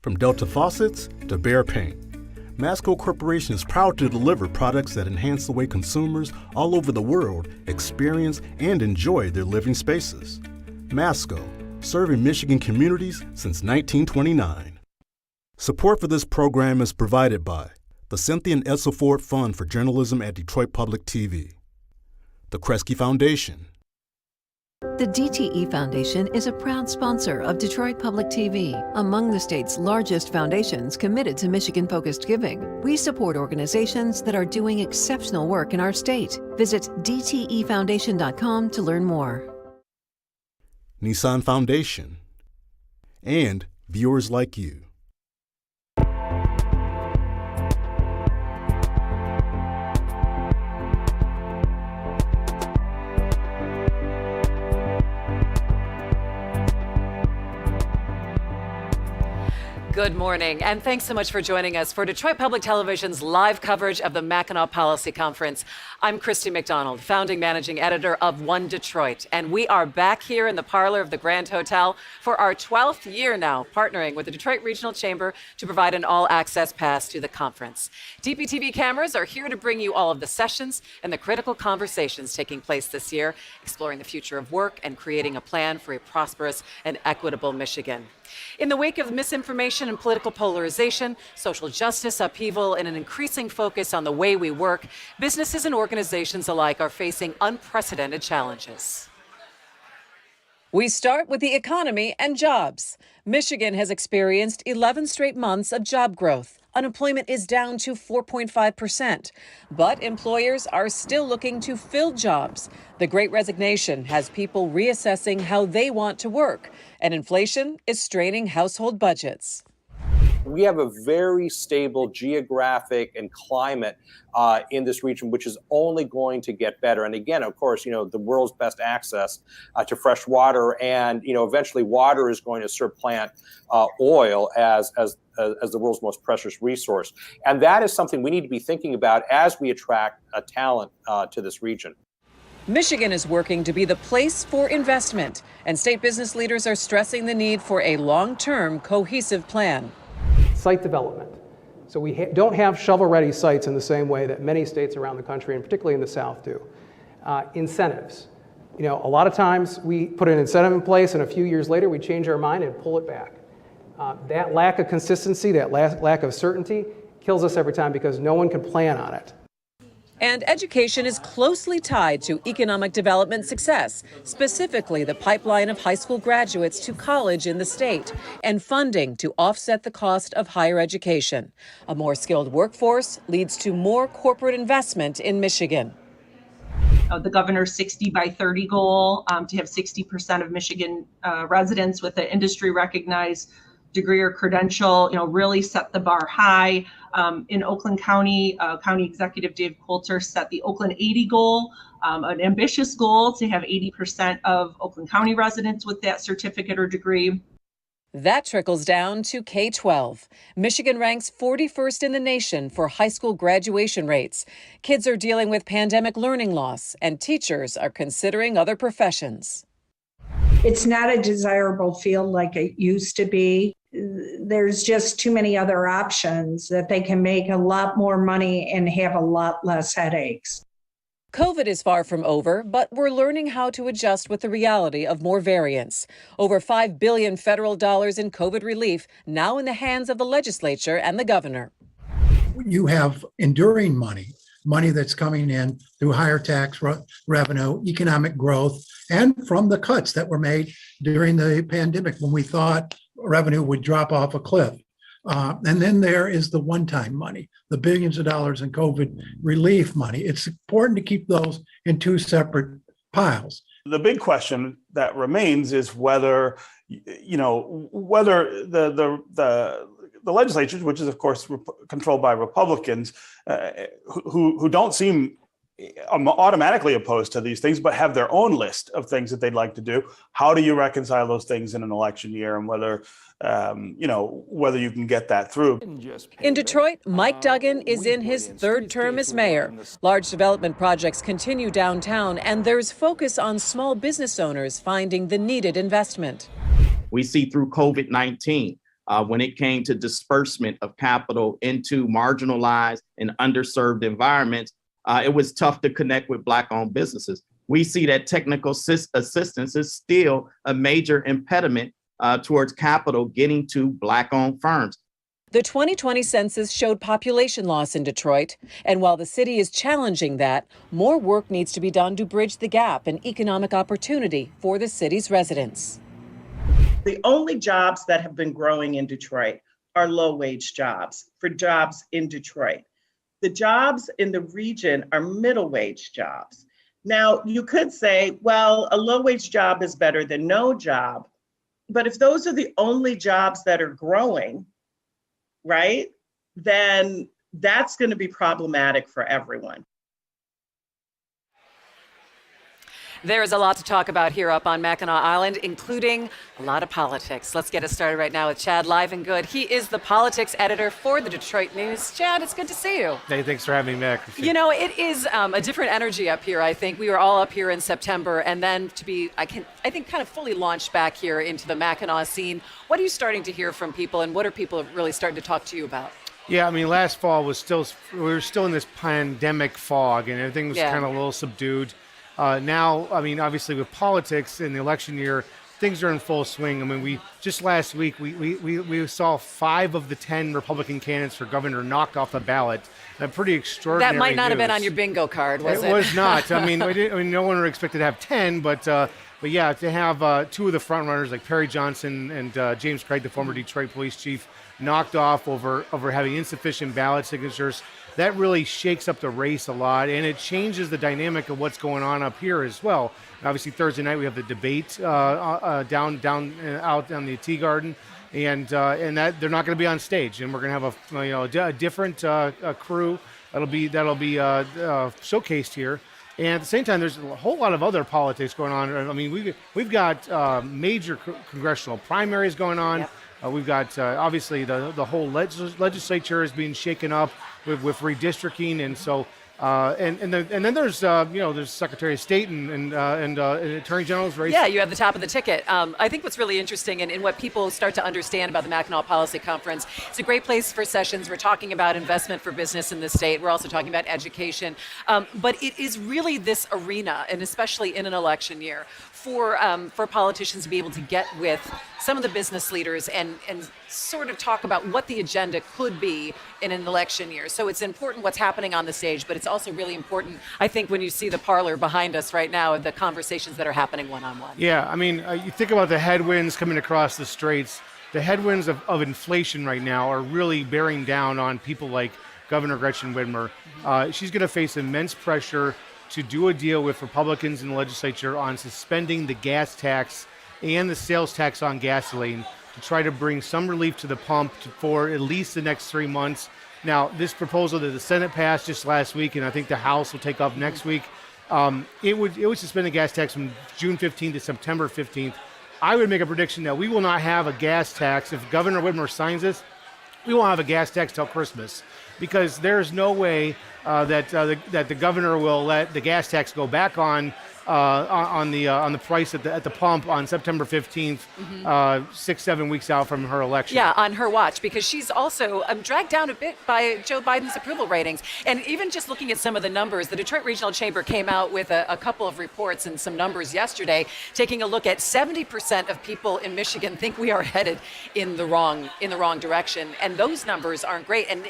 From Delta faucets to Behr paint, Masco Corporation is proud to deliver products that enhance the way consumers all over the world experience and enjoy their living spaces. Masco, serving Michigan communities since 1929. Support for this program is provided by the Cynthia and Edsel Ford Fund for Journalism at Detroit Public TV, the Kresge Foundation. The DTE Foundation is a proud sponsor of Detroit Public TV, among the state's largest foundations committed to Michigan-focused giving. We support organizations that are doing exceptional work in our state. Visit dtefoundation.com to learn more. Nissan Foundation, and viewers like you. Good morning, and thanks so much for joining us for Detroit Public Television's live coverage of the Mackinac Policy Conference. I'm Christy McDonald, founding managing editor of One Detroit, and we are back here in the parlor of the Grand Hotel for our 12th year now, partnering with the Detroit Regional Chamber to provide an all-access pass to the conference. DPTV cameras are here to bring you all of the sessions and the critical conversations taking place this year, exploring the future of work and creating a plan for a prosperous and equitable Michigan. In the wake of misinformation and political polarization, social justice upheaval, and an increasing focus on the way we work, businesses and organizations alike are facing unprecedented challenges. We start with the economy and jobs. Michigan has experienced 11 straight months of job growth. Unemployment is down to 4.5%, but employers are still looking to fill jobs. The Great Resignation has people reassessing how they want to work, and inflation is straining household budgets. We have a very stable geographic and climate in this region, which is only going to get better. And again, of course, the world's best access to fresh water, and eventually water is going to supplant oil as the world's most precious resource. And that is something we need to be thinking about as we attract talent to this region. Michigan is working to be the place for investment, and state business leaders are stressing the need for a long-term, cohesive plan. Site development. So we don't have shovel-ready sites in the same way that many states around the country, and particularly in the South, do. Incentives. A lot of times we put an incentive in place, and a few years later we change our mind and pull it back. That lack of consistency, that lack of certainty, kills us every time because no one can plan on it. And education is closely tied to economic development success, specifically the pipeline of high school graduates to college in the state, and funding to offset the cost of higher education. A more skilled workforce leads to more corporate investment in Michigan. The governor's 60 by 30 goal to have 60% of Michigan residents with an industry recognized degree or credential, really set the bar high. In Oakland County, County Executive Dave Coulter set the Oakland 80 goal, an ambitious goal to have 80% of Oakland County residents with that certificate or degree. That trickles down to K-12. Michigan ranks 41st in the nation for high school graduation rates. Kids are dealing with pandemic learning loss, and teachers are considering other professions. It's not a desirable field like it used to be. There's just too many other options that they can make a lot more money and have a lot less headaches. COVID is far from over, but we're learning how to adjust with the reality of more variants. Over $5 billion federal dollars in COVID relief now in the hands of the legislature and the governor. You have enduring money that's coming in through higher tax revenue, economic growth, and from the cuts that were made during the pandemic when we thought revenue would drop off a cliff. And then there is the one-time money, the billions of dollars in COVID relief money. It's important to keep those in two separate piles. The big question that remains is whether the legislature, which is of course controlled by Republicans, who don't seem automatically opposed to these things, but have their own list of things that they'd like to do. How do you reconcile those things in an election year, and whether you can get that through? In Detroit, Mike Duggan is in his third term as mayor. Large development projects continue downtown, and there's focus on small business owners finding the needed investment. We see through COVID-19 when it came to disbursement of capital into marginalized and underserved environments, it was tough to connect with Black-owned businesses. We see that technical assistance is still a major impediment towards capital getting to Black-owned firms. The 2020 census showed population loss in Detroit, and while the city is challenging that, more work needs to be done to bridge the gap in economic opportunity for the city's residents. The only jobs that have been growing in Detroit are low-wage jobs, for jobs in Detroit. The jobs in the region are middle-wage jobs. Now, you could say, well, a low-wage job is better than no job, but if those are the only jobs that are growing, right, then that's going to be problematic for everyone. There's a lot to talk about here up on Mackinac Island, including a lot of politics. Let's get it started right now with Chad Live and Good. He is the politics editor for the Detroit News. Chad, it's good to see you. Hey, thanks for having me back. You know, it is a different energy up here, I think. We were all up here in September, and then to be, I think, kind of fully launched back here into the Mackinac scene. What are you starting to hear from people, and what are people really starting to talk to you about? Yeah, I mean, last fall we were still in this pandemic fog, and everything was kind of a little subdued. Now, I mean, obviously with politics in the election year, things are in full swing. I mean, just last week, we saw 5 of the 10 Republican candidates for governor knocked off the ballot. Pretty extraordinary. That might not news. have been on your bingo card, was it? It was not. I mean, no one would expect to have 10, but yeah, to have 2 of the front runners like Perry Johnson and James Craig, the former Detroit police chief, knocked off over having insufficient ballot signatures. That really shakes up the race a lot, and it changes the dynamic of what's going on up here as well. And obviously, Thursday night we have the debate out on the Tea Garden, and that they're not going to be on stage, and we're going to have a different crew that'll be showcased here. And at the same time, there's a whole lot of other politics going on. I mean, we've got major congressional primaries going on. Yep. We've got obviously the whole legislature is being shaken up with redistricting, and so and then there's there's Secretary of State and Attorney General's race. Yeah, you have the top of the ticket. I think what's really interesting and what people start to understand about the Mackinac Policy Conference, it's a great place for sessions. We're talking about investment for business in the state. We're also talking about education, but it is really this arena, and especially in an election year, for politicians to be able to get with some of the business leaders and sort of talk about what the agenda could be in an election year. So it's important what's happening on the stage, but it's also really important, I think, when you see the parlor behind us right now, the conversations that are happening one-on-one. Yeah, I mean, you think about the headwinds coming across the straits. The headwinds of inflation right now are really bearing down on people like Governor Gretchen Whitmer. She's going to face immense pressure to do a deal with Republicans in the legislature on suspending the gas tax and the sales tax on gasoline to try to bring some relief to the pump for at least the next 3 months. Now, this proposal that the Senate passed just last week, and I think the House will take up next week, it would suspend the gas tax from June 15th to September 15th. I would make a prediction that we will not have a gas tax. If Governor Whitmer signs this, we won't have a gas tax till Christmas, because there's no way that the governor will let the gas tax go back on the price at the pump on September 15th, 6-7 weeks out from her election. Yeah, on her watch, because she's also dragged down a bit by Joe Biden's approval ratings. And even just looking at some of the numbers, the Detroit Regional Chamber came out with a couple of reports and some numbers yesterday, taking a look at 70% of people in Michigan think we are headed in the wrong direction. And those numbers aren't great. And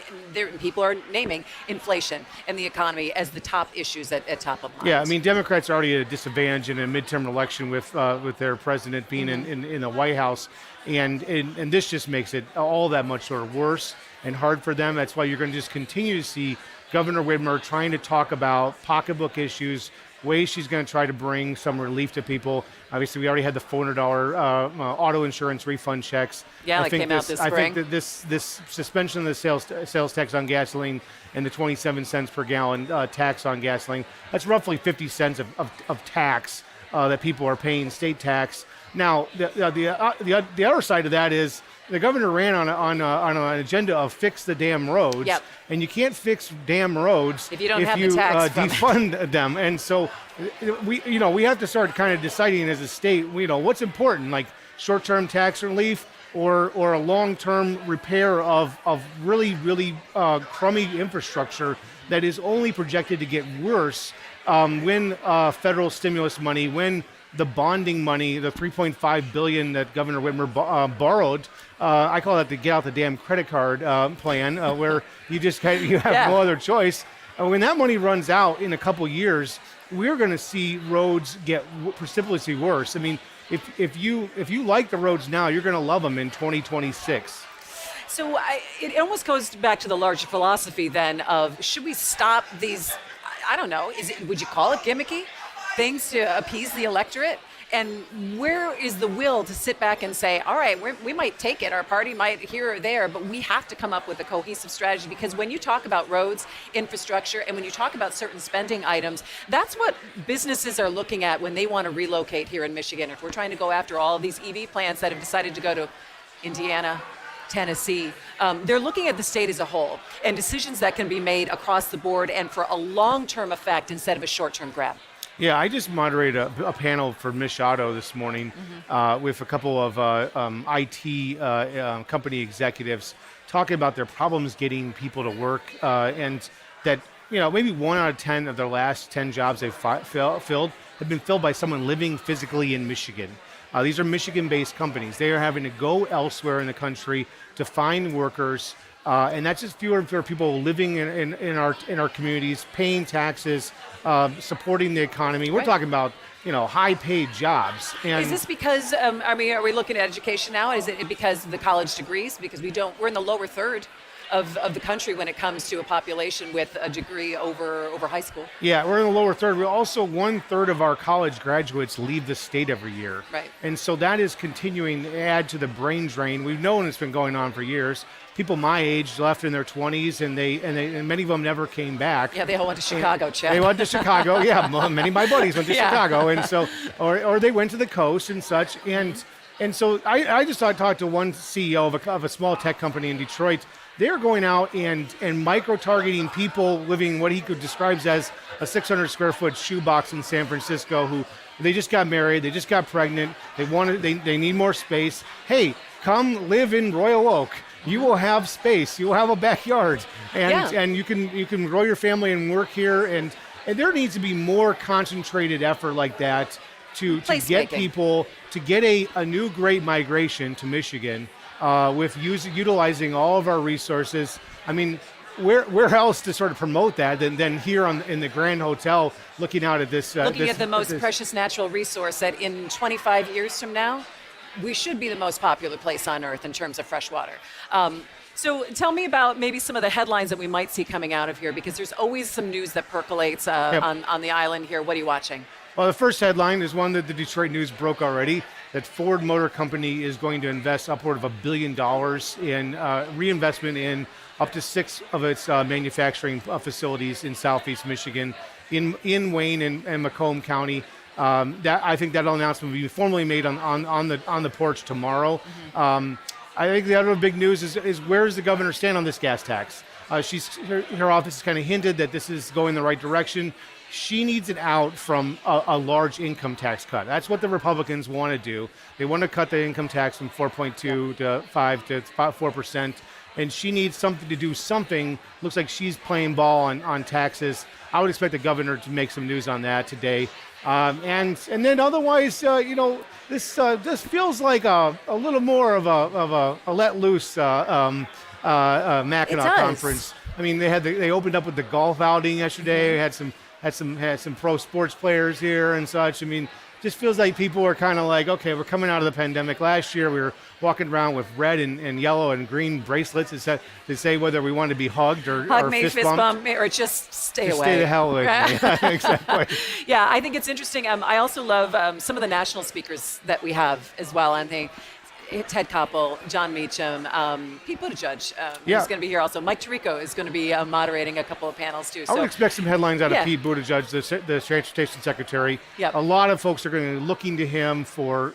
people are naming inflation and the economy as the top issues at top of mind. Yeah, I mean, Democrats are already at a disadvantage in a midterm election with their president being in the White House, and this just makes it all that much sort of worse and hard for them. That's why you're going to just continue to see Governor Whitmer trying to talk about pocketbook issues, ways she's going to try to bring some relief to people. Obviously, we already had the $400 auto insurance refund checks. Yeah, that came out this spring. I think that this suspension of the sales tax on gasoline and the 27 cents per gallon tax on gasoline, that's roughly 50 cents of tax that people are paying, state tax. Now, the other side of that is the governor ran on an agenda of fix the damn roads. Yep. And you can't fix damn roads if you don't have the tax defund them. And so we have to start kind of deciding as a state, what's important, like short-term tax relief or a long-term repair of really crummy infrastructure that is only projected to get worse when federal stimulus money, when the bonding money, the $3.5 billion that Governor Whitmer borrowed, I call that the get out the damn credit card plan, where you have no other choice. When that money runs out in a couple years, we're going to see roads get precipitously worse. I mean, if you like the roads now, you're going to love them in 2026. So it almost goes back to the larger philosophy then of, should we stop these, I don't know, would you call it gimmicky things to appease the electorate? And where is the will to sit back and say, all right, we might take it, our party might here or there, but we have to come up with a cohesive strategy? Because when you talk about roads, infrastructure, and when you talk about certain spending items, that's what businesses are looking at when they want to relocate here in Michigan. If we're trying to go after all of these EV plants that have decided to go to Indiana, Tennessee, they're looking at the state as a whole and decisions that can be made across the board and for a long-term effect instead of a short-term grab. Yeah, I just moderated a panel for Mish Auto this morning with a couple of IT company executives talking about their problems getting people to work, and that maybe 1 out of 10 of their last 10 jobs they've filled have been filled by someone living physically in Michigan. These are Michigan-based companies. They are having to go elsewhere in the country to find workers. And that's just fewer and fewer people living in our communities, paying taxes, supporting the economy. We're talking about high-paid jobs. And is this because are we looking at education now? Is it because of the college degrees? Because we're in the lower third of the country when it comes to a population with a degree over high school. Yeah, we're in the lower third. We also 1/3 of our college graduates leave the state every year. Right. And so that is continuing to add to the brain drain. We've known it's been going on for years. People my age left in their 20s, and many of them never came back. Yeah, they all went to Chicago, Chad. They went to Chicago. Yeah, many of my buddies went to Chicago, and so or they went to the coast and such. And so I just talked to one CEO of a small tech company in Detroit. They're going out and micro-targeting people living what he could describe as a 600 square foot shoebox in San Francisco who they just got married, they just got pregnant, they need more space. Hey, come live in Royal Oak. You will have space. You will have a backyard, and you can grow your family and work here. And there needs to be more concentrated effort like that to get people to get a new great migration to Michigan. With utilizing all of our resources. I mean, where else to sort of promote that than here in the Grand Hotel, looking out at this. Looking at the most precious natural resource that in 25 years from now, we should be the most popular place on earth in terms of fresh water. So tell me about maybe some of the headlines that we might see coming out of here, because there's always some news that percolates on the island here. What are you watching? Well, the first headline is one that the Detroit News broke already, that Ford Motor Company is going to invest upward of $1 billion in reinvestment in up to 6 of its manufacturing facilities in Southeast Michigan, in Wayne and Macomb County. I think that announcement will be formally made on the porch tomorrow. I think the other big news is where does the governor stand on this gas tax? Her office has kind of hinted that this is going the right direction. She needs it out from a large income tax cut. That's what the Republicans want to do. They want to cut the income tax from 4.2 to 5 to 4%. And she needs something to do something. Looks like she's playing ball on taxes. I would expect the governor to make some news on that today. And then otherwise, this feels like a little more of a let loose Mackinac conference. I mean, they opened up with the golf outing yesterday. Had some pro sports players here and such. I mean, just feels like people are kind of like, okay, we're coming out of the pandemic. Last year we were walking around with red and yellow and green bracelets to say whether we wanted to be hugged or fist bump or just stay away. Stay the hell away. Yeah, exactly. Yeah, I think it's interesting. I also love some of the national speakers that we have as well. I think Ted Koppel, John Meacham, Pete Buttigieg is going to be here also. Mike Tirico is going to be moderating a couple of panels too. So, I would expect some headlines out of Pete Buttigieg, the transportation secretary. Yep. A lot of folks are going to be looking to him for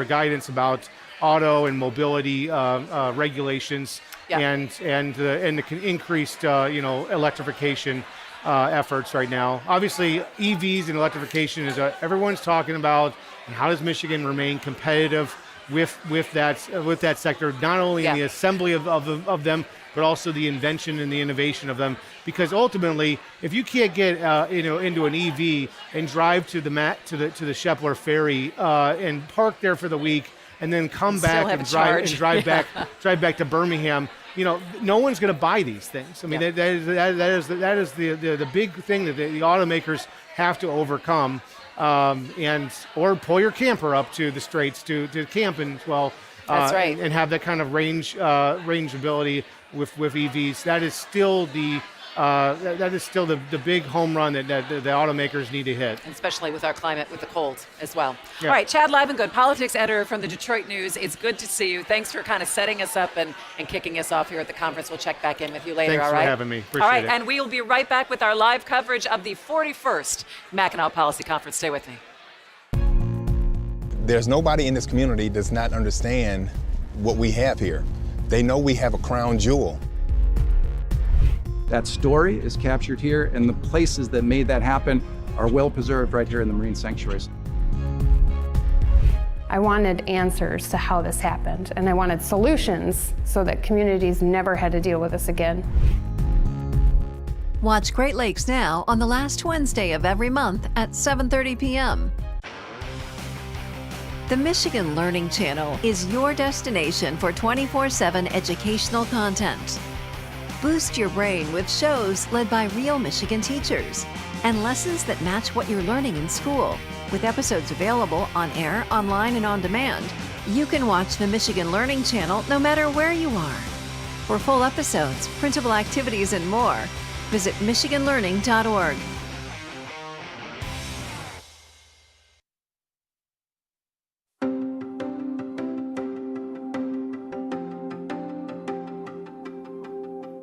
guidance about auto and mobility regulations and the increased electrification efforts right now. Obviously, EVs and electrification is everyone's talking about, and how does Michigan remain competitive with that sector, not only in the assembly of them, but also the invention and the innovation of them. Because ultimately, if you can't get into an EV and drive to the Shepler Ferry and park there for the week, and then come back and drive back to Birmingham, no one's going to buy these things. I mean, that is the big thing that the automakers have to overcome, or pull your camper up to the Straits to camp as well. That's right. And have that kind of range ability with EVs. That is still the big home run that the automakers need to hit. Especially with our climate, with the cold as well. Yeah. All right, Chad Livengood, politics editor from the Detroit News. It's good to see you. Thanks for kind of setting us up and kicking us off here at the conference. We'll check back in with you later, Thanks all right? Thanks for having me. Appreciate all right, it. And we will be right back with our live coverage of the 41st Mackinac Policy Conference. Stay with me. There's nobody in this community does not understand what we have here. They know we have a crown jewel. That story is captured here, and the places that made that happen are well preserved right here in the marine sanctuaries. I wanted answers to how this happened, and I wanted solutions so that communities never had to deal with this again. Watch Great Lakes Now on the last Wednesday of every month at 7:30 p.m. The Michigan Learning Channel is your destination for 24/7 educational content. Boost your brain with shows led by real Michigan teachers and lessons that match what you're learning in school. With episodes available on air, online, and on demand, you can watch the Michigan Learning Channel no matter where you are. For full episodes, printable activities, and more, visit michiganlearning.org.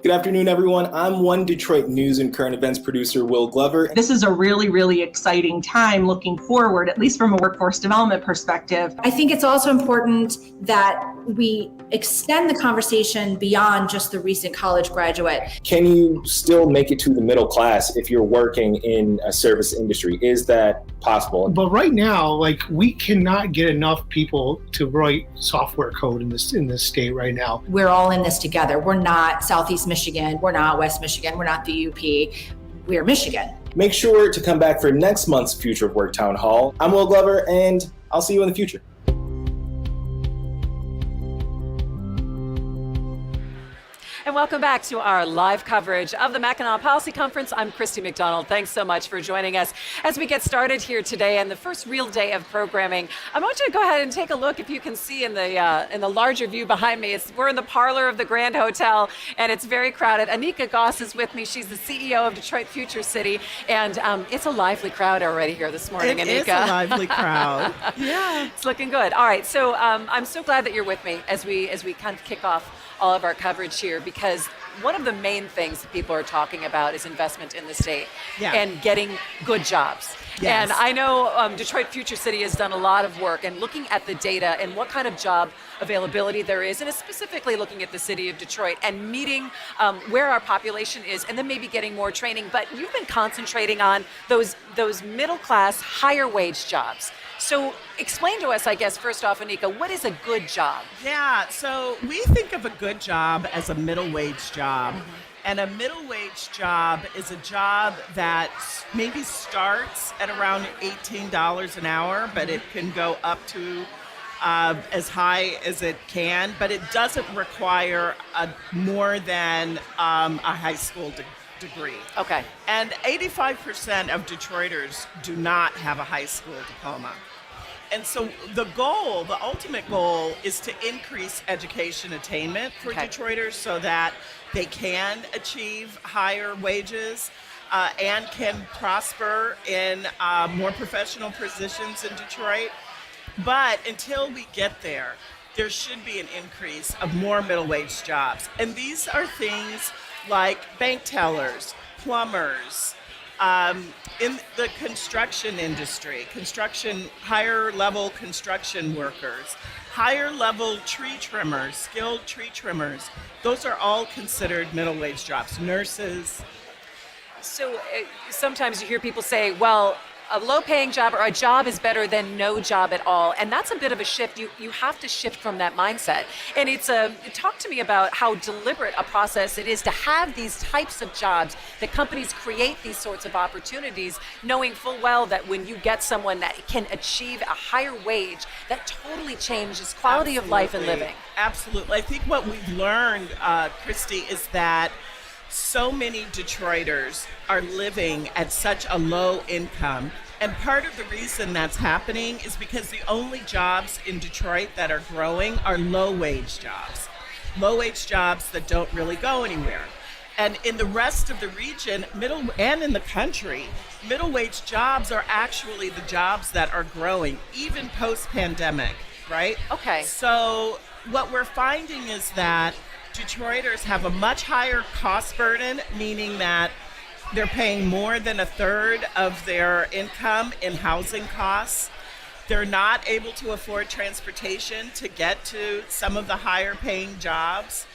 Good afternoon, everyone. I'm One Detroit News and Current Events producer, Will Glover. This is a really, really exciting time looking forward, at least from a workforce development perspective. I think it's also important that we extend the conversation beyond just the recent college graduate. Can you still make it to the middle class if you're working in a service industry? Is that possible? But right now, we cannot get enough people to write software code in this state right now. We're all in this together. We're not Southeast Michigan. We're not West Michigan. We're not the UP. We're Michigan. Make sure to come back for next month's Future of Work Town Hall. I'm Will Glover, and I'll see you in the future. And welcome back to our live coverage of the Mackinac Policy Conference. I'm Christy McDonald. Thanks so much for joining us as we get started here today and the first real day of programming. I want you to go ahead and take a look, if you can see in the larger view behind me. We're in the parlor of the Grand Hotel, and it's very crowded. Anika Goss is with me. She's the CEO of Detroit Future City, and it's a lively crowd already here this morning, Anika. It is a lively crowd. Yeah, it's looking good. All right, so I'm so glad that you're with me as we kind of kick off all of our coverage here, because one of the main things that people are talking about is investment in the state and getting good jobs. Yes. And I know Detroit Future City has done a lot of work and looking at the data and what kind of job availability there is, and specifically looking at the city of Detroit and meeting where our population is, and then maybe getting more training. But you've been concentrating on those middle class, higher wage jobs. So explain to us, I guess, first off, Anika, what is a good job? Yeah, so we think of a good job as a middle wage job. Mm-hmm. And a middle wage job is a job that maybe starts at around $18 an hour, but it can go up to as high as it can, but it doesn't require more than a high school degree. Okay. And 85% of Detroiters do not have a high school diploma. And so the ultimate goal is to increase education attainment for Detroiters so that they can achieve higher wages and can prosper in more professional positions in Detroit. But until we get there, there should be an increase of more middle wage jobs. And these are things like bank tellers, plumbers, in the construction industry, higher level construction workers, higher level tree trimmers, skilled tree trimmers. Those are all considered middle wage jobs. Nurses. So sometimes you hear people say, well, a low-paying job or a job is better than no job at all, and that's a bit of a shift. You have to shift from that mindset. And talk to me about how deliberate a process it is to have these types of jobs, that companies create these sorts of opportunities, knowing full well that when you get someone that can achieve a higher wage, that totally changes quality of life and living. Absolutely. I think what we've learned, Christy, is that so many Detroiters are living at such a low income. And part of the reason that's happening is because the only jobs in Detroit that are growing are low-wage jobs. Low-wage jobs that don't really go anywhere. And in the rest of the region, and in the country, middle-wage jobs are actually the jobs that are growing, even post-pandemic, right? Okay. So what we're finding is that Detroiters have a much higher cost burden, meaning that they're paying more than a third of their income in housing costs. They're not able to afford transportation to get to some of the higher paying jobs.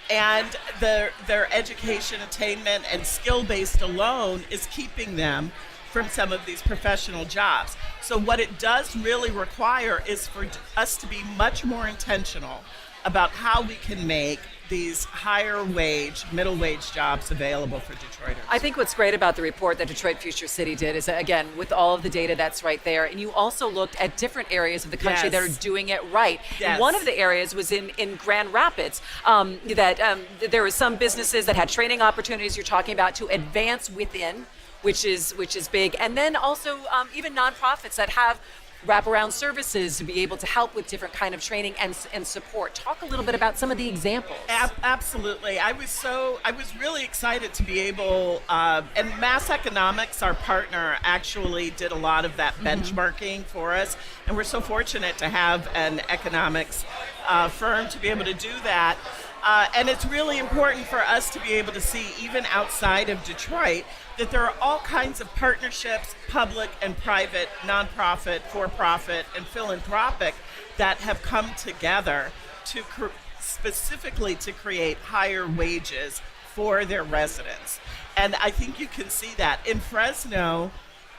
And their education attainment and skill-based alone is keeping them from some of these professional jobs. So what it does really require is for us to be much more intentional about how we can make these higher wage, middle wage jobs available for Detroiters. I think what's great about the report that Detroit Future City did is, again, with all of the data that's right there, and you also looked at different areas of the country that are doing it right. Yes. And one of the areas was in Grand Rapids, there were some businesses that had training opportunities you're talking about to advance within, which is big. And then also even nonprofits that have wraparound services to be able to help with different kind of training and support. Talk a little bit about some of the examples. Absolutely. I was really excited to be able, and Mass Economics, our partner, actually did a lot of that benchmarking for us. And we're so fortunate to have an economics firm to be able to do that. And it's really important for us to be able to see, even outside of Detroit, that there are all kinds of partnerships, public and private, nonprofit, for-profit, and philanthropic, that have come together to specifically to create higher wages for their residents. And I think you can see that. In Fresno,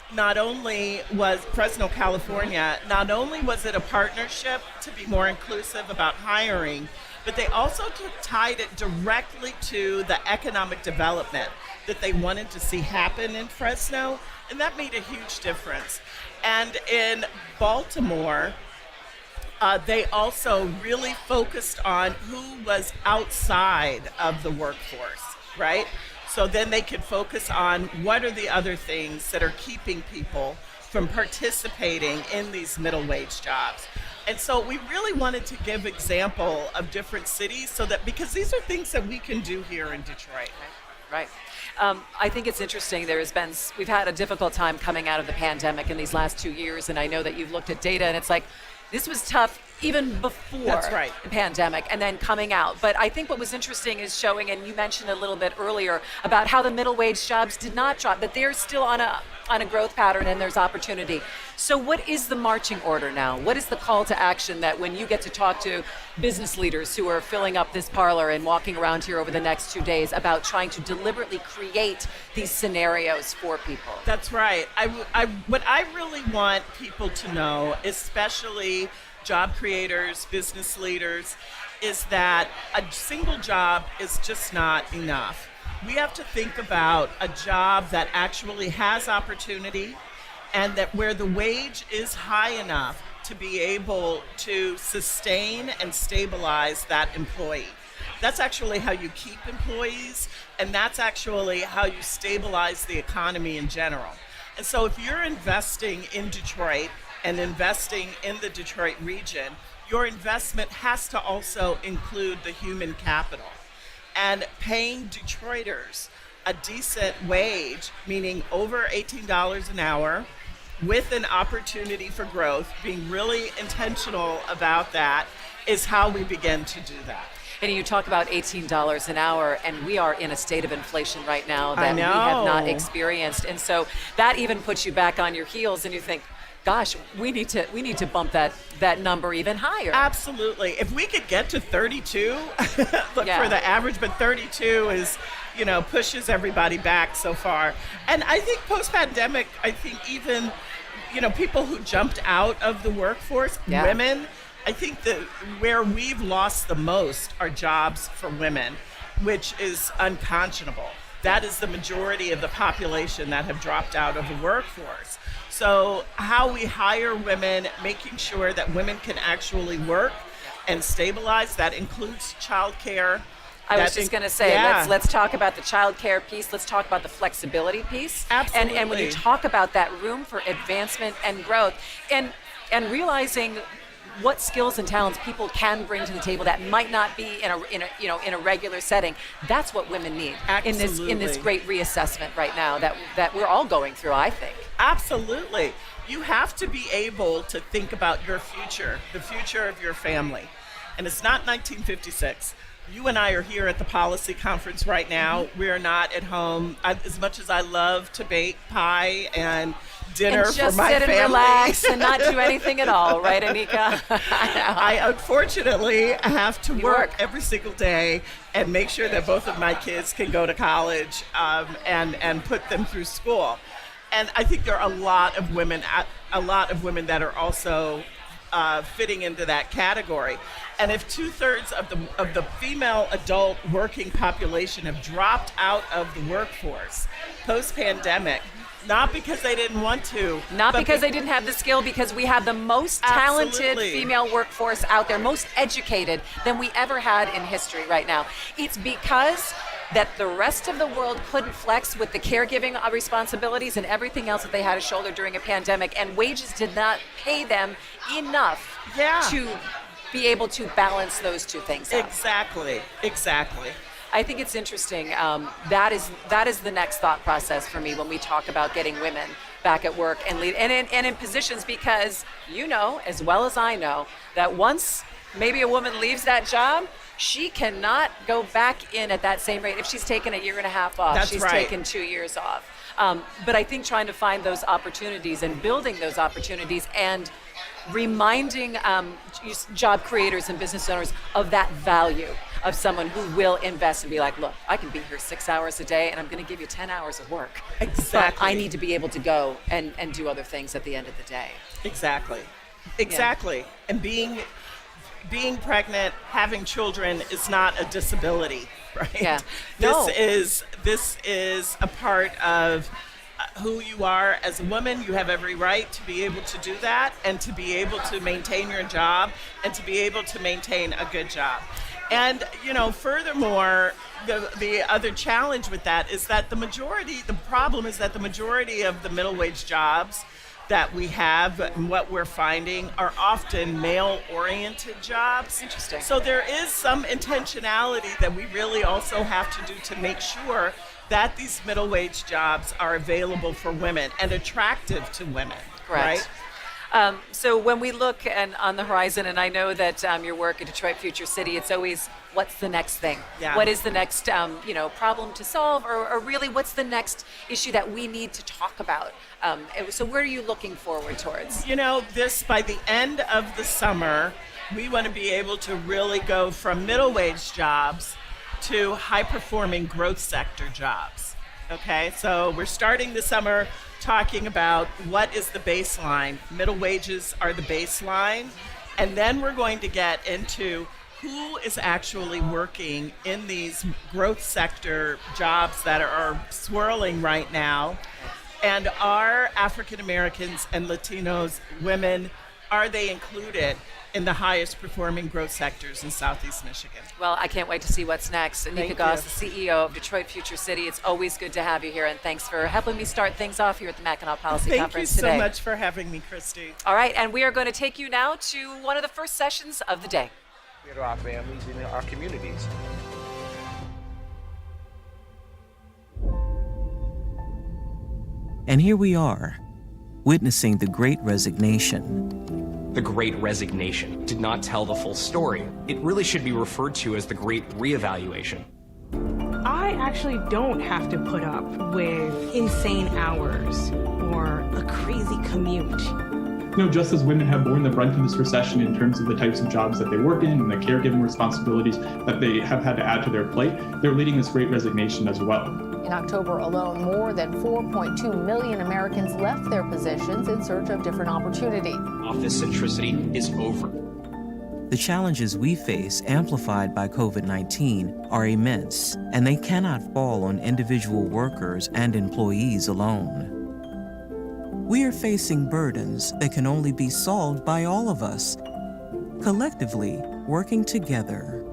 California, not only was it a partnership to be more inclusive about hiring, but they also tied it directly to the economic development that they wanted to see happen in Fresno, and that made a huge difference. And in Baltimore, they also really focused on who was outside of the workforce, right? So then they could focus on what are the other things that are keeping people from participating in these middle wage jobs. And so we really wanted to give example of different cities because these are things that we can do here in Detroit. Right. I think it's interesting. We've had a difficult time coming out of the pandemic in these last 2 years, and I know that you've looked at data, and it's like, this was tough even before the pandemic and then coming out. But I think what was interesting is showing, and you mentioned a little bit earlier, about how the middle wage jobs did not drop, that they're still on a growth pattern and there's opportunity. So what is the marching order now? What is the call to action that when you get to talk to business leaders who are filling up this parlor and walking around here over the next 2 days about trying to deliberately create these scenarios for people? That's right. What I really want people to know, especially job creators, business leaders, is that a single job is just not enough. We have to think about a job that actually has opportunity and that where the wage is high enough to be able to sustain and stabilize that employee. That's actually how you keep employees, and that's actually how you stabilize the economy in general. And so if you're investing in Detroit and investing in the Detroit region, your investment has to also include the human capital. And paying Detroiters a decent wage, meaning over $18 an hour, with an opportunity for growth, being really intentional about that, is how we begin to do that. And you talk about $18 an hour, and we are in a state of inflation right now that we have not experienced. And so that even puts you back on your heels, and you think, gosh, we need to bump that number even higher. Absolutely. If we could get to 32, look for the average, but 32 is, pushes everybody back so far. And I think post-pandemic, even, people who jumped out of the workforce, women, I think that where we've lost the most are jobs for women, which is unconscionable. That is the majority of the population that have dropped out of the workforce. So how we hire women, making sure that women can actually work and stabilize, that includes childcare. I was just going to say, let's talk about the childcare piece. Let's talk about the flexibility piece. Absolutely. And when you talk about that room for advancement and growth, and realizing what skills and talents people can bring to the table that might not be in a regular setting, that's what women need in this great reassessment right now that we're all going through, I think. Absolutely. You have to be able to think about your future, the future of your family. And it's not 1956. You and I are here at the policy conference right now. We are not at home. As much as I love to bake pie and dinner and for my family. Just sit and relax and not do anything at all, right, Anika? I unfortunately have to work every single day and make sure that both of my kids can go to college and put them through school. And I think there are a lot of women that are also fitting into that category. And if 2/3 of the female adult working population have dropped out of the workforce post-pandemic, not because they didn't want to, not because they didn't have the skill, because we have the most talented female workforce out there, most educated than we ever had in history right now. It's because that the rest of the world couldn't flex with the caregiving responsibilities and everything else that they had to shoulder during a pandemic, and wages did not pay them enough to be able to balance those two things out. Exactly. I think it's interesting. That is the next thought process for me when we talk about getting women back at work and lead and in positions, because as well as I know that once maybe a woman leaves that job, she cannot go back in at that same rate. If she's taken a year and a half off, she's taken 2 years off. But I think trying to find those opportunities and building those opportunities and reminding job creators and business owners of that value of someone who will invest and be like, look, I can be here 6 hours a day and I'm going to give you 10 hours of work. Exactly. But I need to be able to go and do other things at the end of the day. Exactly. And being pregnant, having children is not a disability, right? Yeah. This is a part of who you are as a woman. You have every right to be able to do that and to be able to maintain your job and to be able to maintain a good job. And, furthermore, the other challenge with that is that the problem is that the majority of the middle wage jobs that we have and what we're finding are often male-oriented jobs. Interesting. So there is some intentionality that we really also have to do to make sure that these middle wage jobs are available for women and attractive to women. Correct. Right? So when we look on the horizon, and I know that your work at Detroit Future City, it's always what's the next thing? Yeah. What is the next problem to solve, or really what's the next issue that we need to talk about? So where are you looking forward towards? By the end of the summer, we want to be able to really go from middle wage jobs to high-performing growth sector jobs. Okay, so we're starting the summer talking about what is the baseline. Middle wages are the baseline, and then we're going to get into who is actually working in these growth sector jobs that are swirling right now, and are African Americans and Latinos, women, are they included in the highest performing growth sectors in Southeast Michigan? Well, I can't wait to see what's next. Anika Goss, the CEO of Detroit Future City. It's always good to have you here, and thanks for helping me start things off here at the Mackinac Policy Conference today. Thank you so much for having me, Christy. All right, and we are going to take you now to one of the first sessions of the day. To our families and our communities. And here we are, witnessing the Great Resignation. The Great Resignation did not tell the full story. It really should be referred to as the Great Reevaluation. I actually don't have to put up with insane hours or a crazy commute. Just as women have borne the brunt of this recession in terms of the types of jobs that they work in and the caregiving responsibilities that they have had to add to their plate, they're leading this great resignation as well. In October alone, more than 4.2 million Americans left their positions in search of different opportunity. Office centricity is over. The challenges we face, amplified by COVID-19, are immense, and they cannot fall on individual workers and employees alone. We are facing burdens that can only be solved by all of us, collectively working together.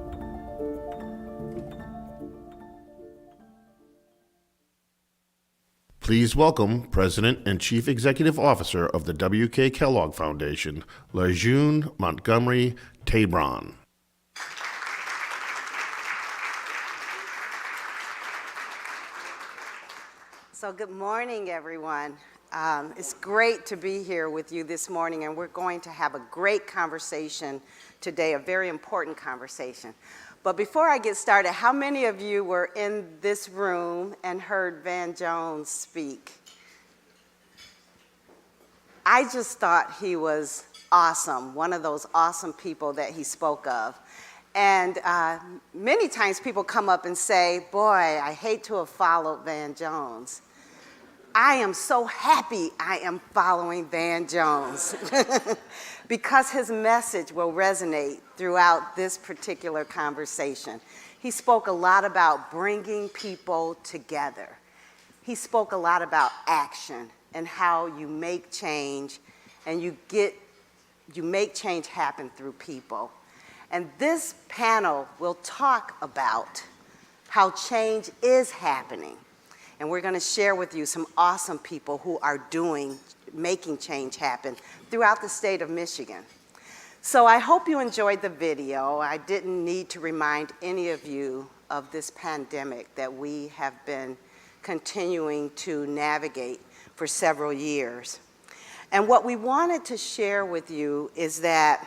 Please welcome President and Chief Executive Officer of the W.K. Kellogg Foundation, Lejeune Montgomery Tabron. So good morning, everyone. It's great to be here with you this morning, and we're going to have a great conversation today, a very important conversation. But before I get started, how many of you were in this room and heard Van Jones speak? I just thought he was awesome, one of those awesome people that he spoke of. And many times people come up and say, boy, I hate to have followed Van Jones. I am so happy I am following Van Jones because his message will resonate throughout this particular conversation. He spoke a lot about bringing people together. He spoke a lot about action and how you make change and you make change happen through people. And this panel will talk about how change is happening. And we're going to share with you some awesome people who are making change happen throughout the state of Michigan. So I hope you enjoyed the video. I didn't need to remind any of you of this pandemic that we have been continuing to navigate for several years. And what we wanted to share with you is that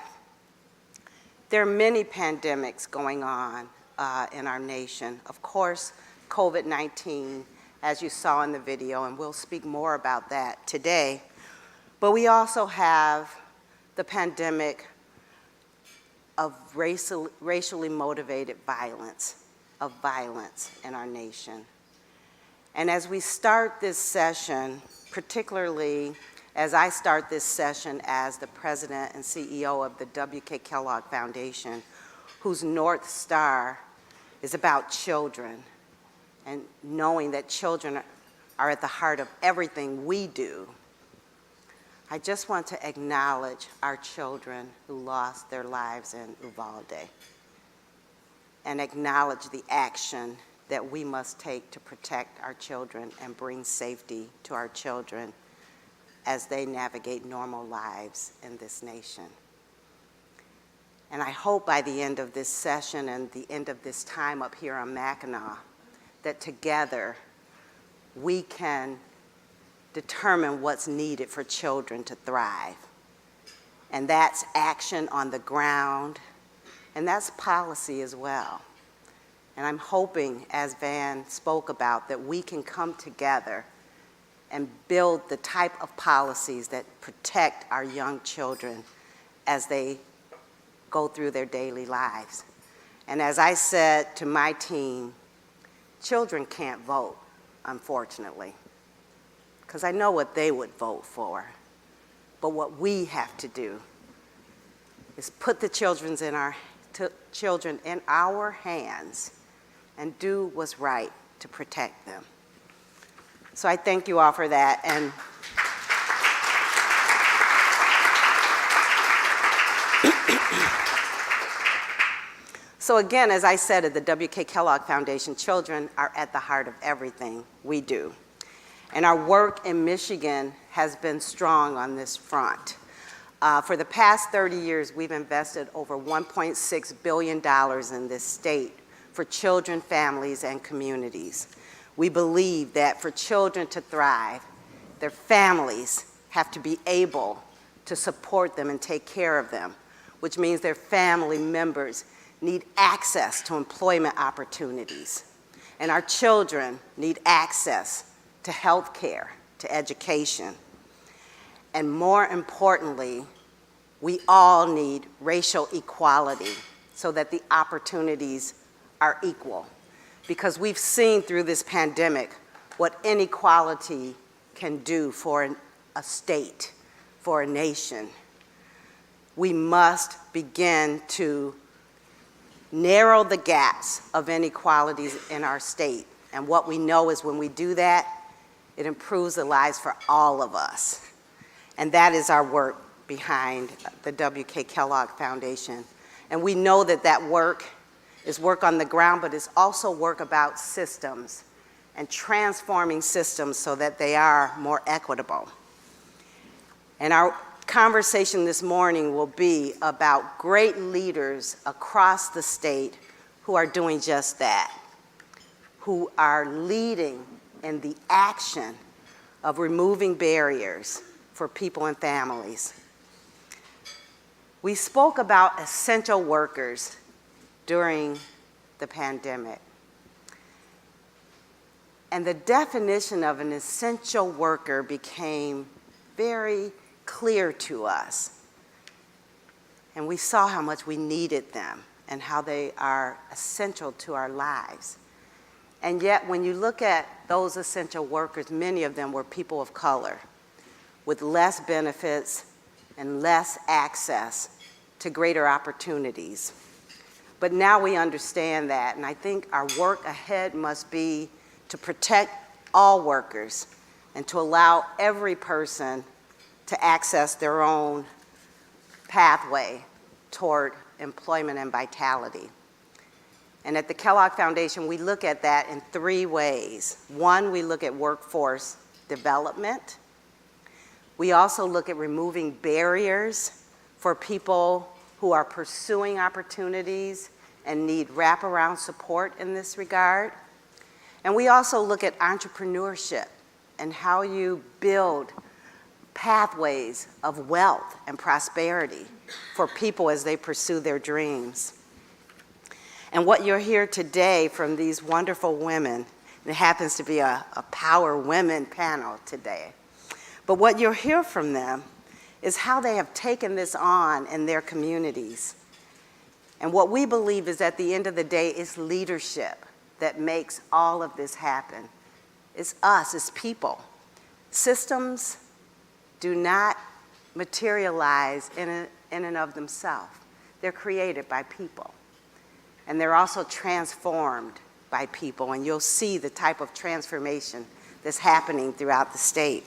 there are many pandemics going on in our nation. Of course, COVID-19, as you saw in the video, and we'll speak more about that today. But we also have the pandemic of racially motivated violence in our nation. And as we start this session, particularly as I start this session as the president and CEO of the W.K. Kellogg Foundation, whose North Star is about children, and knowing that children are at the heart of everything we do, I just want to acknowledge our children who lost their lives in Uvalde and acknowledge the action that we must take to protect our children and bring safety to our children as they navigate normal lives in this nation. And I hope by the end of this session and the end of this time up here on Mackinac, that together we can determine what's needed for children to thrive. And that's action on the ground, and that's policy as well. And I'm hoping, as Van spoke about, that we can come together and build the type of policies that protect our young children as they go through their daily lives. And as I said to my team, children can't vote, unfortunately, because I know what they would vote for. But what we have to do is put the children in our hands and do what's right to protect them. So I thank you all for that. And so again, as I said at the W.K. Kellogg Foundation, children are at the heart of everything we do. And our work in Michigan has been strong on this front. For the past 30 years, we've invested over $1.6 billion in this state for children, families, and communities. We believe that for children to thrive, their families have to be able to support them and take care of them, which means their family members need access to employment opportunities. And our children need access to health care, to education. And more importantly, we all need racial equality so that the opportunities are equal. Because we've seen through this pandemic what inequality can do for a state, for a nation. We must begin to narrow the gaps of inequalities in our state. And what we know is when we do that, it improves the lives for all of us. And that is our work behind the W.K. Kellogg Foundation. And we know that that work is work on the ground, but it's also work about systems and transforming systems so that they are more equitable. And our conversation this morning will be about great leaders across the state who are doing just that, who are leading in the action of removing barriers for people and families. We spoke about essential workers during the pandemic. And the definition of an essential worker became very clear to us. And we saw how much we needed them and how they are essential to our lives. And yet, when you look at those essential workers, many of them were people of color with less benefits and less access to greater opportunities. But now we understand that, and I think our work ahead must be to protect all workers and to allow every person to access their own pathway toward employment and vitality. And at the Kellogg Foundation, we look at that in three ways. One, we look at workforce development. We also look at removing barriers for people who are pursuing opportunities and need wraparound support in this regard. And we also look at entrepreneurship and how you build pathways of wealth and prosperity for people as they pursue their dreams. And what you'll hear today from these wonderful women, and it happens to be a Power Women panel today, but what you'll hear from them is how they have taken this on in their communities. And what we believe is at the end of the day, it's leadership that makes all of this happen. It's us, it's people. Systems do not materialize in and of themselves. They're created by people. And they're also transformed by people. And you'll see the type of transformation that's happening throughout the state.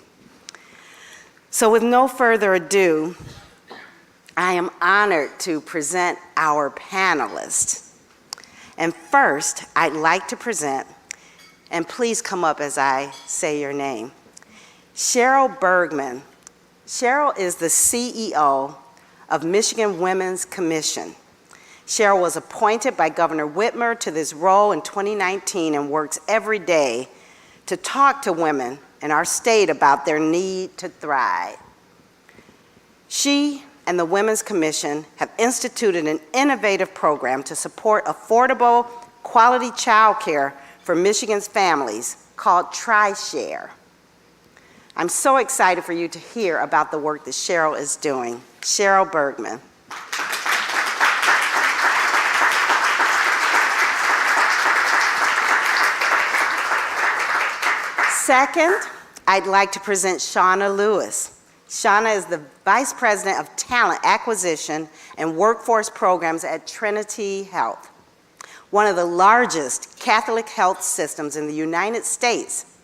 So with no further ado, I am honored to present our panelists. And first, I'd like to present, and please come up as I say your name, Cheryl Bergman. Cheryl is the CEO of Michigan Women's Commission. Cheryl was appointed by Governor Whitmer to this role in 2019 and works every day to talk to women in our state about their need to thrive. She and the Women's Commission have instituted an innovative program to support affordable, quality childcare for Michigan's families called TriShare. I'm so excited for you to hear about the work that Cheryl is doing. Cheryl Bergman. Second, I'd like to present Shauna Lewis. Shauna is the Vice President of Talent Acquisition and Workforce Programs at Trinity Health, one of the largest Catholic health systems in the United States.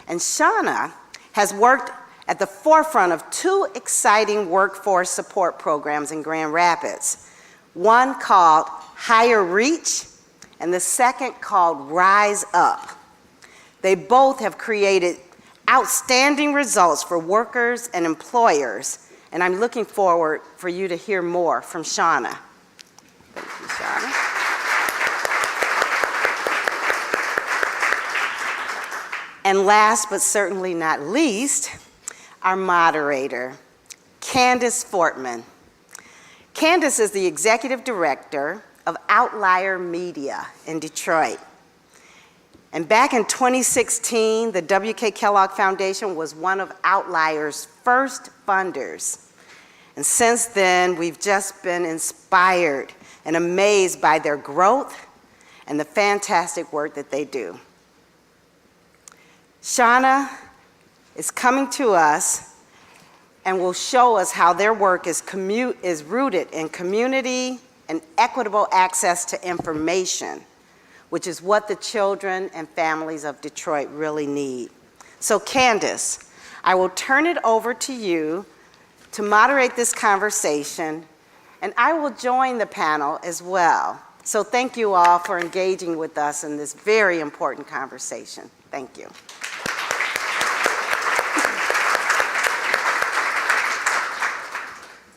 And Shauna has worked at the forefront of two exciting workforce support programs in Grand Rapids, one called Higher Reach and the second called Rise Up. They both have created outstanding results for workers and employers, and I'm looking forward for you to hear more from Shauna. Thank you, Shauna. And last but certainly not least, our moderator, Candace Fortman. Candace is the Executive Director of Outlier Media in Detroit. And back in 2016, the W.K. Kellogg Foundation was one of Outlier's first funders. And since then, we've just been inspired and amazed by their growth and the fantastic work that they do. Shauna is coming to us and will show us how their work is rooted in community and equitable access to information, which is what the children and families of Detroit really need. So Candace, I will turn it over to you to moderate this conversation, and I will join the panel as well. So thank you all for engaging with us in this very important conversation. Thank you.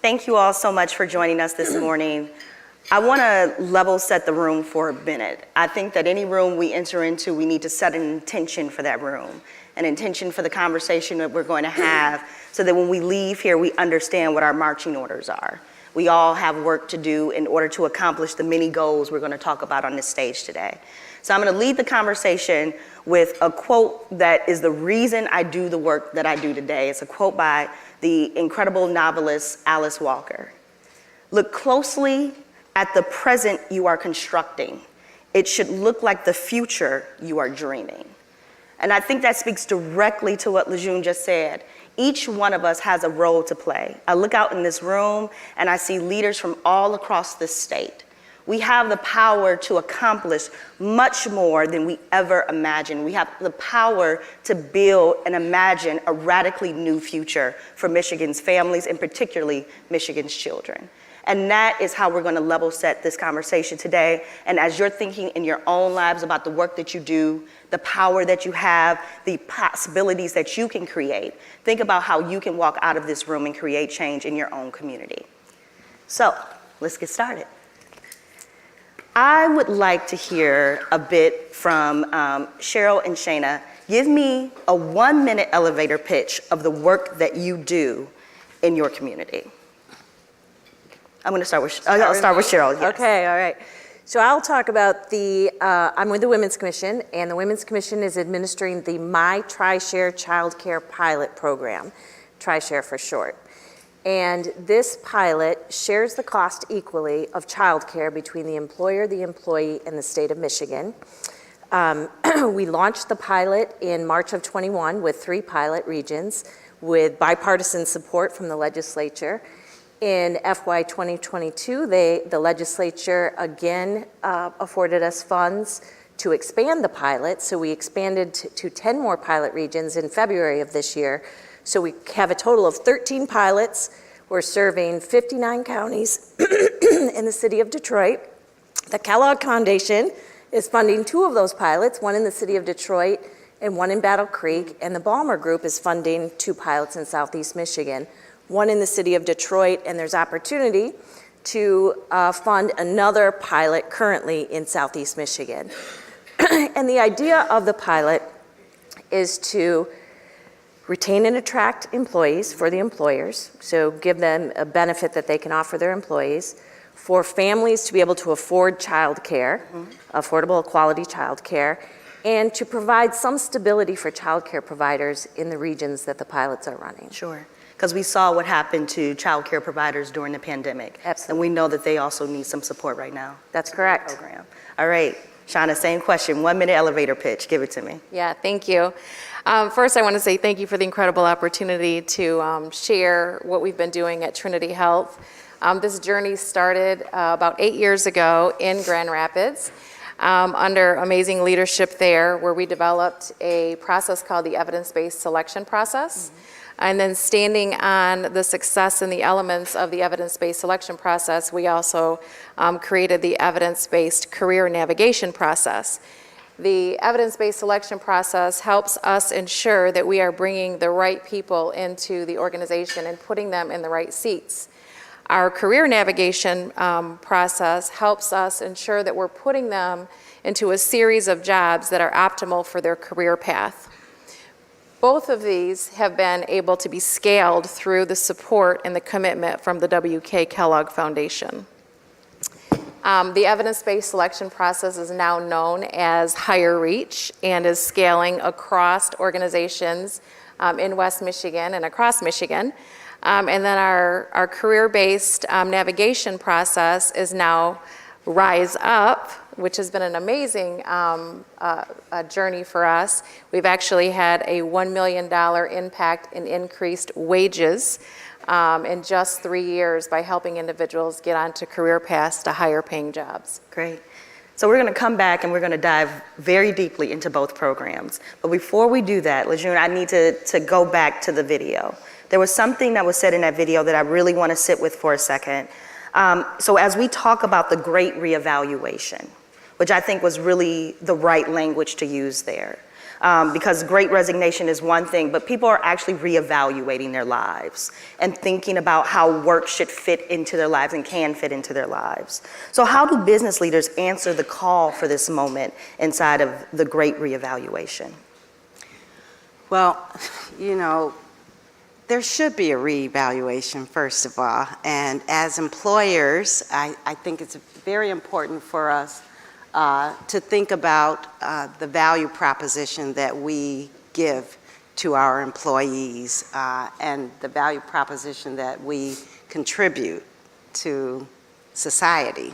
Thank you all so much for joining us this morning. I want to level set the room for a minute. I think that any room we enter into, we need to set an intention for that room, an intention for the conversation that we're going to have, so that when we leave here, we understand what our marching orders are. We all have work to do in order to accomplish the many goals we're going to talk about on this stage today. So I'm going to lead the conversation with a quote that is the reason I do the work that I do today. It's a quote by the incredible novelist Alice Walker. "Look closely at the present you are constructing. It should look like the future you are dreaming." And I think that speaks directly to what Lejeune just said. Each one of us has a role to play. I look out in this room and I see leaders from all across this state. We have the power to accomplish much more than we ever imagined. We have the power to build and imagine a radically new future for Michigan's families and particularly Michigan's children. And that is how we're going to level set this conversation today. And as you're thinking in your own lives about the work that you do, the power that you have, the possibilities that you can create, think about how you can walk out of this room and create change in your own community. So let's get started. I would like to hear a bit from Cheryl and Shayna. Give me a 1-minute elevator pitch of the work that you do in your community. I'm going to start with, I'll start with Cheryl. Yes. Okay, all right. So I'll talk about I'm with the Women's Commission, and the Women's Commission is administering the My TriShare Child Care Pilot Program, TriShare for short. And this pilot shares the cost equally of child care between the employer, the employee, and the state of Michigan. We launched the pilot in March of 21 with 3 pilot regions with bipartisan support from the legislature. In FY 2022, the legislature again afforded us funds to expand the pilot. So we expanded to 10 more pilot regions in February of this year. So we have a total of 13 pilots. We're serving 59 counties in the city of Detroit. The Kellogg Foundation is funding 2 of those pilots, one in the city of Detroit and one in Battle Creek. And the Balmer Group is funding 2 pilots in Southeast Michigan, one in the city of Detroit, and there's opportunity to fund another pilot currently in Southeast Michigan. And the idea of the pilot is to retain and attract employees for the employers, so give them a benefit that they can offer their employees, for families to be able to afford child care, affordable quality child care, and to provide some stability for child care providers in the regions that the pilots are running. Sure. Because we saw what happened to child care providers during the pandemic. Absolutely. And we know that they also need some support right now. That's correct. Program. All right, Shauna, same question, 1-minute elevator pitch, give it to me. Yeah, thank you. First, I want to say thank you for the incredible opportunity to share what we've been doing at Trinity Health. This journey started about 8 years ago in Grand Rapids under amazing leadership there, where we developed a process called the evidence-based selection process. And then standing on the success and the elements of the evidence-based selection process, we also created the evidence-based career navigation process. The evidence-based selection process helps us ensure that we are bringing the right people into the organization and putting them in the right seats. Our career navigation process helps us ensure that we're putting them into a series of jobs that are optimal for their career path. Both of these have been able to be scaled through the support and the commitment from the W.K. Kellogg Foundation. The evidence-based selection process is now known as Higher Reach and is scaling across organizations in West Michigan and across Michigan. And then our career-based navigation process is now Rise Up, which has been an amazing journey for us. We've actually had a $1 million impact in increased wages in just 3 years by helping individuals get onto career paths to higher paying jobs. Great. So we're going to come back and we're going to dive very deeply into both programs. But before we do that, Lejeune, I need to go back to the video. There was something that was said in that video that I really want to sit with for a second. So as we talk about the great reevaluation, which I think was really the right language to use there, because great resignation is one thing, but people are actually reevaluating their lives and thinking about how work should fit into their lives and can fit into their lives. So how do business leaders answer the call for this moment inside of the great reevaluation? Well, you know, there should be a reevaluation, first of all. And as employers, I think it's very important for us to think about the value proposition that we give to our employees and the value proposition that we contribute to society.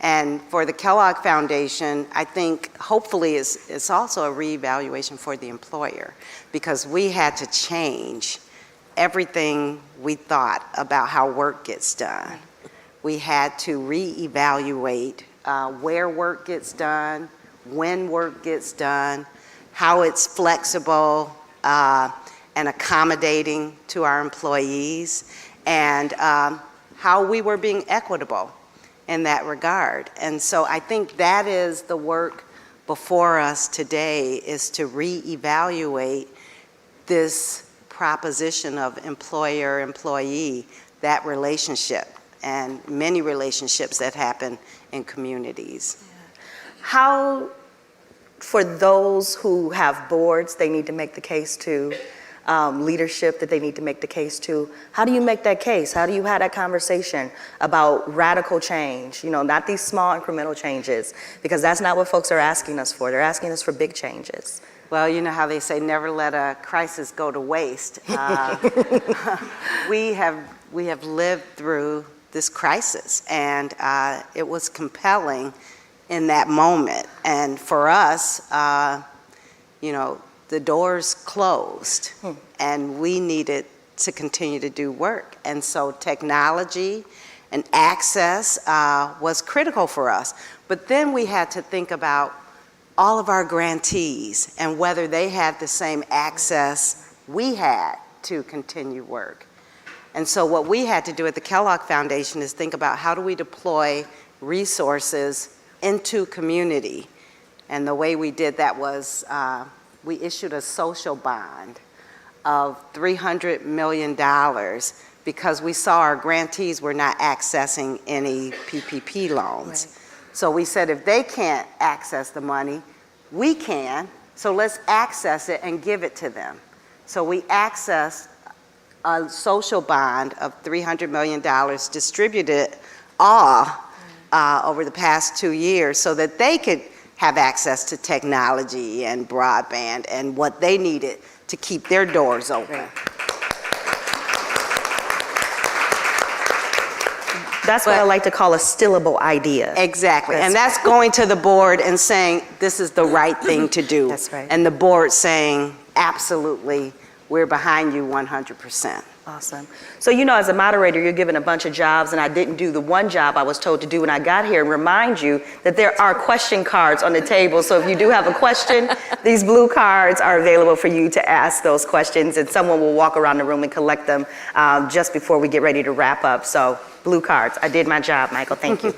And for the Kellogg Foundation, I think hopefully it's also a reevaluation for the employer, because we had to change everything we thought about how work gets done. We had to reevaluate where work gets done, when work gets done, how it's flexible and accommodating to our employees, and how we were being equitable in that regard. And so I think that is the work before us today, is to reevaluate this proposition of employer-employee, that relationship, and many relationships that happen in communities. How, for those who have boards, they need to make the case to, leadership that they need to make the case to, how do you make that case? How do you have that conversation about radical change? You know, not these small incremental changes, because that's not what folks are asking us for. They're asking us for big changes. Well, you know how they say never let a crisis go to waste. We have lived through this crisis, and it was compelling in that moment. And for us, you know, the doors closed, and we needed to continue to do work. And so technology and access was critical for us. But then we had to think about all of our grantees and whether they had the same access we had to continue work. And so what we had to do at the Kellogg Foundation is think about how do we deploy resources into community. And the way we did that was we issued a social bond of $300 million because we saw our grantees were not accessing any PPP loans. Right. So we said, if they can't access the money, we can, so let's access it and give it to them. So we accessed a social bond of $300 million, distributed all over the past 2 years so that they could have access to technology and broadband and what they needed to keep their doors open. Right. That's what I like to call a stillable idea. Exactly, and that's going to the board and saying, this is the right thing to do. That's right. And the board saying, absolutely, we're behind you 100%. Awesome. So, you know, as a moderator, you're given a bunch of jobs, and I didn't do the one job I was told to do when I got here, and remind you that there are question cards on the table. So if you do have a question, these blue cards are available for you to ask those questions, and someone will walk around the room and collect them just before we get ready to wrap up. So blue cards. I did my job, Michael. Thank you.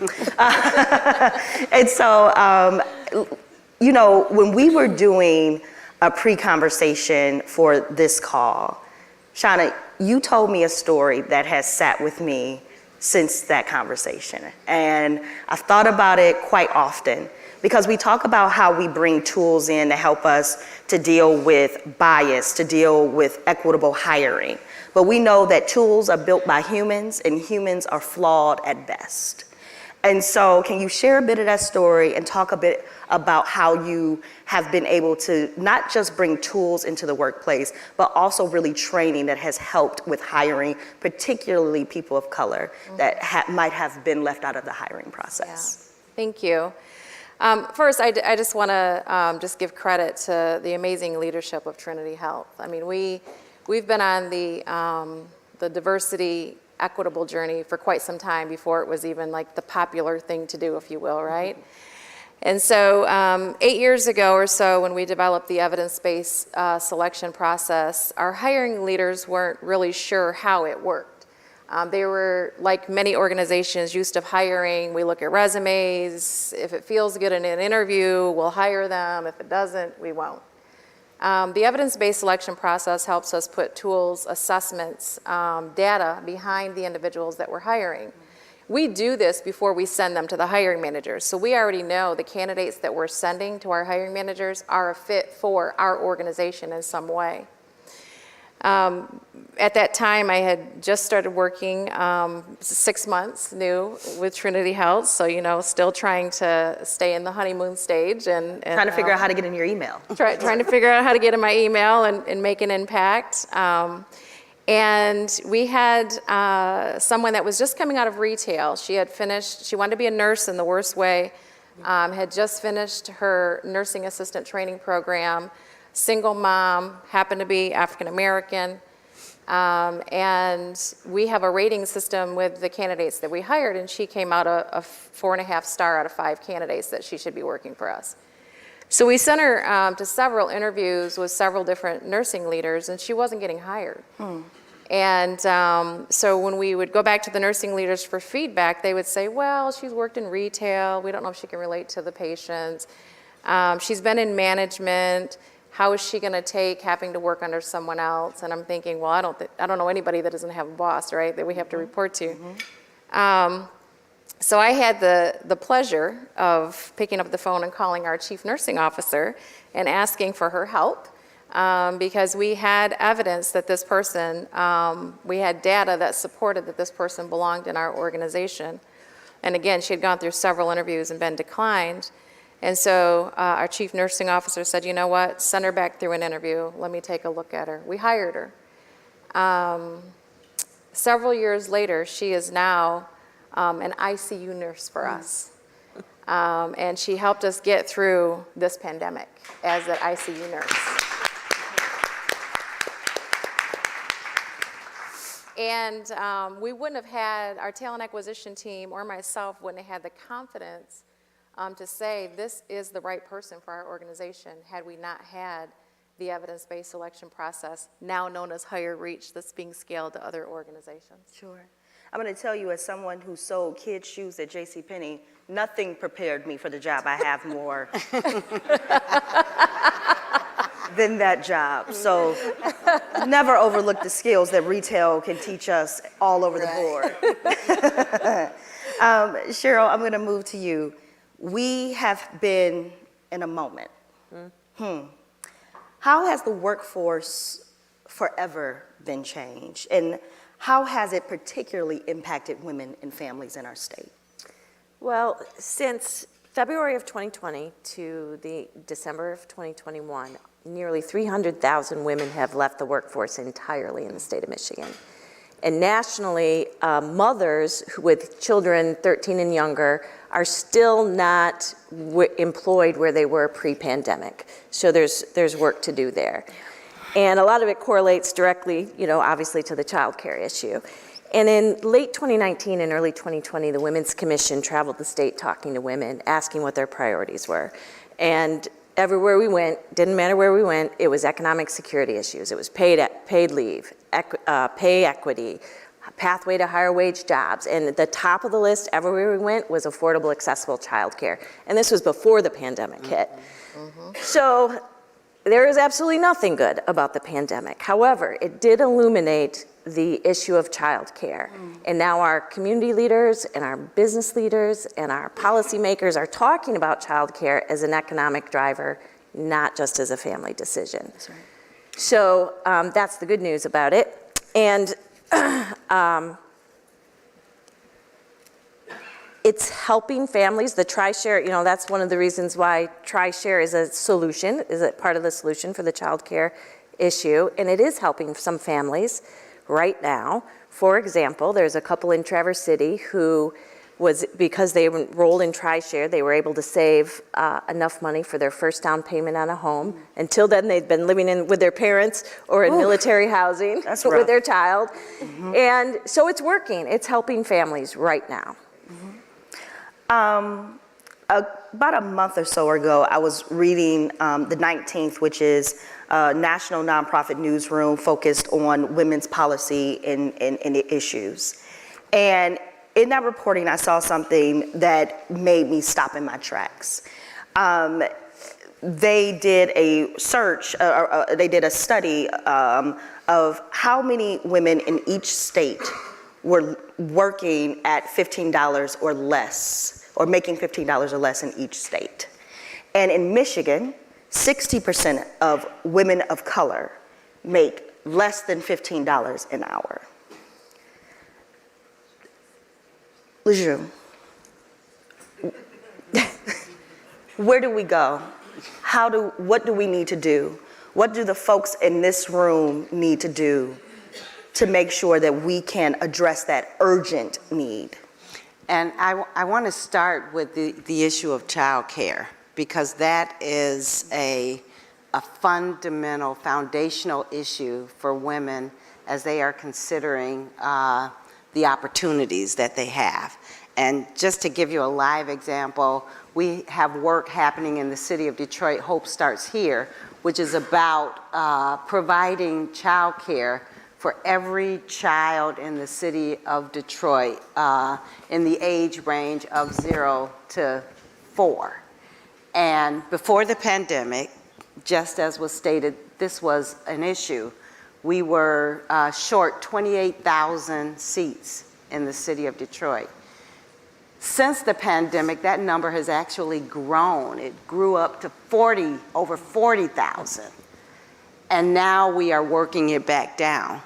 And so, you know, when we were doing a pre-conversation for this call, Shauna, you told me a story that has sat with me since that conversation. And I've thought about it quite often because we talk about how we bring tools in to help us to deal with bias, to deal with equitable hiring. But we know that tools are built by humans and humans are flawed at best. And so can you share a bit of that story and talk a bit about how you have been able to not just bring tools into the workplace, but also really training that has helped with hiring, particularly people of color that might have been left out of the hiring process? Yeah. Thank you. First, I just want to just give credit to the amazing leadership of Trinity Health. I mean, we've been on the diversity equitable journey for quite some time before it was even like the popular thing to do, if you will, right? And so 8 years ago or so, when we developed the evidence-based selection process, our hiring leaders weren't really sure how it worked. They were, like many organizations, used to hiring. We look at resumes. If it feels good in an interview, we'll hire them. If it doesn't, we won't. The evidence-based selection process helps us put tools, assessments, data behind the individuals that we're hiring. We do this before we send them to the hiring managers. So we already know the candidates that we're sending to our hiring managers are a fit for our organization in some way. At that time, I had just started working 6 months new with Trinity Health, so still trying to stay in the honeymoon stage and trying to figure out how to get in your email. Trying to figure out how to get in my email and make an impact. And we had someone that was just coming out of retail. She wanted to be a nurse in the worst way, had just finished her nursing assistant training program, single mom, happened to be African American, and we have a rating system with the candidates that we hired, and she came out a 4.5 star out of 5 candidates that she should be working for us. So we sent her to several interviews with several different nursing leaders, and she wasn't getting hired. And so when we would go back to the nursing leaders for feedback, they would say, well, she's worked in retail. We don't know if she can relate to the patients. She's been in management. How is she going to take having to work under someone else? And I'm thinking, well, I don't know anybody that doesn't have a boss, right, that we have to report to. So I had the pleasure of picking up the phone and calling our chief nursing officer and asking for her help because we had evidence that this person, we had data that supported that this person belonged in our organization. And again, she had gone through several interviews and been declined. And so our chief nursing officer said, you know what, send her back through an interview. Let me take a look at her. We hired her. Several years later, she is now an ICU nurse for us. And she helped us get through this pandemic as an ICU nurse. And we wouldn't have had, our talent acquisition team or myself wouldn't have had the confidence to say this is the right person for our organization had we not had the evidence-based selection process, now known as Higher Reach, that's being scaled to other organizations. Sure. I'm going to tell you, as someone who sold kids' shoes at JCPenney, nothing prepared me for the job I have more than that job. So never overlook the skills that retail can teach us all over the board. Cheryl, I'm going to move to you. We have been in a moment. How has the workforce forever been changed? And how has it particularly impacted women and families in our state? Well, since February of 2020 to the December of 2021, nearly 300,000 women have left the workforce entirely in the state of Michigan. And nationally, mothers with children 13 and younger are still not employed where they were pre-pandemic. So there's work to do there. And a lot of it correlates directly, obviously to the child care issue. And in late 2019 and early 2020, the Women's Commission traveled the state talking to women, asking what their priorities were. And everywhere we went, didn't matter where we went, it was economic security issues. It was paid leave, pay equity, pathway to higher wage jobs. And at the top of the list everywhere we went was affordable, accessible childcare. And this was before the pandemic hit. So there is absolutely nothing good about the pandemic. However, it did illuminate the issue of childcare. And now our community leaders and our business leaders and our policymakers are talking about childcare as an economic driver, not just as a family decision. That's right. So that's the good news about it. And It's helping families. The TriShare, that's one of the reasons why TriShare is a solution, is a part of the solution for the child care issue, and it is helping some families right now. For example, there's a couple in Traverse City who because they enrolled in TriShare, they were able to save enough money for their first down payment on a home. Until then, they'd been living with their parents or in military housing with their child. And so it's working. It's helping families right now. About a month or so ago, I was reading the 19th, which is a national nonprofit newsroom focused on women's policy and issues. And in that reporting, I saw something that made me stop in my tracks. They did a search, they did a study of how many women in each state were working at $15 or less, or making $15 or less in each state. And in Michigan, 60% of women of color make less than $15 an hour. Lejeune, where do we go? What do we need to do? What do the folks in this room need to do to make sure that we can address that urgent need? And I want to start with the issue of child care, because that is a fundamental, foundational issue for women as they are considering the opportunities that they have. And just to give you a live example, we have work happening in the city of Detroit, Hope Starts Here, which is about providing child care for every child in the city of Detroit in the age range of 0 to 4. And before the pandemic, just as was stated, this was an issue. We were short 28,000 seats in the city of Detroit. Since the pandemic, that number has actually grown. It grew up to over 40,000. And now we are working it back down.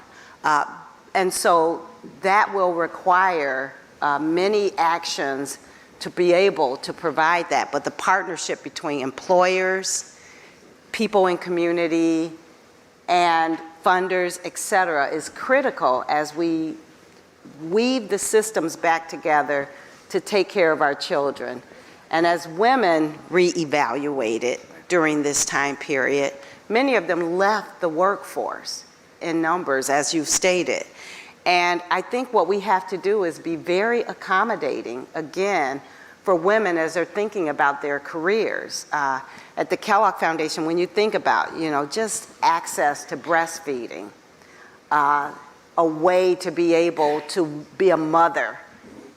And so that will require many actions to be able to provide that. But the partnership between employers, people in community, and funders, et cetera, is critical as we weave the systems back together to take care of our children. And as women reevaluated during this time period, many of them left the workforce in numbers, as you've stated. And I think what we have to do is be very accommodating, again, for women as they're thinking about their careers. At the Kellogg Foundation, when you think about, just access to breastfeeding, a way to be able to be a mother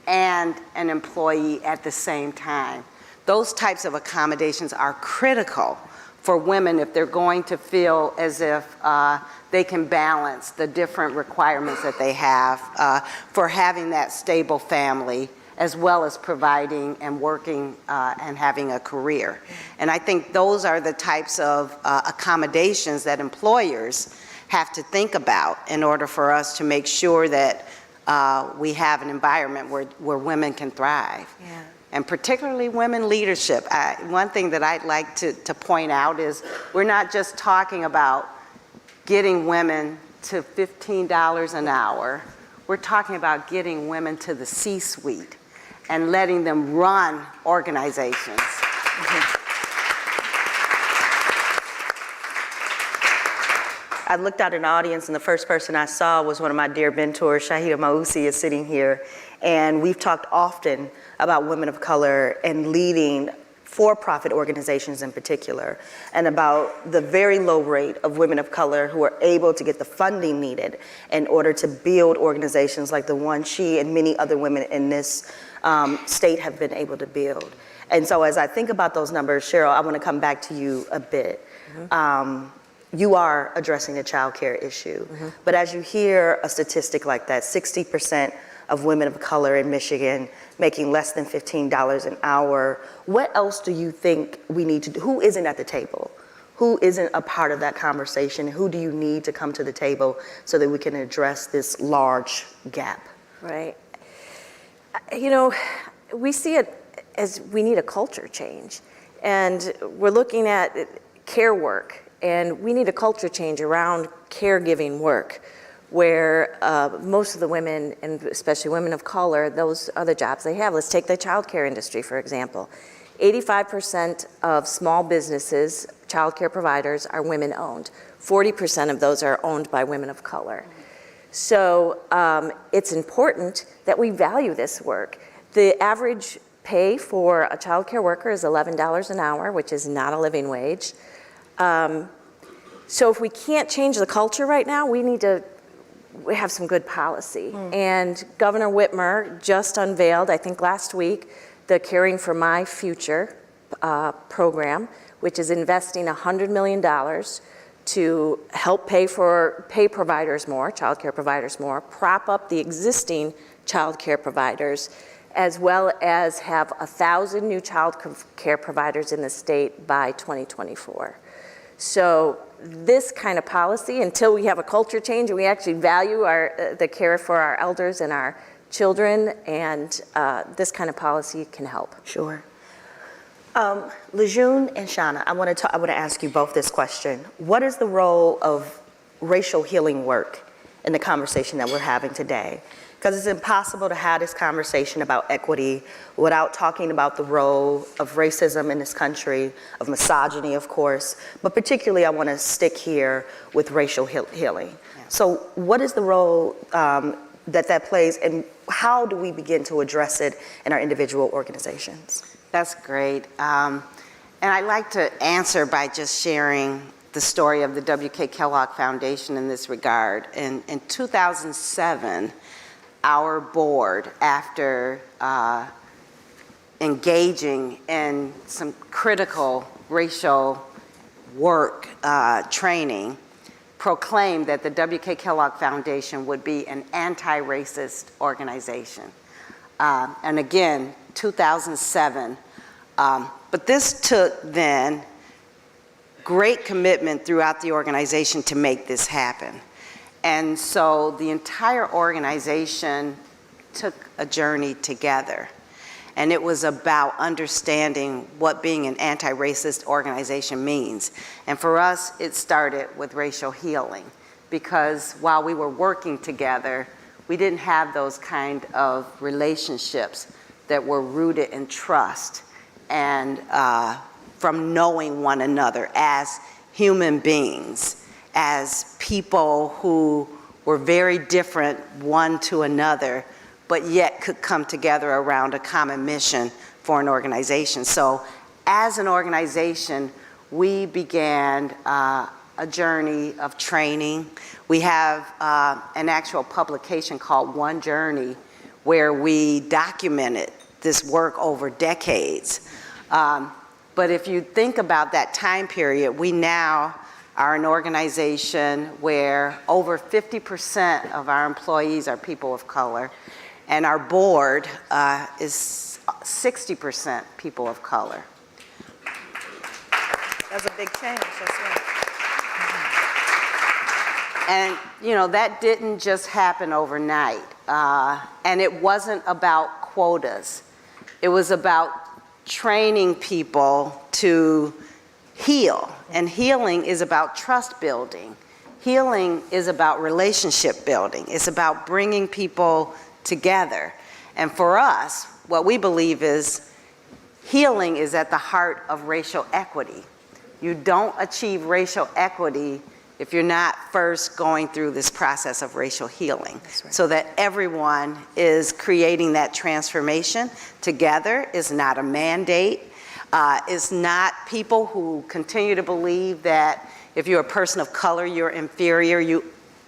and an employee at the same time. Those types of accommodations are critical for women if they're going to feel as if they can balance the different requirements that they have for having that stable family, as well as providing and working and having a career. And I think those are the types of accommodations that employers have to think about in order for us to make sure that we have an environment where women can thrive. Yeah. And particularly women leadership. One thing that I'd like to point out is we're not just talking about getting women to $15 an hour. We're talking about getting women to the C-suite and letting them run organizations. I looked out in the audience, and the first person I saw was one of my dear mentors, Shahida Mausi, is sitting here. And we've talked often about women of color and leading for-profit organizations in particular, and about the very low rate of women of color who are able to get the funding needed in order to build organizations like the one she and many other women in this state have been able to build. And so as I think about those numbers, Cheryl, I want to come back to you a bit. You are addressing the child care issue, but as you hear a statistic like that, 60% of women of color in Michigan making less than $15 an hour, what else do you think we need to do? Who isn't at the table? Who isn't a part of that conversation? Who do you need to come to the table so that we can address this large gap? Right. We see it as we need a culture change. And we're looking at care work, and we need a culture change around caregiving work, where most of the women, and especially women of color, those are the jobs they have. Let's take the childcare industry, for example. 85% of small businesses, childcare providers, are women-owned. 40% of those are owned by women of color. So it's important that we value this work. The average pay for a childcare worker is $11 an hour, which is not a living wage. So if we can't change the culture right now, we need to have some good policy. And Governor Whitmer just unveiled, I think last week, the Caring for My Future program, which is investing $100 million to help pay providers more, childcare providers more, prop up the existing childcare providers, as well as have 1,000 new child care providers in the state by 2024. So this kind of policy, until we have a culture change and we actually value the care for our elders and our children, and this kind of policy can help. Sure. Lejeune and Shauna, I want to ask you both this question. What is the role of racial healing work in the conversation that we're having today? Because it's impossible to have this conversation about equity without talking about the role of racism in this country, of misogyny, of course, but particularly I want to stick here with racial healing. Yeah. So what is the role that plays, and how do we begin to address it in our individual organizations? That's great. And I'd like to answer by just sharing the story of the W.K. Kellogg Foundation in this regard. In 2007, our board, after engaging in some critical racial work training, proclaimed that the W.K. Kellogg Foundation would be an anti-racist organization. And again, 2007. But this took then great commitment throughout the organization to make this happen. And so the entire organization took a journey together. And it was about understanding what being an anti-racist organization means. And for us, it started with racial healing, because while we were working together, we didn't have those kind of relationships that were rooted in trust and from knowing one another as human beings, as people who were very different one to another, but yet could come together around a common mission for an organization. So as an organization, we began a journey of training. We have an actual publication called One Journey, where we documented this work over decades. But if you think about that time period, we now are an organization where over 50% of our employees are people of color, and our board is 60% people of color. That's a big change, that's right. And you know, that didn't just happen overnight. And it wasn't about quotas. It was about training people to heal. And healing is about trust building. Healing is about relationship building. It's about bringing people together. And for us, what we believe is healing is at the heart of racial equity. You don't achieve racial equity if you're not first going through this process of racial healing. Right. So that everyone is creating that transformation together. Is not a mandate. It's not people who continue to believe that if you're a person of color, you're inferior, you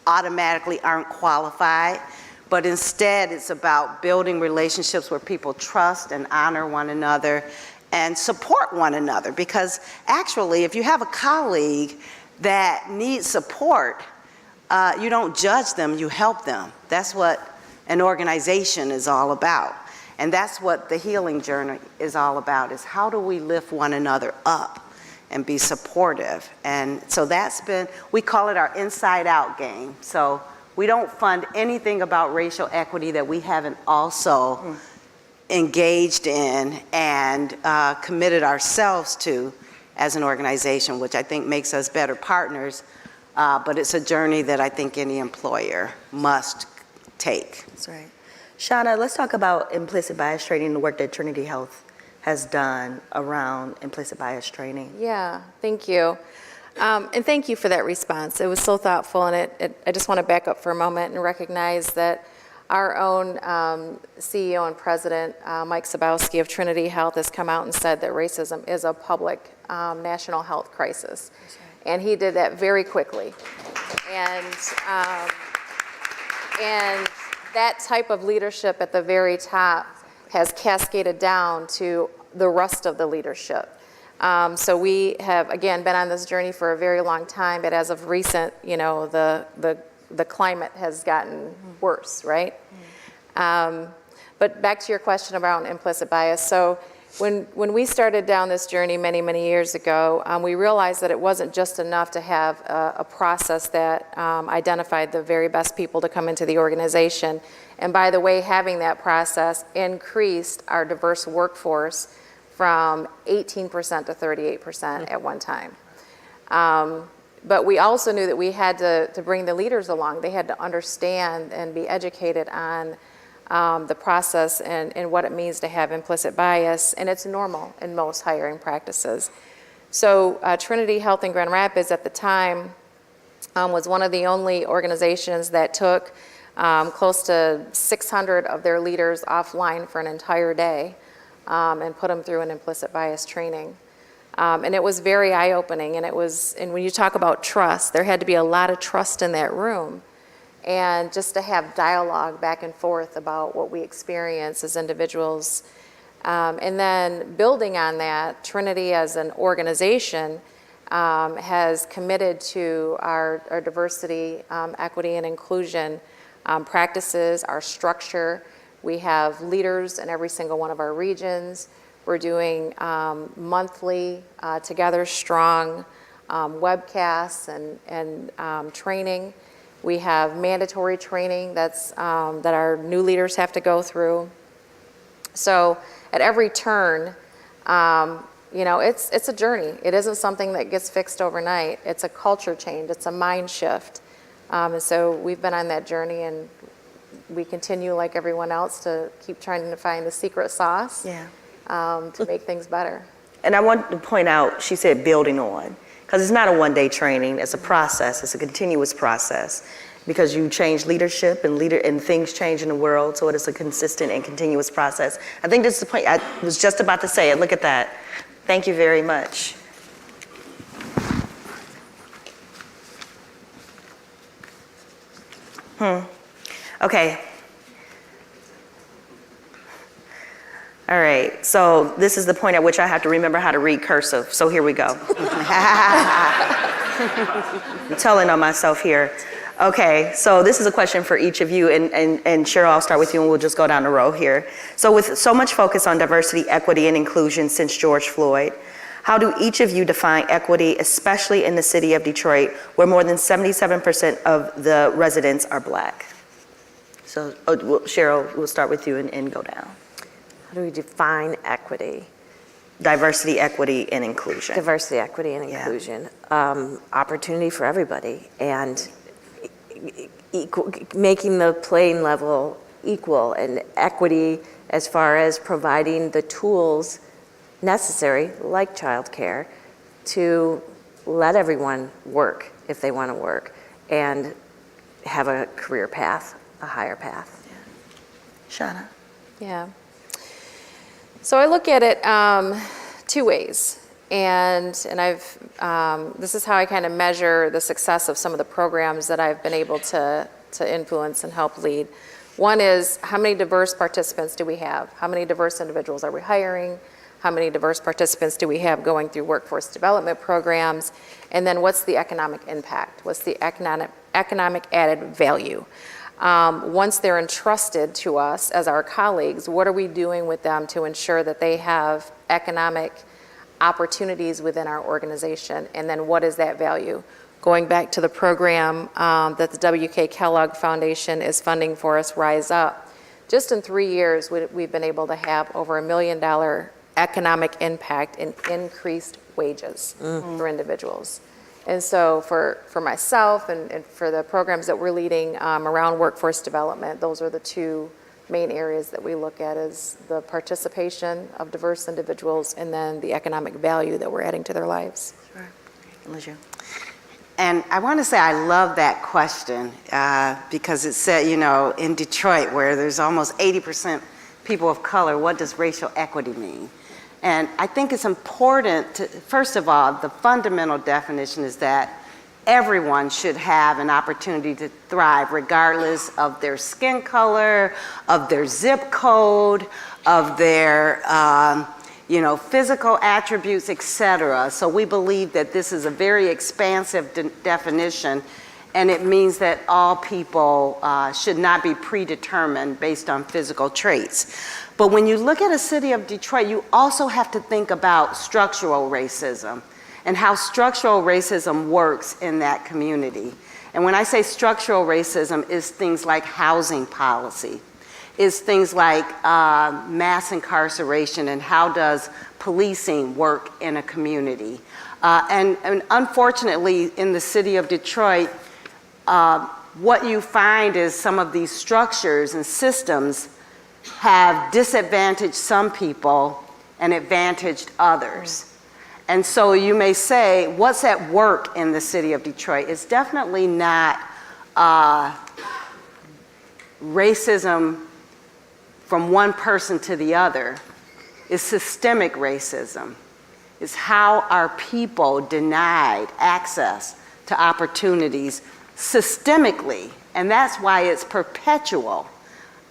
automatically aren't qualified. But instead, it's about building relationships where people trust and honor one another and support one another. Because actually, if you have a colleague that needs support, you don't judge them, you help them. That's what an organization is all about. And that's what the healing journey is all about, is how do we lift one another up and be supportive. And so that's been, we call it our inside out game. So we don't fund anything about racial equity that we haven't also engaged in and committed ourselves to as an organization, which I think makes us better partners, but it's a journey that I think any employer must take. That's right. Shauna, let's talk about implicit bias training, the work that Trinity Health has done around implicit bias training. Yeah, thank you. And thank you for that response. It was so thoughtful, and I just want to back up for a moment and recognize that our own CEO and president, Mike Sabowski of Trinity Health, has come out and said that racism is a public national health crisis. And he did that very quickly. And that type of leadership at the very top has cascaded down to the rest of the leadership. So we have, again, been on this journey for a very long time, but as of recent, you know, the climate has gotten worse, right? But back to your question about implicit bias. So when we started down this journey many, many years ago, we realized that it wasn't just enough to have a process that identified the very best people to come into the organization. And by the way, having that process increased our diverse workforce from 18% to 38% at one time. But we also knew that we had to bring the leaders along. They had to understand and be educated on the process and what it means to have implicit bias, and it's normal in most hiring practices. So Trinity Health in Grand Rapids at the time was one of the only organizations that took close to 600 of their leaders offline for an entire day and put them through an implicit bias training. And it was very eye-opening, and when you talk about trust, there had to be a lot of trust in that room. And just to have dialogue back and forth about what we experience as individuals. And then building on that, Trinity as an organization has committed to our diversity, equity, and inclusion practices, our structure. We have leaders in every single one of our regions. We're doing monthly Together Strong webcasts and training. We have mandatory training that our new leaders have to go through. So at every turn, you know, it's a journey. It isn't something that gets fixed overnight. It's a culture change. It's a mind shift. And so we've been on that journey, and we continue, like everyone else, to keep trying to find the secret sauce to make things better. And I want to point out, she said building on. Because it's not a one-day training, it's a process, it's a continuous process. Because you change leadership and things change in the world, so it is a consistent and continuous process. I think this is the point, I was just about to say it, look at that. Thank you very much. Okay. All right, so this is the point at which I have to remember how to read cursive, so here we go. I'm telling on myself here. Okay, so this is a question for each of you, and Cheryl, I'll start with you and we'll just go down the row here. So with so much focus on diversity, equity, and inclusion since George Floyd, how do each of you define equity, especially in the city of Detroit, where more than 77% of the residents are Black? So Cheryl, we'll start with you and go down. How do we define equity? Diversity, equity, and inclusion. Diversity, equity, and inclusion. Opportunity for everybody, and making the playing level equal, and equity as far as providing the tools necessary, like childcare, to let everyone work if they want to work and have a career path, a higher path. Shauna? Yeah. So I look at it two ways, and I've this is how I kind of measure the success of some of the programs that I've been able to influence and help lead. One is, how many diverse participants do we have? How many diverse individuals are we hiring? How many diverse participants do we have going through workforce development programs? And then what's the economic impact? What's the economic added value? Once they're entrusted to us as our colleagues, what are we doing with them to ensure that they have economic opportunities within our organization? And then what is that value? Going back to the program that the W.K. Kellogg Foundation is funding for us, Rise Up, Just in 3 years, we've been able to have over $1 million economic impact in increased wages for individuals. And so for myself and for the programs that we're leading around workforce development, those are the two main areas that we look at, is the participation of diverse individuals and then the economic value that we're adding to their lives. Sure. And I want to say I love that question because it said, you know, in Detroit, where there's almost 80% people of color, what does racial equity mean? And I think it's important to, first of all, the fundamental definition is that everyone should have an opportunity to thrive regardless of their skin color, of their zip code, of their physical attributes, etc. So we believe that this is a very expansive definition, and it means that all people should not be predetermined based on physical traits. But when you look at a city of Detroit, you also have to think about structural racism and how structural racism works in that community. And when I say structural racism, it's things like housing policy, is things like mass incarceration and how does policing work in a community. And unfortunately, in the city of Detroit, what you find is some of these structures and systems have disadvantaged some people and advantaged others. And so you may say, what's at work in the city of Detroit? It's definitely not racism from one person to the other. It's systemic racism. It's how our people denied access to opportunities systemically, and that's why it's perpetual.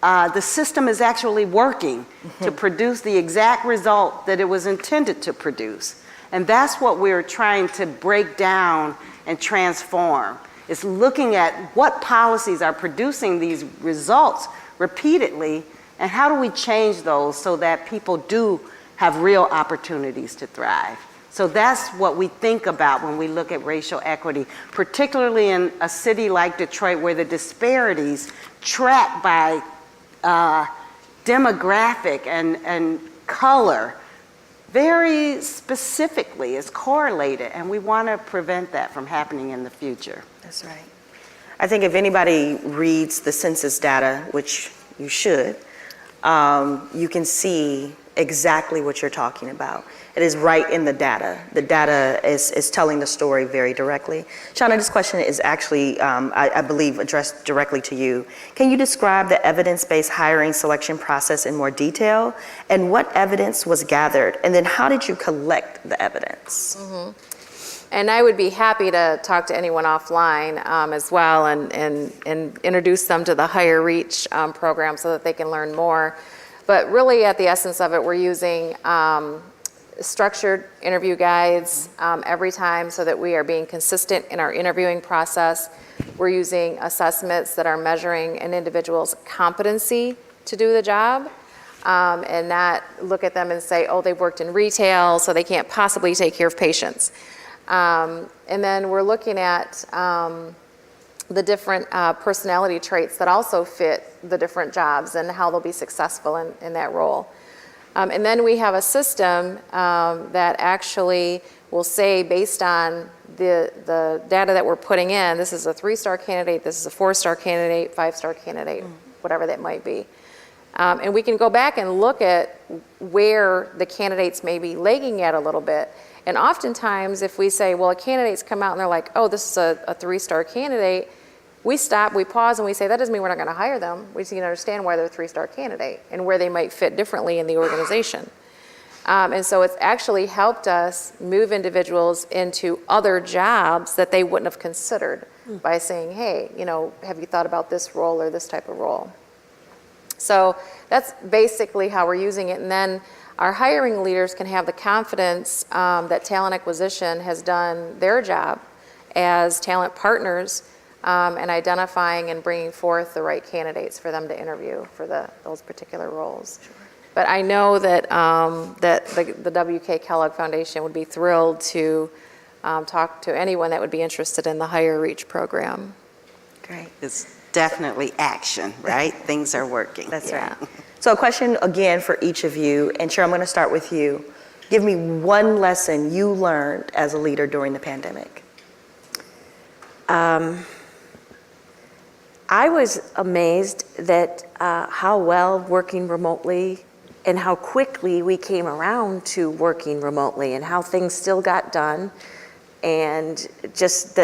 The system is actually working to produce the exact result that it was intended to produce. And that's what we're trying to break down and transform. It's looking at what policies are producing these results repeatedly, and how do we change those so that people do have real opportunities to thrive. So that's what we think about when we look at racial equity, particularly in a city like Detroit, where the disparities track by demographic and color very specifically is correlated, and we want to prevent that from happening in the future. That's right. I think if anybody reads the census data, which you should, you can see exactly what you're talking about. It is right in the data. The data is telling the story very directly. Shauna, this question is actually, I believe, addressed directly to you. Can you describe the evidence-based hiring selection process in more detail? And what evidence was gathered? And then how did you collect the evidence? And I would be happy to talk to anyone offline as well and introduce them to the Higher Reach program so that they can learn more. But really, at the essence of it, we're using structured interview guides every time so that we are being consistent in our interviewing process. We're using assessments that are measuring an individual's competency to do the job and not look at them and say, oh, they've worked in retail, so they can't possibly take care of patients. And then we're looking at the different personality traits that also fit the different jobs and how they'll be successful in that role. And then we have a system that actually will say, based on the data that we're putting in, this is a 3-star candidate, this is a 4-star candidate, 5-star candidate, whatever that might be. And we can go back and look at where the candidates may be lagging at a little bit. And oftentimes, if we say, well, a candidate's come out and they're like, oh, this is a 3-star candidate, we stop, we pause, and we say, that doesn't mean we're not going to hire them. We just need to understand why they're a 3-star candidate and where they might fit differently in the organization. And so it's actually helped us move individuals into other jobs that they wouldn't have considered by saying, hey, have you thought about this role or this type of role? So that's basically how we're using it. And then our hiring leaders can have the confidence that talent acquisition has done their job as talent partners and identifying and bringing forth the right candidates for them to interview for those particular roles. Sure. But I know that the W.K. Kellogg Foundation would be thrilled to talk to anyone that would be interested in the Higher Reach program. Great. It's definitely action, right? Things are working. That's right. So a question again for each of you, and Cheryl, I'm going to start with you. Give me one lesson you learned as a leader during the pandemic. I was amazed that how well working remotely and how quickly we came around to working remotely and how things still got done, and just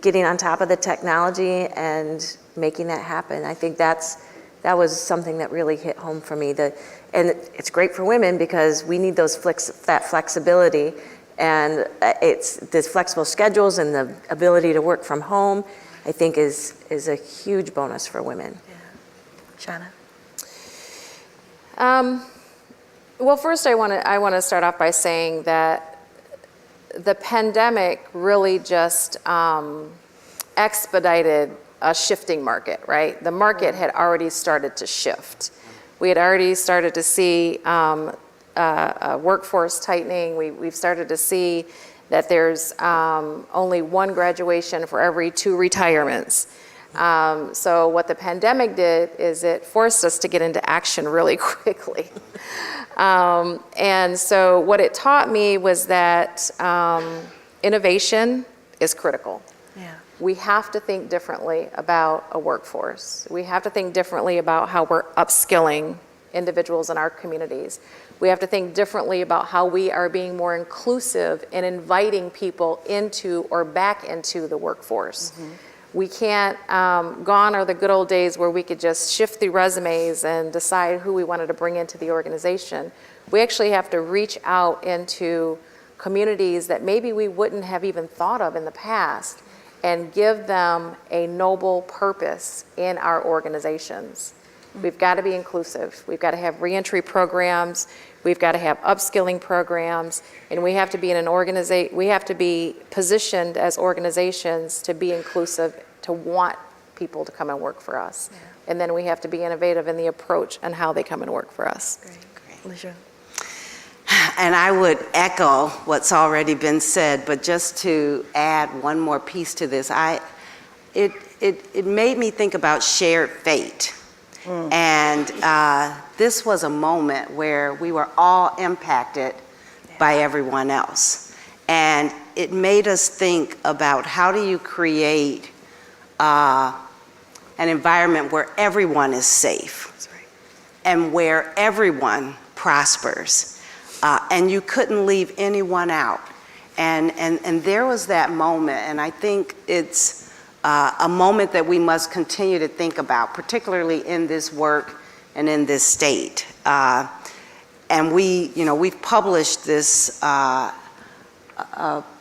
getting on top of the technology and making that happen. I think that was something that really hit home for me. And it's great for women because we need that flexibility, and it's this flexible schedules and the ability to work from home, I think is a huge bonus for women. Shauna? Well, first I want to start off by saying that the pandemic really just expedited a shifting market, right? The market had already started to shift. We had already started to see workforce tightening. We've started to see that there's only one graduation for every 2 retirements. So what the pandemic did is it forced us to get into action really quickly. And so what it taught me was that innovation is critical. Yeah. We have to think differently about a workforce. We have to think differently about how we're upskilling individuals in our communities. We have to think differently about how we are being more inclusive in inviting people into or back into the workforce. Mm-hmm. We can't, gone are the good old days where we could just shift through resumes and decide who we wanted to bring into the organization. We actually have to reach out into communities that maybe we wouldn't have even thought of in the past and give them a noble purpose in our organizations. We've got to be inclusive. We've got to have reentry programs. We've got to have upskilling programs, and we have to be we have to be positioned as organizations to be inclusive, to want people to come and work for us. Yeah. And then we have to be innovative in the approach and how they come and work for us. Great. Alicia? And I would echo what's already been said, but just to add one more piece to this, it made me think about shared fate. And this was a moment where we were all impacted by everyone else. And it made us think about how do you create an environment where everyone is safe and where everyone prospers. And you couldn't leave anyone out. And there was that moment, and I think it's a moment that we must continue to think about, particularly in this work and in this state. And we've published this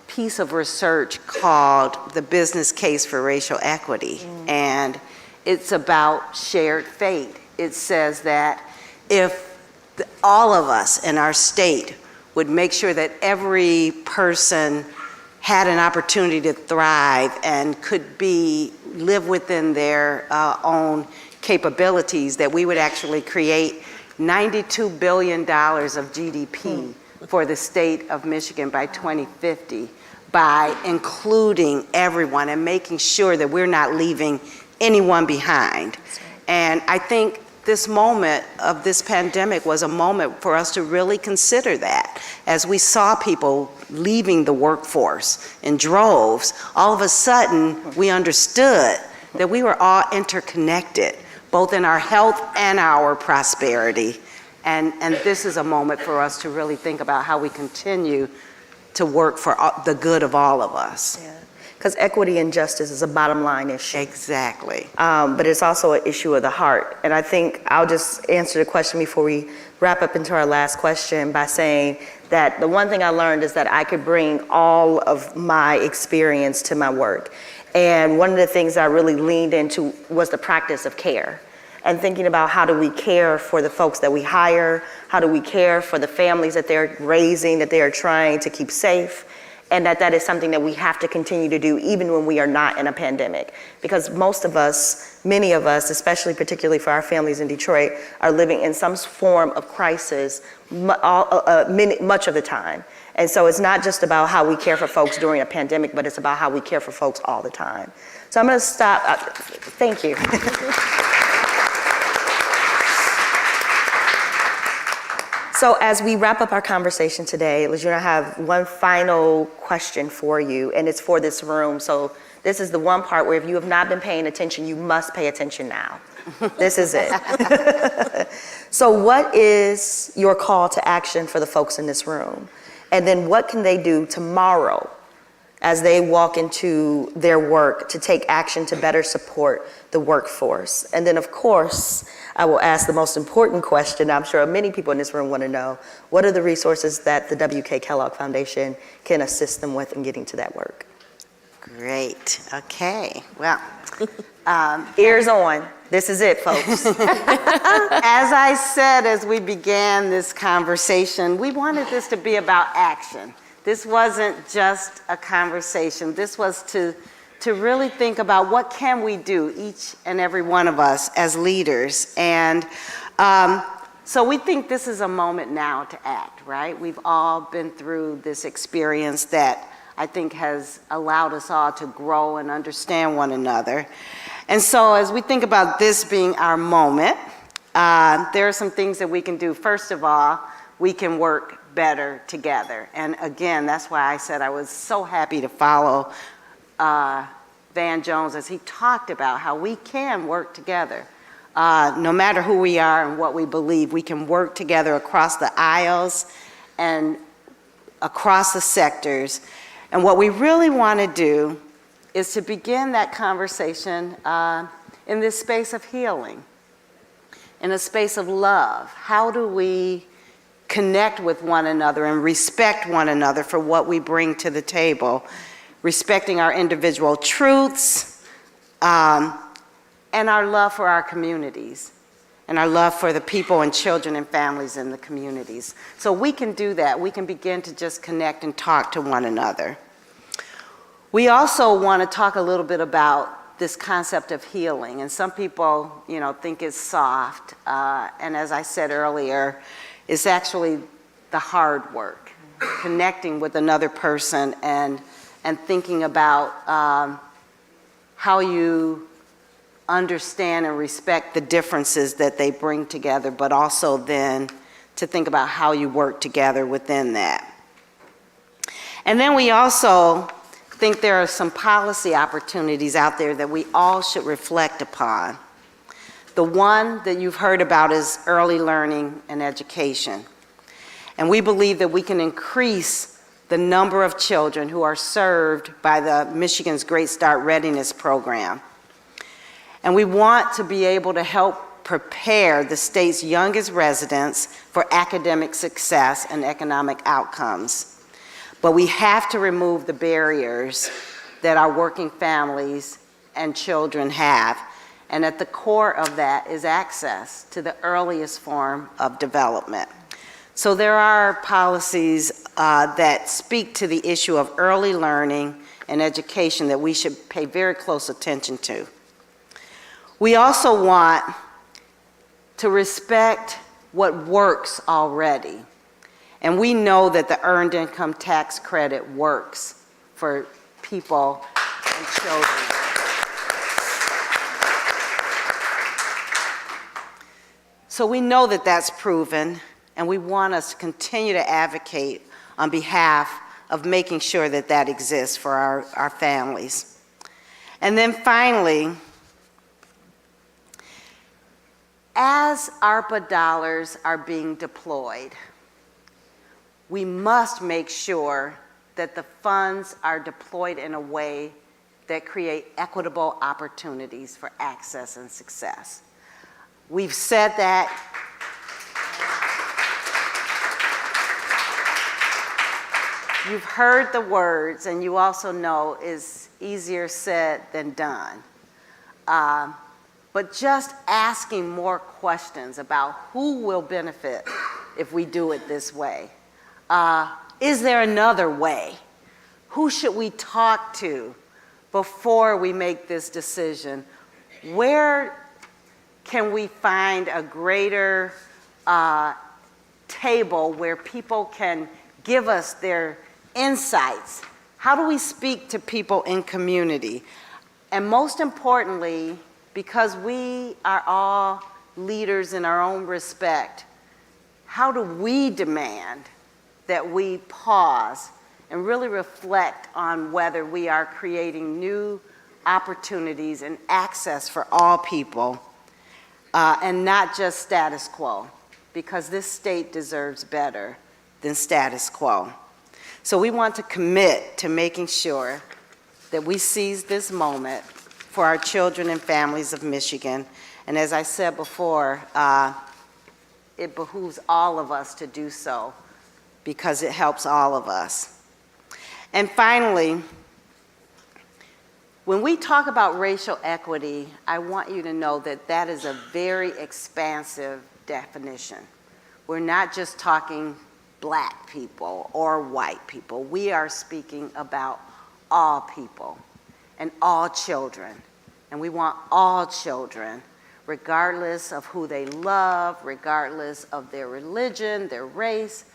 piece of research called The Business Case for Racial Equity. And it's about shared fate. It says that if all of us in our state would make sure that every person had an opportunity to thrive and could live within their own capabilities, that we would actually create $92 billion of GDP for the state of Michigan by 2050 by including everyone and making sure that we're not leaving anyone behind. And I think this moment of this pandemic was a moment for us to really consider that. As we saw people leaving the workforce in droves, all of a sudden we understood that we were all interconnected, both in our health and our prosperity. And this is a moment for us to really think about how we continue to work for the good of all of us. Yeah. Because equity and justice is a bottom line issue. Exactly. But it's also an issue of the heart. And I think I'll just answer the question before we wrap up into our last question by saying that the one thing I learned is that I could bring all of my experience to my work. And one of the things I really leaned into was the practice of care. And thinking about how do we care for the folks that we hire, how do we care for the families that they're raising, that they are trying to keep safe, and that is something that we have to continue to do even when we are not in a pandemic. Because most of us, many of us, especially particularly for our families in Detroit, are living in some form of crisis much of the time. And so it's not just about how we care for folks during a pandemic, but it's about how we care for folks all the time. So I'm going to stop. Thank you. So as we wrap up our conversation today, Lejeune, I have one final question for you, and it's for this room. So this is the one part where if you have not been paying attention, you must pay attention now. This is it. So what is your call to action for the folks in this room? And then what can they do tomorrow as they walk into their work to take action to better support the workforce? And then, of course, I will ask the most important question I'm sure many people in this room want to know. What are the resources that the W.K. Kellogg Foundation can assist them with in getting to that work? Great. Okay. Well, ears on. This is it, folks. As I said as we began this conversation, we wanted this to be about action. This wasn't just a conversation. This was to really think about what can we do, each and every one of us as leaders. And so we think this is a moment now to act, right? We've all been through this experience that I think has allowed us all to grow and understand one another. And so as we think about this being our moment, there are some things that we can do. First of all, we can work better together. And again, that's why I said I was so happy to follow Van Jones as he talked about how we can work together. No matter who we are and what we believe, we can work together across the aisles and across the sectors. And what we really want to do is to begin that conversation in this space of healing, in a space of love. How do we connect with one another and respect one another for what we bring to the table, respecting our individual truths, and our love for our communities, and our love for the people and children and families in the communities. So we can do that. We can begin to just connect and talk to one another. We also want to talk a little bit about this concept of healing. And some people, think it's soft. And as I said earlier, it's actually the hard work, connecting with another person and thinking about how you understand and respect the differences that they bring together, but also then to think about how you work together within that. And then we also think there are some policy opportunities out there that we all should reflect upon. The one that you've heard about is early learning and education. And we believe that we can increase the number of children who are served by the Michigan's Great Start Readiness Program. And we want to be able to help prepare the state's youngest residents for academic success and economic outcomes. But we have to remove the barriers that our working families and children have. And at the core of that is access to the earliest form of development. So there are policies that speak to the issue of early learning and education that we should pay very close attention to. We also want to respect what works already. And we know that the Earned Income Tax Credit works for people and children. So we know that that's proven, and we want us to continue to advocate on behalf of making sure that that exists for our families. And then finally, as ARPA dollars are being deployed, we must make sure that the funds are deployed in a way that create equitable opportunities for access and success. We've said that. You've heard the words, and you also know it's easier said than done. But just asking more questions about who will benefit if we do it this way. Is there another way? Who should we talk to before we make this decision? Where can we find a greater table where people can give us their insights? How do we speak to people in community? And most importantly, because we are all leaders in our own respect, how do we demand that we pause and really reflect on whether we are creating new opportunities and access for all people, and not just status quo, because this state deserves better than status quo. So we want to commit to making sure that we seize this moment for our children and families of Michigan. And as I said before, it behooves all of us to do so because it helps all of us. And finally, when we talk about racial equity, I want you to know that that is a very expansive definition. We're not just talking black people or white people. We are speaking about all people and all children. And we want all children, regardless of who they love, regardless of their religion, their race,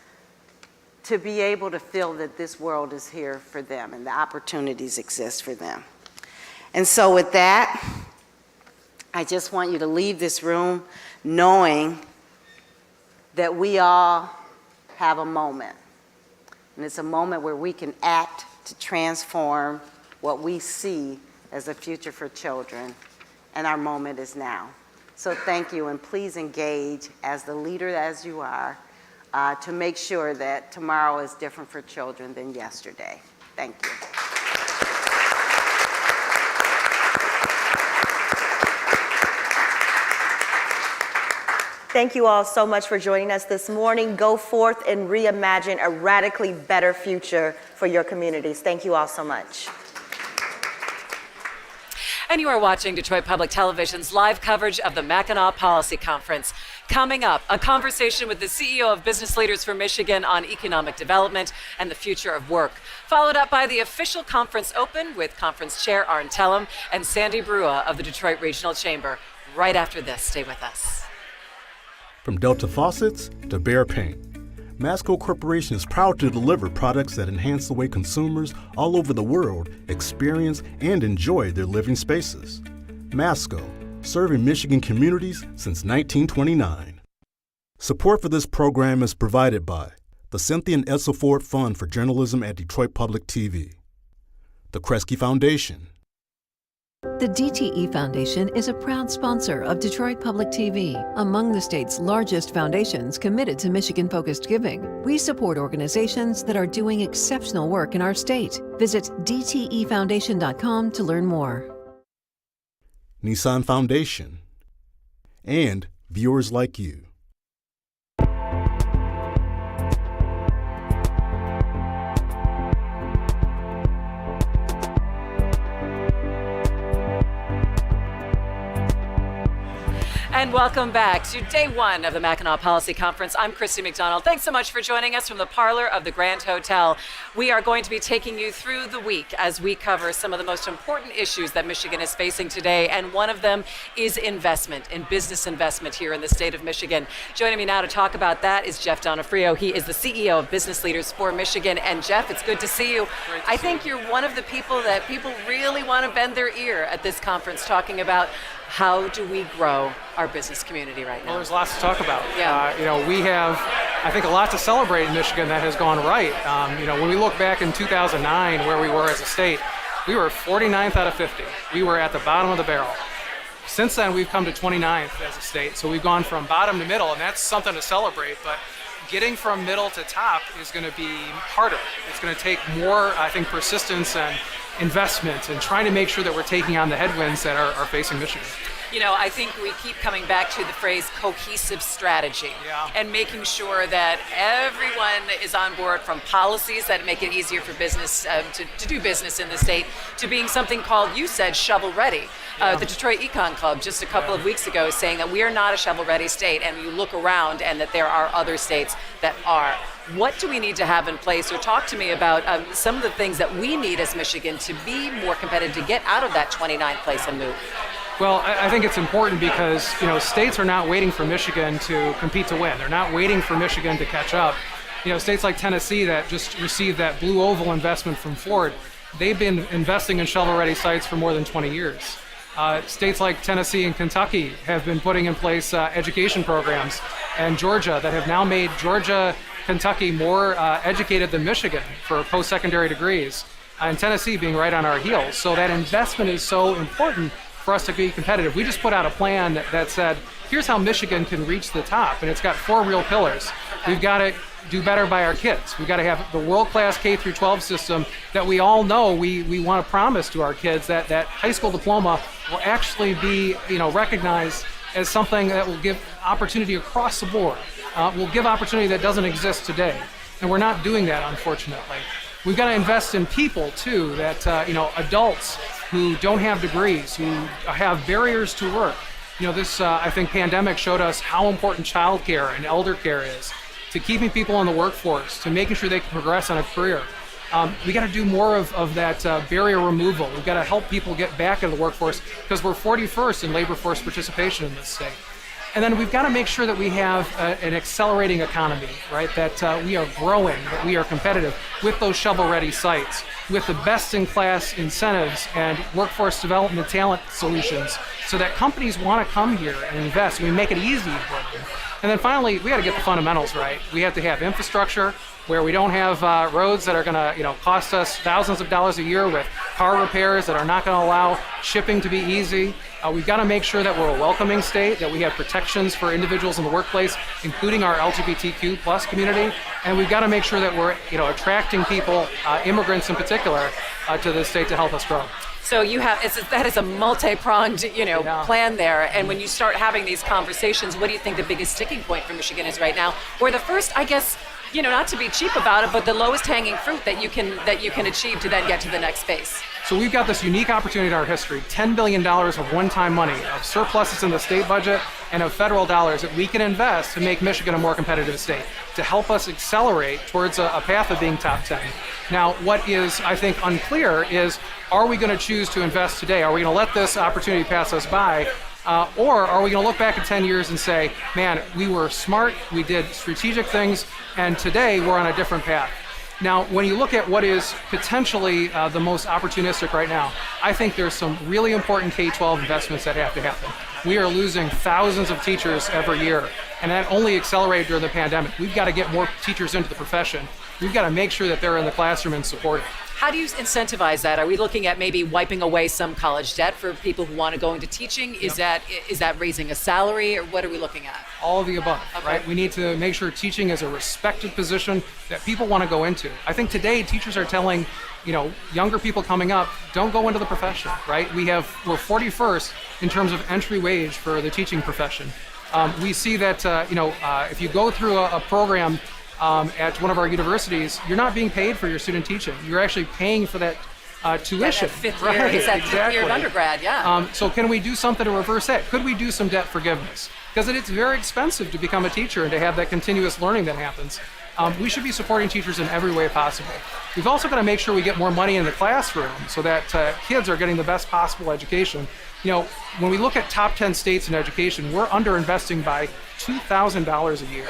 to be able to feel that this world is here for them and the opportunities exist for them. And so with that, I just want you to leave this room knowing that we all have a moment. And it's a moment where we can act to transform what we see as a future for children. And our moment is now. So thank you, and please engage as the leader as you are to make sure that tomorrow is different for children than yesterday. Thank you. Thank you all so much for joining us this morning. Go forth and reimagine a radically better future for your communities. Thank you all so much. And you are watching Detroit Public Television's live coverage of the Mackinac Policy Conference. Coming up, a conversation with the CEO of Business Leaders for Michigan on economic development and the future of work, followed up by the official conference open with Conference Chair Arn Tellem and Sandy Brua of the Detroit Regional Chamber. Right after this, stay with us. From Delta Faucets to Behr Paint, Masco Corporation is proud to deliver products that enhance the way consumers all over the world experience and enjoy their living spaces. Masco, serving Michigan communities since 1929. Support for this program is provided by the Cynthia and Edsel Ford Fund for Journalism at Detroit Public TV, the Kresge Foundation. The DTE Foundation is a proud sponsor of Detroit Public TV, among the state's largest foundations committed to Michigan-focused giving. We support organizations that are doing exceptional work in our state. Visit dtefoundation.com to learn more. Nissan Foundation, and viewers like you. And welcome back to day one of the Mackinac Policy Conference. I'm Christy McDonald. Thanks so much for joining us from the parlor of the Grand Hotel. We are going to be taking you through the week as we cover some of the most important issues that Michigan is facing today, and one of them is investment and business investment here in the state of Michigan. Joining me now to talk about that is Jeff Donofrio. He is the CEO of Business Leaders for Michigan. And Jeff, it's good to see you. I think you're one of the people that people really want to bend their ear at this conference, talking about how do we grow our business community right now? Well, there's lots to talk about. Yeah. We have, I think, a lot to celebrate in Michigan that has gone right. When we look back in 2009, where we were as a state, we were 49th out of 50. We were at the bottom of the barrel. Since then, we've come to 29th as a state. So we've gone from bottom to middle, and that's something to celebrate. But getting from middle to top is going to be harder. It's going to take more, I think, persistence and investment and trying to make sure that we're taking on the headwinds that are facing Michigan. You know, I think we keep coming back to the phrase cohesive strategy and making sure that everyone is on board, from policies that make it easier for business to do business in the state to being something called, you said, shovel ready. The Detroit Econ Club just a couple of weeks ago saying that we are not a shovel ready state, and you look around and that there are other states that are. What do we need to have in place? Or talk to me about some of the things that we need as Michigan to be more competitive, to get out of that 29th place and move. Well, I think it's important because, states are not waiting for Michigan to compete to win. They're not waiting for Michigan to catch up. States like Tennessee that just received that Blue Oval investment from Ford, they've been investing in shovel-ready sites for more than 20 years. States like Tennessee and Kentucky have been putting in place education programs, and Georgia that have now made Georgia, Kentucky more educated than Michigan for post-secondary degrees, and Tennessee being right on our heels. So that investment is so important for us to be competitive. We just put out a plan that said, here's how Michigan can reach the top, and it's got 4 real pillars. We've got to do better by our kids. We've got to have the world-class K-12 system that we all know we want to promise to our kids, that high school diploma will actually be recognized as something that will give opportunity across the board, will give opportunity that doesn't exist today. And we're not doing that, unfortunately. We've got to invest in people, too, that, adults who don't have degrees, who have barriers to work. This, I think, pandemic showed us how important childcare and elder care is to keeping people in the workforce, to making sure they can progress on a career. We got to do more of that barrier removal. We've got to help people get back into the workforce because we're 41st in labor force participation in this state. And then we've got to make sure that we have an accelerating economy, right? That we are growing, that we are competitive with those shovel-ready sites, with the best-in-class incentives and workforce development talent solutions so that companies want to come here and invest. We make it easy for them. And then finally, we got to get the fundamentals right. We have to have infrastructure where we don't have roads that are going to, cost us thousands of dollars a year with car repairs that are not going to allow shipping to be easy. We've got to make sure that we're a welcoming state, that we have protections for individuals in the workplace, including our LGBTQ plus community. And we've got to make sure that we're, attracting people, immigrants in particular, to the state to help us grow. So that is a multi-pronged, plan there. And when you start having these conversations, what do you think the biggest sticking point for Michigan is right now? Or the first, I guess, not to be cheap about it, but the lowest hanging fruit that you can achieve to then get to the next phase? So we've got this unique opportunity in our history, $10 billion of one-time money, of surpluses in the state budget, and of federal dollars that we can invest to make Michigan a more competitive state, to help us accelerate towards a path of being top 10. Now, what is, I think, unclear is, are we going to choose to invest today? Are we going to let this opportunity pass us by? Or are we going to look back in 10 years and say, man, we were smart, we did strategic things, and today we're on a different path? Now, when you look at what is potentially the most opportunistic right now, I think there's some really important K-12 investments that have to happen. We are losing thousands of teachers every year, and that only accelerated during the pandemic. We've got to get more teachers into the profession. We've got to make sure that they're in the classroom and supported. How do you incentivize that? Are we looking at maybe wiping away some college debt for people who want to go into teaching? Is that raising a salary, or what are we looking at? All of the above, right? We need to make sure teaching is a respected position that people want to go into. I think today teachers are telling, younger people coming up, don't go into the profession, right? We're 41st in terms of entry wage for the teaching profession. We see that, if you go through a program at one of our universities, you're not being paid for your student teaching. You're actually paying for that tuition. That fifth year, fifth year of undergrad, yeah. So can we do something to reverse that? Could we do some debt forgiveness? Because it's very expensive to become a teacher and to have that continuous learning that happens. We should be supporting teachers in every way possible. We've also got to make sure we get more money in the classroom so that kids are getting the best possible education. When we look at top 10 states in education, we're underinvesting by $2,000 a year.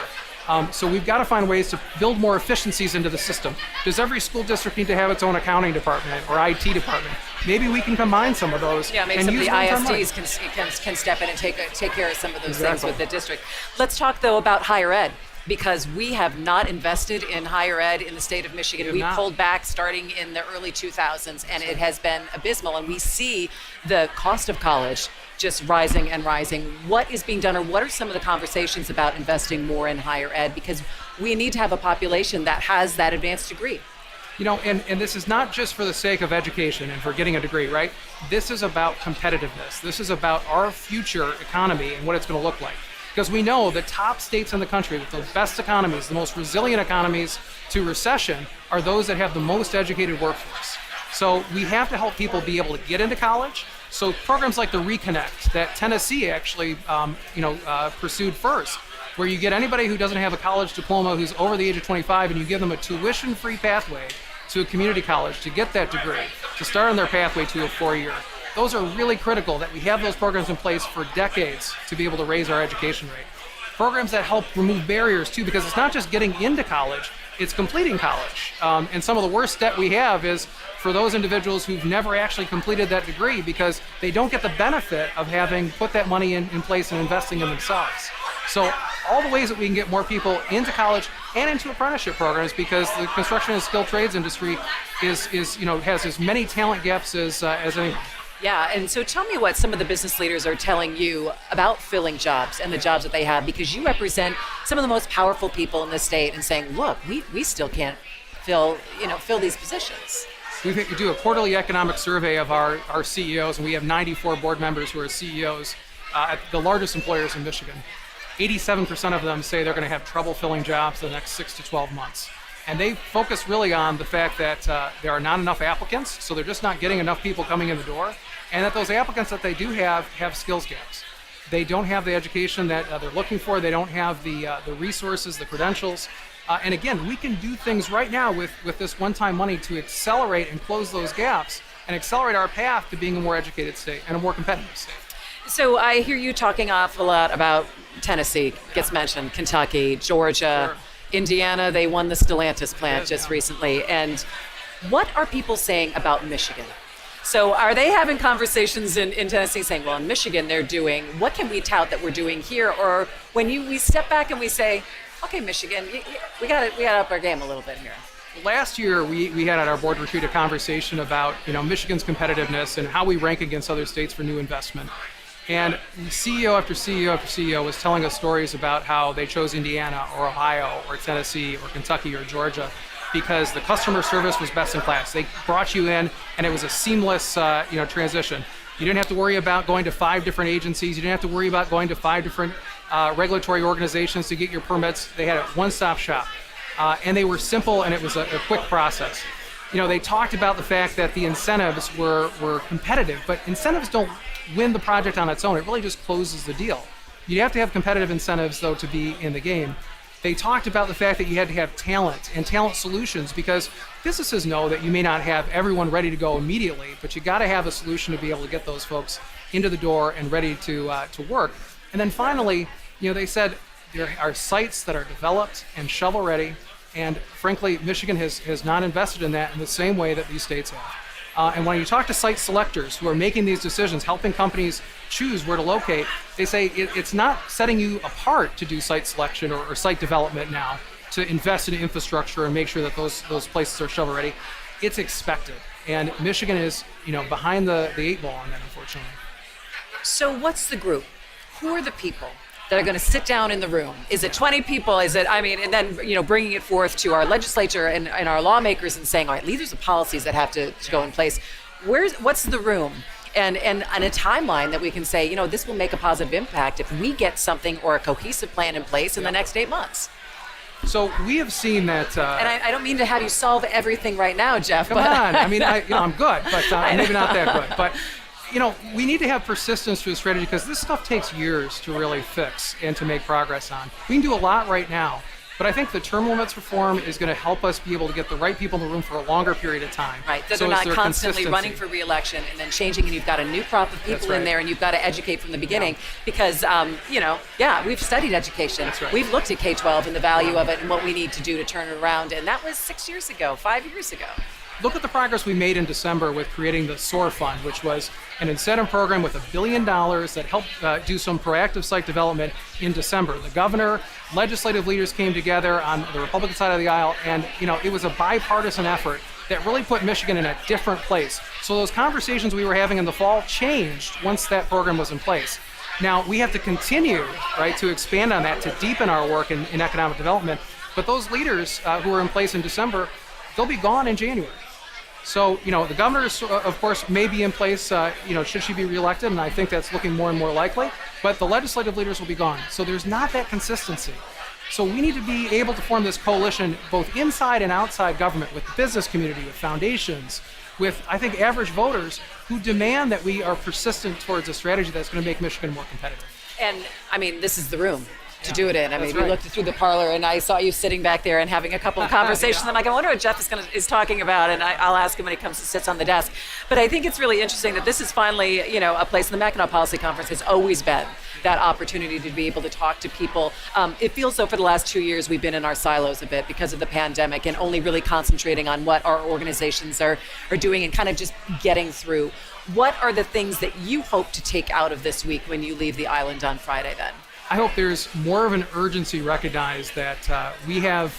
So we've got to find ways to build more efficiencies into the system. Does every school district need to have its own accounting department or IT department? Maybe we can combine some of those. Yeah, maybe some of the ISDs can step in and take care of some of those things with the district. Let's talk, though, about higher ed, because we have not invested in higher ed in the state of Michigan. We pulled back starting in the early 2000s, and it has been abysmal. And we see the cost of college just rising and rising. What is being done, or what are some of the conversations about investing more in higher ed? Because we need to have a population that has that advanced degree. And this is not just for the sake of education and for getting a degree, right? This is about competitiveness. This is about our future economy and what it's going to look like. Because we know the top states in the country with the best economies, the most resilient economies to recession, are those that have the most educated workforce. So we have to help people be able to get into college. So programs like the Reconnect that Tennessee actually pursued first, where you get anybody who doesn't have a college diploma who's over the age of 25, and you give them a tuition-free pathway to a community college to get that degree, to start on their pathway to a 4-year. Those are really critical that we have those programs in place for decades to be able to raise our education rate. programs that help remove barriers too, because it's not just getting into college, it's completing college. And some of the worst debt we have is for those individuals who've never actually completed that degree because they don't get the benefit of having put that money in place and investing in themselves. So all the ways that we can get more people into college and into apprenticeship programs, because the construction and skilled trades industry is has as many talent gaps as anyone. Yeah, and so tell me what some of the business leaders are telling you about filling jobs and the jobs that they have, because you represent some of the most powerful people in the state and saying, look, we still can't fill these positions. We do a quarterly economic survey of our CEOs, and we have 94 board members who are CEOs at the largest employers in Michigan. 87% of them say they're going to have trouble filling jobs in the next 6 to 12 months. And they focus really on the fact that there are not enough applicants, so they're just not getting enough people coming in the door, and that those applicants that they do have skills gaps. They don't have the education that they're looking for. They don't have the resources, the credentials. And again, we can do things right now with this one-time money to accelerate and close those gaps and accelerate our path to being a more educated state and a more competitive state. So I hear you talking awful lot about Tennessee, gets mentioned, Kentucky, Georgia, Sure. Indiana. They won the Stellantis plant just recently. And what are people saying about Michigan? So are they having conversations in Tennessee saying, well, in Michigan they're doing, what can we tout that we're doing here? Or when we step back and we say, okay, Michigan, we got to up our game a little bit here. Last year, we had at our board retreat a conversation about Michigan's competitiveness and how we rank against other states for new investment. And CEO after CEO after CEO was telling us stories about how they chose Indiana or Ohio or Tennessee or Kentucky or Georgia because the customer service was best in class. They brought you in and it was a seamless transition. You didn't have to worry about going to 5 different agencies. You didn't have to worry about going to 5 different regulatory organizations to get your permits. They had a one-stop shop. And they were simple, and it was a quick process. They talked about the fact that the incentives were competitive, but incentives don't win the project on its own. It really just closes the deal. You have to have competitive incentives, though, to be in the game. They talked about the fact that you had to have talent and talent solutions, because businesses know that you may not have everyone ready to go immediately, but you got to have a solution to be able to get those folks into the door and ready to work. And then finally, they said there are sites that are developed and shovel ready, and frankly, Michigan has not invested in that in the same way that these states have. And when you talk to site selectors who are making these decisions, helping companies choose where to locate, they say it's not setting you apart to do site selection or site development now, to invest in infrastructure and make sure that those places are shovel ready. It's expected. And Michigan is behind the 8 ball on that, unfortunately. So what's the group? Who are the people that are going to sit down in the room? Is it 20 people? Is it, and then, bringing it forth to our legislature and our lawmakers and saying, all right, these are the policies that have to go in place. What's the room? And a timeline that we can say, this will make a positive impact if we get something or a cohesive plan in place in the next 8 months. So we have seen that. And I don't mean to have you solve everything right now, Jeff. Come on. I'm good, but maybe not that good. But we need to have persistence to the strategy, because this stuff takes years to really fix and to make progress on. We can do a lot right now, but I think the term limits reform is going to help us be able to get the right people in the room for a longer period of time. Right, that they're not constantly running for re-election and then changing, and you've got a new crop of people in there, and you've got to educate from the beginning, because, we've studied education. That's right. We've looked at K-12 and the value of it and what we need to do to turn it around, and that was 6 years ago, 5 years ago. Look at the progress we made in December with creating the SOAR Fund, which was an incentive program with $1 billion that helped do some proactive site development in December. The governor, legislative leaders came together on the Republican side of the aisle, and it was a bipartisan effort that really put Michigan in a different place. So those conversations we were having in the fall changed once that program was in place. Now, we have to continue, to expand on that, to deepen our work in economic development. But those leaders who were in place in December, they'll be gone in January. So, the governor, of course, may be in place, should she be reelected, and I think that's looking more and more likely, but the legislative leaders will be gone. So there's not that consistency. So we need to be able to form this coalition both inside and outside government, with the business community, with foundations, with, I think, average voters who demand that we are persistent towards a strategy that's going to make Michigan more competitive. And, this is the room. to do it in. I mean, That's we right. looked through the parlor and I saw you sitting back there and having a couple of conversations. I'm like, I wonder what Jeff is talking about, and I'll ask him when he comes and sits on the desk. But I think it's really interesting that this is finally, a place. In the Mackinac Policy Conference has always been that opportunity to be able to talk to people. It feels so for the last 2 years we've been in our silos a bit because of the pandemic and only really concentrating on what our organizations are doing and kind of just getting through. What are the things that you hope to take out of this week when you leave the island on Friday then? I hope there's more of an urgency recognized that we have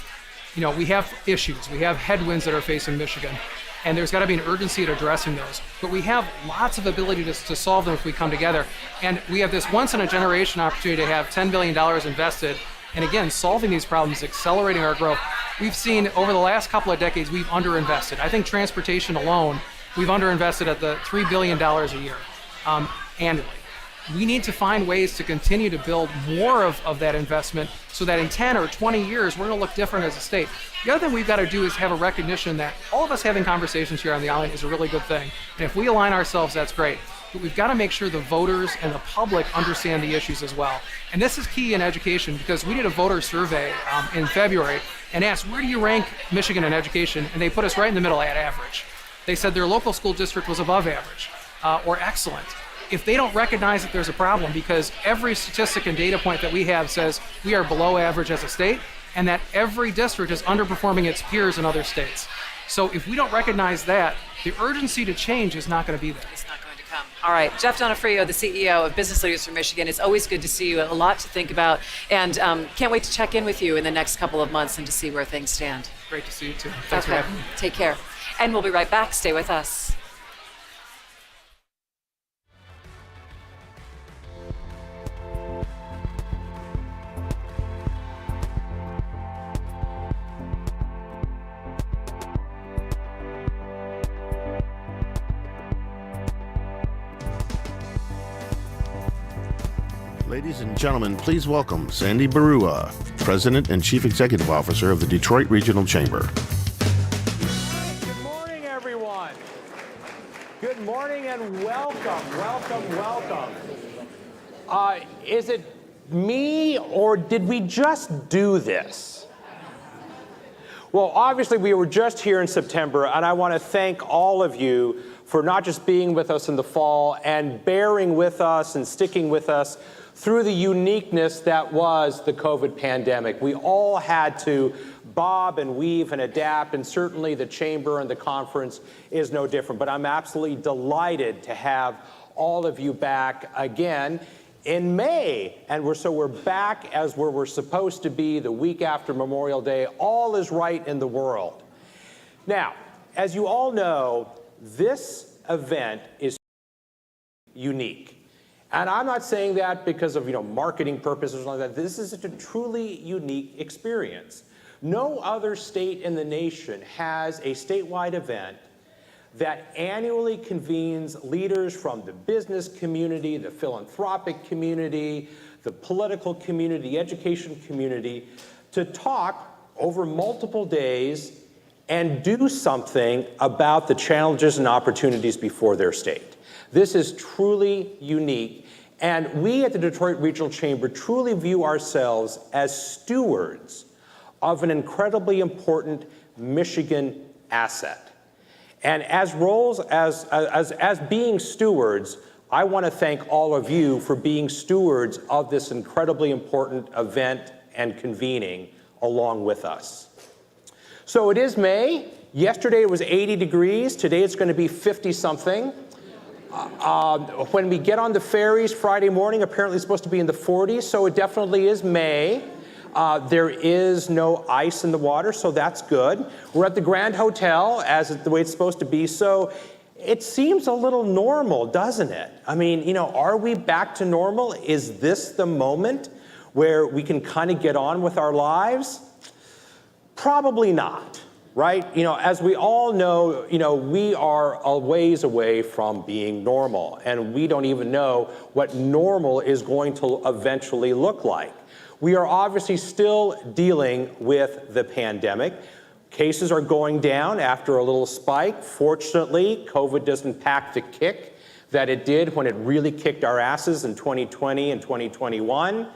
issues, we have headwinds that are facing Michigan, and there's got to be an urgency at addressing those. But we have lots of ability to solve them if we come together. And we have this once-in-a-generation opportunity to have $10 billion invested, and again, solving these problems, accelerating our growth. We've seen over the last couple of decades, we've underinvested. I think transportation alone, we've underinvested at the $3 billion a year annually. We need to find ways to continue to build more of that investment so that in 10 or 20 years, we're going to look different as a state. The other thing we've got to do is have a recognition that all of us having conversations here on the island is a really good thing. And if we align ourselves, that's great. But we've got to make sure the voters and the public understand the issues as well. And this is key in education because we did a voter survey in February and asked, where do you rank Michigan in education? And they put us right in the middle at average. They said their local school district was above average or excellent. If they don't recognize that there's a problem, because every statistic and data point that we have says we are below average as a state, and that every district is underperforming its peers in other states. So if we don't recognize that, the urgency to change is not going to be there. It's not going to come. All right, Jeff Donofrio, the CEO of Business Leaders for Michigan. It's always good to see you. A lot to think about, and can't wait to check in with you in the next couple of months and to see where things stand. Great to see you too. Thanks for having me. Take care. And we'll be right back. Stay with us. Ladies and gentlemen, please welcome Sandy Barua, President and Chief Executive Officer of the Detroit Regional Chamber. Good morning, everyone. Good morning and welcome, welcome, welcome. Is it me or did we just do this? Well, obviously we were just here in September, and I want to thank all of you for not just being with us in the fall and bearing with us and sticking with us through the uniqueness that was the COVID pandemic. We all had to bob and weave and adapt, and certainly the Chamber and the conference is no different. But I'm absolutely delighted to have all of you back again in May. And we're back as where we're supposed to be the week after Memorial Day. All is right in the world. Now, as you all know, this event is unique. And I'm not saying that because of marketing purposes or like that. This is a truly unique experience. No other state in the nation has a statewide event that annually convenes leaders from the business community, the philanthropic community, the political community, the education community, to talk over multiple days and do something about the challenges and opportunities before their state. This is truly unique. And we at the Detroit Regional Chamber truly view ourselves as stewards of an incredibly important Michigan asset. And as being stewards, I want to thank all of you for being stewards of this incredibly important event and convening along with us. So it is May. Yesterday it was 80 degrees. Today it's going to be 50-something. When we get on the ferries Friday morning, apparently it's supposed to be in the 40s, so it definitely is May. There is no ice in the water, so that's good. We're at the Grand Hotel, as the way it's supposed to be, so it seems a little normal, doesn't it? I mean, are we back to normal? Is this the moment where we can kind of get on with our lives? Probably not. Right? As we all know, we are a ways away from being normal, and we don't even know what normal is going to eventually look like. We are obviously still dealing with the pandemic. Cases are going down after a little spike. Fortunately, COVID doesn't pack the kick that it did when it really kicked our asses in 2020 and 2021.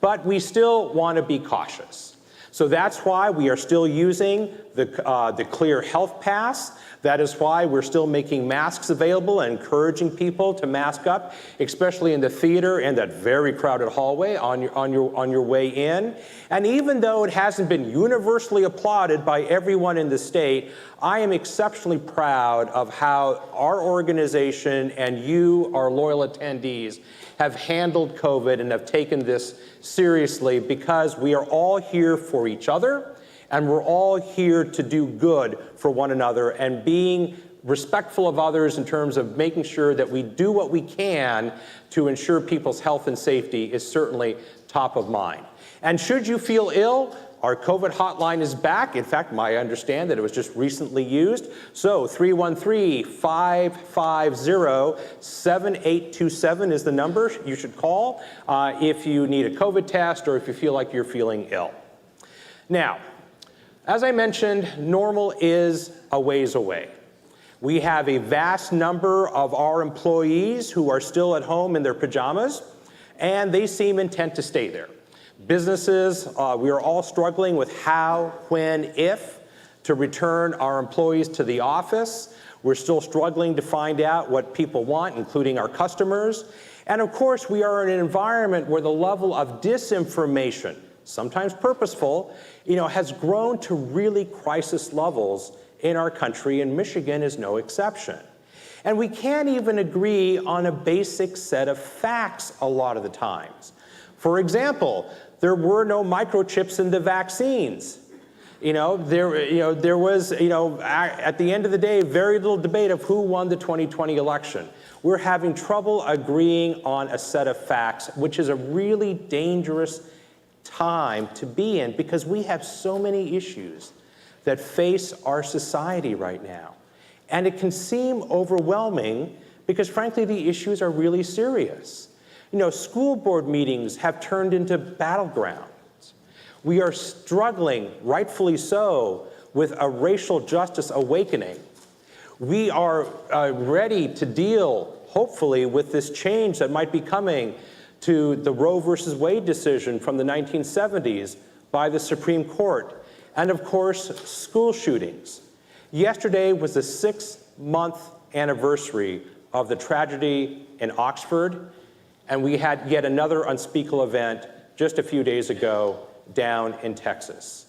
but we still want to be cautious. So that's why we are still using the Clear Health Pass. That is why we're still making masks available and encouraging people to mask up, especially in the theater and that very crowded hallway on your way in. And even though it hasn't been universally applauded by everyone in the state, I am exceptionally proud of how our organization and you, our loyal attendees, have handled COVID and have taken this seriously, because we are all here for each other. And we're all here to do good for one another, and being respectful of others in terms of making sure that we do what we can to ensure people's health and safety is certainly top of mind. And should you feel ill, our COVID hotline is back. In fact, I understand that it was just recently used. So 313-550-7827 is the number you should call if you need a COVID test or if you feel like you're feeling ill. Now, as I mentioned, normal is a ways away. We have a vast number of our employees who are still at home in their pajamas, and they seem intent to stay there. Businesses, we are all struggling with how, when, if to return our employees to the office. We're still struggling to find out what people want, including our customers. And of course, we are in an environment where the level of disinformation, sometimes purposeful, has grown to really crisis levels in our country, and Michigan is no exception. And we can't even agree on a basic set of facts a lot of the times. For example, there were no microchips in the vaccines. There was, at the end of the day, very little debate of who won the 2020 election. We're having trouble agreeing on a set of facts, which is a really dangerous time to be in, because we have so many issues that face our society right now. And it can seem overwhelming because, frankly, the issues are really serious. School board meetings have turned into battlegrounds. We are struggling, rightfully so, with a racial justice awakening. We are ready to deal, hopefully, with this change that might be coming to the Roe versus Wade decision from the 1970s by the Supreme Court. And of course, school shootings. Yesterday was the 6-month anniversary of the tragedy in Oxford, and we had yet another unspeakable event just a few days ago down in Texas.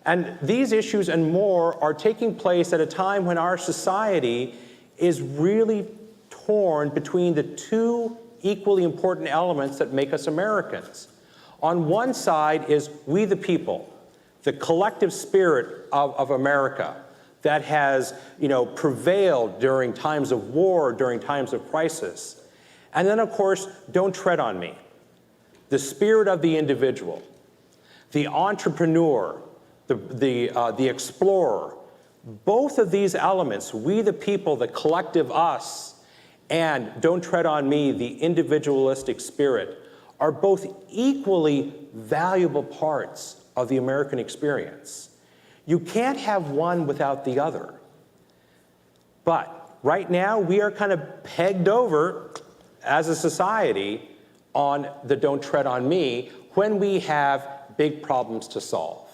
And these issues and more are taking place at a time when our society is really torn between the two equally important elements that make us Americans. On one side is we the people, the collective spirit of America that has prevailed during times of war, during times of crisis. And then, of course, don't tread on me. The spirit of the individual, the entrepreneur, the explorer. Both of these elements, we the people, the collective us, and don't tread on me, the individualistic spirit, are both equally valuable parts of the American experience. You can't have one without the other. But right now, we are kind of pegged over as a society on the don't tread on me when we have big problems to solve.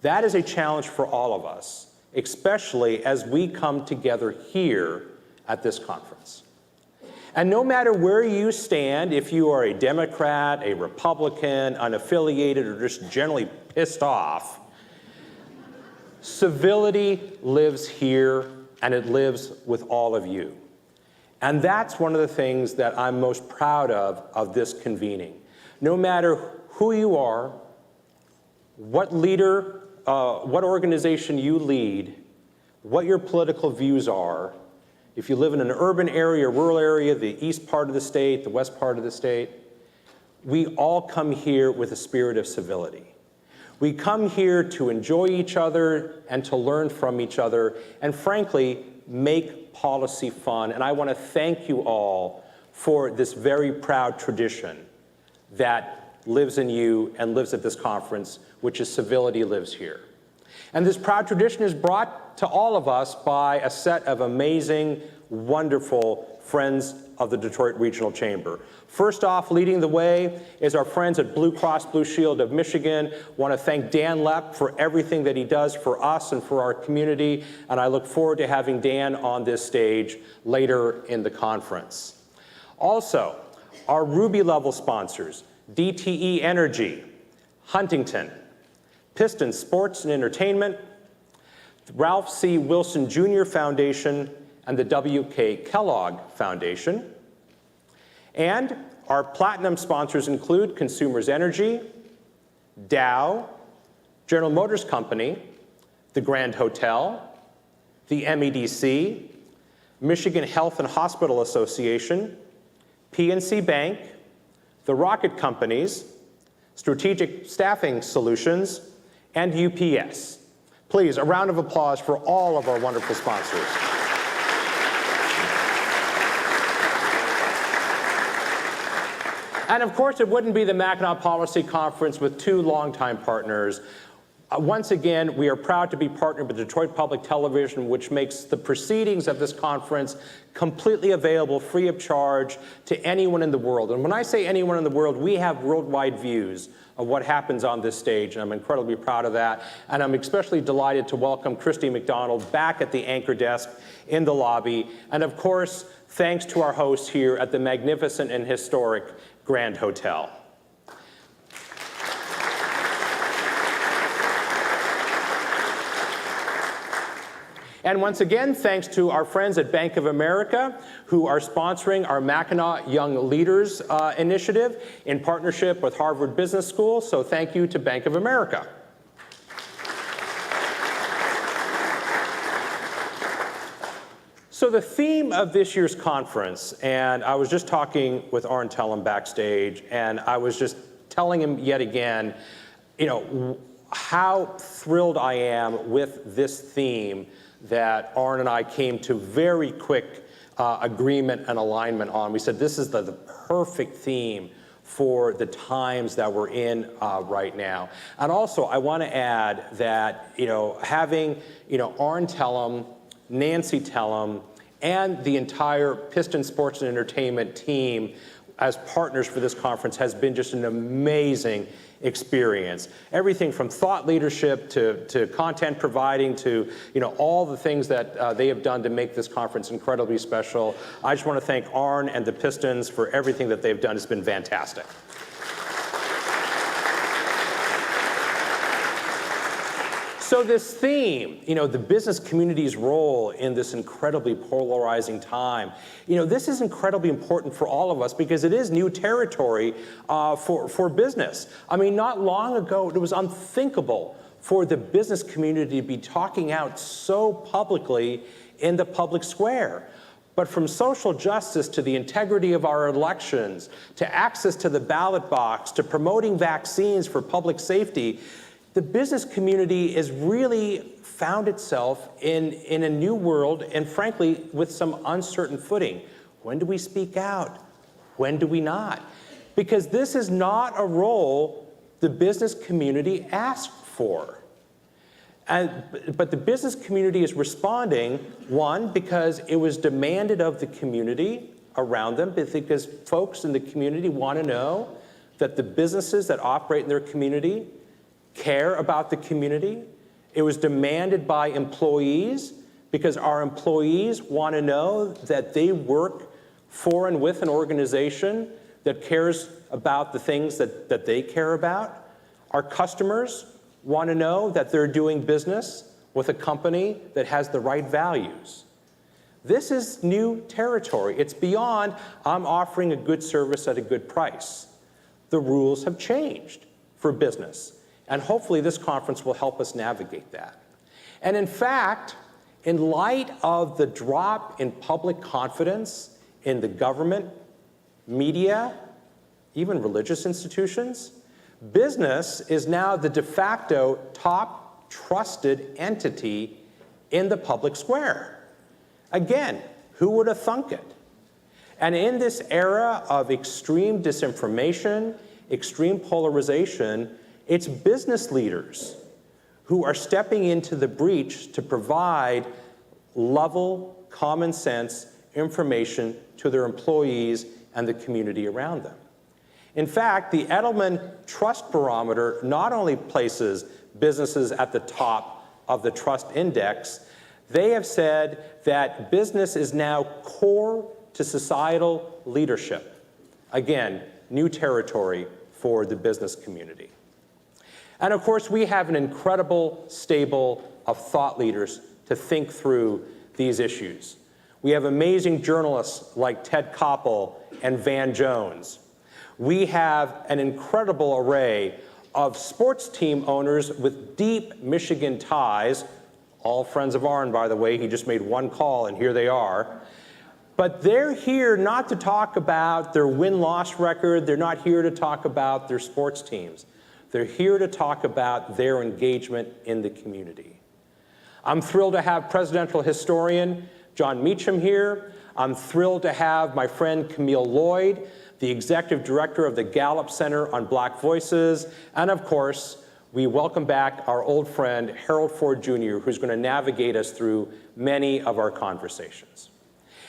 That is a challenge for all of us, especially as we come together here at this conference. And no matter where you stand, if you are a Democrat, a Republican, unaffiliated, or just generally pissed off, civility lives here, and it lives with all of you. And that's one of the things that I'm most proud of this convening. No matter who you are, what leader, what organization you lead, what your political views are, if you live in an urban area, rural area, the east part of the state, the west part of the state, we all come here with a spirit of civility. We come here to enjoy each other and to learn from each other, and frankly, make policy fun. And I want to thank you all for this very proud tradition that lives in you and lives at this conference, which is civility lives here. And this proud tradition is brought to all of us by a set of amazing, wonderful friends of the Detroit Regional Chamber. First off, leading the way is our friends at Blue Cross Blue Shield of Michigan. Want to thank Dan Lepp for everything that he does for us and for our community, and I look forward to having Dan on this stage later in the conference. Also, our Ruby level sponsors, DTE Energy, Huntington, Piston Sports and Entertainment, Ralph C. Wilson Jr. Foundation, and the W.K. Kellogg Foundation. And our platinum sponsors include Consumers Energy, Dow, General Motors Company, the Grand Hotel, the MEDC, Michigan Health and Hospital Association, PNC Bank, the Rocket Companies, Strategic Staffing Solutions, and UPS. Please, a round of applause for all of our wonderful sponsors. And of course, it wouldn't be the Mackinac Policy Conference with two longtime partners. Once again, we are proud to be partnered with Detroit Public Television, which makes the proceedings of this conference completely available, free of charge, to anyone in the world. And when I say anyone in the world, we have worldwide views of what happens on this stage, and I'm incredibly proud of that. And I'm especially delighted to welcome Christy McDonald back at the anchor desk in the lobby. And of course, thanks to our hosts here at the magnificent and historic Grand Hotel. And once again, thanks to our friends at Bank of America, who are sponsoring our Mackinac Young Leaders Initiative in partnership with Harvard Business School. So thank you to Bank of America. So the theme of this year's conference, and I was just talking with Arn Tellem backstage, and I was just telling him yet again, you know, how thrilled I am with this theme that Arn and I came to very quick agreement and alignment on. We said this is the perfect theme for the times that we're in right now. And also, I want to add that, you know, having, you know, Arn Tellem, Nancy Tellem, and the entire Piston Sports and Entertainment team as partners for this conference has been just an amazing experience. Everything from thought leadership to content providing to, you know, all the things that they have done to make this conference incredibly special. I just want to thank Arn and the Pistons for everything that they've done. It's been fantastic. So this theme, you know, the business community's role in this incredibly polarizing time, you know, this is incredibly important for all of us because it is new territory for business. I mean, not long ago, it was unthinkable for the business community to be talking out so publicly in the public square. But from social justice to the integrity of our elections, to access to the ballot box, to promoting vaccines for public safety, the business community has really found itself in a new world and frankly with some uncertain footing. When do we speak out? When do we not? Because this is not a role the business community asked for. But the business community is responding, one, because it was demanded of the community around them, because folks in the community want to know that the businesses that operate in their community care about the community. It was demanded by employees because our employees want to know that they work for and with an organization that cares about the things that they care about. Our customers want to know that they're doing business with a company that has the right values. This is new territory. It's beyond, I'm offering a good service at a good price. The rules have changed for business. And hopefully this conference will help us navigate that. And in fact, in light of the drop in public confidence in the government, media, even religious institutions, business is now the de facto top trusted entity in the public square. Again, who would have thunk it? And in this era of extreme disinformation, extreme polarization, it's business leaders who are stepping into the breach to provide level, common sense, information to their employees and the community around them. In fact, the Edelman Trust Barometer not only places businesses at the top of the trust index, they have said that business is now core to societal leadership. Again, new territory for the business community. And of course, we have an incredible stable of thought leaders to think through these issues. We have amazing journalists like Ted Koppel and Van Jones. We have an incredible array of sports team owners with deep Michigan ties, all friends of Arn, by the way. He just made one call and here they are. But they're here not to talk about their win-loss record. They're not here to talk about their sports teams. They're here to talk about their engagement in the community. I'm thrilled to have presidential historian John Meacham here. I'm thrilled to have my friend Camille Lloyd, the executive director of the Gallup Center on Black Voices. And of course, we welcome back our old friend Harold Ford Jr., who's going to navigate us through many of our conversations.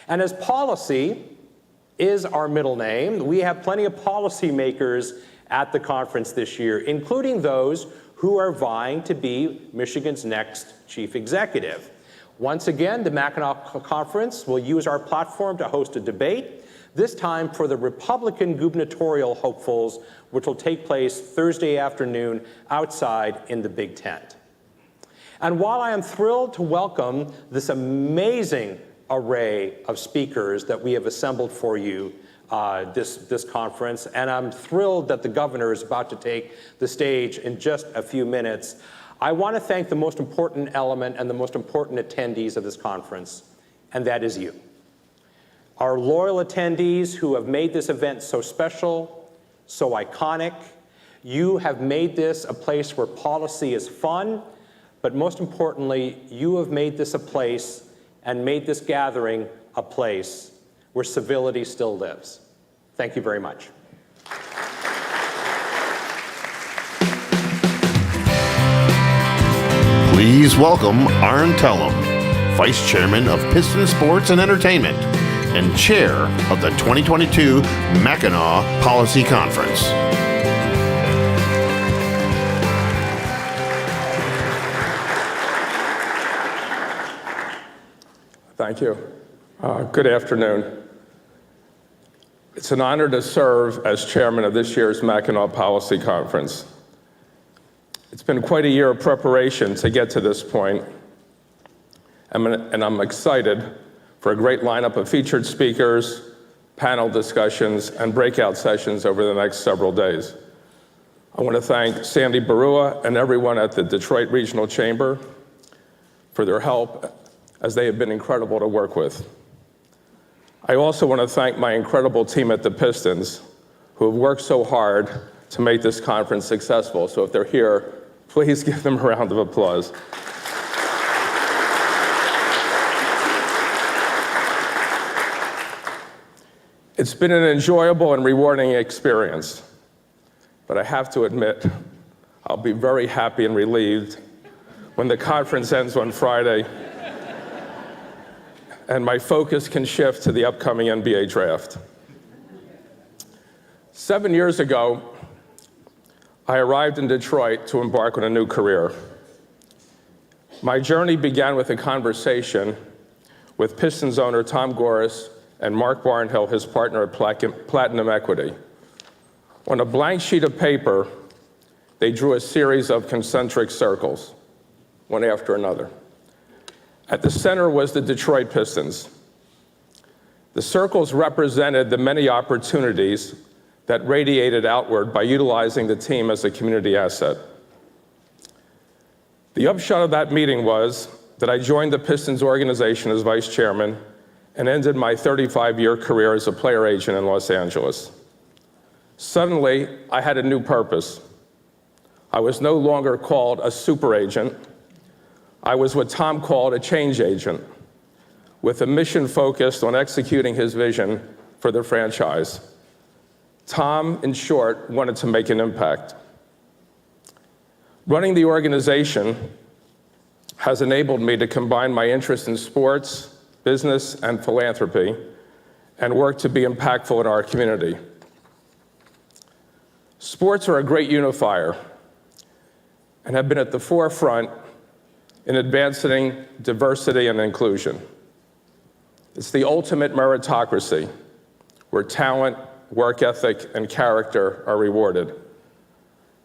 And as policy is our middle name, we have plenty of policymakers at the conference this year, including those who are vying to be Michigan's next chief executive. Once again, the Mackinac Conference will use our platform to host a debate, this time for the Republican gubernatorial hopefuls, which will take place Thursday afternoon outside in the Big Tent. And while I am thrilled to welcome this amazing array of speakers that we have assembled for you this conference, and I'm thrilled that the governor is about to take the stage in just a few minutes, I want to thank the most important element and the most important attendees of this conference, and that is you. Our loyal attendees who have made this event so special, so iconic. You have made this a place where policy is fun, but most importantly, you have made this a place and made this gathering a place where civility still lives. Thank you very much. Please welcome Arn Tellem, Vice Chairman of Piston Sports and Entertainment and Chair of the 2022 Mackinac Policy Conference. Thank you. Good afternoon. It's an honor to serve as chairman of this year's Mackinac Policy Conference. It's been quite a year of preparation to get to this point, and I'm excited for a great lineup of featured speakers, panel discussions, and breakout sessions over the next several days. I want to thank Sandy Barua and everyone at the Detroit Regional Chamber for their help, as they have been incredible to work with. I also want to thank my incredible team at the Pistons, who have worked so hard to make this conference successful. So if they're here, please give them a round of applause. It's been an enjoyable and rewarding experience, but I have to admit, I'll be very happy and relieved when the conference ends on Friday and my focus can shift to the upcoming NBA draft. 7 years ago, I arrived in Detroit to embark on a new career. My journey began with a conversation with Pistons owner Tom Gores and Mark Barnhill, his partner at Platinum Equity. On a blank sheet of paper, they drew a series of concentric circles, one after another. At the center was the Detroit Pistons. The circles represented the many opportunities that radiated outward by utilizing the team as a community asset. The upshot of that meeting was that I joined the Pistons organization as vice chairman and ended my 35-year career as a player agent in Los Angeles. Suddenly, I had a new purpose. I was no longer called a super agent. I was what Tom called a change agent, with a mission focused on executing his vision for the franchise. Tom, in short, wanted to make an impact. Running the organization has enabled me to combine my interest in sports, business, and philanthropy, and work to be impactful in our community. Sports are a great unifier and have been at the forefront in advancing diversity and inclusion. It's the ultimate meritocracy, where talent, work ethic, and character are rewarded.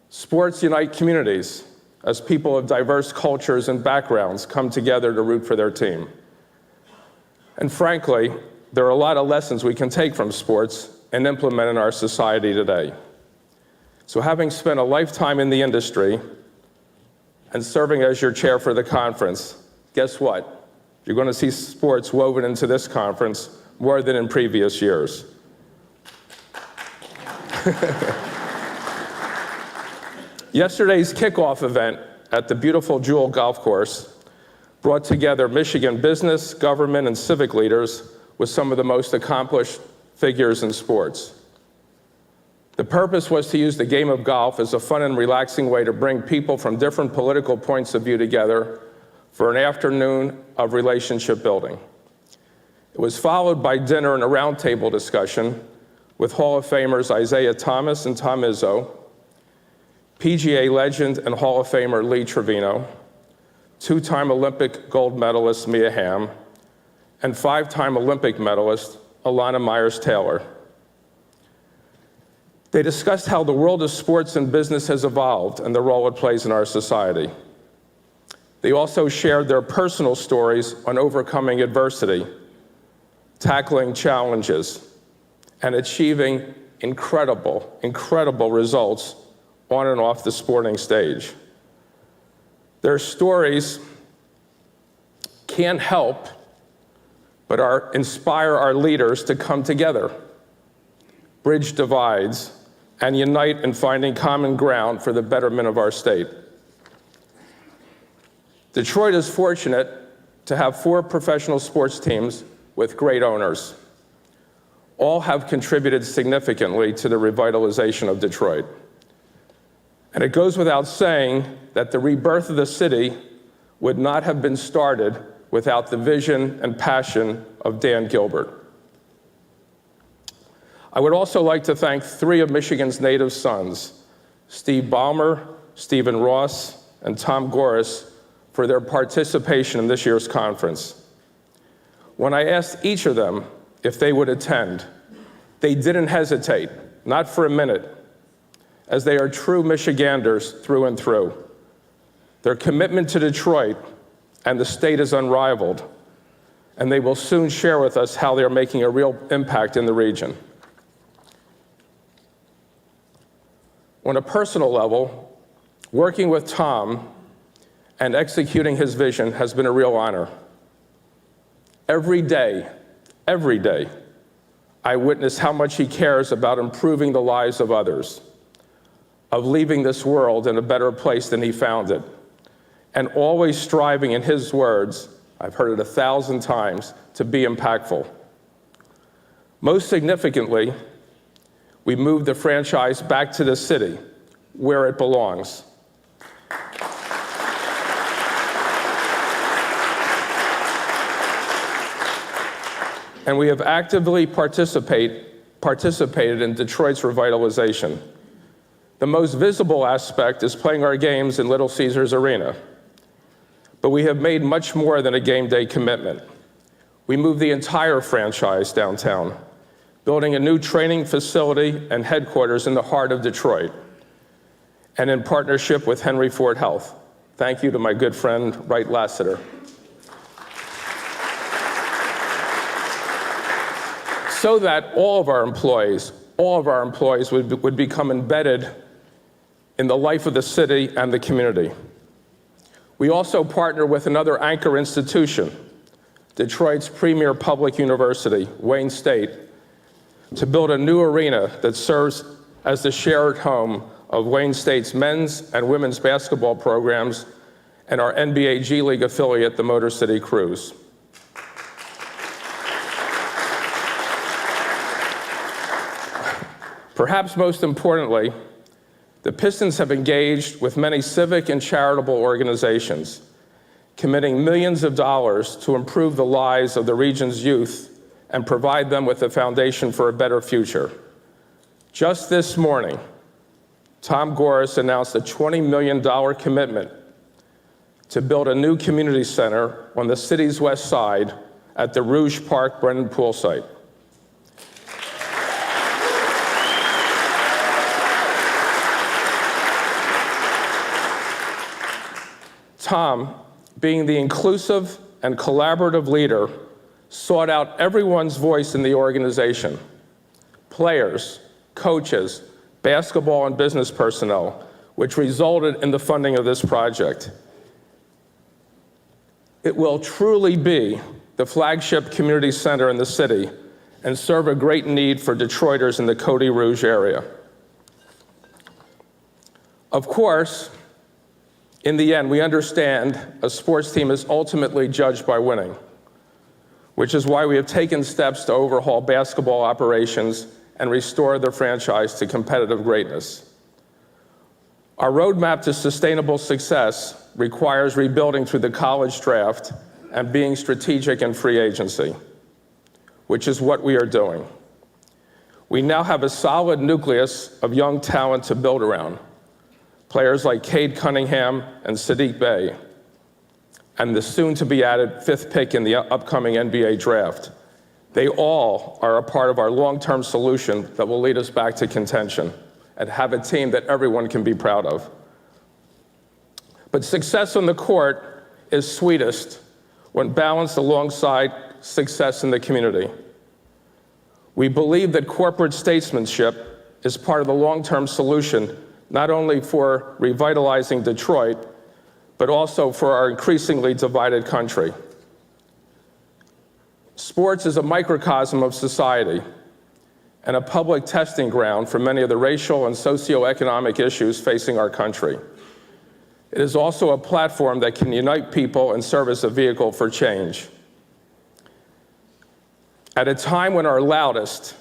Sports unite communities as people of diverse cultures and backgrounds come together to root for their team. And frankly, there are a lot of lessons we can take from sports and implement in our society today. So having spent a lifetime in the industry and serving as your chair for the conference, guess what? You're going to see sports woven into this conference more than in previous years. Yesterday's kickoff event at the beautiful Jewel Golf Course brought together Michigan business, government, and civic leaders with some of the most accomplished figures in sports. The purpose was to use the game of golf as a fun and relaxing way to bring people from different political points of view together for an afternoon of relationship building. It was followed by dinner and a roundtable discussion with Hall of Famers Isaiah Thomas and Tom Izzo, PGA legend and Hall of Famer Lee Trevino, two-time Olympic gold medalist Mia Hamm, and five-time Olympic medalist Alana Myers-Taylor. They discussed how the world of sports and business has evolved and the role it plays in our society. They also shared their personal stories on overcoming adversity, tackling challenges, and achieving incredible results on and off the sporting stage. Their stories can't help but inspire our leaders to come together, bridge divides, and unite in finding common ground for the betterment of our state. Detroit is fortunate to have 4 professional sports teams with great owners. All have contributed significantly to the revitalization of Detroit. And it goes without saying that the rebirth of the city would not have been started without the vision and passion of Dan Gilbert. I would also like to thank 3 of Michigan's native sons, Steve Ballmer, Stephen Ross, and Tom Goris, for their participation in this year's conference. When I asked each of them if they would attend, they didn't hesitate, not for a minute, as they are true Michiganders through and through. Their commitment to Detroit and the state is unrivaled, and they will soon share with us how they are making a real impact in the region. On a personal level, working with Tom and executing his vision has been a real honor. Every day, I witness how much he cares about improving the lives of others, of leaving this world in a better place than he found it, and always striving, in his words, I've heard it 1,000 times, to be impactful. Most significantly, we moved the franchise back to the city, where it belongs. And we have actively participated in Detroit's revitalization. The most visible aspect is playing our games in Little Caesars Arena. But we have made much more than a game day commitment. We moved the entire franchise downtown, building a new training facility and headquarters in the heart of Detroit, and in partnership with Henry Ford Health. Thank you to my good friend, Wright Lassiter. So that all of our employees would become embedded in the life of the city and the community. We also partner with another anchor institution, Detroit's premier public university, Wayne State, to build a new arena that serves as the shared home of Wayne State's men's and women's basketball programs and our NBA G League affiliate, the Motor City Cruise. Perhaps most importantly, the Pistons have engaged with many civic and charitable organizations, committing millions of dollars to improve the lives of the region's youth and provide them with a foundation for a better future. Just this morning, Tom Goris announced a $20 million commitment to build a new community center on the city's west side at the Rouge Park Brennan Pool site. Tom, being the inclusive and collaborative leader, sought out everyone's voice in the organization: players, coaches, basketball and business personnel, which resulted in the funding of this project. It will truly be the flagship community center in the city and serve a great need for Detroiters in the Cody Rouge area. Of course, in the end, we understand a sports team is ultimately judged by winning, which is why we have taken steps to overhaul basketball operations and restore the franchise to competitive greatness. Our roadmap to sustainable success requires rebuilding through the college draft and being strategic in free agency, which is what we are doing. We now have a solid nucleus of young talent to build around. Players like Cade Cunningham and Sadiq Bey, and the soon-to-be-added 5th pick in the upcoming NBA draft. They all are a part of our long-term solution that will lead us back to contention and have a team that everyone can be proud of. But success on the court is sweetest when balanced alongside success in the community. We believe that corporate statesmanship is part of the long-term solution, not only for revitalizing Detroit, but also for our increasingly divided country. Sports is a microcosm of society and a public testing ground for many of the racial and socioeconomic issues facing our country. It is also a platform that can unite people and serve as a vehicle for change. At a time when our loudest,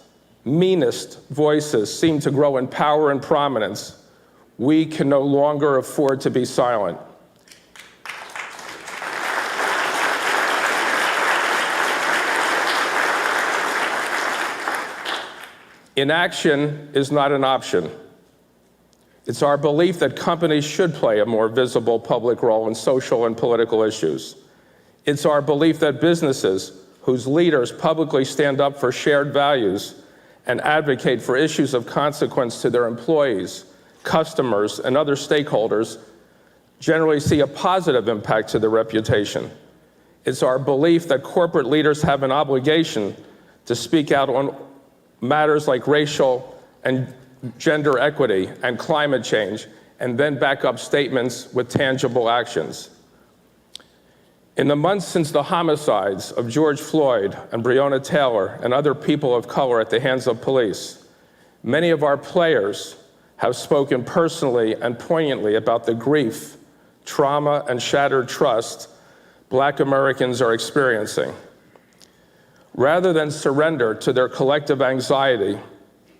meanest voices seem to grow in power and prominence, we can no longer afford to be silent. Inaction is not an option. It's our belief that companies should play a more visible public role in social and political issues. It's our belief that businesses whose leaders publicly stand up for shared values and advocate for issues of consequence to their employees, customers, and other stakeholders generally see a positive impact to their reputation. It's our belief that corporate leaders have an obligation to speak out on matters like racial and gender equity and climate change, and then back up statements with tangible actions. In the months since the homicides of George Floyd and Breonna Taylor and other people of color at the hands of police, many of our players have spoken personally and poignantly about the grief, trauma, and shattered trust Black Americans are experiencing. Rather than surrender to their collective anxiety,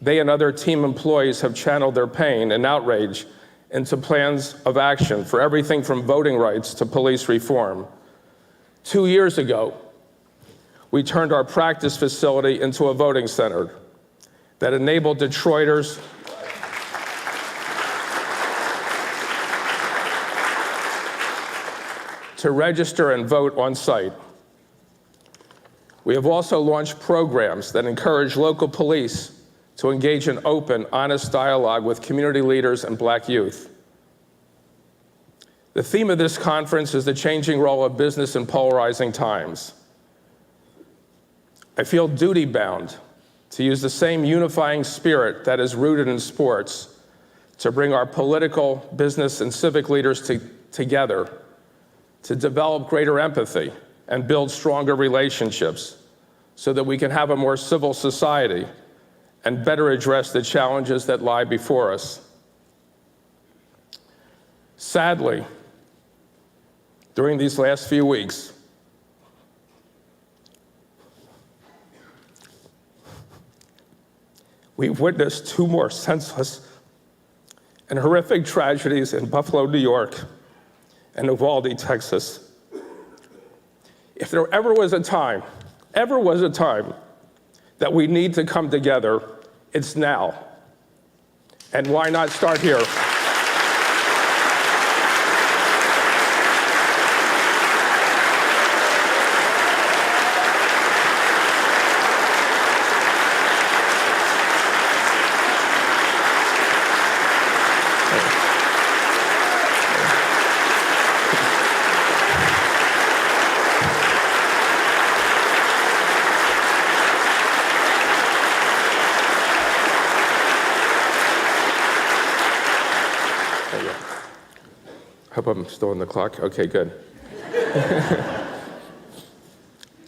they and other team employees have channeled their pain and outrage into plans of action for everything from voting rights to police reform. 2 years ago, we turned our practice facility into a voting center that enabled Detroiters to register and vote on site. We have also launched programs that encourage local police to engage in open, honest dialogue with community leaders and Black youth. The theme of this conference is the changing role of business in polarizing times. I feel duty-bound to use the same unifying spirit that is rooted in sports to bring our political, business, and civic leaders together to develop greater empathy and build stronger relationships so that we can have a more civil society and better address the challenges that lie before us. Sadly, during these last few weeks, we've witnessed 2 more senseless and horrific tragedies in Buffalo, New York, and Uvalde, Texas. If there ever was a time that we need to come together, it's now. And why not start here? Hope I'm still on the clock. Okay, good.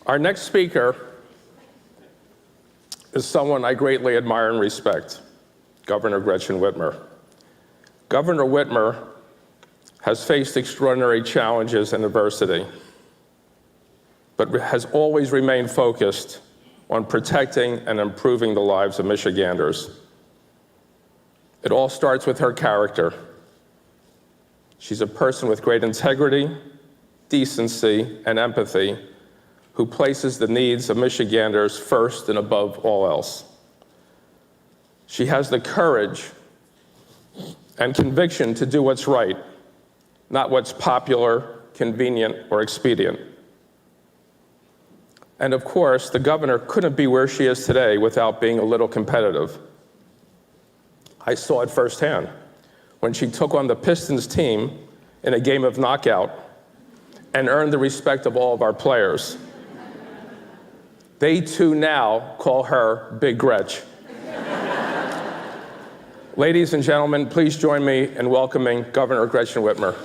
Our next speaker is someone I greatly admire and respect, Governor Gretchen Whitmer. Governor Whitmer has faced extraordinary challenges and adversity, but has always remained focused on protecting and improving the lives of Michiganders. It all starts with her character. She's a person with great integrity, decency, and empathy who places the needs of Michiganders first and above all else. She has the courage and conviction to do what's right, not what's popular, convenient, or expedient. And of course, the governor couldn't be where she is today without being a little competitive. I saw it firsthand when she took on the Pistons team in a game of knockout and earned the respect of all of our players. They too now call her Big Gretch. Ladies and gentlemen, please join me in welcoming Governor Gretchen Whitmer.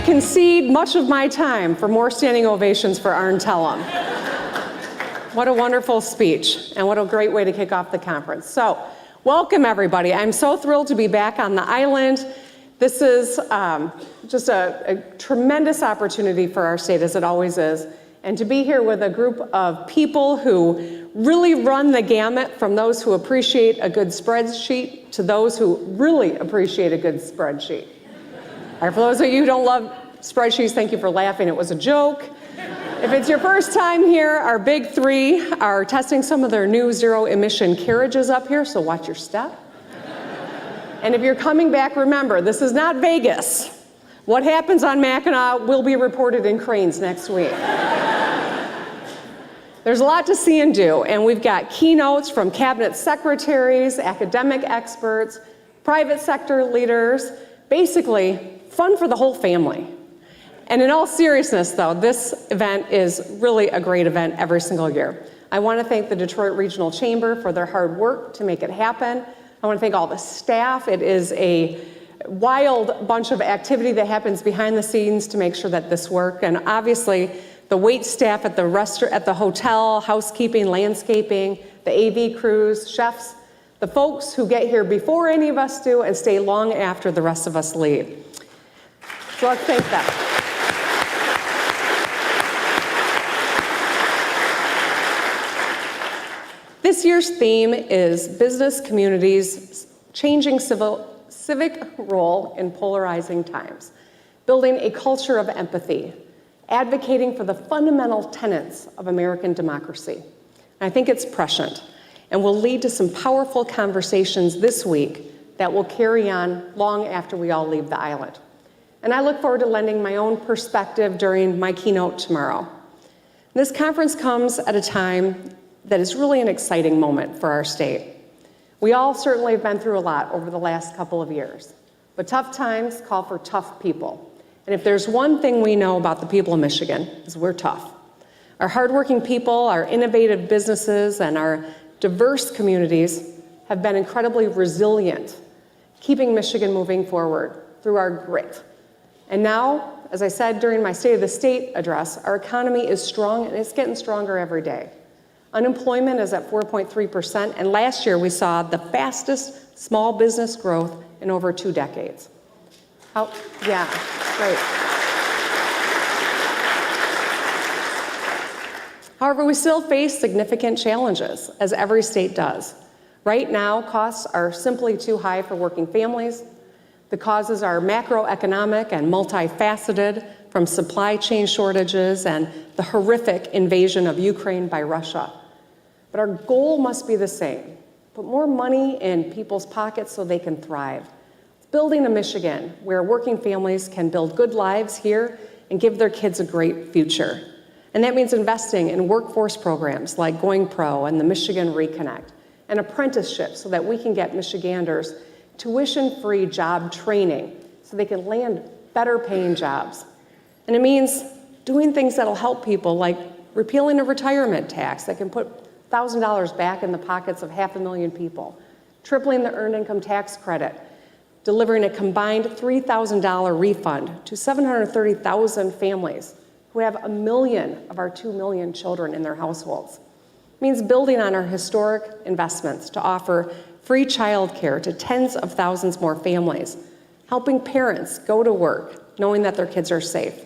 Concede much of my time for more standing ovations for Arn Tellem. What a wonderful speech, and what a great way to kick off the conference. So, welcome everybody. I'm so thrilled to be back on the island. This is just a tremendous opportunity for our state, as it always is, and to be here with a group of people who really run the gamut, from those who appreciate a good spreadsheet to those who really appreciate a good spreadsheet. All right, for those of you who don't love spreadsheets, thank you for laughing. It was a joke. If it's your first time here, our big three are testing some of their new zero-emission carriages up here, so watch your step. And if you're coming back, remember, this is not Vegas. What happens on Mackinac will be reported in Cranes next week. There's a lot to see and do, and we've got keynotes from cabinet secretaries, academic experts, private sector leaders, basically fun for the whole family. And in all seriousness, though, this event is really a great event every single year. I want to thank the Detroit Regional Chamber for their hard work to make it happen. I want to thank all the staff. It is a wild bunch of activity that happens behind the scenes to make sure that this works. And obviously, the wait staff at the restaurant, at the hotel, housekeeping, landscaping, the AV crews, chefs, the folks who get here before any of us do and stay long after the rest of us leave. So let's thank them. This year's theme is business communities changing civic role in polarizing times, building a culture of empathy, advocating for the fundamental tenets of American democracy. And I think it's prescient and will lead to some powerful conversations this week that will carry on long after we all leave the island. And I look forward to lending my own perspective during my keynote tomorrow. This conference comes at a time that is really an exciting moment for our state. We all certainly have been through a lot over the last couple of years, but tough times call for tough people. And if there's one thing we know about the people of Michigan, is we're tough. Our hardworking people, our innovative businesses, and our diverse communities have been incredibly resilient, keeping Michigan moving forward through our grit. And now, as I said during my State of the State address, our economy is strong and it's getting stronger every day. Unemployment is at 4.3%, and last year we saw the fastest small business growth in over 2 decades. Yeah, right. However, we still face significant challenges, as every state does. Right now, costs are simply too high for working families. The causes are macroeconomic and multifaceted, from supply chain shortages and the horrific invasion of Ukraine by Russia. But our goal must be the same: put more money in people's pockets so they can thrive. It's building a Michigan where working families can build good lives here and give their kids a great future. And that means investing in workforce programs like Going Pro and the Michigan Reconnect, and apprenticeships so that we can get Michiganders tuition-free job training so they can land better paying jobs. And it means doing things that'll help people, like repealing a retirement tax that can put $1,000 back in the pockets of 500,000 people, tripling the earned income tax credit, delivering a combined $3,000 refund to 730,000 families who have 1 million of our 2 million children in their households. It means building on our historic investments to offer free childcare to tens of thousands more families, helping parents go to work knowing that their kids are safe.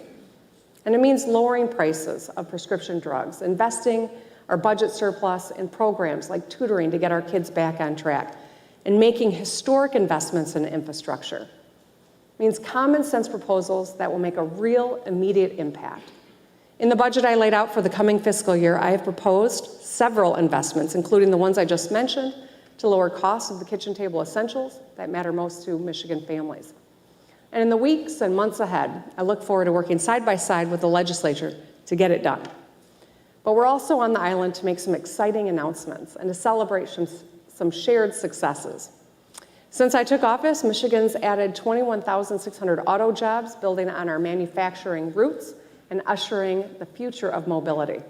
And it means lowering prices of prescription drugs, investing our budget surplus in programs like tutoring to get our kids back on track, and making historic investments in infrastructure. It means common sense proposals that will make a real immediate impact. In the budget I laid out for the coming fiscal year, I have proposed several investments, including the ones I just mentioned, to lower costs of the kitchen table essentials that matter most to Michigan families. And in the weeks and months ahead, I look forward to working side by side with the legislature to get it done. But we're also on the island to make some exciting announcements and to celebrate some shared successes. Since I took office, Michigan's added 21,600 auto jobs, building on our manufacturing roots and ushering the future of mobility.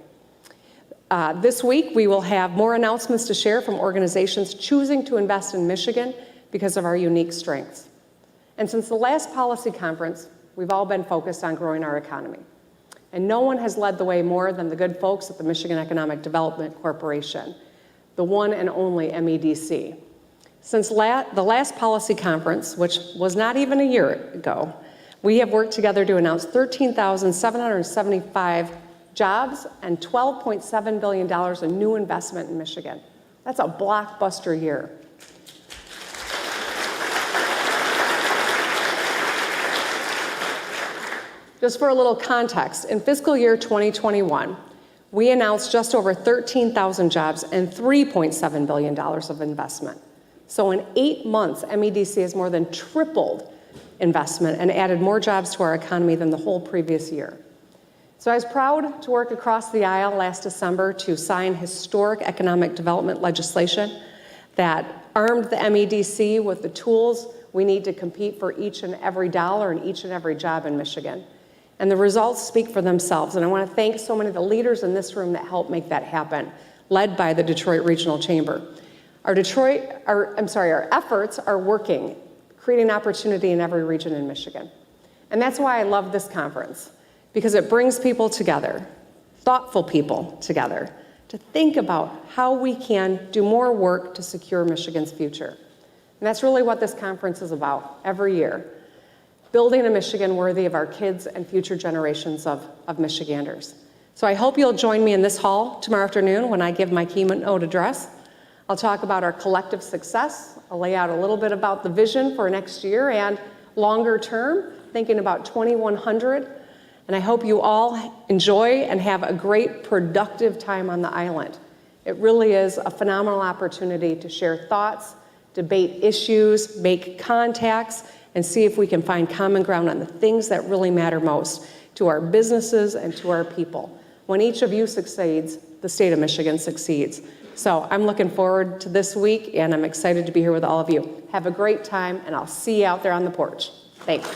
This week, we will have more announcements to share from organizations choosing to invest in Michigan because of our unique strengths. And since the last policy conference, we've all been focused on growing our economy. And no one has led the way more than the good folks at the Michigan Economic Development Corporation, the one and only MEDC. Since the last policy conference, which was not even a year ago, we have worked together to announce 13,775 jobs and $12.7 billion in new investment in Michigan. That's a blockbuster year. Just for a little context, in fiscal year 2021, we announced just over 13,000 jobs and $3.7 billion of investment. So in 8 months, MEDC has more than tripled investment and added more jobs to our economy than the whole previous year. So I was proud to work across the aisle last December to sign historic economic development legislation that armed the MEDC with the tools we need to compete for each and every dollar and each and every job in Michigan. And the results speak for themselves. And I want to thank so many of the leaders in this room that helped make that happen, led by the Detroit Regional Chamber. Our efforts are working, creating opportunity in every region in Michigan. And that's why I love this conference, because it brings people together, thoughtful people together, to think about how we can do more work to secure Michigan's future. And that's really what this conference is about every year. Building a Michigan worthy of our kids and future generations of Michiganders. So I hope you'll join me in this hall tomorrow afternoon when I give my keynote address. I'll talk about our collective success. I'll lay out a little bit about the vision for next year and longer term, thinking about 2100. And I hope you all enjoy and have a great, productive time on the island. It really is a phenomenal opportunity to share thoughts, debate issues, make contacts, and see if we can find common ground on the things that really matter most to our businesses and to our people. When each of you succeeds, the state of Michigan succeeds. So I'm looking forward to this week, and I'm excited to be here with all of you. Have a great time, and I'll see you out there on the porch. Thanks.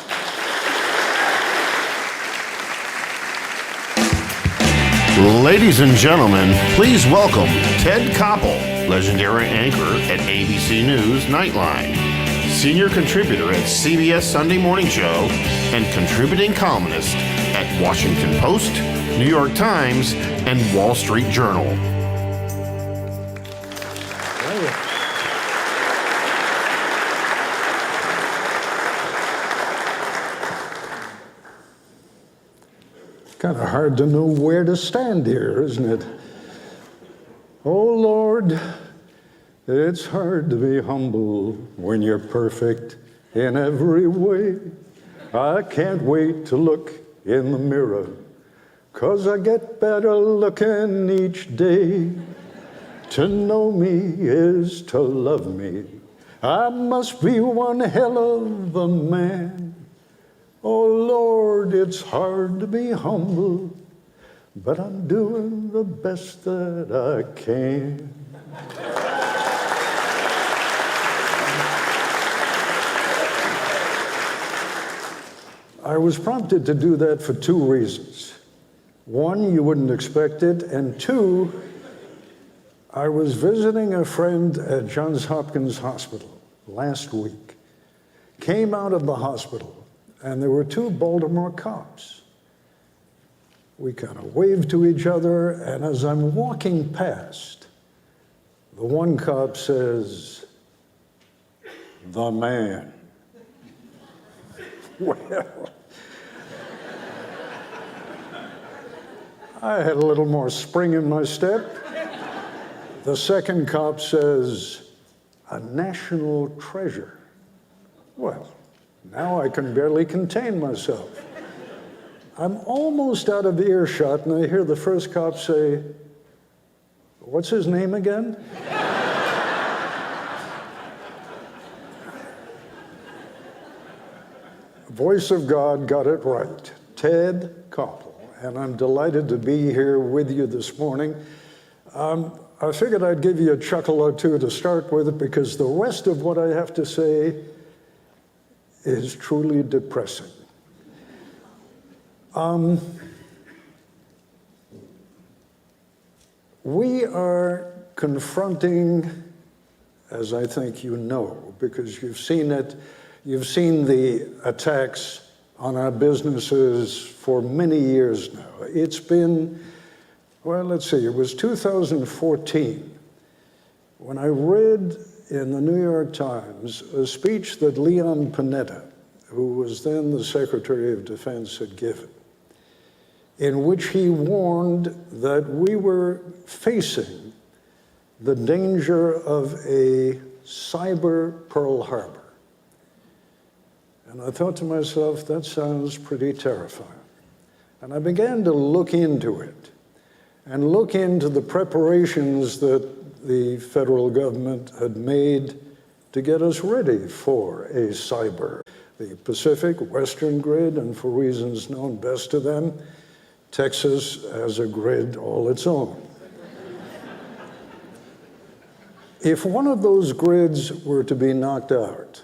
Ladies and gentlemen, please welcome Ted Koppel, legendary anchor at ABC News Nightline, senior contributor at CBS Sunday Morning Show, and contributing columnist at Washington Post, New York Times, and Wall Street Journal. kind of hard to know where to stand here, isn't it? Oh, Lord, it's hard to be humble when you're perfect in every way. I can't wait to look in the mirror, 'cause I get better looking each day. To know me is to love me. I must be one hell of a man. Oh, Lord, it's hard to be humble, but I'm doing the best that I can. I was prompted to do that for two reasons. One, you wouldn't expect it, and two, I was visiting a friend at Johns Hopkins Hospital last week. Came out of the hospital, and there were two Baltimore cops. We kind of waved to each other, and as I'm walking past, the one cop says, "The man." Well, I had a little more spring in my step. The second cop says, "A national treasure." Well, now I can barely contain myself. I'm almost out of earshot, and I hear the first cop say, "What's his name again?" Voice of God got it right. Ted Koppel. And I'm delighted to be here with you this morning. I figured I'd give you a chuckle or two to start with, because the rest of what I have to say is truly depressing. We are confronting, as I think you know, because you've seen it, you've seen the attacks on our businesses for many years now. It's been, well, let's see, it was 2014 when I read in the New York Times a speech that Leon Panetta, who was then the Secretary of Defense, had given, in which he warned that we were facing the danger of a cyber Pearl Harbor. And I thought to myself, that sounds pretty terrifying. And I began to look into it and look into the preparations that the federal government had made to get us ready for a cyber. The Pacific, Western grid, and for reasons known best to them, Texas has a grid all its own. If one of those grids were to be knocked out,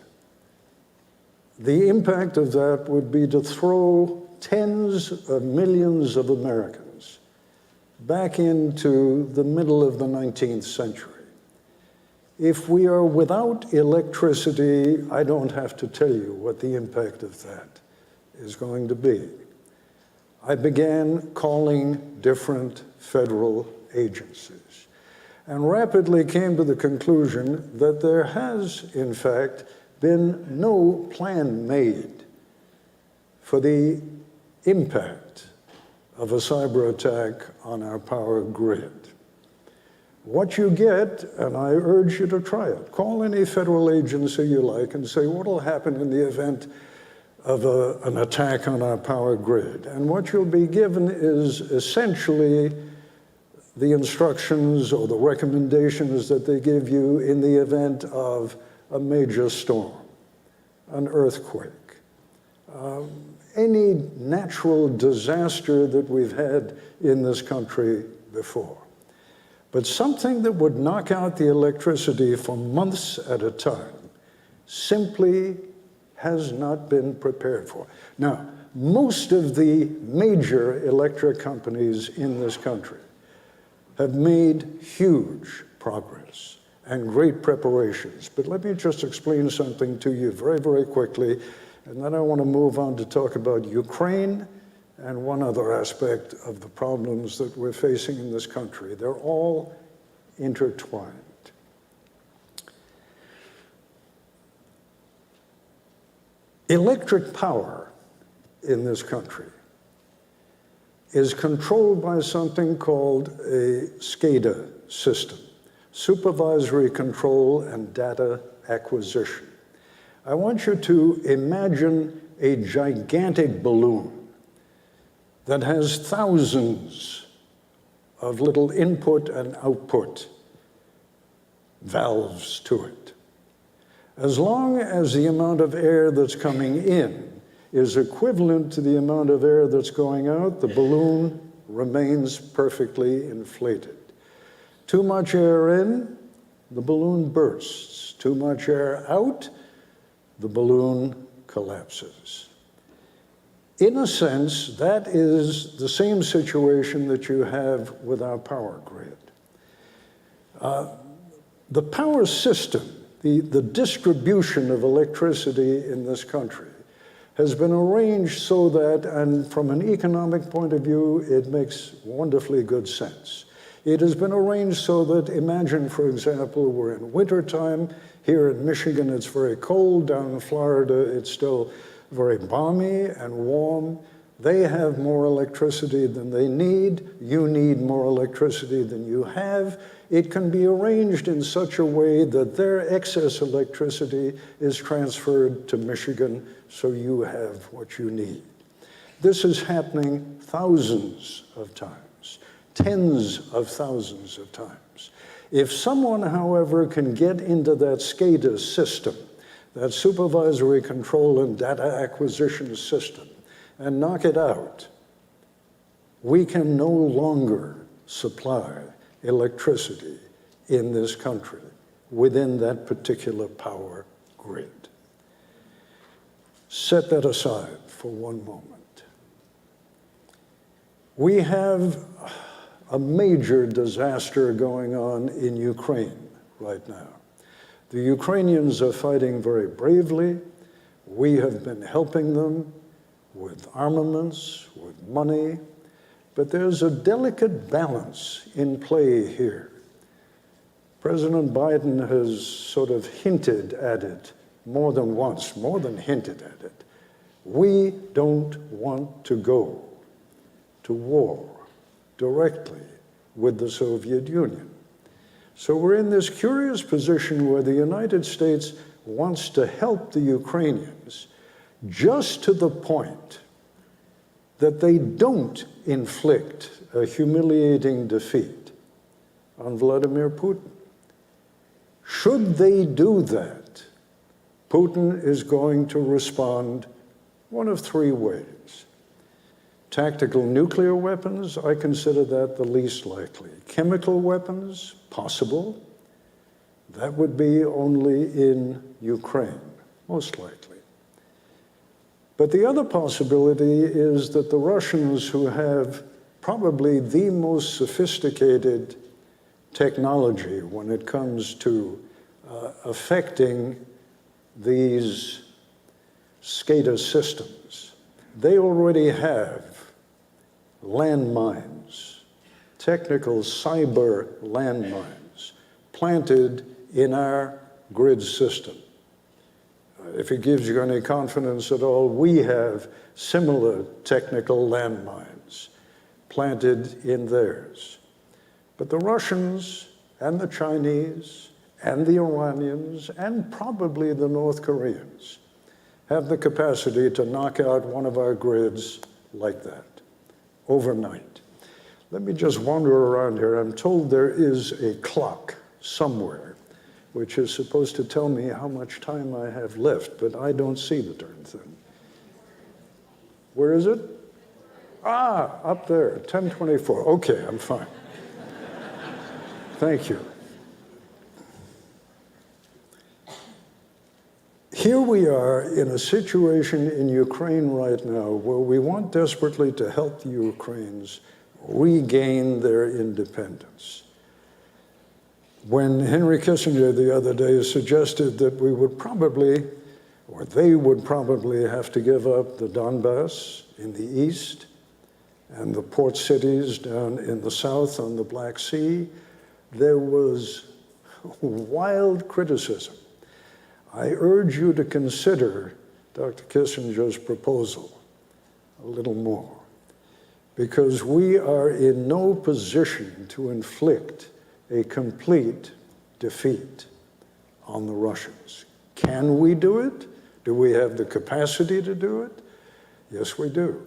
the impact of that would be to throw tens of millions of Americans back into the middle of the 19th century. If we are without electricity, I don't have to tell you what the impact of that is going to be. I began calling different federal agencies and rapidly came to the conclusion that there has, in fact, been no plan made for the impact of a cyber attack on our power grid. What you get, and I urge you to try it, call any federal agency you like and say, what will happen in the event of an attack on our power grid? And what you'll be given is essentially the instructions or the recommendations that they give you in the event of a major storm, an earthquake, any natural disaster that we've had in this country before. But something that would knock out the electricity for months at a time simply has not been prepared for. Now, most of the major electric companies in this country have made huge progress and great preparations. But let me just explain something to you very, very quickly, and then I want to move on to talk about Ukraine and one other aspect of the problems that we're facing in this country. They're all intertwined. Electric power in this country is controlled by something called a SCADA system, Supervisory Control and Data Acquisition. I want you to imagine a gigantic balloon that has thousands of little input and output valves to it. As long as the amount of air that's coming in is equivalent to the amount of air that's going out, the balloon remains perfectly inflated. Too much air in, the balloon bursts. Too much air out, the balloon collapses. In a sense, that is the same situation that you have with our power grid. The power system, the distribution of electricity in this country, has been arranged so that, and from an economic point of view, it makes wonderfully good sense. It has been arranged so that, imagine, for example, we're in wintertime. Here in Michigan, it's very cold. Down in Florida, it's still very balmy and warm. They have more electricity than they need. You need more electricity than you have. It can be arranged in such a way that their excess electricity is transferred to Michigan so you have what you need. This is happening thousands of times, tens of thousands of times. If someone, however, can get into that SCADA system, that supervisory control and data acquisition system, and knock it out, we can no longer supply electricity in this country within that particular power grid. Set that aside for one moment. We have a major disaster going on in Ukraine right now. The Ukrainians are fighting very bravely. We have been helping them with armaments, with money, but there's a delicate balance in play here. President Biden has sort of hinted at it more than once, more than hinted at it. We don't want to go to war directly with the Soviet Union. So we're in this curious position where the United States wants to help the Ukrainians just to the point that they don't inflict a humiliating defeat on Vladimir Putin. Should they do that, Putin is going to respond one of three ways. Tactical nuclear weapons, I consider that the least likely. Chemical weapons, possible. That would be only in Ukraine, most likely. But the other possibility is that the Russians, who have probably the most sophisticated technology when it comes to affecting these SCADA systems, they already have landmines, technical cyber landmines, planted in our grid system. If it gives you any confidence at all, we have similar technical landmines planted in theirs. But the Russians and the Chinese and the Iranians and probably the North Koreans have the capacity to knock out one of our grids like that overnight. Let me just wander around here. I'm told there is a clock somewhere which is supposed to tell me how much time I have left, but I don't see the darn thing. Where is it? Ah, up there, 10:24. Okay, I'm fine. Thank you. Here we are in a situation in Ukraine right now where we want desperately to help the Ukrainians regain their independence. When Henry Kissinger the other day suggested that we would probably, or they would probably have to give up the Donbass in the east and the port cities down in the south on the Black Sea, there was wild criticism. I urge you to consider Dr. Kissinger's proposal a little more. because we are in no position to inflict a complete defeat on the Russians. Can we do it? Do we have the capacity to do it? Yes, we do,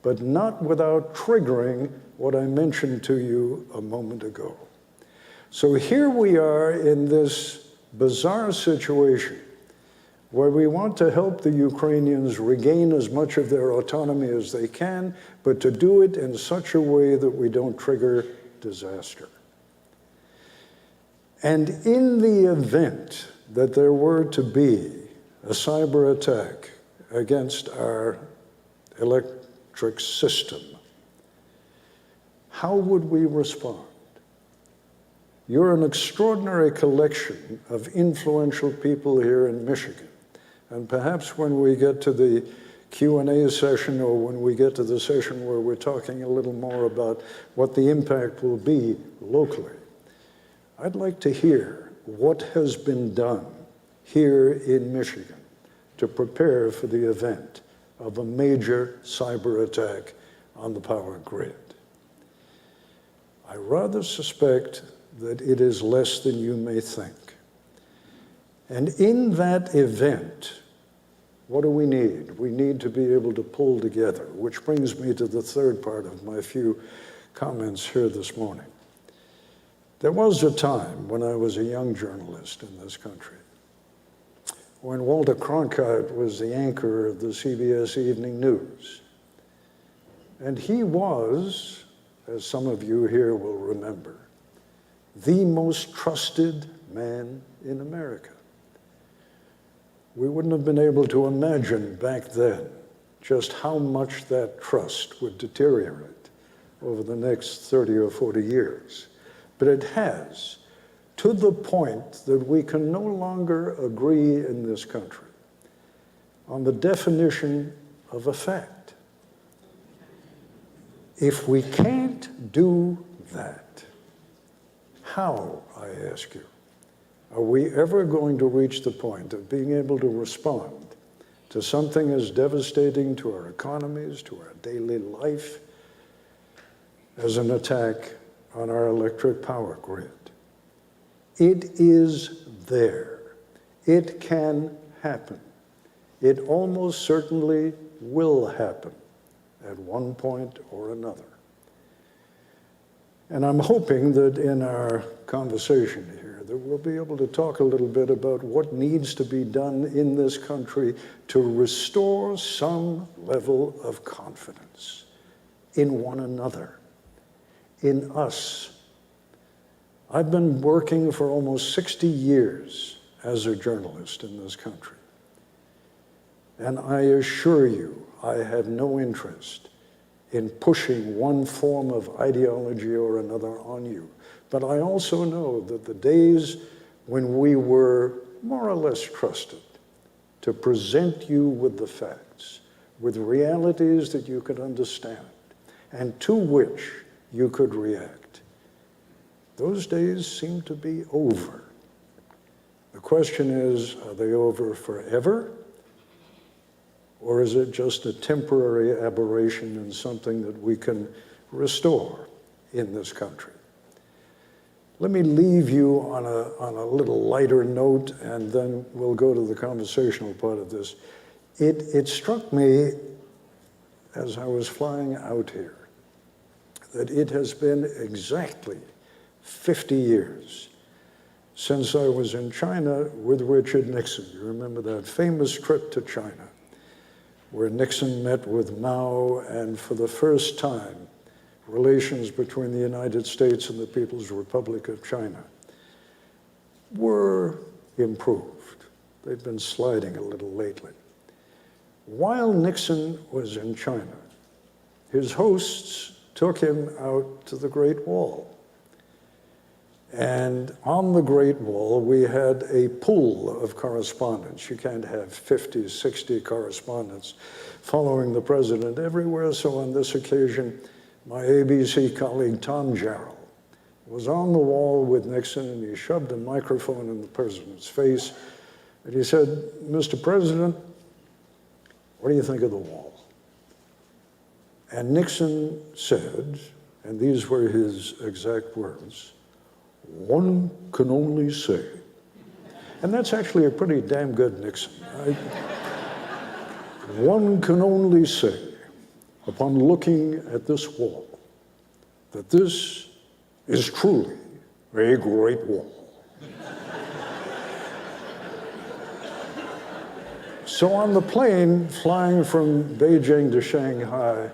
but not without triggering what I mentioned to you a moment ago. So here we are in this bizarre situation where we want to help the Ukrainians regain as much of their autonomy as they can, but to do it in such a way that we don't trigger disaster. And in the event that there were to be a cyber attack against our electric system, how would we respond? You're an extraordinary collection of influential people here in Michigan. And perhaps when we get to the Q&A session, or when we get to the session where we're talking a little more about what the impact will be locally, I'd like to hear what has been done here in Michigan to prepare for the event of a major cyber attack on the power grid. I rather suspect that it is less than you may think. And in that event, what do we need? We need to be able to pull together, which brings me to the third part of my few comments here this morning. There was a time when I was a young journalist in this country, when Walter Cronkite was the anchor of the CBS Evening News. And he was, as some of you here will remember, the most trusted man in America. We wouldn't have been able to imagine back then just how much that trust would deteriorate over the next 30 or 40 years. But it has, to the point that we can no longer agree in this country on the definition of a fact. If we can't do that, how, I ask you, are we ever going to reach the point of being able to respond to something as devastating to our economies, to our daily life, as an attack on our electric power grid? It is there. It can happen. It almost certainly will happen at one point or another. And I'm hoping that in our conversation here, that we'll be able to talk a little bit about what needs to be done in this country to restore some level of confidence in one another, in us. I've been working for almost 60 years as a journalist in this country. And I assure you, I have no interest in pushing one form of ideology or another on you. But I also know that the days when we were more or less trusted to present you with the facts, with realities that you could understand, and to which you could react, those days seem to be over. The question is, are they over forever? Or is it just a temporary aberration and something that we can restore in this country? Let me leave you on a little lighter note, and then we'll go to the conversational part of this. It struck me as I was flying out here that it has been exactly 50 years since I was in China with Richard Nixon. You remember that famous trip to China, where Nixon met with Mao, and for the first time, relations between the United States and the People's Republic of China were improved. They've been sliding a little lately. While Nixon was in China, his hosts took him out to the Great Wall. And on the Great Wall, we had a pool of correspondence. You can't have 50, 60 correspondents following the president everywhere. So on this occasion, my ABC colleague, Tom Jarrell, was on the wall with Nixon, and he shoved a microphone in the president's face. And he said, "Mr. President, what do you think of the wall?" And Nixon said, and these were his exact words, "One can only say." And that's actually a pretty damn good Nixon. One can only say, upon looking at this wall, that this is truly a great wall. So on the plane flying from Beijing to Shanghai,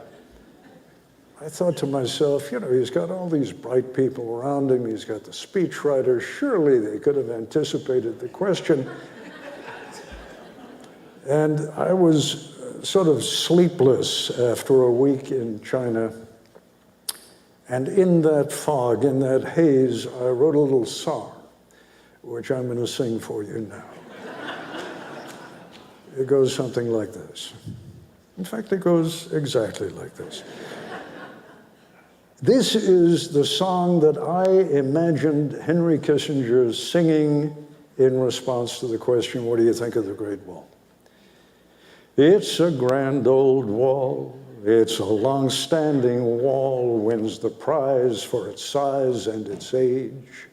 I thought to myself, he's got all these bright people around him. He's got the speechwriter. Surely they could have anticipated the question. And I was sort of sleepless after a week in China. And in that fog, in that haze, I wrote a little song, which I'm going to sing for you now. It goes something like this. In fact, it goes exactly like this. This is the song that I imagined Henry Kissinger singing in response to the question, what do you think of the Great Wall? It's a grand old wall. It's a long-standing wall, wins the prize for its size and its age.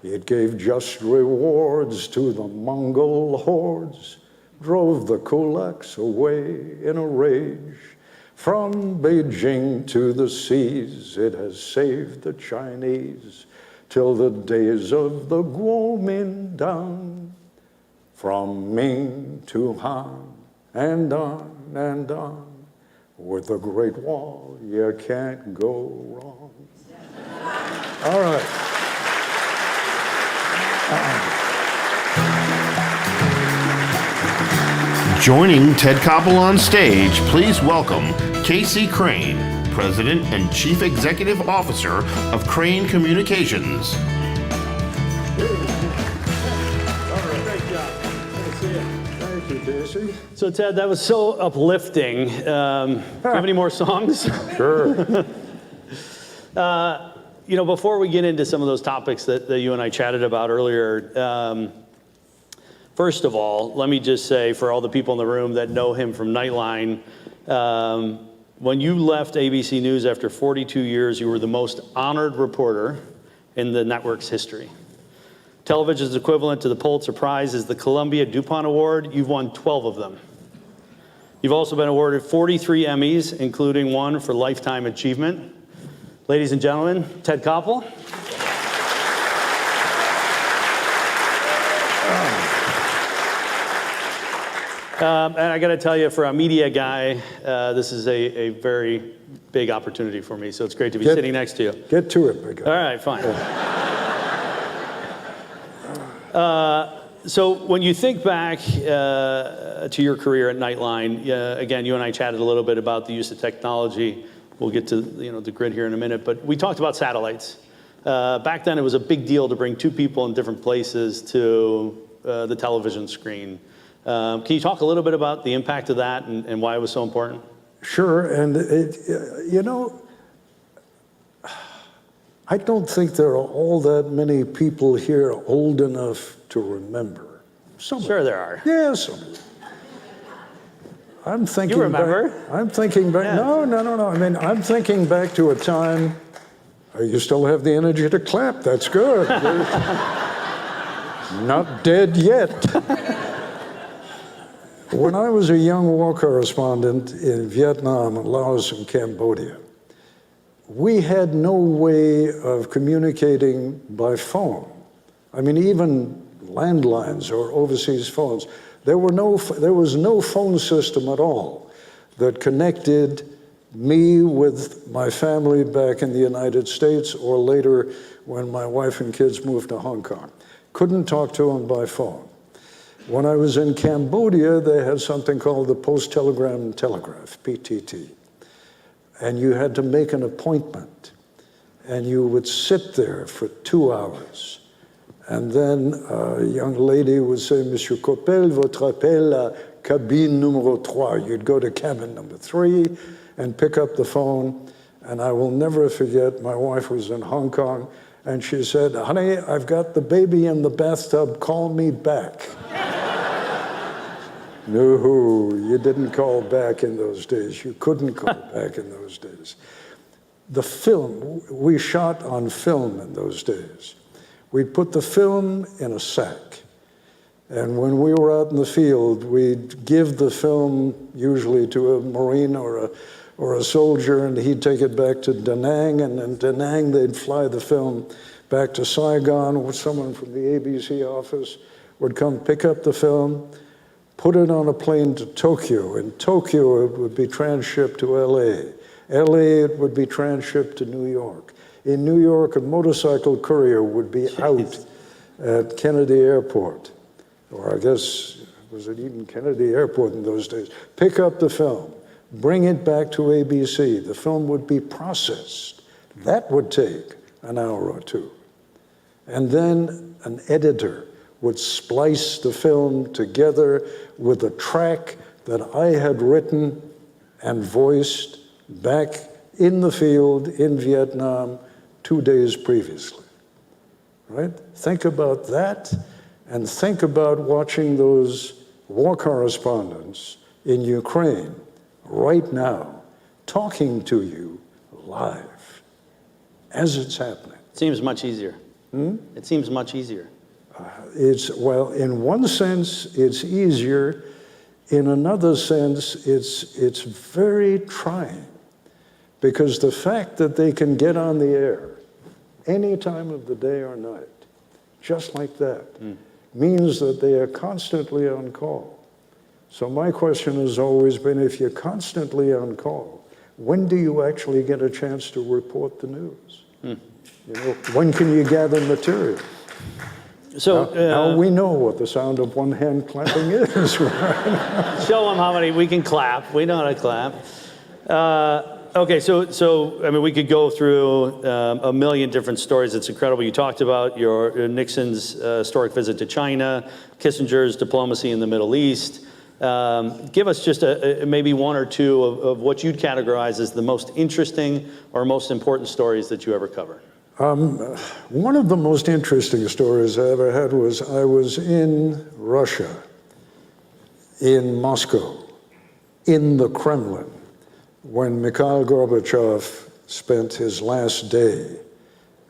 It gave just rewards to the Mongol hordes, drove the kulaks away in a rage. From Beijing to the seas, it has saved the Chinese till the days of the Kuomintang. From Ming to Han and on and on, with the Great Wall, you can't go wrong. All right. Joining Ted Koppel on stage, please welcome Casey Crane, President and Chief Executive Officer of Crane Communications. Thank you, Casey. So Ted, that was so uplifting. Do you have any more songs? Sure. Before we get into some of those topics that you and I chatted about earlier, first of all, let me just say for all the people in the room that know him from Nightline, when you left ABC News after 42 years, you were the most honored reporter in the network's history. Television's equivalent to the Pulitzer Prize is the Columbia DuPont Award. You've won 12 of them. You've also been awarded 43 Emmys, including one for Lifetime Achievement. Ladies and gentlemen, Ted Koppel. And I got to tell you, for a media guy, this is a very big opportunity for me, so it's great to be sitting next to you. Get to it, big guy. All right, fine. So when you think back to your career at Nightline, again, you and I chatted a little bit about the use of technology. We'll get to the grid here in a minute, but we talked about satellites. Back then, it was a big deal to bring two people in different places to the television screen. Can you talk a little bit about the impact of that and why it was so important? Sure, and I don't think there are all that many people here old enough to remember. Sure there are. Yes. I'm thinking. You remember? I'm thinking back. Yeah. No. I mean, I'm thinking back to a time. You still have the energy to clap. That's good. Not dead yet. When I was a young war correspondent in Vietnam, Laos, and Cambodia, we had no way of communicating by phone. I mean, even landlines or overseas phones. There was no phone system at all that connected me with my family back in the United States, or later when my wife and kids moved to Hong Kong. Couldn't talk to them by phone. When I was in Cambodia, they had something called the Post Telegram and Telegraph, PTT. And you had to make an appointment. And you would sit there for 2 hours. And then a young lady would say, Monsieur Coppel, votre appel à cabine numéro 3. You'd go to cabin number 3 and pick up the phone. And I will never forget, my wife was in Hong Kong, and she said, honey, I've got the baby in the bathtub, call me back. No, you didn't call back in those days. You couldn't call back in those days. The film, we shot on film in those days. We'd put the film in a sack. And when we were out in the field, we'd give the film usually to a Marine or a soldier, and he'd take it back to Da Nang, and in Da Nang they'd fly the film back to Saigon, where someone from the ABC office would come pick up the film, put it on a plane to Tokyo. In Tokyo, it would be transshipped to LA. LA, it would be transshipped to New York. In New York, a motorcycle courier would be out at Kennedy Airport, or I guess, was it even Kennedy Airport in those days? Pick up the film, bring it back to ABC. The film would be processed. That would take an hour or two. And then an editor would splice the film together with a track that I had written and voiced back in the field in Vietnam 2 days previously, right? Think about that, and think about watching those war correspondents in Ukraine right now talking to you live as it's happening. Seems much easier. It seems much easier. Well, in one sense, it's easier. In another sense, it's very trying, because the fact that they can get on the air any time of the day or night, just like that, means that they are constantly on call. So my question has always been, if you're constantly on call, when do you actually get a chance to report the news? You know, when can you gather material? So now we know what the sound of one hand clapping is, right? Show them how many we can clap. We know how to clap. Okay, so I mean, we could go through a million different stories. It's incredible. You talked about your Nixon's historic visit to China, Kissinger's diplomacy in the Middle East. Give us just maybe one or two of what you'd categorize as the most interesting or most important stories that you ever covered. One of the most interesting stories I ever had was I was in Russia, in Moscow, in the Kremlin, when Mikhail Gorbachev spent his last day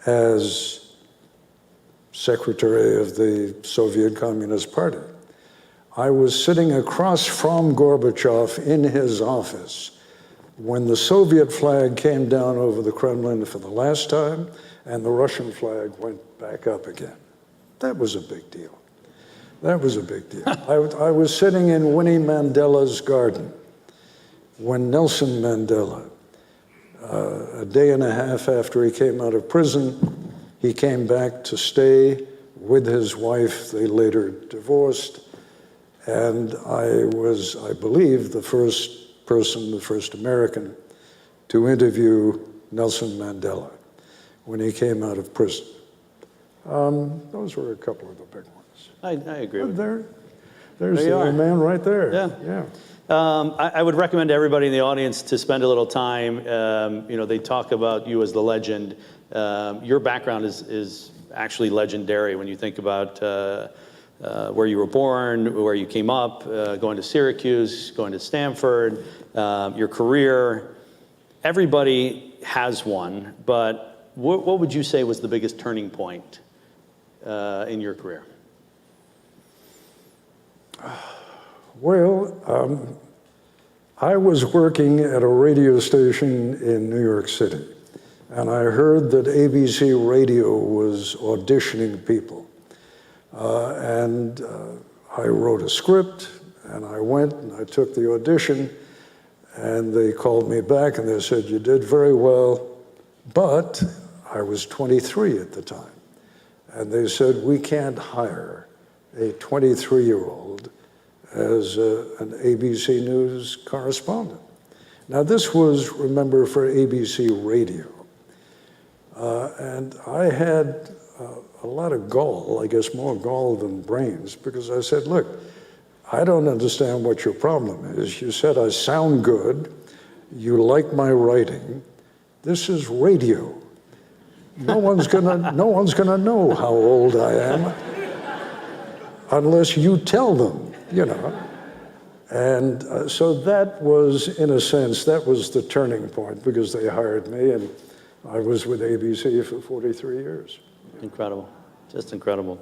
as secretary of the Soviet Communist Party. I was sitting across from Gorbachev in his office when the Soviet flag came down over the Kremlin for the last time, and the Russian flag went back up again. That was a big deal. That was a big deal. I was sitting in Winnie Mandela's garden when Nelson Mandela, a day and a half after he came out of prison, he came back to stay with his wife. They later divorced. And I was, I believe, the first person, the first American to interview Nelson Mandela when he came out of prison. Those were a couple of the big ones. I agree with you. There's the old man right there. Yeah. I would recommend everybody in the audience to spend a little time. You know, they talk about you as the legend. Your background is actually legendary when you think about where you were born, where you came up, going to Syracuse, going to Stanford, your career. Everybody has one, but what would you say was the biggest turning point in your career? Well, I was working at a radio station in New York City, and I heard that ABC Radio was auditioning people. I wrote a script, and I went and I took the audition, and they called me back and they said, "You did very well," but I was 23 at the time. And they said, "We can't hire a 23-year-old as an ABC News correspondent." Now this was, remember, for ABC Radio. And I had a lot of gall, I guess more gall than brains, because I said, "Look, I don't understand what your problem is. You said I sound good, you like my writing. This is radio. No one's gonna know how old I am unless you tell them, you know." And so that was, in a sense, that was the turning point, because they hired me, and I was with ABC for 43 years. Incredible, just incredible.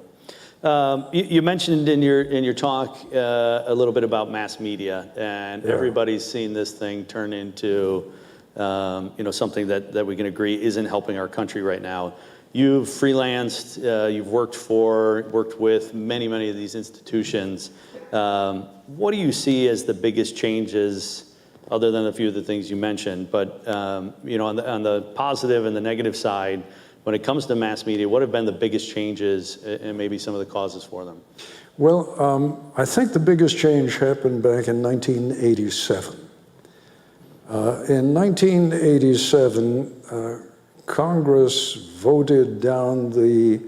You mentioned in your talk a little bit about mass media, and everybody's seen this thing turn into something that we can agree isn't helping our country right now. You've freelanced, you've worked with many of these institutions. What do you see as the biggest changes, other than a few of the things you mentioned, but on the positive and the negative side, when it comes to mass media, what have been the biggest changes and maybe some of the causes for them? Well, I think the biggest change happened back in 1987. In 1987, Congress voted down the,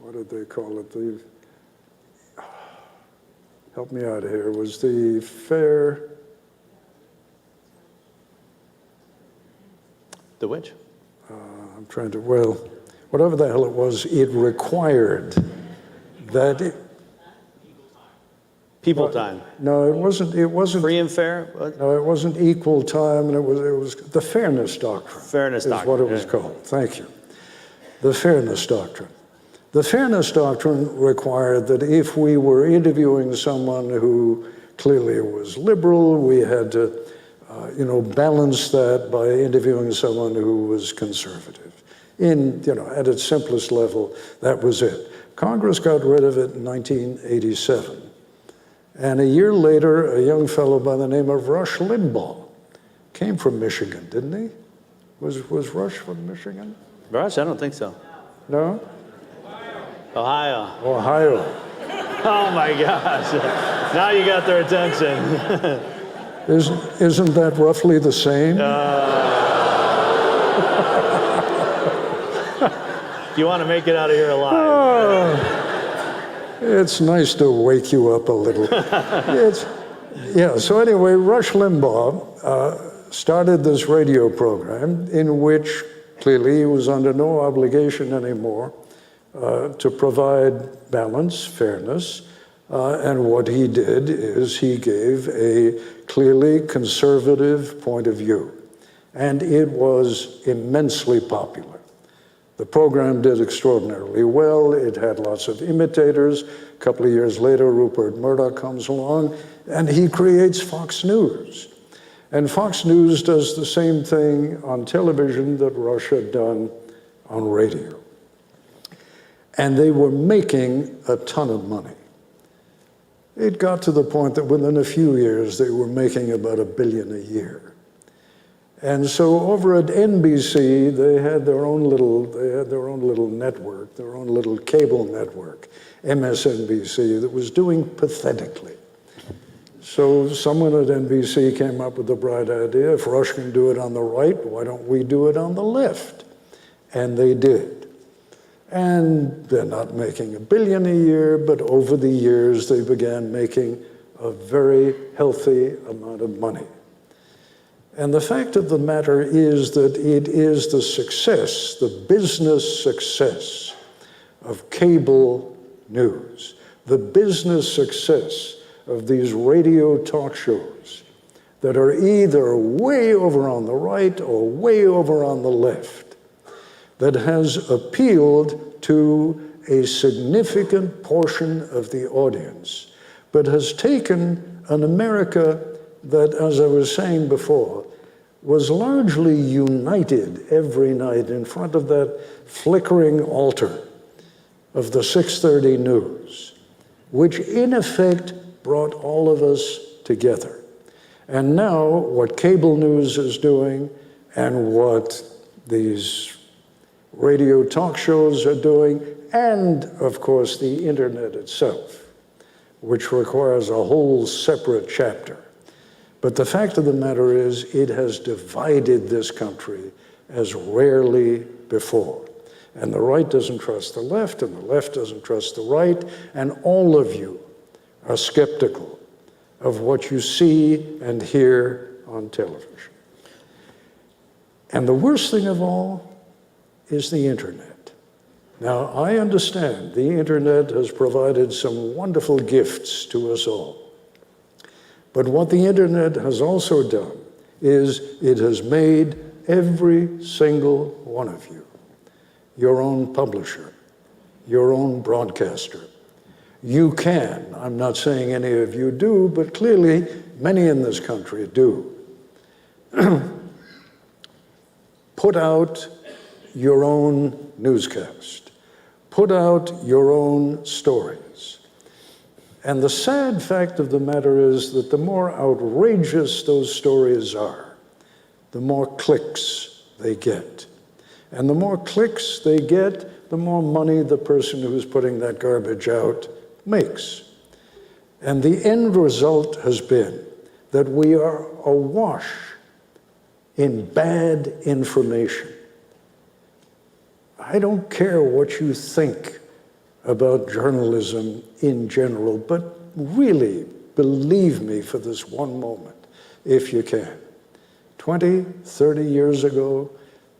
what did they call it? Help me out here, was the fair... The which? I'm trying to, well, whatever the hell it was, it required that it... People time. No, it wasn't. Free and fair? What? No, it wasn't equal time, and it was the Fairness Doctrine. Fairness Doctrine. Is what it was called. Thank you. The Fairness Doctrine. The Fairness Doctrine required that if we were interviewing someone who clearly was liberal, we had to, balance that by interviewing someone who was conservative. At its simplest level, that was it. Congress got rid of it in 1987. And a year later, a young fellow by the name of Rush Limbaugh came from Michigan, didn't he? Was Rush from Michigan? Rush? I don't think so. No? Ohio. Ohio. Oh my gosh. Now you got their attention. Isn't that roughly the same? You want to make it out of here alive. It's nice to wake you up a little. So anyway, Rush Limbaugh started this radio program in which clearly he was under no obligation anymore to provide balance, fairness, and what he did is he gave a clearly conservative point of view, and it was immensely popular. The program did extraordinarily well. It had lots of imitators. A couple of years later, Rupert Murdoch comes along, and he creates Fox News. And Fox News does the same thing on television that Rush had done on radio. And they were making a ton of money. It got to the point that within a few years, they were making about $1 billion a year. And so over at NBC, they had their own little network, their own little cable network, MSNBC, that was doing pathetically. So someone at NBC came up with the bright idea, if Rush can do it on the right, why don't we do it on the left? And they did. And they're not making $1 billion a year, but over the years, they began making a very healthy amount of money. And the fact of the matter is that it is the success, the business success of cable news, the business success of these radio talk shows that are either way over on the right or way over on the left, that has appealed to a significant portion of the audience, but has taken an America that, as I was saying before, was largely united every night in front of that flickering altar of the 6:30 news, which in effect brought all of us together. And now what cable news is doing and what these radio talk shows are doing, and of course the internet itself, which requires a whole separate chapter. But the fact of the matter is, it has divided this country as rarely before. And the right doesn't trust the left, and the left doesn't trust the right, and all of you are skeptical of what you see and hear on television. And the worst thing of all is the internet. Now, I understand the internet has provided some wonderful gifts to us all. But what the internet has also done is it has made every single one of you your own publisher, your own broadcaster. You can, I'm not saying any of you do, but clearly many in this country do, put out your own newscast, put out your own stories. And the sad fact of the matter is that the more outrageous those stories are, the more clicks they get. And the more clicks they get, the more money the person who's putting that garbage out makes. And the end result has been that we are awash in bad information. I don't care what you think about journalism in general, but really believe me for this one moment, if you can. 20, 30 years ago,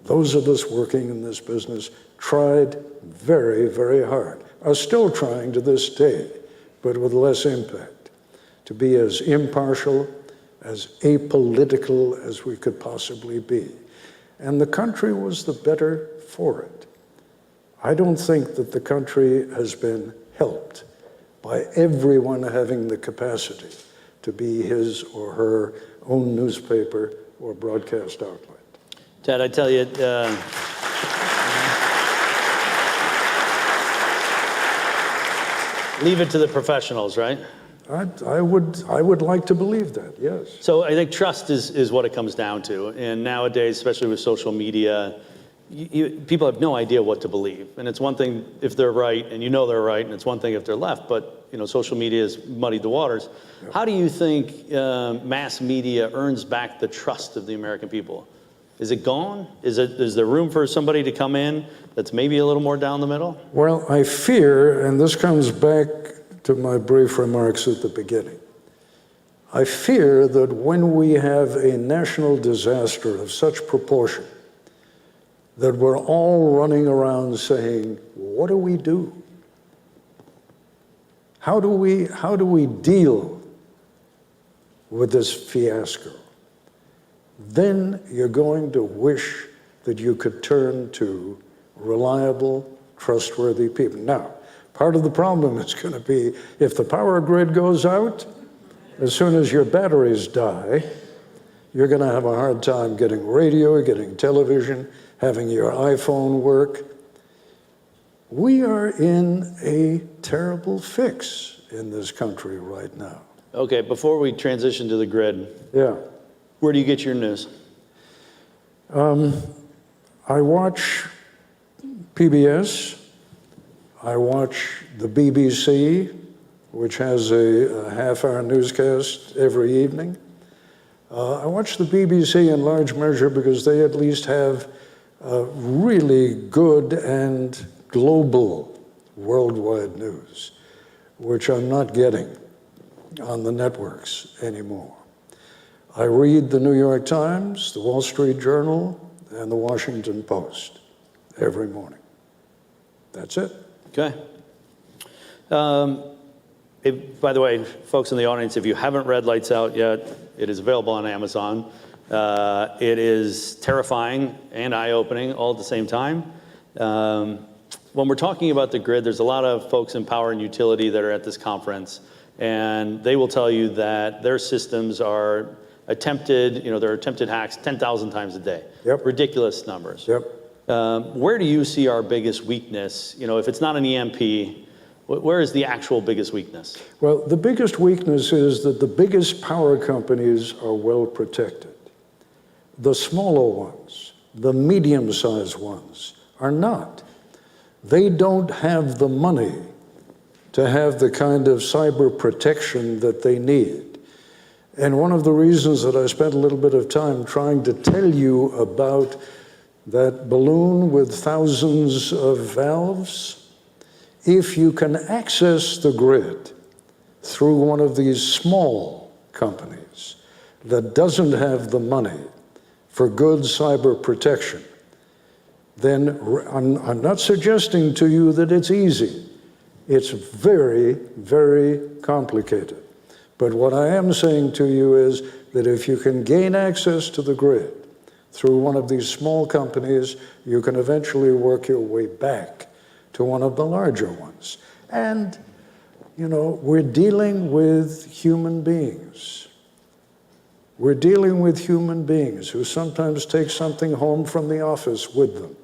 those of us working in this business tried very, very hard, are still trying to this day, but with less impact, to be as impartial, as apolitical as we could possibly be. And the country was the better for it. I don't think that the country has been helped by everyone having the capacity to be his or her own newspaper or broadcast outlet. Ted, I tell you, leave it to the professionals, right? I would like to believe that, yes. So I think trust is what it comes down to. And nowadays, especially with social media, people have no idea what to believe. And it's one thing if they're right and you know they're right, and it's one thing if they're left, but social media has muddied the waters. Yeah. How do you think mass media earns back the trust of the American people? Is it gone? Is there room for somebody to come in that's maybe a little more down the middle? Well, I fear, and this comes back to my brief remarks at the beginning, I fear that when we have a national disaster of such proportion, that we're all running around saying, what do we do? How do we deal with this fiasco? Then you're going to wish that you could turn to reliable, trustworthy people. Now, part of the problem is going to be if the power grid goes out, as soon as your batteries die, you're going to have a hard time getting radio, getting television, having your iPhone work. We are in a terrible fix in this country right now. Okay, before we transition to the grid, yeah, where do you get your news? I watch PBS. I watch the BBC, which has a half-hour newscast every evening. I watch the BBC in large measure because they at least have really good and global worldwide news, which I'm not getting on the networks anymore. I read the New York Times, the Wall Street Journal, and the Washington Post every morning. That's it. Okay. By the way, folks in the audience, if you haven't read Lights Out yet, it is available on Amazon. It is terrifying and eye-opening all at the same time. When we're talking about the grid, there's a lot of folks in power and utility that are at this conference, and they will tell you that their systems are attempted, there are attempted hacks 10,000 times a day. Yep. Ridiculous numbers. Yep. Where do you see our biggest weakness? If it's not an EMP, where is the actual biggest weakness? Well, the biggest weakness is that the biggest power companies are well protected. The smaller ones, the medium-sized ones, are not. They don't have the money to have the kind of cyber protection that they need. And one of the reasons that I spent a little bit of time trying to tell you about that balloon with thousands of valves, if you can access the grid through one of these small companies that doesn't have the money for good cyber protection, then I'm not suggesting to you that it's easy. It's very, very complicated. But what I am saying to you is that if you can gain access to the grid through one of these small companies, you can eventually work your way back to one of the larger ones. And, you know, we're dealing with human beings. We're dealing with human beings who sometimes take something home from the office with them,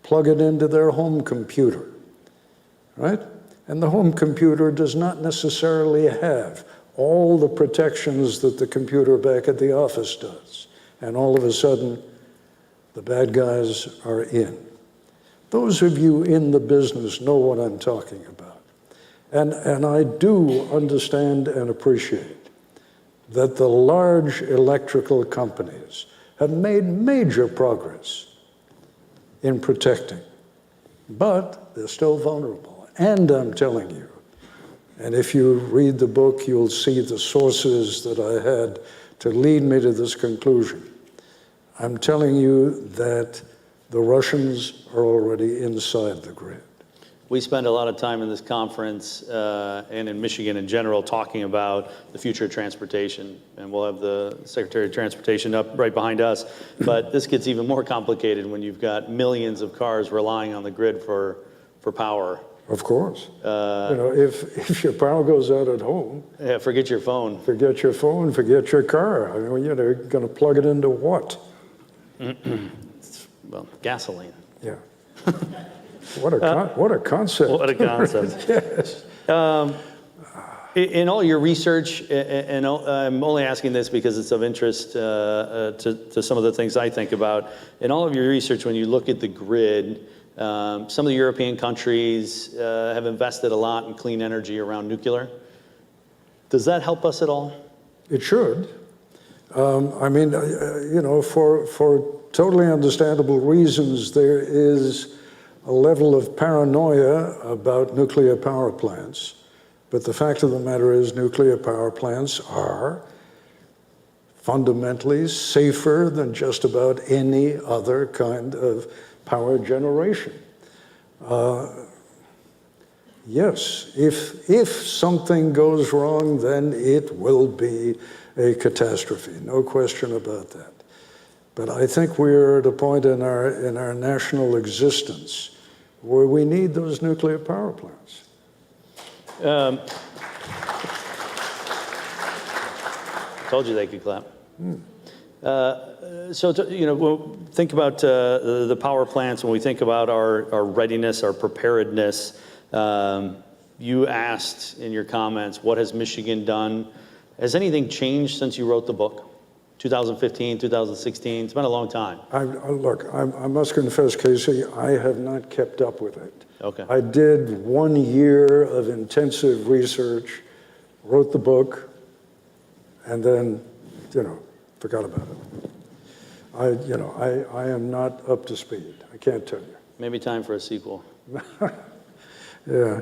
plug it into their home computer, right? And the home computer does not necessarily have all the protections that the computer back at the office does. And all of a sudden, the bad guys are in. Those of you in the business know what I'm talking about. And I do understand and appreciate that the large electrical companies have made major progress in protecting, but they're still vulnerable. And I'm telling you, and if you read the book, you'll see the sources that I had to lead me to this conclusion. I'm telling you that the Russians are already inside the grid. We spend a lot of time in this conference and in Michigan in general talking about the future of transportation, and we'll have the Secretary of Transportation up right behind us. But this gets even more complicated when you've got millions of cars relying on the grid for power. Of course. You know, if your power goes out at home, yeah, forget your phone. Forget your phone, forget your car. I mean, you know, you're going to plug it into what? Well, gasoline. Yeah. What a concept. What a concept. Yes. In all your research, and I'm only asking this because it's of interest to some of the things I think about. In all of your research, when you look at the grid, some of the European countries have invested a lot in clean energy around nuclear. Does that help us at all? It should. I mean, you know, for totally understandable reasons, there is a level of paranoia about nuclear power plants. But the fact of the matter is nuclear power plants are fundamentally safer than just about any other kind of power generation. Yes, if something goes wrong, then it will be a catastrophe, no question about that. But I think we're at a point in our national existence where we need those nuclear power plants. Told you they could clap. So, you know, we'll think about the power plants. When we think about our readiness, our preparedness, you asked in your comments, what has Michigan done? Has anything changed since you wrote the book? 2015, 2016, it's been a long time. Look, I must confess, Casey, I have not kept up with it. Okay. I did 1 year of intensive research, wrote the book, and then, you know, forgot about it. I am not up to speed. I can't tell you. Maybe time for a sequel. Yeah,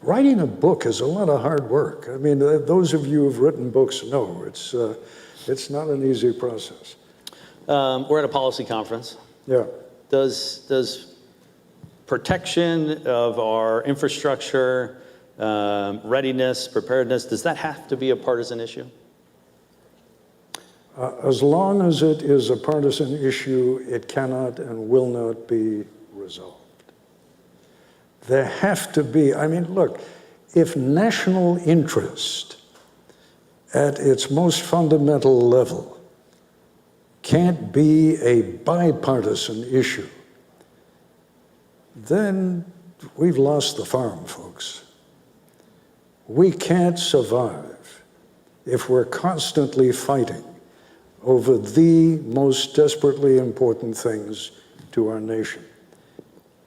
writing a book is a lot of hard work. I mean, those of you who've written books know it's not an easy process. We're at a policy conference. Yeah. Does protection of our infrastructure, readiness, preparedness, does that have to be a partisan issue? As long as it is a partisan issue, it cannot and will not be resolved. There have to be, I mean, look, if national interest at its most fundamental level can't be a bipartisan issue, then we've lost the farm, folks. We can't survive if we're constantly fighting over the most desperately important things to our nation.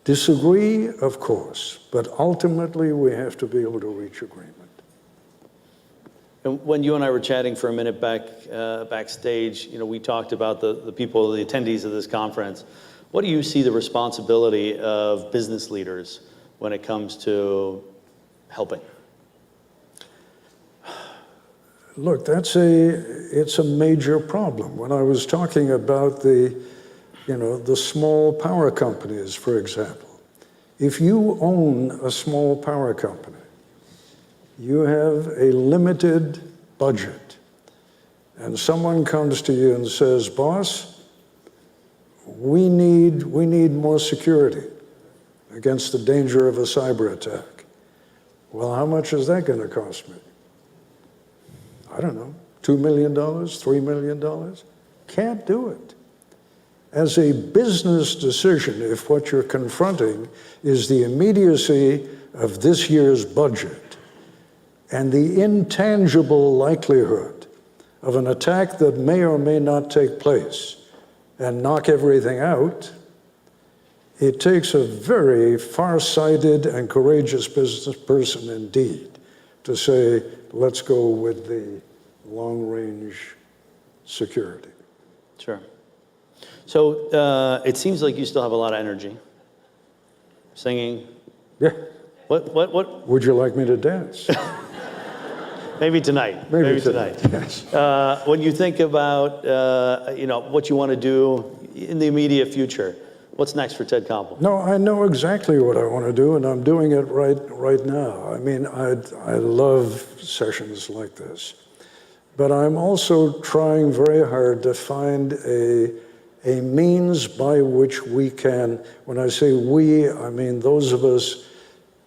Disagree, of course, but ultimately we have to be able to reach agreement. And when you and I were chatting for a minute backstage, you know, we talked about the people, the attendees of this conference. What do you see the responsibility of business leaders when it comes to helping? Look, it's a major problem. When I was talking about the small power companies, for example, if you own a small power company, you have a limited budget, and someone comes to you and says, boss, we need more security against the danger of a cyber attack. Well, how much is that going to cost me? I don't know, $2 million, $3 million? Can't do it. As a business decision, if what you're confronting is the immediacy of this year's budget and the intangible likelihood of an attack that may or may not take place and knock everything out, it takes a very far-sighted and courageous business person indeed to say, let's go with the long-range security. Sure. So it seems like you still have a lot of energy. Singing. Yeah. What? Would you like me to dance? Maybe tonight. Maybe tonight. Yes. When you think about what you want to do in the immediate future, what's next for Ted Koppel? No, I know exactly what I want to do, and I'm doing it right now. I mean, I love sessions like this, but I'm also trying very hard to find a means by which we can, when I say we, I mean those of us,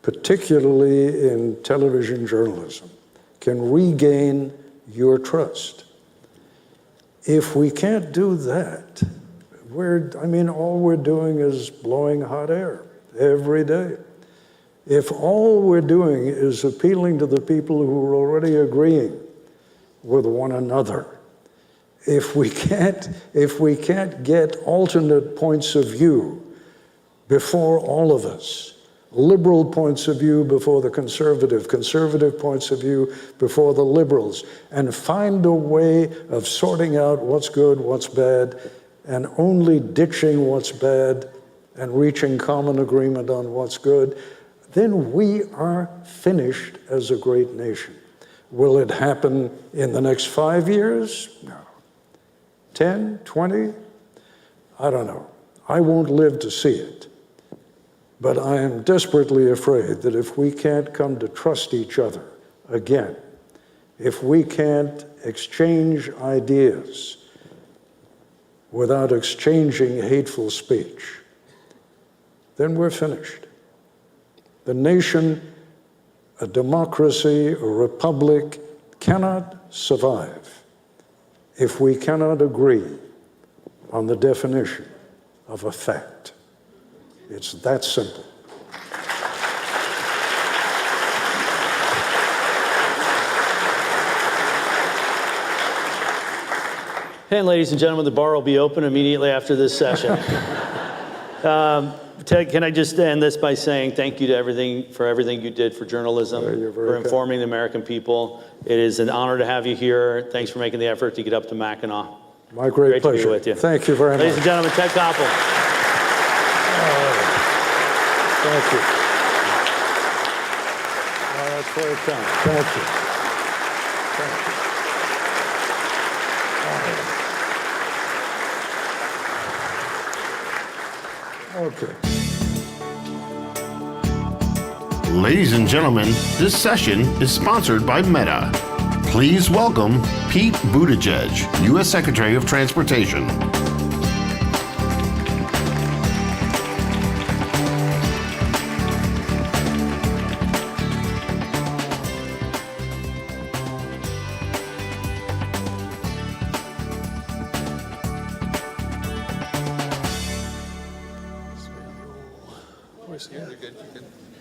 particularly in television journalism, can regain your trust. If we can't do that, all we're doing is blowing hot air every day. If all we're doing is appealing to the people who are already agreeing with one another, if we can't get alternate points of view before all of us, liberal points of view before the conservative points of view before the liberals, and find a way of sorting out what's good, what's bad, and only ditching what's bad and reaching common agreement on what's good, then we are finished as a great nation. Will it happen in the next 5 years? No. 10, 20? I don't know. I won't live to see it. But I am desperately afraid that if we can't come to trust each other again, if we can't exchange ideas without exchanging hateful speech, then we're finished. The nation, a democracy, a republic cannot survive if we cannot agree on the definition of a fact. It's that simple. And ladies and gentlemen, the bar will be open immediately after this session. Ted, can I just end this by saying thank you to everything you did for journalism, for informing the American people. It is an honor to have you here. Thanks for making the effort to get up to Mackinac. My great pleasure. To be with you. Thank you very much. Ladies and gentlemen, Ted Koppel. Thank you. That's very kind. Thank you. Thank you. Okay. Ladies and gentlemen, this session is sponsored by Meta. Please welcome Pete Buttigieg, U.S. Secretary of Transportation.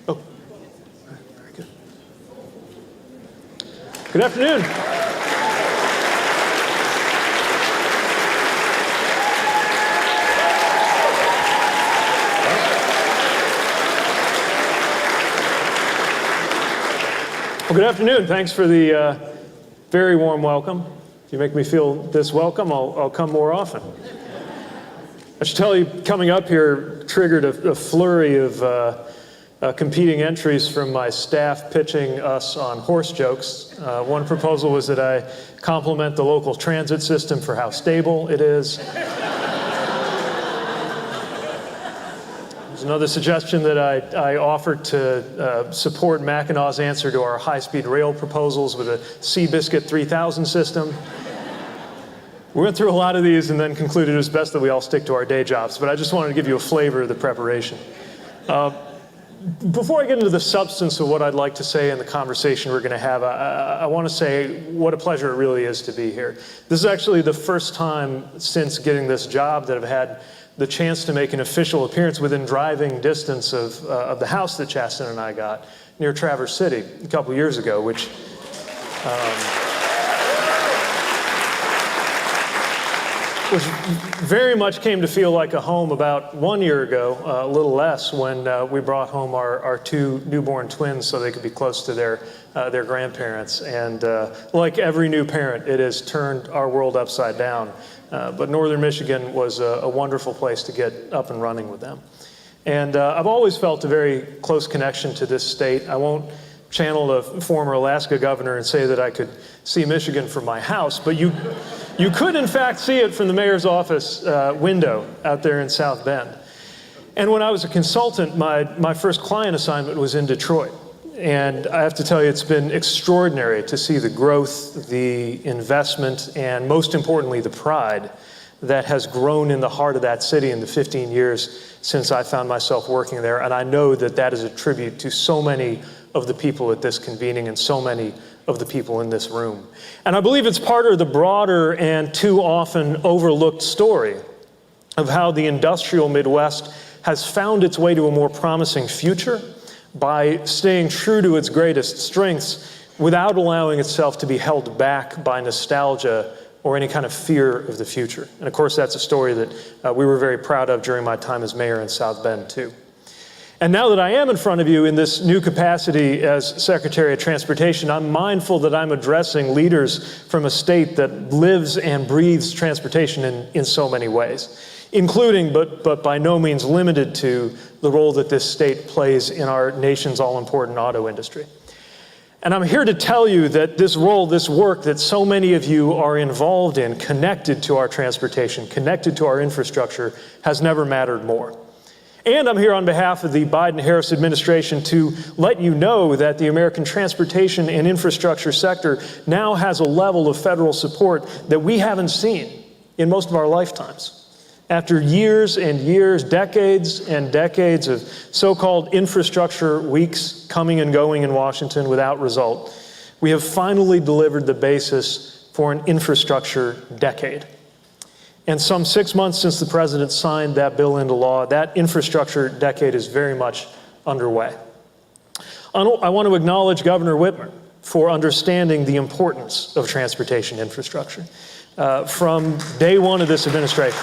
Oh, very good. Good afternoon. Well, good afternoon. Thanks for the very warm welcome. If you make me feel this welcome, I'll come more often. I should tell you, coming up here triggered a flurry of competing entries from my staff pitching us on horse jokes. One proposal was that I compliment the local transit system for how stable it is. There's another suggestion that I offered to support Mackinac's answer to our high-speed rail proposals with a Seabiscuit 3000 system. We went through a lot of these and then concluded it was best that we all stick to our day jobs, but I just wanted to give you a flavor of the preparation. Before I get into the substance of what I'd like to say in the conversation we're going to have, I want to say what a pleasure it really is to be here. This is actually the first time since getting this job that I've had the chance to make an official appearance within driving distance of the house that Chasten and I got near Traverse City a couple years ago, which very much came to feel like a home about 1 year ago, a little less, when we brought home our two newborn twins so they could be close to their grandparents. And like every new parent, it has turned our world upside down. But Northern Michigan was a wonderful place to get up and running with them. And I've always felt a very close connection to this state. I won't channel the former Alaska governor and say that I could see Michigan from my house, but you could in fact see it from the mayor's office window out there in South Bend. And when I was a consultant, my first client assignment was in Detroit. And I have to tell you, it's been extraordinary to see the growth, the investment, and most importantly, the pride that has grown in the heart of that city in the 15 years since I found myself working there. And I know that that is a tribute to so many of the people at this convening and so many of the people in this room. And I believe it's part of the broader and too often overlooked story of how the industrial Midwest has found its way to a more promising future by staying true to its greatest strengths without allowing itself to be held back by nostalgia or any kind of fear of the future. And of course, that's a story that we were very proud of during my time as mayor in South Bend, too. And now that I am in front of you in this new capacity as Secretary of Transportation, I'm mindful that I'm addressing leaders from a state that lives and breathes transportation in so many ways, including, but by no means limited to, the role that this state plays in our nation's all-important auto industry. And I'm here to tell you that this role, this work that so many of you are involved in, connected to our transportation, connected to our infrastructure, has never mattered more. And I'm here on behalf of the Biden-Harris administration to let you know that the American transportation and infrastructure sector now has a level of federal support that we haven't seen in most of our lifetimes. After years and years, decades and decades of so-called infrastructure weeks coming and going in Washington without result, we have finally delivered the basis for an infrastructure decade. And some 6 months since the president signed that bill into law, that infrastructure decade is very much underway. I want to acknowledge Governor Whitmer for understanding the importance of transportation infrastructure from day one of this administration.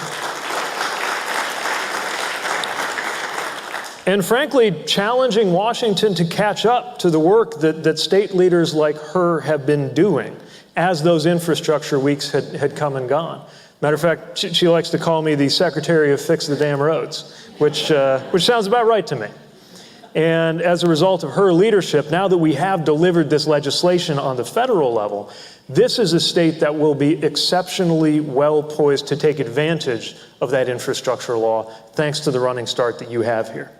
And frankly, challenging Washington to catch up to the work that state leaders like her have been doing as those infrastructure weeks had come and gone. Matter of fact, she likes to call me the Secretary of Fix the Damn Roads, which sounds about right to me. And as a result of her leadership, now that we have delivered this legislation on the federal level, this is a state that will be exceptionally well poised to take advantage of that infrastructure law, thanks to the running start that you have here.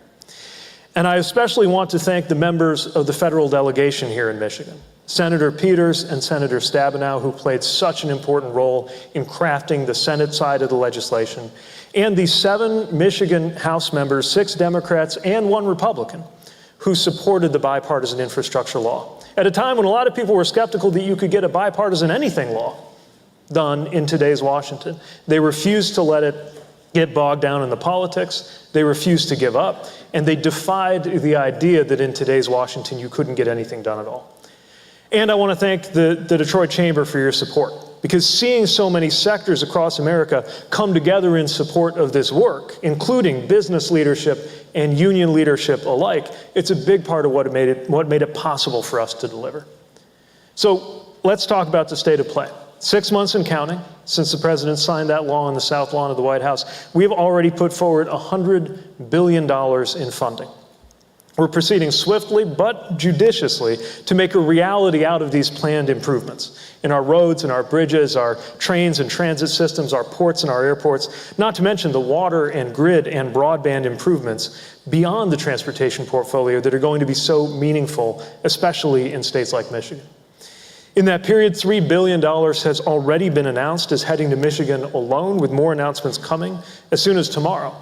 And I especially want to thank the members of the federal delegation here in Michigan, Senator Peters and Senator Stabenow, who played such an important role in crafting the Senate side of the legislation, and the 7 Michigan House members, 6 Democrats and 1 Republican, who supported the bipartisan infrastructure law at a time when a lot of people were skeptical that you could get a bipartisan anything law done in today's Washington. They refused to let it get bogged down in the politics. They refused to give up, and they defied the idea that in today's Washington you couldn't get anything done at all. And I want to thank the Detroit Chamber for your support, because seeing so many sectors across America come together in support of this work, including business leadership and union leadership alike, it's a big part of what made it possible for us to deliver. So let's talk about the state of play. 6 months and counting since the president signed that law on the South Lawn of the White House, we've already put forward $100 billion in funding. We're proceeding swiftly but judiciously to make a reality out of these planned improvements in our roads and our bridges, our trains and transit systems, our ports and our airports, not to mention the water and grid and broadband improvements beyond the transportation portfolio that are going to be so meaningful, especially in states like Michigan. In that period, $3 billion has already been announced as heading to Michigan alone, with more announcements coming as soon as tomorrow.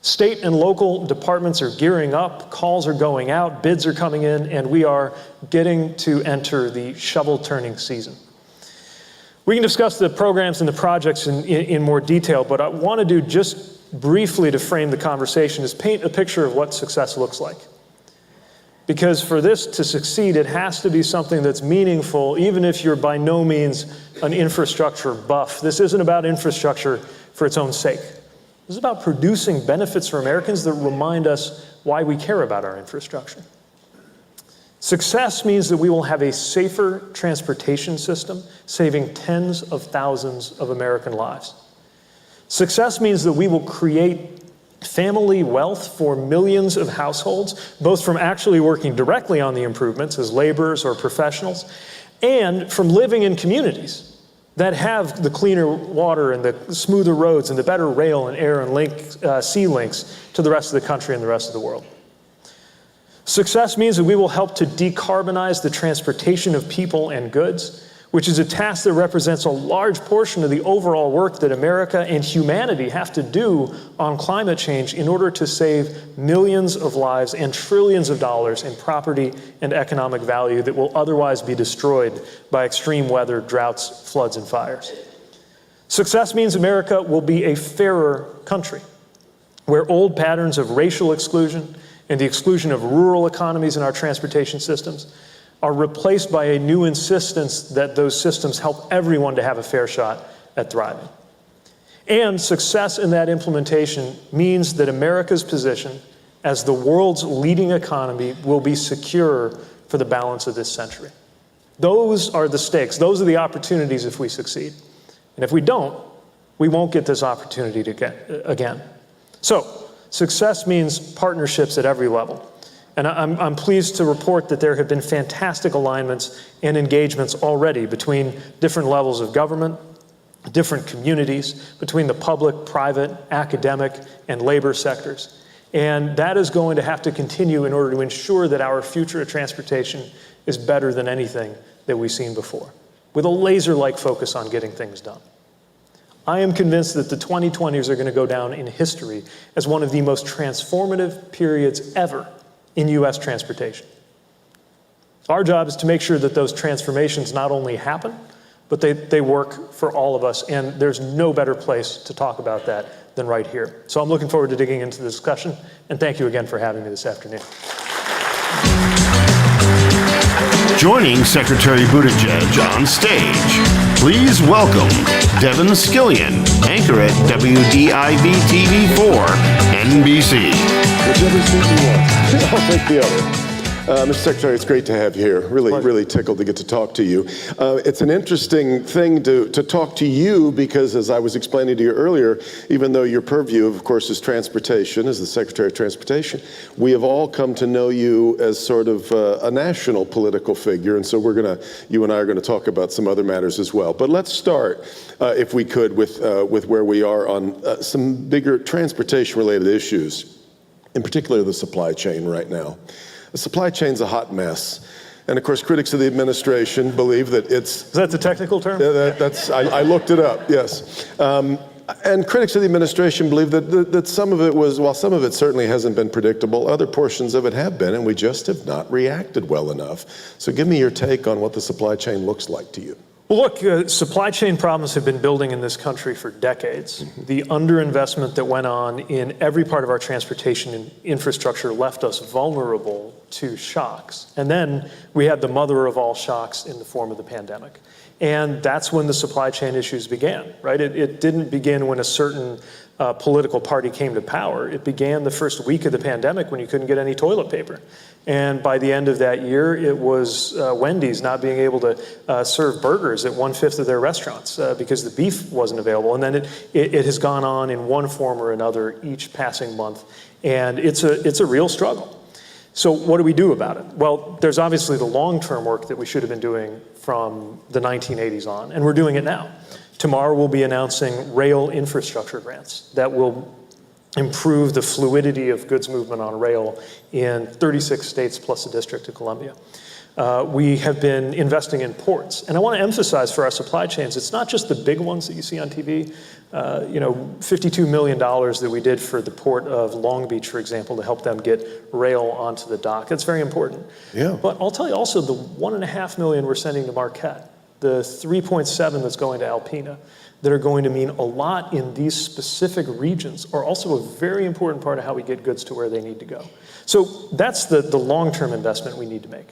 State and local departments are gearing up, calls are going out, bids are coming in, and we are getting to enter the shovel-turning season. We can discuss the programs and the projects in more detail, but I want to do just briefly to frame the conversation is paint a picture of what success looks like. Because for this to succeed, it has to be something that's meaningful, even if you're by no means an infrastructure buff. This isn't about infrastructure for its own sake. This is about producing benefits for Americans that remind us why we care about our infrastructure. Success means that we will have a safer transportation system, saving tens of thousands of American lives. Success means that we will create family wealth for millions of households, both from actually working directly on the improvements as laborers or professionals, and from living in communities that have the cleaner water and the smoother roads and the better rail and air and sea links to the rest of the country and the rest of the world. Success means that we will help to decarbonize the transportation of people and goods, which is a task that represents a large portion of the overall work that America and humanity have to do on climate change in order to save millions of lives and trillions of dollars in property and economic value that will otherwise be destroyed by extreme weather, droughts, floods, and fires. Success means America will be a fairer country, where old patterns of racial exclusion and the exclusion of rural economies in our transportation systems are replaced by a new insistence that those systems help everyone to have a fair shot at thriving. And success in that implementation means that America's position as the world's leading economy will be secure for the balance of this century. Those are the stakes. Those are the opportunities if we succeed. And if we don't, we won't get this opportunity to get again. So, success means partnerships at every level. And I'm pleased to report that there have been fantastic alignments and engagements already between different levels of government, different communities, between the public, private, academic, and labor sectors. And that is going to have to continue in order to ensure that our future of transportation is better than anything that we've seen before, with a laser-like focus on getting things done. I am convinced that the 2020s are going to go down in history as one of the most transformative periods ever in U.S. transportation. Our job is to make sure that those transformations not only happen, but they work for all of us, and there's no better place to talk about that than right here. So I'm looking forward to digging into the discussion, and thank you again for having me this afternoon. Joining Secretary Buttigieg on stage, please welcome Devin Skillian, anchor at WDIV-TV4, NBC. Whichever seat you want. I'll take the other. Mr. Secretary, it's great to have you here. Really tickled to get to talk to you. It's an interesting thing to talk to you because, as I was explaining to you earlier, even though your purview, of course, is transportation, as the Secretary of Transportation, we have all come to know you as sort of a national political figure, and so you and I are going to talk about some other matters as well. But let's start, if we could, with where we are on some bigger transportation-related issues, in particular the supply chain right now. The supply chain's a hot mess. And of course, critics of the administration believe that it's... Is that the technical term? I looked it up, yes. And critics of the administration believe that some of it was, while some of it certainly hasn't been predictable, other portions of it have been, and we just have not reacted well enough. So give me your take on what the supply chain looks like to you. Well, look, supply chain problems have been building in this country for decades. Mm-hmm. The underinvestment that went on in every part of our transportation infrastructure left us vulnerable to shocks. And then we had the mother of all shocks in the form of the pandemic. And that's when the supply chain issues began, right? It didn't begin when a certain political party came to power. It began the first week of the pandemic when you couldn't get any toilet paper. And by the end of that year, it was Wendy's not being able to serve burgers at 1/5 of their restaurants because the beef wasn't available. And then it has gone on in one form or another each passing month. And it's a real struggle. So what do we do about it? Well, there's obviously the long-term work that we should have been doing from the 1980s on, and we're doing it now. Tomorrow we'll be announcing rail infrastructure grants that will improve the fluidity of goods movement on rail in 36 states plus the District of Columbia. We have been investing in ports. And I want to emphasize for our supply chains, it's not just the big ones that you see on TV. $52 million that we did for the port of Long Beach, for example, to help them get rail onto the dock. That's very important. Yeah. But I'll tell you also the $1.5 million we're sending to Marquette, the 3.7 that's going to Alpena, that are going to mean a lot in these specific regions are also a very important part of how we get goods to where they need to go. So that's the long-term investment we need to make.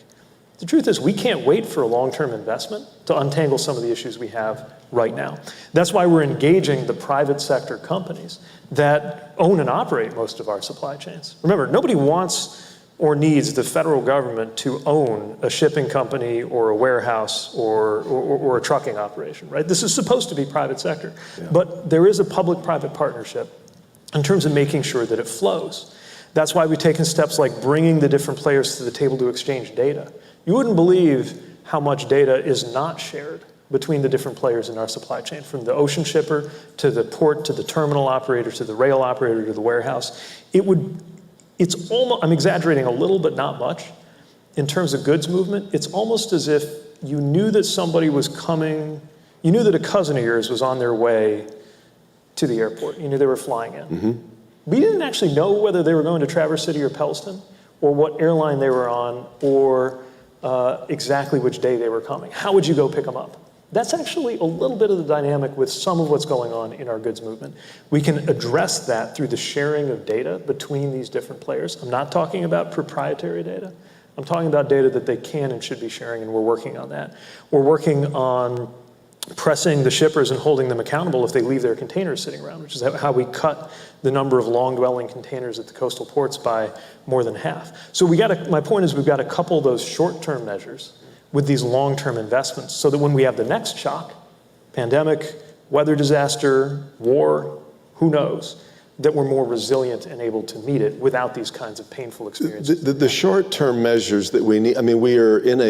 The truth is, we can't wait for a long-term investment to untangle some of the issues we have right now. That's why we're engaging the private sector companies that own and operate most of our supply chains. Remember, nobody wants or needs the federal government to own a shipping company or a warehouse or a trucking operation, right? This is supposed to be private sector. Yeah. But there is a public-private partnership in terms of making sure that it flows. That's why we've taken steps like bringing the different players to the table to exchange data. You wouldn't believe how much data is not shared between the different players in our supply chain, from the ocean shipper to the port to the terminal operator to the rail operator to the warehouse. It's almost, I'm exaggerating a little, but not much. In terms of goods movement, it's almost as if you knew that somebody was coming, you knew that a cousin of yours was on their way to the airport. You knew they were flying in. Mm-hmm. We didn't actually know whether they were going to Traverse City or Pellston, or what airline they were on, or exactly which day they were coming. How would you go pick them up? That's actually a little bit of the dynamic with some of what's going on in our goods movement. We can address that through the sharing of data between these different players. I'm not talking about proprietary data. I'm talking about data that they can and should be sharing, and we're working on that. We're working on pressing the shippers and holding them accountable if they leave their containers sitting around, which is how we cut the number of long-dwelling containers at the coastal ports by more than half. So my point is we've got to couple those short-term measures with these long-term investments so that when we have the next shock, pandemic, weather disaster, war, who knows, that we're more resilient and able to meet it without these kinds of painful experiences. The short-term measures that we need, I mean, we're in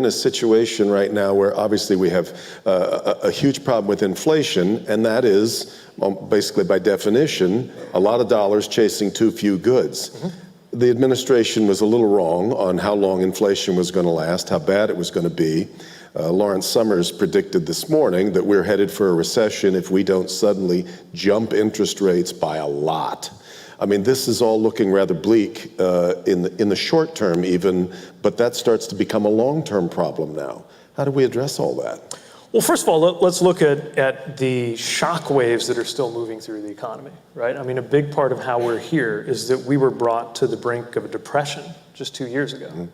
a situation right now where obviously we have a huge problem with inflation, and that is, basically by definition, a lot of dollars chasing too few goods. Mm-hmm. The administration was a little wrong on how long inflation was going to last, how bad it was going to be. Lawrence Summers predicted this morning that we're headed for a recession if we don't suddenly jump interest rates by a lot. I mean, this is all looking rather bleak in the short term even, but that starts to become a long-term problem now. How do we address all that? Well, first of all, let's look at the shock waves that are still moving through the economy, right? I mean, a big part of how we're here is that we were brought to the brink of a depression just 2 years ago. Mm-hmm.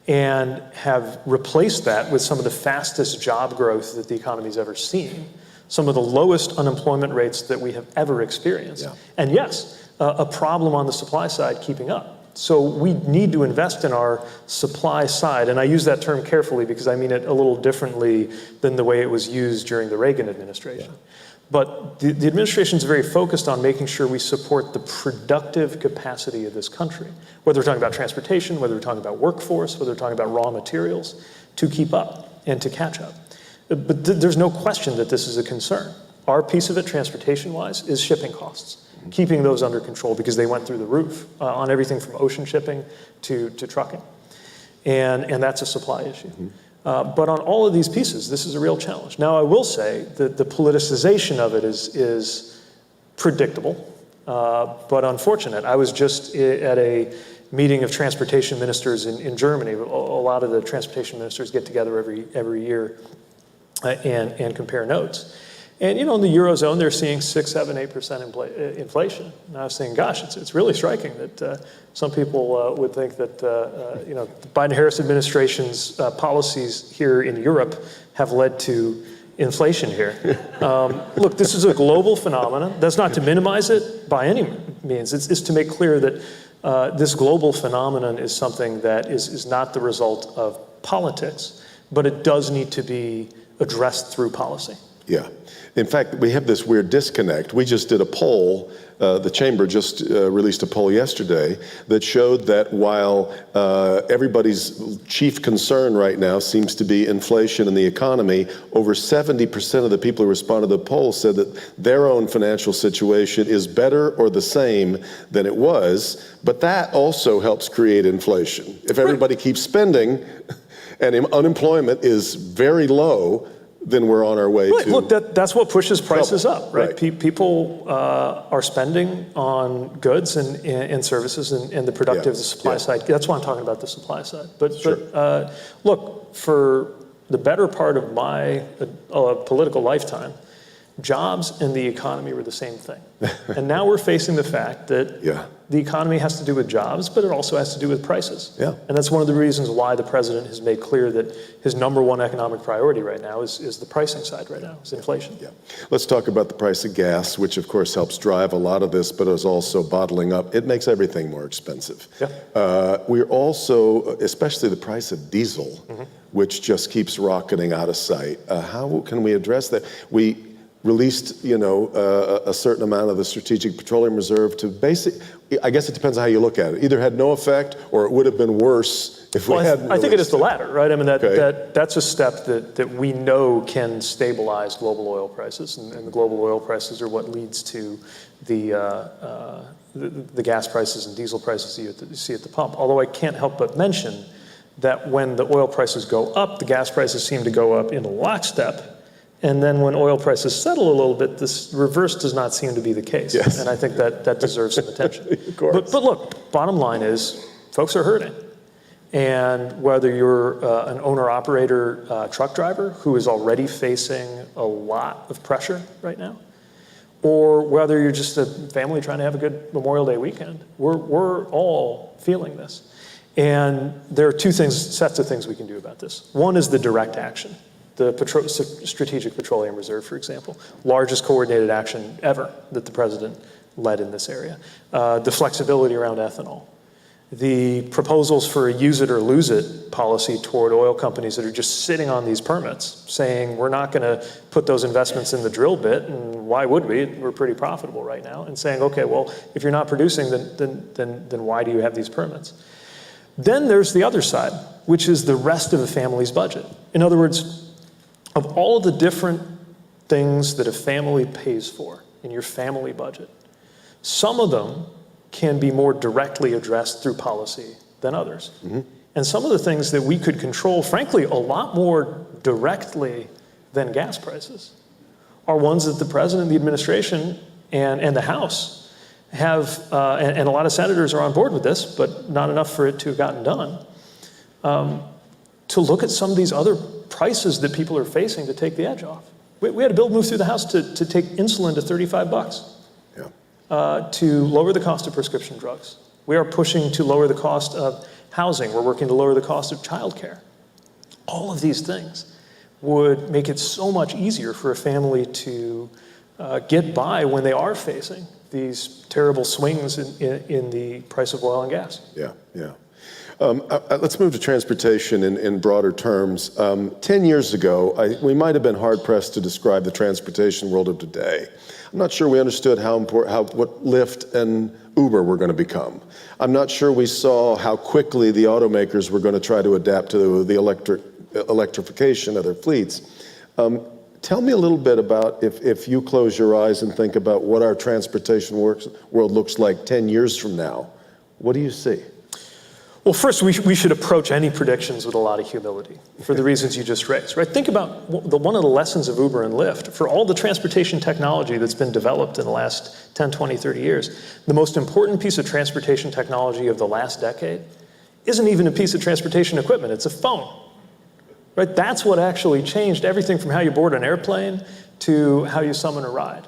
And have replaced that with some of the fastest job growth that the economy's ever seen, some of the lowest unemployment rates that we have ever experienced. Yeah. And yes, a problem on the supply side keeping up. So we need to invest in our supply side, and I use that term carefully because I mean it a little differently than the way it was used during the Reagan administration. Yeah. But the administration is very focused on making sure we support the productive capacity of this country, whether we're talking about transportation, whether we're talking about workforce, whether we're talking about raw materials, to keep up and to catch up. But there's no question that this is a concern. Our piece of it, transportation-wise, is shipping costs, keeping those under control because they went through the roof on everything from ocean shipping to trucking. And that's a supply issue. Mm-hmm. But on all of these pieces, this is a real challenge. Now, I will say that the politicization of it is predictable, but unfortunate. I was just at a meeting of transportation ministers in Germany. A lot of the transportation ministers get together every year and compare notes. And, you know, in the Eurozone, they're seeing 6, 7, 8% inflation. And I was saying, gosh, it's really striking that some people would think that, you know, the Biden-Harris administration's policies here in Europe have led to inflation here. Look, this is a global phenomenon. That's not to minimize it by any means. It's to make clear that this global phenomenon is something that is not the result of politics, but it does need to be addressed through policy. Yeah. In fact, we have this weird disconnect. We just did a poll, the Chamber just released a poll yesterday that showed that while everybody's chief concern right now seems to be inflation in the economy, over 70% of the people who responded to the poll said that their own financial situation is better or the same than it was, but that also helps create inflation. If everybody keeps spending and unemployment is very low, then we're on our way to... Look, that's what pushes prices trouble. up, right? People are spending on goods and services and the productive, the supply side. That's why I'm talking about the supply side. But look, for the better part of my political lifetime, jobs and the economy were the same thing. And now we're facing the fact that the economy has to do with jobs, but it also has to do with prices. Yeah. And that's one of the reasons why the president has made clear that his number one economic priority right now is the pricing side right now, is inflation. Yeah. Let's talk about the price of gas, which of course helps drive a lot of this, but is also bottling up. It makes everything more expensive. Yeah. We're also, especially the price of diesel, which just keeps rocketing out of sight. How can we address that? We released, a certain amount of the Strategic Petroleum Reserve to I guess it depends on how you look at it. Either had no effect or it would have been worse if we hadn't. I think it is the latter, right? I mean, that's a step that we know can stabilize global oil prices, and the global oil prices are what leads to the gas prices and diesel prices you see at the pump. Although I can't help but mention that when the oil prices go up, the gas prices seem to go up in lockstep. And then when oil prices settle a little bit, this reverse does not seem to be the case. Yes. And I think that deserves some attention. Of course. But look, bottom line is, folks are hurting. And whether you're an owner-operator truck driver who is already facing a lot of pressure right now, or whether you're just a family trying to have a good Memorial Day weekend, we're all feeling this. And there are sets of things we can do about this. One is the direct action. The Strategic Petroleum Reserve, for example, largest coordinated action ever that the president led in this area. The flexibility around ethanol. The proposals for a use it or lose it policy toward oil companies that are just sitting on these permits, saying we're not going to put those investments in the drill bit, and why would we? We're pretty profitable right now. And saying, okay, well, if you're not producing, then why do you have these permits? Then there's the other side, which is the rest of a family's budget. In other words, of all of the different things that a family pays for in your family budget, some of them can be more directly addressed through policy than others. And some of the things that we could control, frankly, a lot more directly than gas prices, are ones that the president, the administration, and the House have, and a lot of senators are on board with this, but not enough for it to have gotten done, to look at some of these other prices that people are facing to take the edge off. We had a bill move through the House to take insulin to $35, to lower the cost of prescription drugs. We are pushing to lower the cost of housing. We're working to lower the cost of childcare. All of these things would make it so much easier for a family to get by when they are facing these terrible swings in the price of oil and gas. Yeah. Let's move to transportation in broader terms. 10 years ago, we might have been hard-pressed to describe the transportation world of today. I'm not sure we understood what Lyft and Uber were going to become. I'm not sure we saw how quickly the automakers were going to try to adapt to the electrification of their fleets. Tell me a little bit about, if you close your eyes and think about what our transportation world looks like 10 years from now, what do you see? Well, first, we should approach any predictions with a lot of humility for the reasons you just raised, right? Think about one of the lessons of Uber and Lyft. For all the transportation technology that's been developed in the last 10, 20, 30 years, the most important piece of transportation technology of the last decade isn't even a piece of transportation equipment, it's a phone, right? That's what actually changed everything from how you board an airplane to how you summon a ride.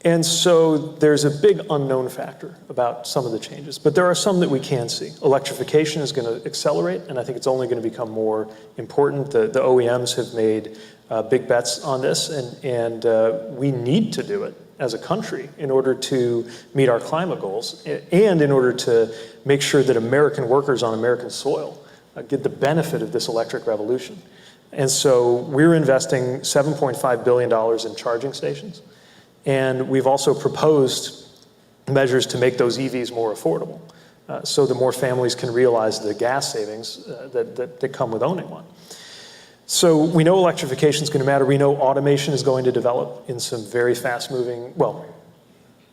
And so there's a big unknown factor about some of the changes, but there are some that we can see. Electrification is going to accelerate, and I think it's only going to become more important. The OEMs have made big bets on this, and we need to do it as a country in order to meet our climate goals and in order to make sure that American workers on American soil get the benefit of this electric revolution. And so we're investing $7.5 billion in charging stations. And we've also proposed measures to make those EVs more affordable, so the more families can realize the gas savings that come with owning one. So we know electrification is going to matter. We know automation is going to develop in some very fast-moving, well,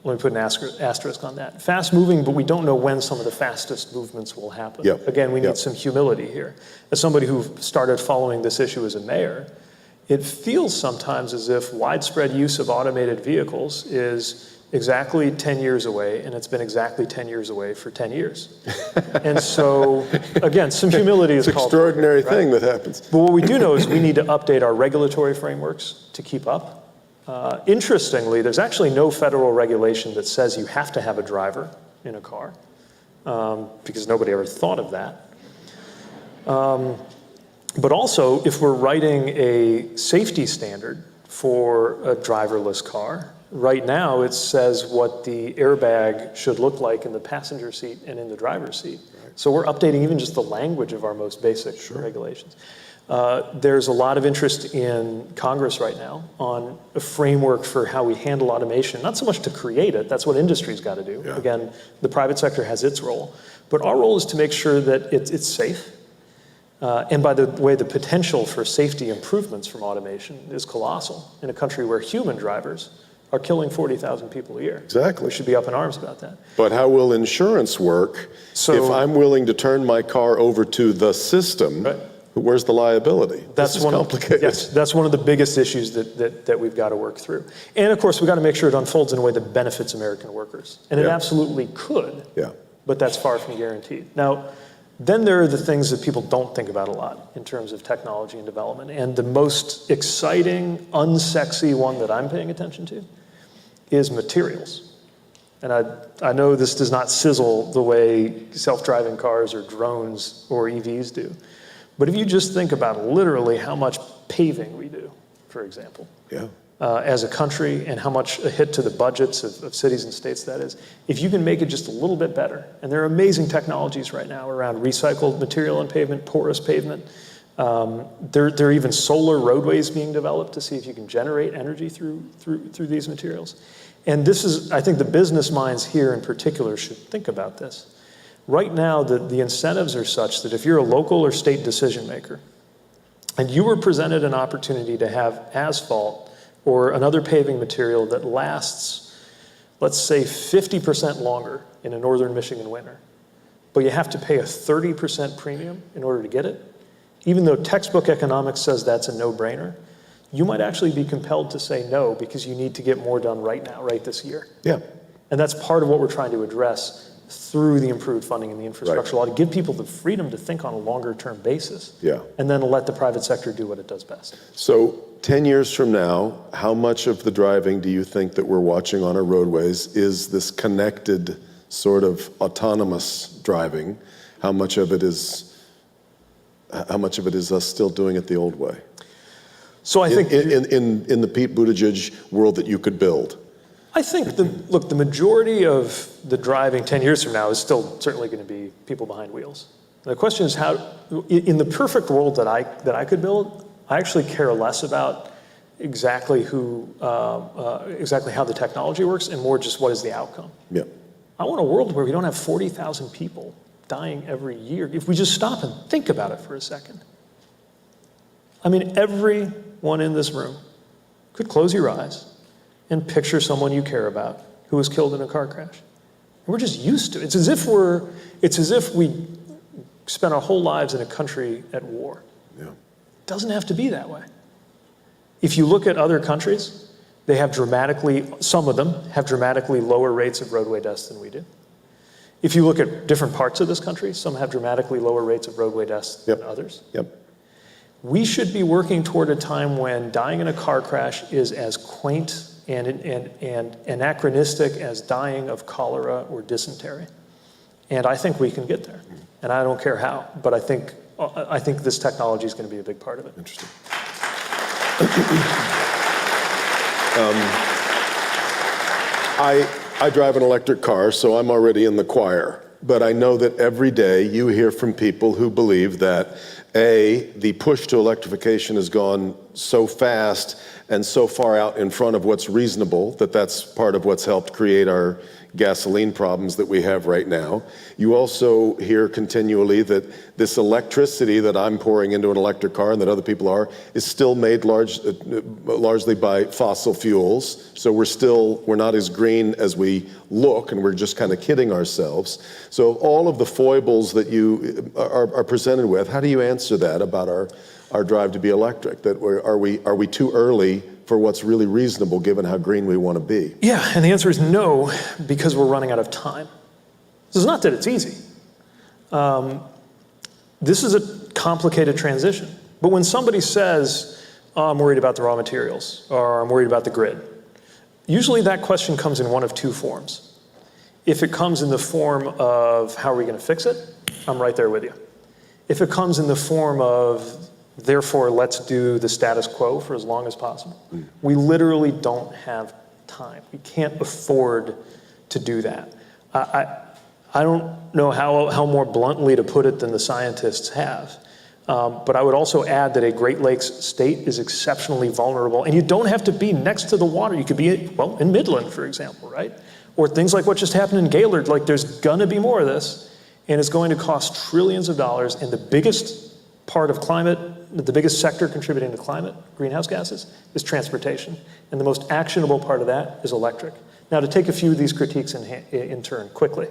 let me put an asterisk on that. Fast-moving, but we don't know when some of the fastest movements will happen. Yep. Again, we need some humility here. As somebody who started following this issue as a mayor, it feels sometimes as if widespread use of automated vehicles is exactly 10 years away, and it's been exactly 10 years away for 10 years. And so, again, some humility is called for. It's an extraordinary thing that happens. But what we do know is we need to update our regulatory frameworks to keep up. Interestingly, there's actually no federal regulation that says you have to have a driver in a car, because nobody ever thought of that. But also, if we're writing a safety standard for a driverless car, right now it says what the airbag should look like in the passenger seat and in the driver's seat. Right. So we're updating even just the language of our most basic regulations. There's a lot of interest in Congress right now on a framework for how we handle automation, not so much to create it, that's what industry's got to do. Yeah. Again, the private sector has its role, but our role is to make sure that it's safe. And by the way, the potential for safety improvements from automation is colossal in a country where human drivers are killing 40,000 people a year. Exactly. We should be up in arms about that. But how will insurance work if I'm willing to turn my car over to the system? Right. Where's the liability? That's this is complicated. Yes, that's one of the biggest issues that we've got to work through. And of course, we've got to make sure it unfolds in a way that benefits American workers. And it absolutely could, but that's far from guaranteed. Now, then there are the things that people don't think about a lot in terms of technology and development. And the most exciting, unsexy one that I'm paying attention to is materials. And I know this does not sizzle the way self-driving cars or drones or EVs do. But if you just think about literally how much paving we do, for example, as a country, and how much a hit to the budgets of cities and states that is, if you can make it just a little bit better, and there are amazing technologies right now around recycled material in pavement, porous pavement. There are even solar roadways being developed to see if you can generate energy through these materials. And this is, I think the business minds here in particular should think about this. Right now, the incentives are such that if you're a local or state decision maker, and you were presented an opportunity to have asphalt or another paving material that lasts, let's say, 50% longer in a northern Michigan winter, but you have to pay a 30% premium in order to get it, even though textbook economics says that's a no-brainer, you might actually be compelled to say no because you need to get more done right now, right this year. Yeah. And that's part of what we're trying to address through the improved funding and the infrastructure law, to give people the freedom to think on a longer-term basis, and then let the private sector do what it does best. So 10 years from now, how much of the driving do you think that we're watching on our roadways is this connected sort of autonomous driving? How much of it is us still doing it the old way? So I think in the Pete Buttigieg world that you could build. I think the majority of the driving 10 years from now is still certainly going to be people behind wheels. The question is how, in the perfect world that I could build, I actually care less about exactly exactly how the technology works and more just what is the outcome. Yeah. I want a world where we don't have 40,000 people dying every year. If we just stop and think about it for a second. I mean, everyone in this room could close your eyes and picture someone you care about who was killed in a car crash. And we're just used to it. It's as if we spent our whole lives in a country at war. Yeah. It doesn't have to be that way. If you look at other countries, they have some of them have dramatically lower rates of roadway deaths than we do. If you look at different parts of this country, some have dramatically lower rates of roadway deaths than others. Yep. We should be working toward a time when dying in a car crash is as quaint and anachronistic as dying of cholera or dysentery. And I think we can get there. And I don't care how, but I think this technology is going to be a big part of it. Interesting. I drive an electric car, so I'm already in the choir. But I know that every day you hear from people who believe that, A, the push to electrification has gone so fast and so far out in front of what's reasonable that that's part of what's helped create our gasoline problems that we have right now. You also hear continually that this electricity that I'm pouring into an electric car and that other people are is still made largely by fossil fuels. So we're not as green as we look, and we're just kind of kidding ourselves. So all of the foibles that you are presented with, how do you answer that about our drive to be electric? That are we too early for what's really reasonable given how green we want to be? Yeah, and the answer is no, because we're running out of time. This is not that it's easy. This is a complicated transition. But when somebody says, oh, I'm worried about the raw materials, or I'm worried about the grid, usually that question comes in one of two forms. If it comes in the form of, how are we going to fix it? I'm right there with you. If it comes in the form of, therefore, let's do the status quo for as long as possible. We literally don't have time. We can't afford to do that. I don't know how more bluntly to put it than the scientists have. But I would also add that a Great Lakes state is exceptionally vulnerable. And you don't have to be next to the water. You could be, well, in Midland, for example, right? Or things like what just happened in Gaylord. Like, there's going to be more of this. And it's going to cost trillions of dollars. And the biggest part of climate, the biggest sector contributing to climate, greenhouse gases, is transportation. And the most actionable part of that is electric. Now, to take a few of these critiques in turn quickly.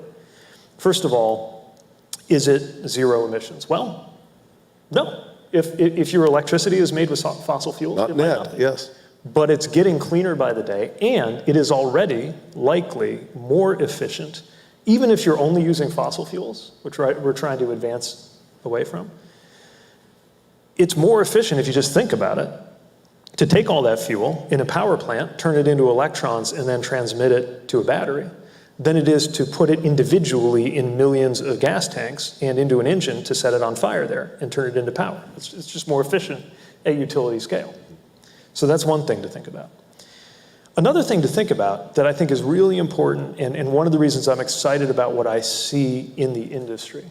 First of all, is it zero emissions? Well, no. If your electricity is made with fossil fuels, not it might net, not be. yes. But it's getting cleaner by the day, and it is already likely more efficient, even if you're only using fossil fuels, which we're trying to advance away from. It's more efficient, if you just think about it, to take all that fuel in a power plant, turn it into electrons, and then transmit it to a battery, than it is to put it individually in millions of gas tanks and into an engine to set it on fire there and turn it into power. It's just more efficient at utility scale. So that's one thing to think about. Another thing to think about that I think is really important, and one of the reasons I'm excited about what I see in the industry,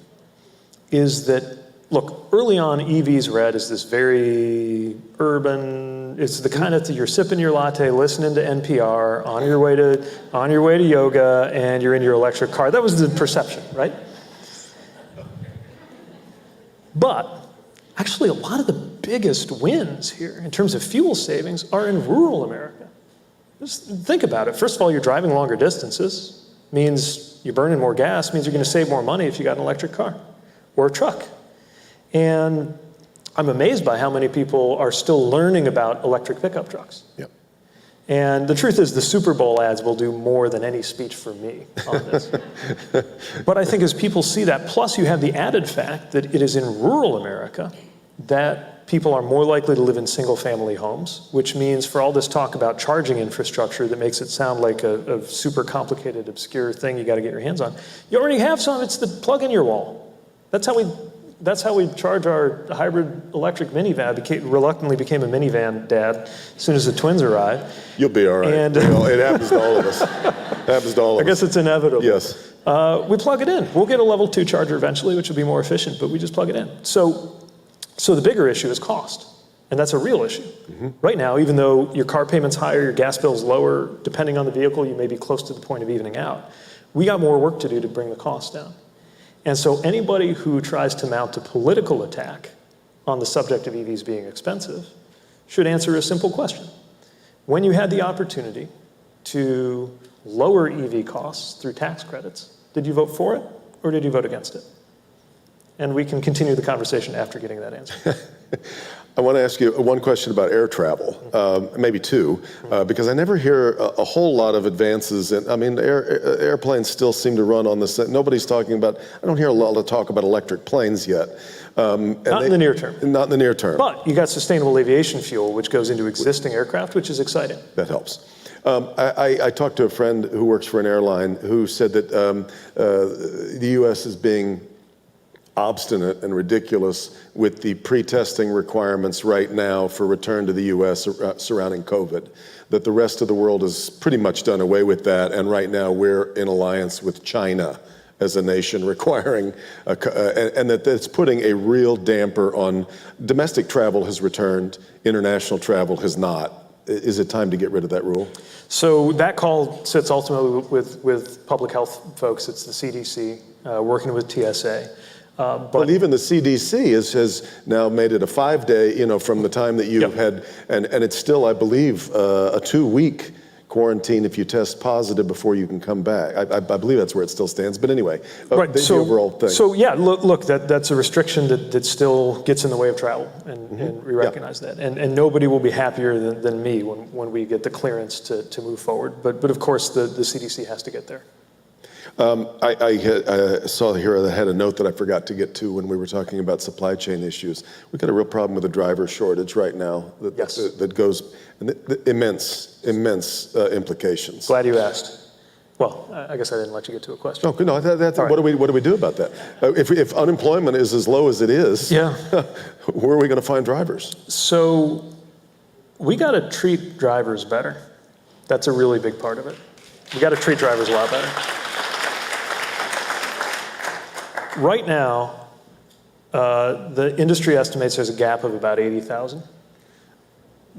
is that, look, early on, EVs read as this very urban, it's the kind of, you're sipping your latte, listening to NPR, on your way to yoga, and you're in your electric car. That was the perception, right? But actually, a lot of the biggest wins here in terms of fuel savings are in rural America. Just think about it. First of all, you're driving longer distances, means you're burning more gas, means you're going to save more money if you got an electric car or a truck. And I'm amazed by how many people are still learning about electric pickup trucks. Yep. And the truth is, the Super Bowl ads will do more than any speech from me on this. But I think as people see that, plus you have the added fact that it is in rural America that people are more likely to live in single-family homes, which means for all this talk about charging infrastructure that makes it sound like a super complicated, obscure thing you got to get your hands on, you already have some. It's the plug in your wall. That's how we charge our hybrid electric minivan. Reluctantly became a minivan dad as soon as the twins arrived. You'll be all right. And it happens to all of us. It happens to all of us. I guess it's inevitable. Yes. We plug it in. We'll get a level 2 charger eventually, which will be more efficient, but we just plug it in. So the bigger issue is cost, and that's a real issue. Mm-hmm. Right now, even though your car payment's higher, your gas bill's lower, depending on the vehicle, you may be close to the point of evening out. We got more work to do to bring the cost down. And so anybody who tries to mount a political attack on the subject of EVs being expensive should answer a simple question. When you had the opportunity to lower EV costs through tax credits, did you vote for it or did you vote against it? And we can continue the conversation after getting that answer. I want to ask you one question about air travel, maybe two, because I never hear a whole lot of advances. I mean, airplanes still seem to run on the, nobody's talking about, I don't hear a lot of talk about electric planes yet. Not in the near term. Not in the near term. But you got sustainable aviation fuel, which goes into existing aircraft, which is exciting. That helps. I talked to a friend who works for an airline who said that the U.S. is being obstinate and ridiculous with the pre-testing requirements right now for return to the U.S. Surrounding COVID, that the rest of the world has pretty much done away with that, and right now we're in alliance with China as a nation, requiring, and that it's putting a real damper on domestic travel has returned, international travel has not. Is it time to get rid of that rule? So that call sits ultimately with public health folks. It's the CDC working with TSA. But even the CDC has now made it a 5-day, from the time that you've had, and it's still, I believe, a 2-week quarantine if you test positive before you can come back. I believe that's where it still stands. But anyway, right. The overall thing. So yeah, look, that's a restriction that still gets in the way of travel, and we recognize that. And nobody will be happier than me when we get the clearance to move forward. But of course, the CDC has to get there. I saw here I had a note that I forgot to get to when we were talking about supply chain issues. We've got a real problem with the driver shortage right now that goes immense implications. Glad you asked. Well, I guess I didn't let you get to a question. No, what do we do about that? If unemployment is as low as it is, where are we going to find drivers? So we got to treat drivers better. That's a really big part of it. We got to treat drivers a lot better. Right now, the industry estimates there's a gap of about 80,000.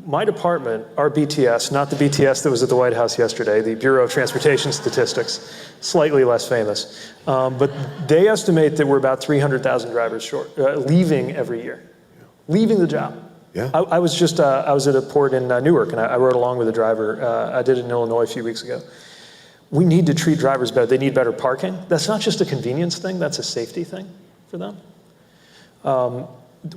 My department, our BTS, not the BTS that was at the White House yesterday, the Bureau of Transportation Statistics, slightly less famous, but they estimate that we're about 300,000 drivers short, leaving every year, leaving the job. Yeah. I was at a port in Newark, and I rode along with a driver. I did it in Illinois a few weeks ago. We need to treat drivers better. They need better parking. That's not just a convenience thing, that's a safety thing for them.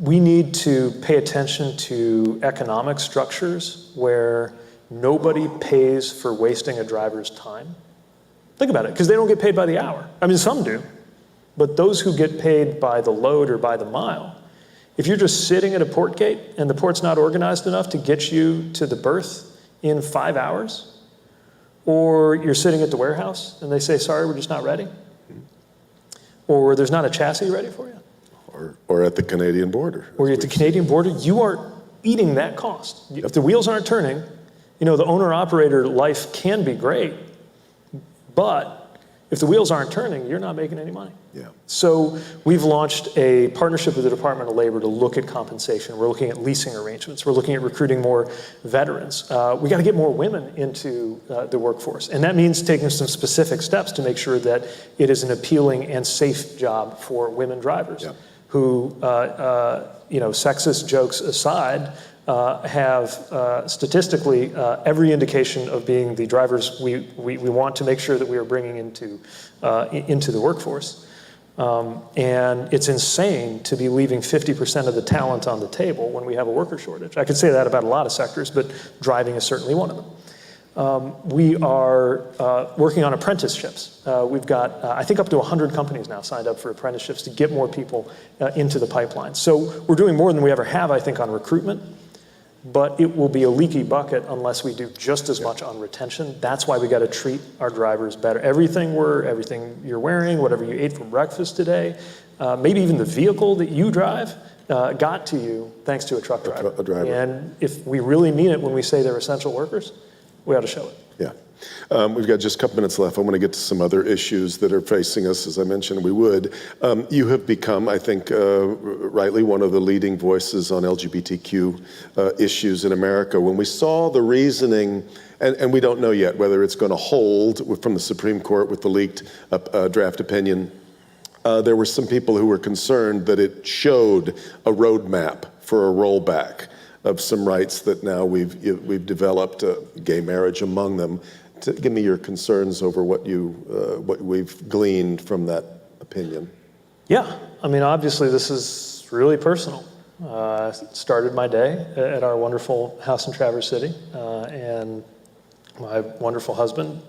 We need to pay attention to economic structures where nobody pays for wasting a driver's time. Think about it, because they don't get paid by the hour. I mean, some do, but those who get paid by the load or by the mile, if you're just sitting at a port gate and the port's not organized enough to get you to the berth in 5 hours, or you're sitting at the warehouse and they say, sorry, we're just not ready. Or there's not a chassis ready for you. Or at the Canadian border. Or you're at the Canadian border, you are eating that cost. If the wheels aren't turning, the owner-operator life can be great, but if the wheels aren't turning, you're not making any money. Yeah. So we've launched a partnership with the Department of Labor to look at compensation. We're looking at leasing arrangements. We're looking at recruiting more veterans. We got to get more women into the workforce. And that means taking some specific steps to make sure that it is an appealing and safe job for women drivers who, sexist jokes aside, have statistically every indication of being the drivers we want to make sure that we are bringing into the workforce. And it's insane to be leaving 50% of the talent on the table when we have a worker shortage. I could say that about a lot of sectors, but driving is certainly one of them. We are working on apprenticeships. We've got, I think, up to 100 companies now signed up for apprenticeships to get more people into the pipeline. So we're doing more than we ever have, I think, on recruitment. But it will be a leaky bucket unless we do just as much on retention. That's why we got to treat our drivers better. Everything you're wearing, whatever you ate for breakfast today, maybe even the vehicle that you drive got to you thanks to a truck driver. A driver. And if we really mean it when we say they're essential workers, we ought to show it. Yeah. We've got just a couple minutes left. I want to get to some other issues that are facing us. As I mentioned, we would. You have become, I think, rightly one of the leading voices on LGBTQ issues in America. When we saw the reasoning, and we don't know yet whether it's going to hold from the Supreme Court with the leaked draft opinion, there were some people who were concerned that it showed a roadmap for a rollback of some rights that now we've developed, gay marriage among them. Give me your concerns over what we've gleaned from that opinion. Yeah, I mean, obviously this is really personal. I started my day at our wonderful house in Traverse City, and my wonderful husband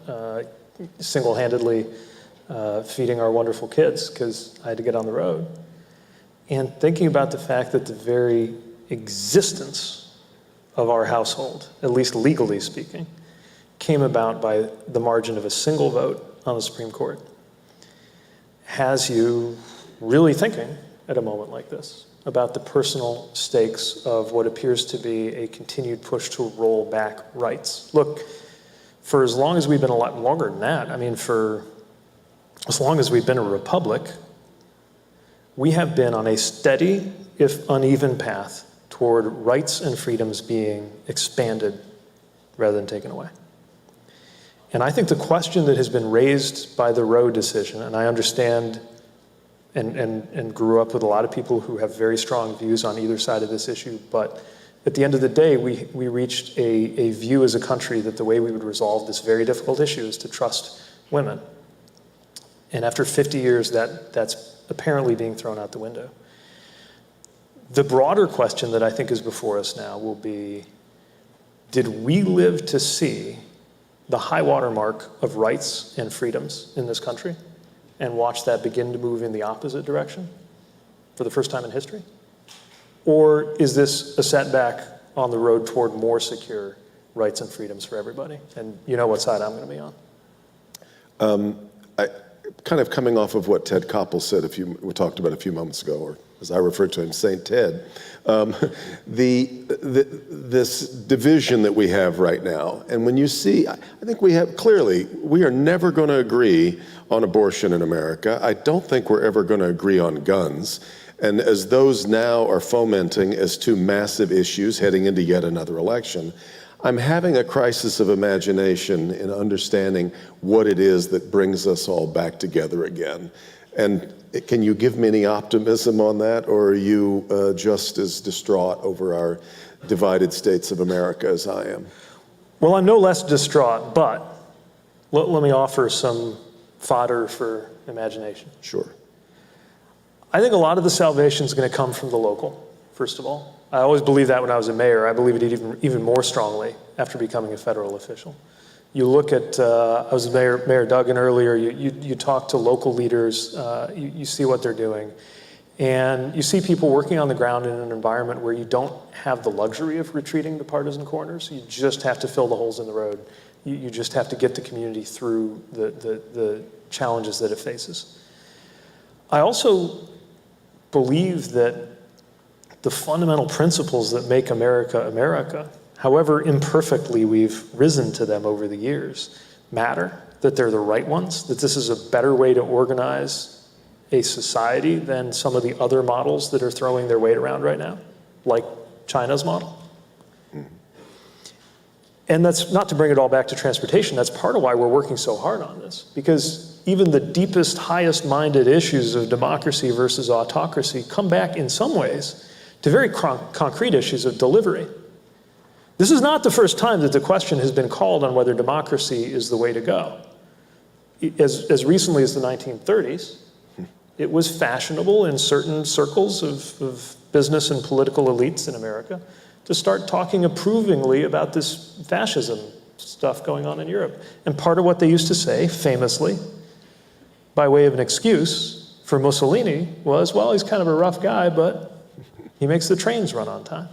single-handedly feeding our wonderful kids because I had to get on the road. And thinking about the fact that the very existence of our household, at least legally speaking, came about by the margin of a single vote on the Supreme Court, has you really thinking at a moment like this about the personal stakes of what appears to be a continued push to roll back rights. Look, for as long as we've been, a lot longer than that, I mean, for as long as we've been a republic, we have been on a steady, if uneven, path toward rights and freedoms being expanded rather than taken away. And I think the question that has been raised by the Roe decision, and I understand and grew up with a lot of people who have very strong views on either side of this issue, but at the end of the day, we reached a view as a country that the way we would resolve this very difficult issue is to trust women. And after 50 years, that's apparently being thrown out the window. The broader question that I think is before us now will be, did we live to see the high water mark of rights and freedoms in this country and watch that begin to move in the opposite direction for the first time in history? Or is this a setback on the road toward more secure rights and freedoms for everybody? And you know what side I'm going to be on. Kind of coming off of what Ted Koppel said we talked about a few moments ago, or as I refer to him, Saint Ted, this division that we have right now, and when you see, I think we are never going to agree on abortion in America. I don't think we're ever going to agree on guns. And as those now are fomenting as two massive issues heading into yet another election, I'm having a crisis of imagination in understanding what it is that brings us all back together again. And can you give me any optimism on that, or are you just as distraught over our divided states of America as I am? Well, I'm no less distraught, but let me offer some fodder for imagination. Sure. I think a lot of the salvation is going to come from the local, first of all. I always believed that when I was a mayor. I believe it even more strongly after becoming a federal official. You look at, I was Mayor Duggan earlier, you talk to local leaders, you see what they're doing, and you see people working on the ground in an environment where you don't have the luxury of retreating to partisan corners. You just have to fill the holes in the road. You just have to get the community through the challenges that it faces. I also believe that the fundamental principles that make America America, however imperfectly we've risen to them over the years, matter, that they're the right ones, that this is a better way to organize a society than some of the other models that are throwing their weight around right now, like China's model. And that's not to bring it all back to transportation. That's part of why we're working so hard on this, because even the deepest, highest-minded issues of democracy versus autocracy come back in some ways to very concrete issues of delivery. This is not the first time that the question has been called on whether democracy is the way to go. As recently as the 1930s, it was fashionable in certain circles of business and political elites in America to start talking approvingly about this fascism stuff going on in Europe. And part of what they used to say, famously, by way of an excuse for Mussolini was, well, he's kind of a rough guy, but he makes the trains run on time.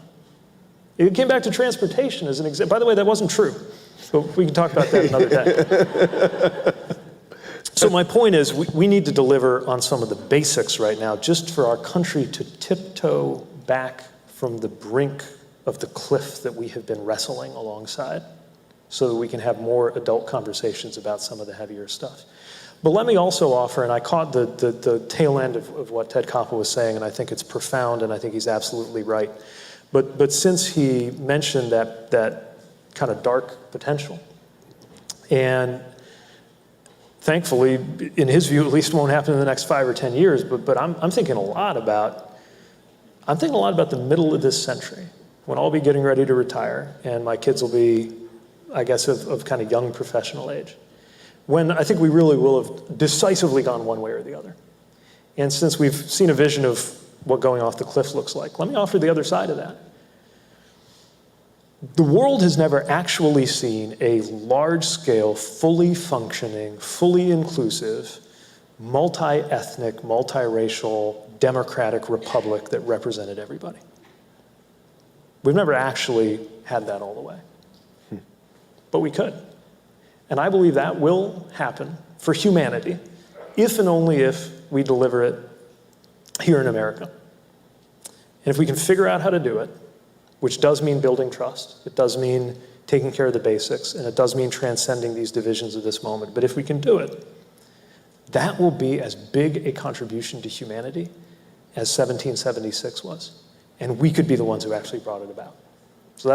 It came back to transportation as an example. By the way, that wasn't true, but we can talk about that another day. So my point is, we need to deliver on some of the basics right now, just for our country to tiptoe back from the brink of the cliff that we have been wrestling alongside, so that we can have more adult conversations about some of the heavier stuff. But let me also offer, and I caught the tail end of what Ted Koppel was saying, and I think it's profound, and I think he's absolutely right. But since he mentioned that kind of dark potential, and thankfully, in his view, at least won't happen in the next 5 or 10 years, but I'm thinking a lot about the middle of this century, when I'll be getting ready to retire, and my kids will be, I guess, of kind of young professional age, when I think we really will have decisively gone one way or the other. And since we've seen a vision of what going off the cliff looks like, let me offer the other side of that. The world has never actually seen a large-scale, fully functioning, fully inclusive, multi-ethnic, multiracial, democratic republic that represented everybody. We've never actually had that all the way, but we could. And I believe that will happen for humanity, if and only if we deliver it here in America. And if we can figure out how to do it, which does mean building trust, it does mean taking care of the basics, and it does mean transcending these divisions of this moment. But if we can do it, that will be as big a contribution to humanity as 1776 was. And we could be the ones who actually brought it about. So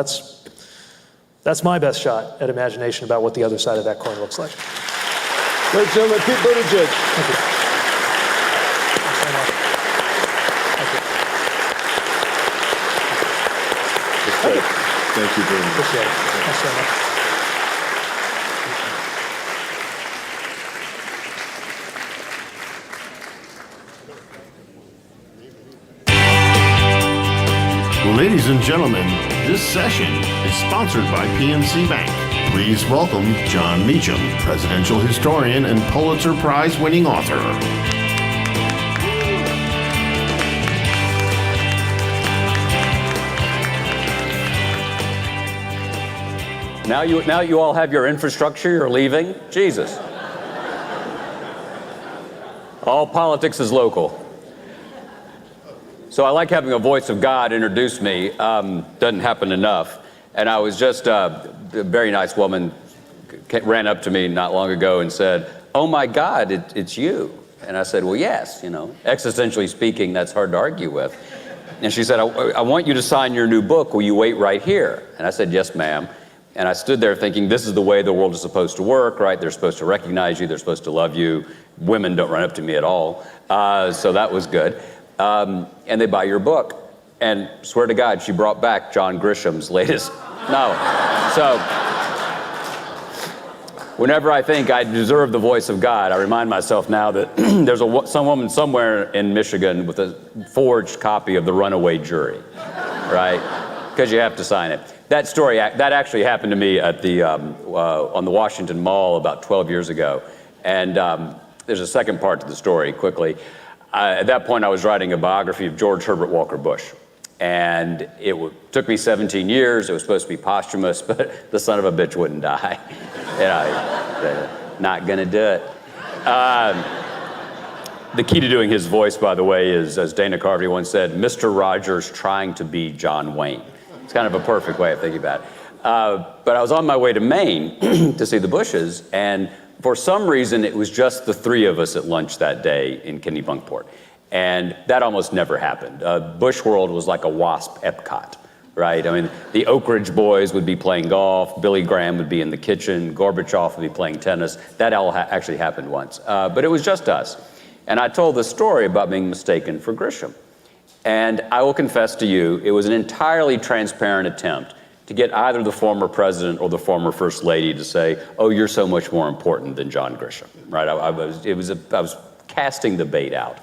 that's my best shot at imagination about what the other side of that coin looks like. Ladies and gentlemen, Pete Buttigieg. Thank you. Thanks so much. Thank you. Thank you very much. Appreciate it. Thanks so much. Ladies and gentlemen, this session is sponsored by PNC Bank. Please welcome John Meacham, presidential historian and Pulitzer Prize-winning author. Now you all have your infrastructure, you're leaving? Jesus. All politics is local. So I like having a voice of God introduce me. Doesn't happen enough. And I was just, a very nice woman ran up to me not long ago and said, "Oh my God, it's you." And I said, "Well, yes, existentially speaking, that's hard to argue with." And she said, I want you to sign your new book. Will you wait right here?" And I said, "Yes, ma'am." And I stood there thinking, this is the way the world is supposed to work, right? They're supposed to recognize you. They're supposed to love you. Women don't run up to me at all. So that was good. And they buy your book. And swear to God, she brought back John Grisham's latest novel. So whenever I think I deserve the voice of God, I remind myself now that there's some woman somewhere in Michigan with a forged copy of The Runaway Jury, right? Because you have to sign it. That story, that actually happened to me at on the Washington Mall about 12 years ago. And there's a second part to the story, quickly. At that point, I was writing a biography of George Herbert Walker Bush. And it took me 17 years. It was supposed to be posthumous, but the son of a bitch wouldn't die. Not gonna do it. The key to doing his voice, by the way, is, as Dana Carvey once said, Mr. Rogers trying to be John Wayne. It's kind of a perfect way of thinking about it. But I was on my way to Maine to see the Bushes, and for some reason, it was just the three of us at lunch that day in Kennebunkport. And that almost never happened. Bush World was like a WASP Epcot, right? I mean, the Oak Ridge boys would be playing golf, Billy Graham would be in the kitchen, Gorbachev would be playing tennis. That all actually happened once. But it was just us. And I told the story about being mistaken for Grisham. And I will confess to you, it was an entirely transparent attempt to get either the former president or the former first lady to say, "Oh, you're so much more important than John Grisham," right? I was casting the bait out.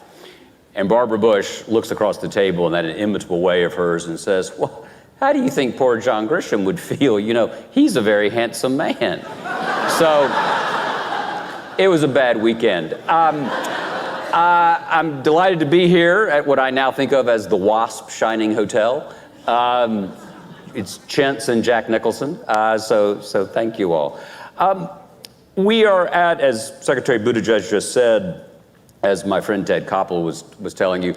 And Barbara Bush looks across the table in that inimitable way of hers and says, "Well, how do you think poor John Grisham would feel? He's a very handsome man." So it was a bad weekend. I'm delighted to be here at what I now think of as the WASP Shining Hotel. It's Chintz and Jack Nicholson, so thank you all. We are at, as Secretary Buttigieg just said, as my friend Ted Koppel was telling you,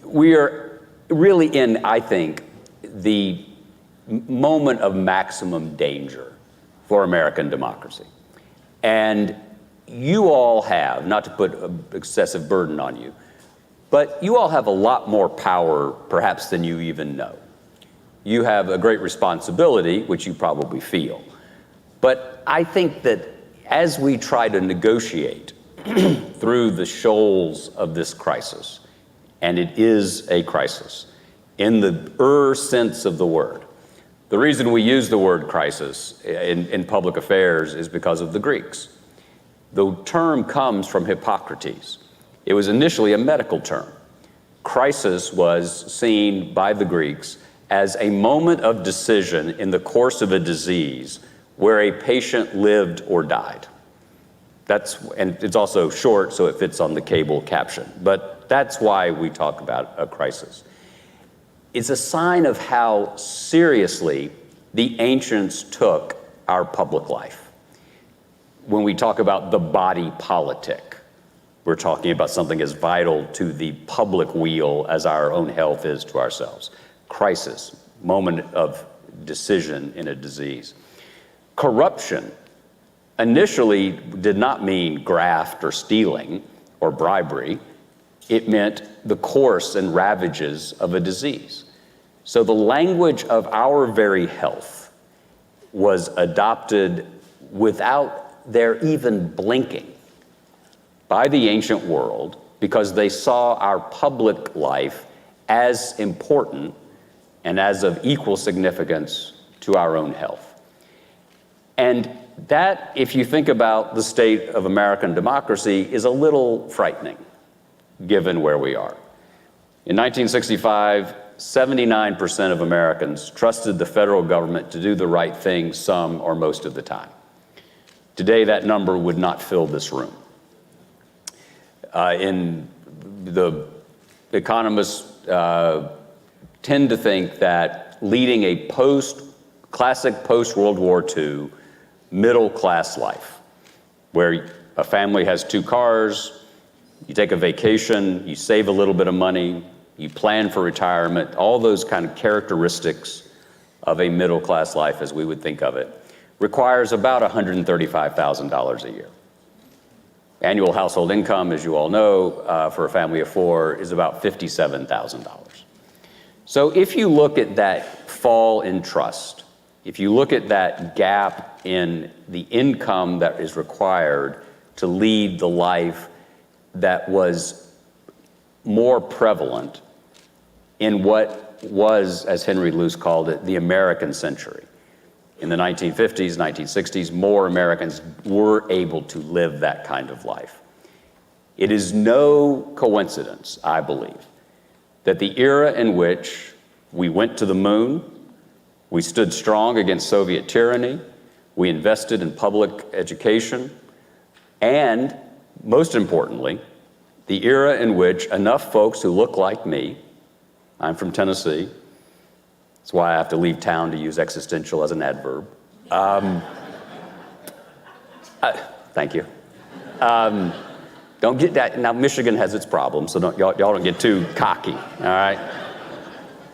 we are really in, I think, the moment of maximum danger for American democracy. And you all have, not to put an excessive burden on you, but you all have a lot more power, perhaps, than you even know. You have a great responsibility, which you probably feel. But I think that as we try to negotiate through the shoals of this crisis, and it is a crisis, in the sense of the word. The reason we use the word crisis in public affairs is because of the Greeks. The term comes from Hippocrates. It was initially a medical term. Crisis was seen by the Greeks as a moment of decision in the course of a disease where a patient lived or died. And it's also short, so it fits on the cable caption. But that's why we talk about a crisis. It's a sign of how seriously the ancients took our public life. When we talk about the body politic, we're talking about something as vital to the public weal as our own health is to ourselves. Crisis, moment of decision in a disease. Corruption initially did not mean graft or stealing. or bribery. It meant the course and ravages of a disease. So the language of our very health was adopted without their even blinking by the ancient world, because they saw our public life as important and as of equal significance to our own health. And that, if you think about the state of American democracy, is a little frightening, given where we are. In 1965, 79% of Americans trusted the federal government to do the right thing some or most of the time. Today, that number would not fill this room. The economists tend to think that leading a classic post-World War II middle-class life, where a family has 2 cars, you take a vacation, you save a little bit of money, you plan for retirement, all those kind of characteristics of a middle-class life as we would think of it, requires about $135,000 a year. Annual household income, as you all know, for a family of 4 is about $57,000. So if you look at that fall in trust, if you look at that gap in the income that is required to lead the life that was more prevalent in what was, as Henry Luce called it, the American century. In the 1950s, 1960s, more Americans were able to live that kind of life. It is no coincidence, I believe, that the era in which we went to the moon, we stood strong against Soviet tyranny, we invested in public education, and most importantly, the era in which enough folks who look like me, I'm from Tennessee, that's why I have to leave town to use existential as an adverb. Thank you. Don't get that. Now, Michigan has its problems, so y'all don't get too cocky, all right?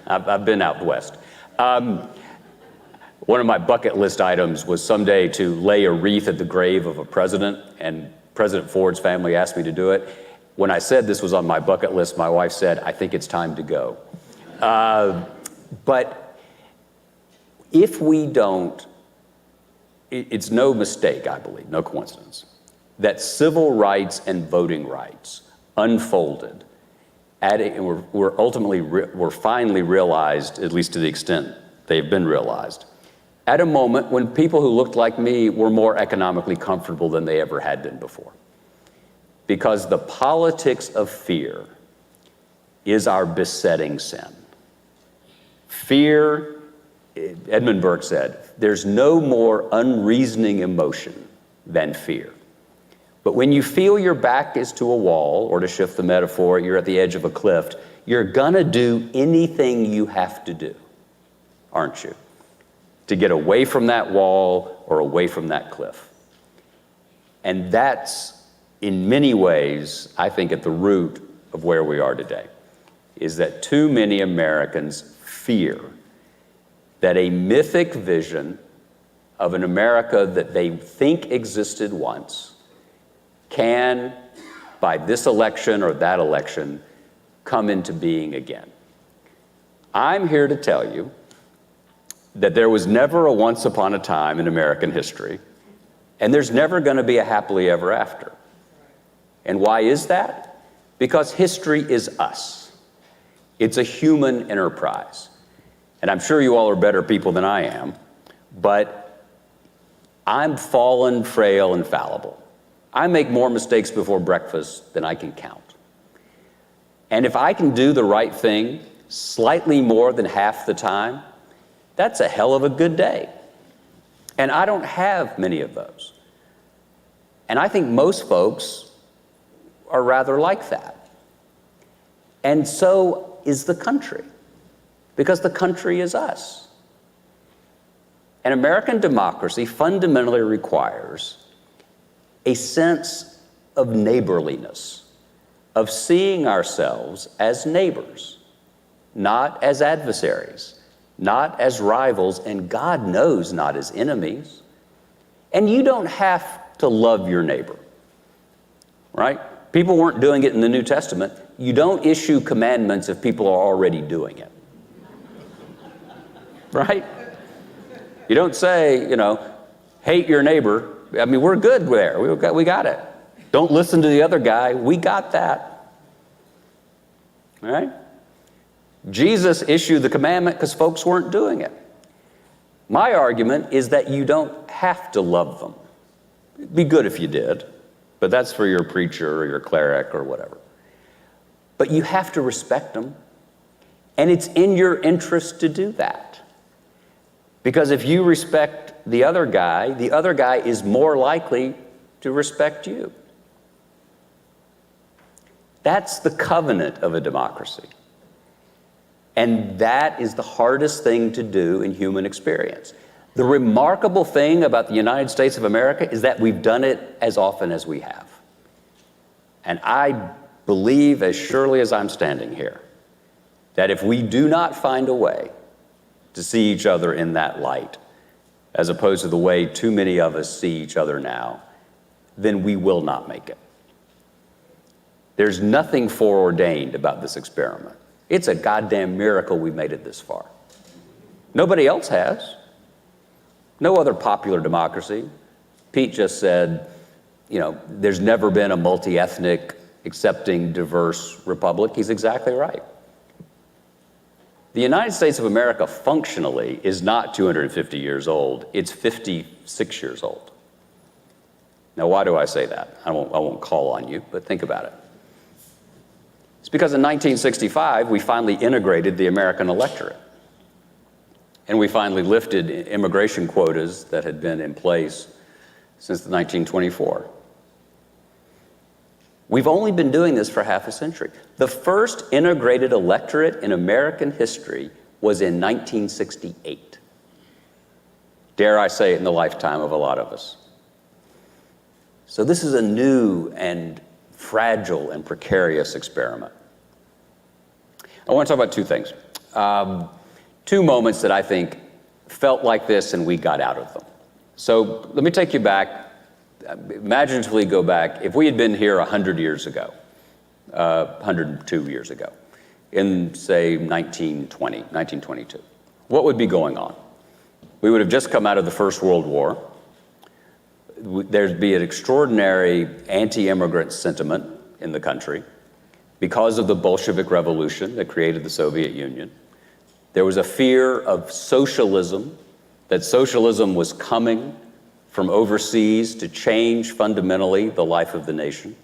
I've been out west. One of my bucket list items was someday to lay a wreath at the grave of a president, and President Ford's family asked me to do it. When I said this was on my bucket list, my wife said, "I think it's time to go." But if we don't, it's no mistake, I believe, no coincidence, that civil rights and voting rights unfolded and were finally realized, at least to the extent they've been realized, at a moment when people who looked like me were more economically comfortable than they ever had been before. Because the politics of fear is our besetting sin. Fear, Edmund Burke said, there's no more unreasoning emotion than fear. But when you feel your back is to a wall, or to shift the metaphor, you're at the edge of a cliff, you're gonna do anything you have to do, aren't you? To get away from that wall or away from that cliff. And that's, in many ways, I think at the root of where we are today, is that too many Americans fear that a mythic vision of an America that they think existed once can, by this election or that election, come into being again. I'm here to tell you that there was never a once upon a time in American history, and there's never going to be a happily ever after. And why is that? Because history is us. It's a human enterprise. And I'm sure you all are better people than I am, but I'm fallen, frail, and fallible. I make more mistakes before breakfast than I can count. And if I can do the right thing slightly more than half the time, that's a hell of a good day. And I don't have many of those. And I think most folks are rather like that. And so is the country, because the country is us. And American democracy fundamentally requires a sense of neighborliness, of seeing ourselves as neighbors, not as adversaries, not as rivals, and God knows not as enemies. And you don't have to love your neighbor, right? People weren't doing it in the New Testament. You don't issue commandments if people are already doing it. Right? You don't say, hate your neighbor. I mean, we're good there. We got it. Don't listen to the other guy. We got that. All right? Jesus issued the commandment because folks weren't doing it. My argument is that you don't have to love them. It'd be good if you did, but that's for your preacher or your cleric or whatever. But you have to respect them, and it's in your interest to do that. Because if you respect the other guy is more likely to respect you. That's the covenant of a democracy. And that is the hardest thing to do in human experience. The remarkable thing about the United States of America is that we've done it as often as we have. And I believe, as surely as I'm standing here, that if we do not find a way to see each other in that light, as opposed to the way too many of us see each other now, then we will not make it. There's nothing foreordained about this experiment. It's a goddamn miracle we made it this far. Nobody else has. No other popular democracy. Pete just said, there's never been a multi-ethnic, accepting, diverse republic. He's exactly right. The United States of America functionally is not 250 years old. It's 56 years old. Now, why do I say that? I won't call on you, but think about it. It's because in 1965, we finally integrated the American electorate. And we finally lifted immigration quotas that had been in place since 1924. We've only been doing this for half a century. The first integrated electorate in American history was in 1968. Dare I say it, in the lifetime of a lot of us. So this is a new and fragile and precarious experiment. I want to talk about two things. Two moments that I think felt like this and we got out of them. So let me take you back, imaginatively go back. If we had been here 100 years ago, 102 years ago, in say 1922, what would be going on? We would have just come out of the First World War. There'd be an extraordinary anti-immigrant sentiment in the country because of the Bolshevik Revolution that created the Soviet Union. There was a fear of socialism, that socialism was coming from overseas to change fundamentally the life of the nation.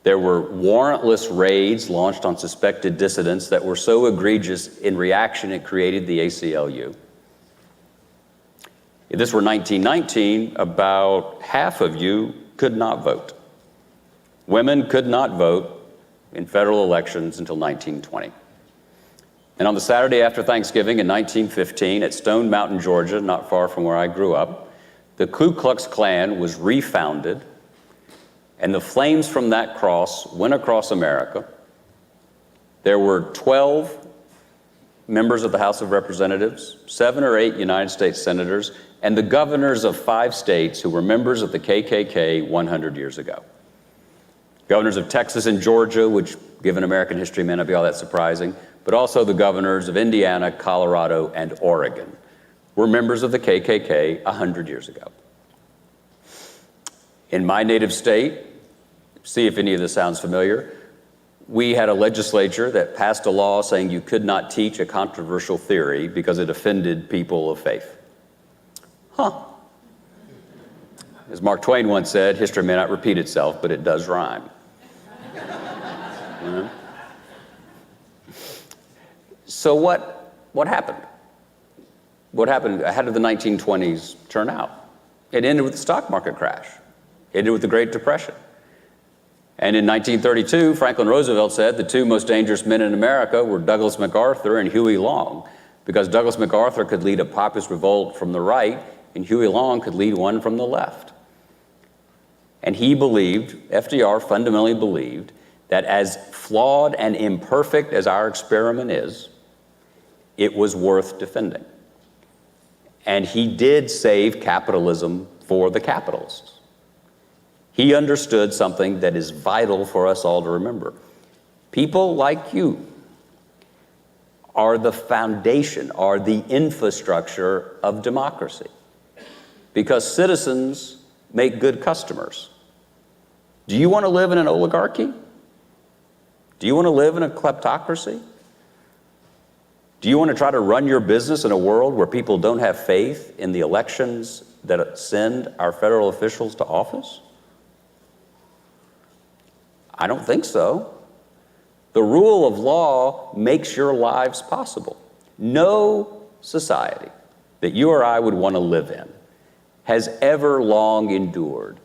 There were warrantless raids launched on suspected dissidents that were so egregious in reaction it created the ACLU. If this were 1919, about half of you could not vote. Women could not vote in federal elections until 1920. And on the Saturday after Thanksgiving in 1915 at Stone Mountain, Georgia, not far from where I grew up, the Ku Klux Klan was refounded, and the flames from that cross went across America. There were 12 members of the House of Representatives, 7 or 8 United States senators, and the governors of 5 states who were members of the KKK 100 years ago. Governors of Texas and Georgia, which given American history may not be all that surprising, but also the governors of Indiana, Colorado, and Oregon were members of the KKK 100 years ago. In my native state, see if any of this sounds familiar, we had a legislature that passed a law saying you could not teach a controversial theory because it offended people of faith. As Mark Twain once said, history may not repeat itself, but it does rhyme. So what happened? What happened? How did the 1920s turn out? It ended with the stock market crash. It ended with the Great Depression. And in 1932, Franklin Roosevelt said the 2 most dangerous men in America were Douglas MacArthur and Huey Long, because Douglas MacArthur could lead a populist revolt from the right, and Huey Long could lead one from the left. And he believed, FDR fundamentally believed, that as flawed and imperfect as our experiment is, it was worth defending. And he did save capitalism for the capitalists. He understood something that is vital for us all to remember. People like you are the foundation, are the infrastructure of democracy, because citizens make good customers. Do you want to live in an oligarchy? Do you want to live in a kleptocracy? Do you want to try to run your business in a world where people don't have faith in the elections that send our federal officials to office? I don't think so. The rule of law makes your lives possible. No society that you or I would want to live in has ever long endured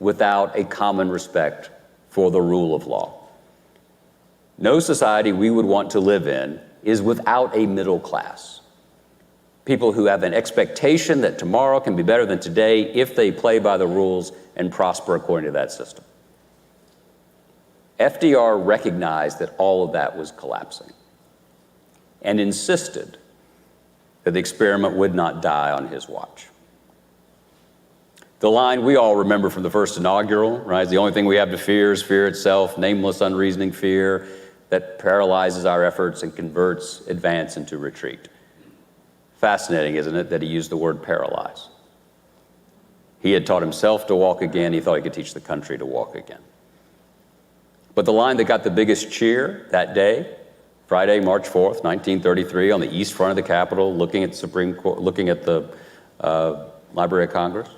without a common respect for the rule of law. No society we would want to live in is without a middle class. People who have an expectation that tomorrow can be better than today if they play by the rules and prosper according to that system. FDR recognized that all of that was collapsing and insisted that the experiment would not die on his watch. The line we all remember from the first inaugural, right? The only thing we have to fear is fear itself, nameless, unreasoning fear that paralyzes our efforts and converts advance into retreat. Fascinating, isn't it, that he used the word paralyze. He had taught himself to walk again. He thought he could teach the country to walk again. But the line that got the biggest cheer that day, Friday, March 4th, 1933, on the east front of the Capitol, looking at the Supreme Court, looking at the Library of Congress,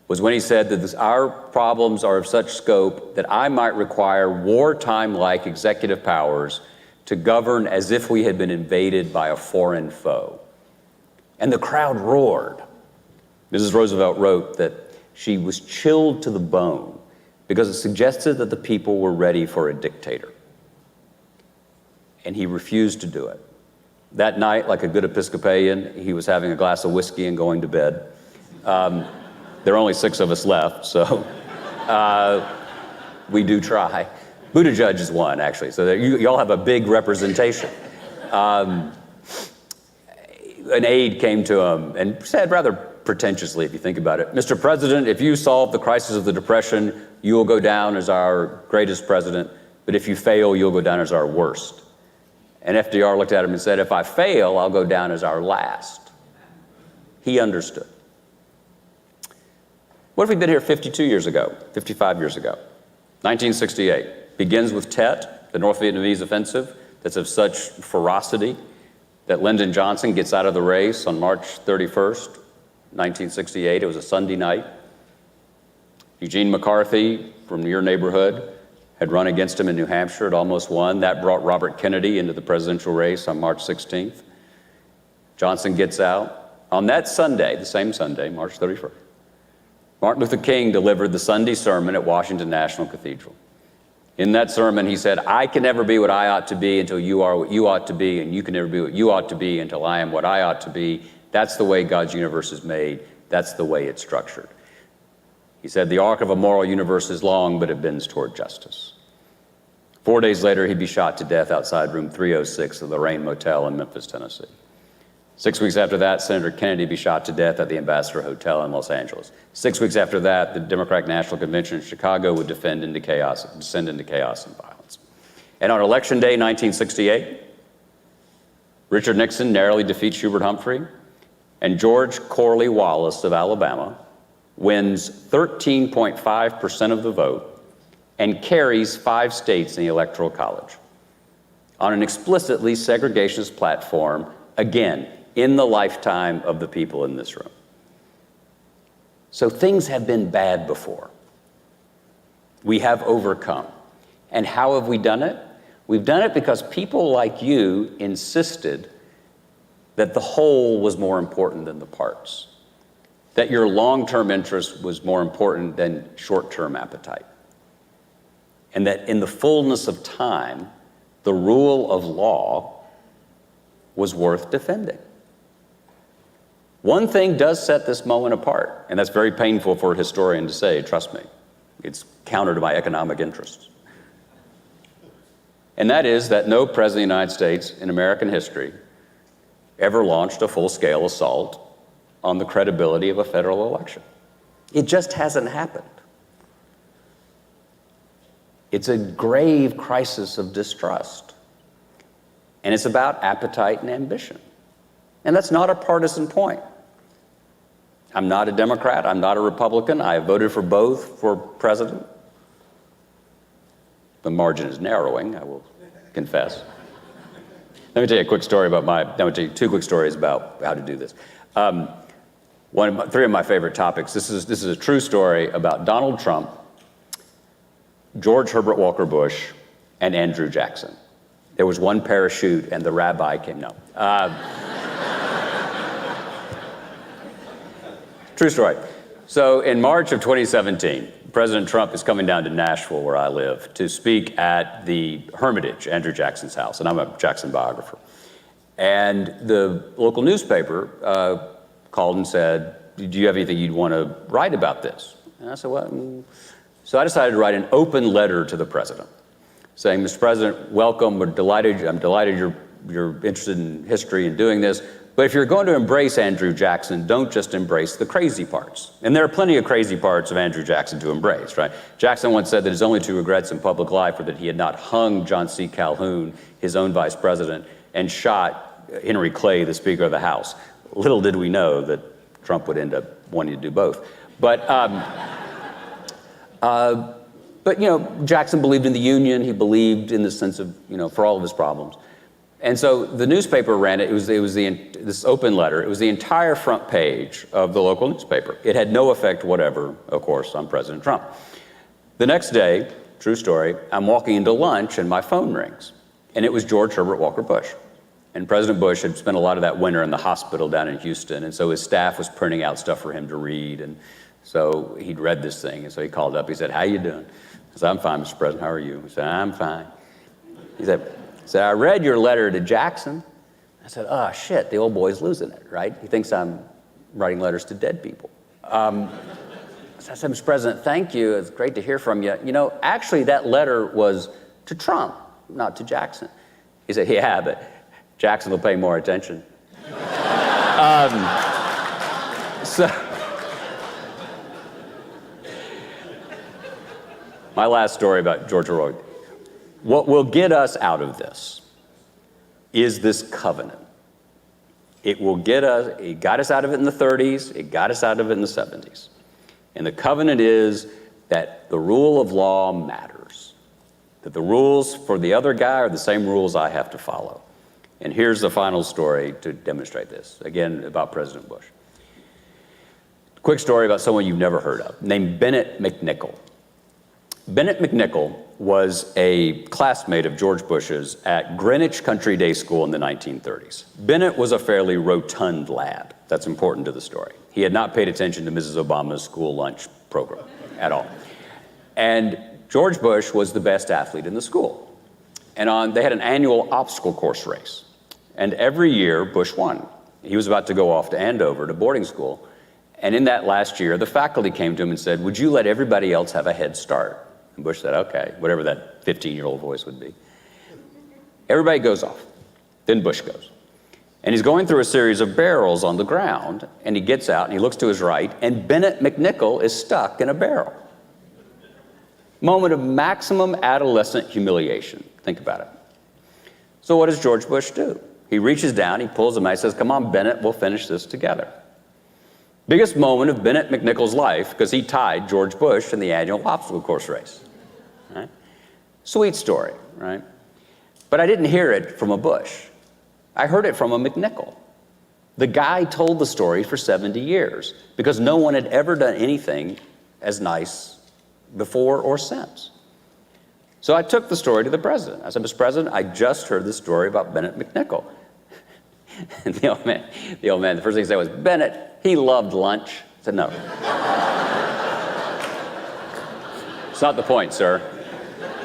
was when he said that our problems are of such scope that I might require wartime-like executive powers to govern as if we had been invaded by a foreign foe. And the crowd roared. Mrs. Roosevelt wrote that she was chilled to the bone because it suggested that the people were ready for a dictator. And he refused to do it. That night, like a good Episcopalian, he was having a glass of whiskey and going to bed. There are only 6 of us left, so we do try. Buttigieg is one, actually, so you all have a big representation. An aide came to him and said rather pretentiously, if you think about it, "Mr. President, if you solve the crisis of the Depression, you will go down as our greatest president, but if you fail, you'll go down as our worst." And FDR looked at him and said, "If I fail, I'll go down as our last." He understood. What if we'd been here 52 years ago, 55 years ago? 1968 begins with Tet, the North Vietnamese offensive that's of such ferocity that Lyndon Johnson gets out of the race on March 31st, 1968. It was a Sunday night. Eugene McCarthy from your neighborhood had run against him in New Hampshire, had almost won. That brought Robert Kennedy into the presidential race on March 16th. Johnson gets out. On that Sunday, the same Sunday, March 31st, Martin Luther King delivered the Sunday sermon at Washington National Cathedral. In that sermon, he said, "I can never be what I ought to be until you are what you ought to be, and you can never be what you ought to be until I am what I ought to be. That's the way God's universe is made. That's the way it's structured." He said, "The arc of a moral universe is long, but it bends toward justice." 4 days later, he'd be shot to death outside room 306 of the Rain Motel in Memphis, Tennessee. 6 weeks after that, Senator Kennedy would be shot to death at the Ambassador Hotel in Los Angeles. 6 weeks after that, the Democratic National Convention in Chicago would descend into chaos and violence. And on Election Day, 1968, Richard Nixon narrowly defeats Hubert Humphrey, and George Corley Wallace of Alabama wins 13.5% of the vote and carries 5 states in the Electoral College on an explicitly segregationist platform, again, in the lifetime of the people in this room. So things have been bad before. We have overcome. And how have we done it? We've done it because people like you insisted that the whole was more important than the parts, that your long-term interest was more important than short-term appetite, and that in the fullness of time, the rule of law was worth defending. One thing does set this moment apart, and that's very painful for a historian to say, trust me. It's counter to my economic interests. And that is that no president of the United States in American history ever launched a full-scale assault on the credibility of a federal election. It just hasn't happened. It's a grave crisis of distrust. And it's about appetite and ambition. And that's not a partisan point. I'm not a Democrat. I'm not a Republican. I have voted for both for president. The margin is narrowing, I will confess. Let me tell you a quick story about I'm going to tell you two quick stories about how to do this. Three of my favorite topics. This is a true story about Donald Trump, George Herbert Walker Bush, and Andrew Jackson. There was one parachute and the rabbi came. No. True story. So in March of 2017, President Trump is coming down to Nashville, where I live, to speak at the Hermitage, Andrew Jackson's house, and I'm a Jackson biographer. And the local newspaper called and said, do you have anything you'd want to write about this? And I said, well, so I decided to write an open letter to the president, saying, Mr. President, welcome, I'm delighted you're interested in history and doing this. But if you're going to embrace Andrew Jackson, don't just embrace the crazy parts. And there are plenty of crazy parts of Andrew Jackson to embrace, right? Jackson once said that his only two regrets in public life were that he had not hung John C. Calhoun, his own vice president, and shot Henry Clay, the Speaker of the House. Little did we know that Trump would end up wanting to do both. But Jackson believed in the Union. He believed in the sense of, for all of his problems. And so the newspaper ran it. It was this open letter. It was the entire front page of the local newspaper. It had no effect whatever, of course, on President Trump. The next day, true story, I'm walking into lunch and my phone rings. And it was George Herbert Walker Bush. And President Bush had spent a lot of that winter in the hospital down in Houston. And so his staff was printing out stuff for him to read. And so he'd read this thing. And so he called up. He said, how you doing? I said, I'm fine, Mr. President. How are you? He said, I'm fine. He said, I read your letter to Jackson. I said, oh, shit, the old boy's losing it, right? He thinks I'm writing letters to dead people. So I said, Mr. President, thank you. It's great to hear from you. Actually, that letter was to Trump, not to Jackson. He said, yeah, but Jackson will pay more attention. My last story about George Herbert. What will get us out of this is this covenant. It got us out of it in the 30s, it got us out of it in the 70s. And the covenant is that the rule of law matters, that the rules for the other guy are the same rules I have to follow. And here's the final story to demonstrate this, again, about President Bush. Quick story about someone you've never heard of, named Bennett McNichol. Bennett McNichol was a classmate of George Bush's at Greenwich Country Day School in the 1930s. Bennett was a fairly rotund lad. That's important to the story. He had not paid attention to Mrs. Obama's school lunch program at all. And George Bush was the best athlete in the school. And they had an annual obstacle course race. And every year, Bush won. He was about to go off to Andover to boarding school. And in that last year, the faculty came to him and said, would you let everybody else have a head start? And Bush said, okay, whatever that 15-year-old voice would be. Everybody goes off. Then Bush goes. And he's going through a series of barrels on the ground, and he gets out and he looks to his right, and Bennett McNichol is stuck in a barrel. Moment of maximum adolescent humiliation. Think about it. So what does George Bush do? He reaches down, he pulls him out, he says, come on, Bennett, we'll finish this together. Biggest moment of Bennett McNichol's life, because he tied George Bush in the annual obstacle course race. Right? Sweet story, right? But I didn't hear it from a Bush. I heard it from a McNichol. The guy told the story for 70 years because no one had ever done anything as nice before or since. So I took the story to the president. I said, Mr. President, I just heard the story about Bennett McNichol. And the old man, the first thing he said was, Bennett, he loved lunch. I said, no. It's not the point, sir.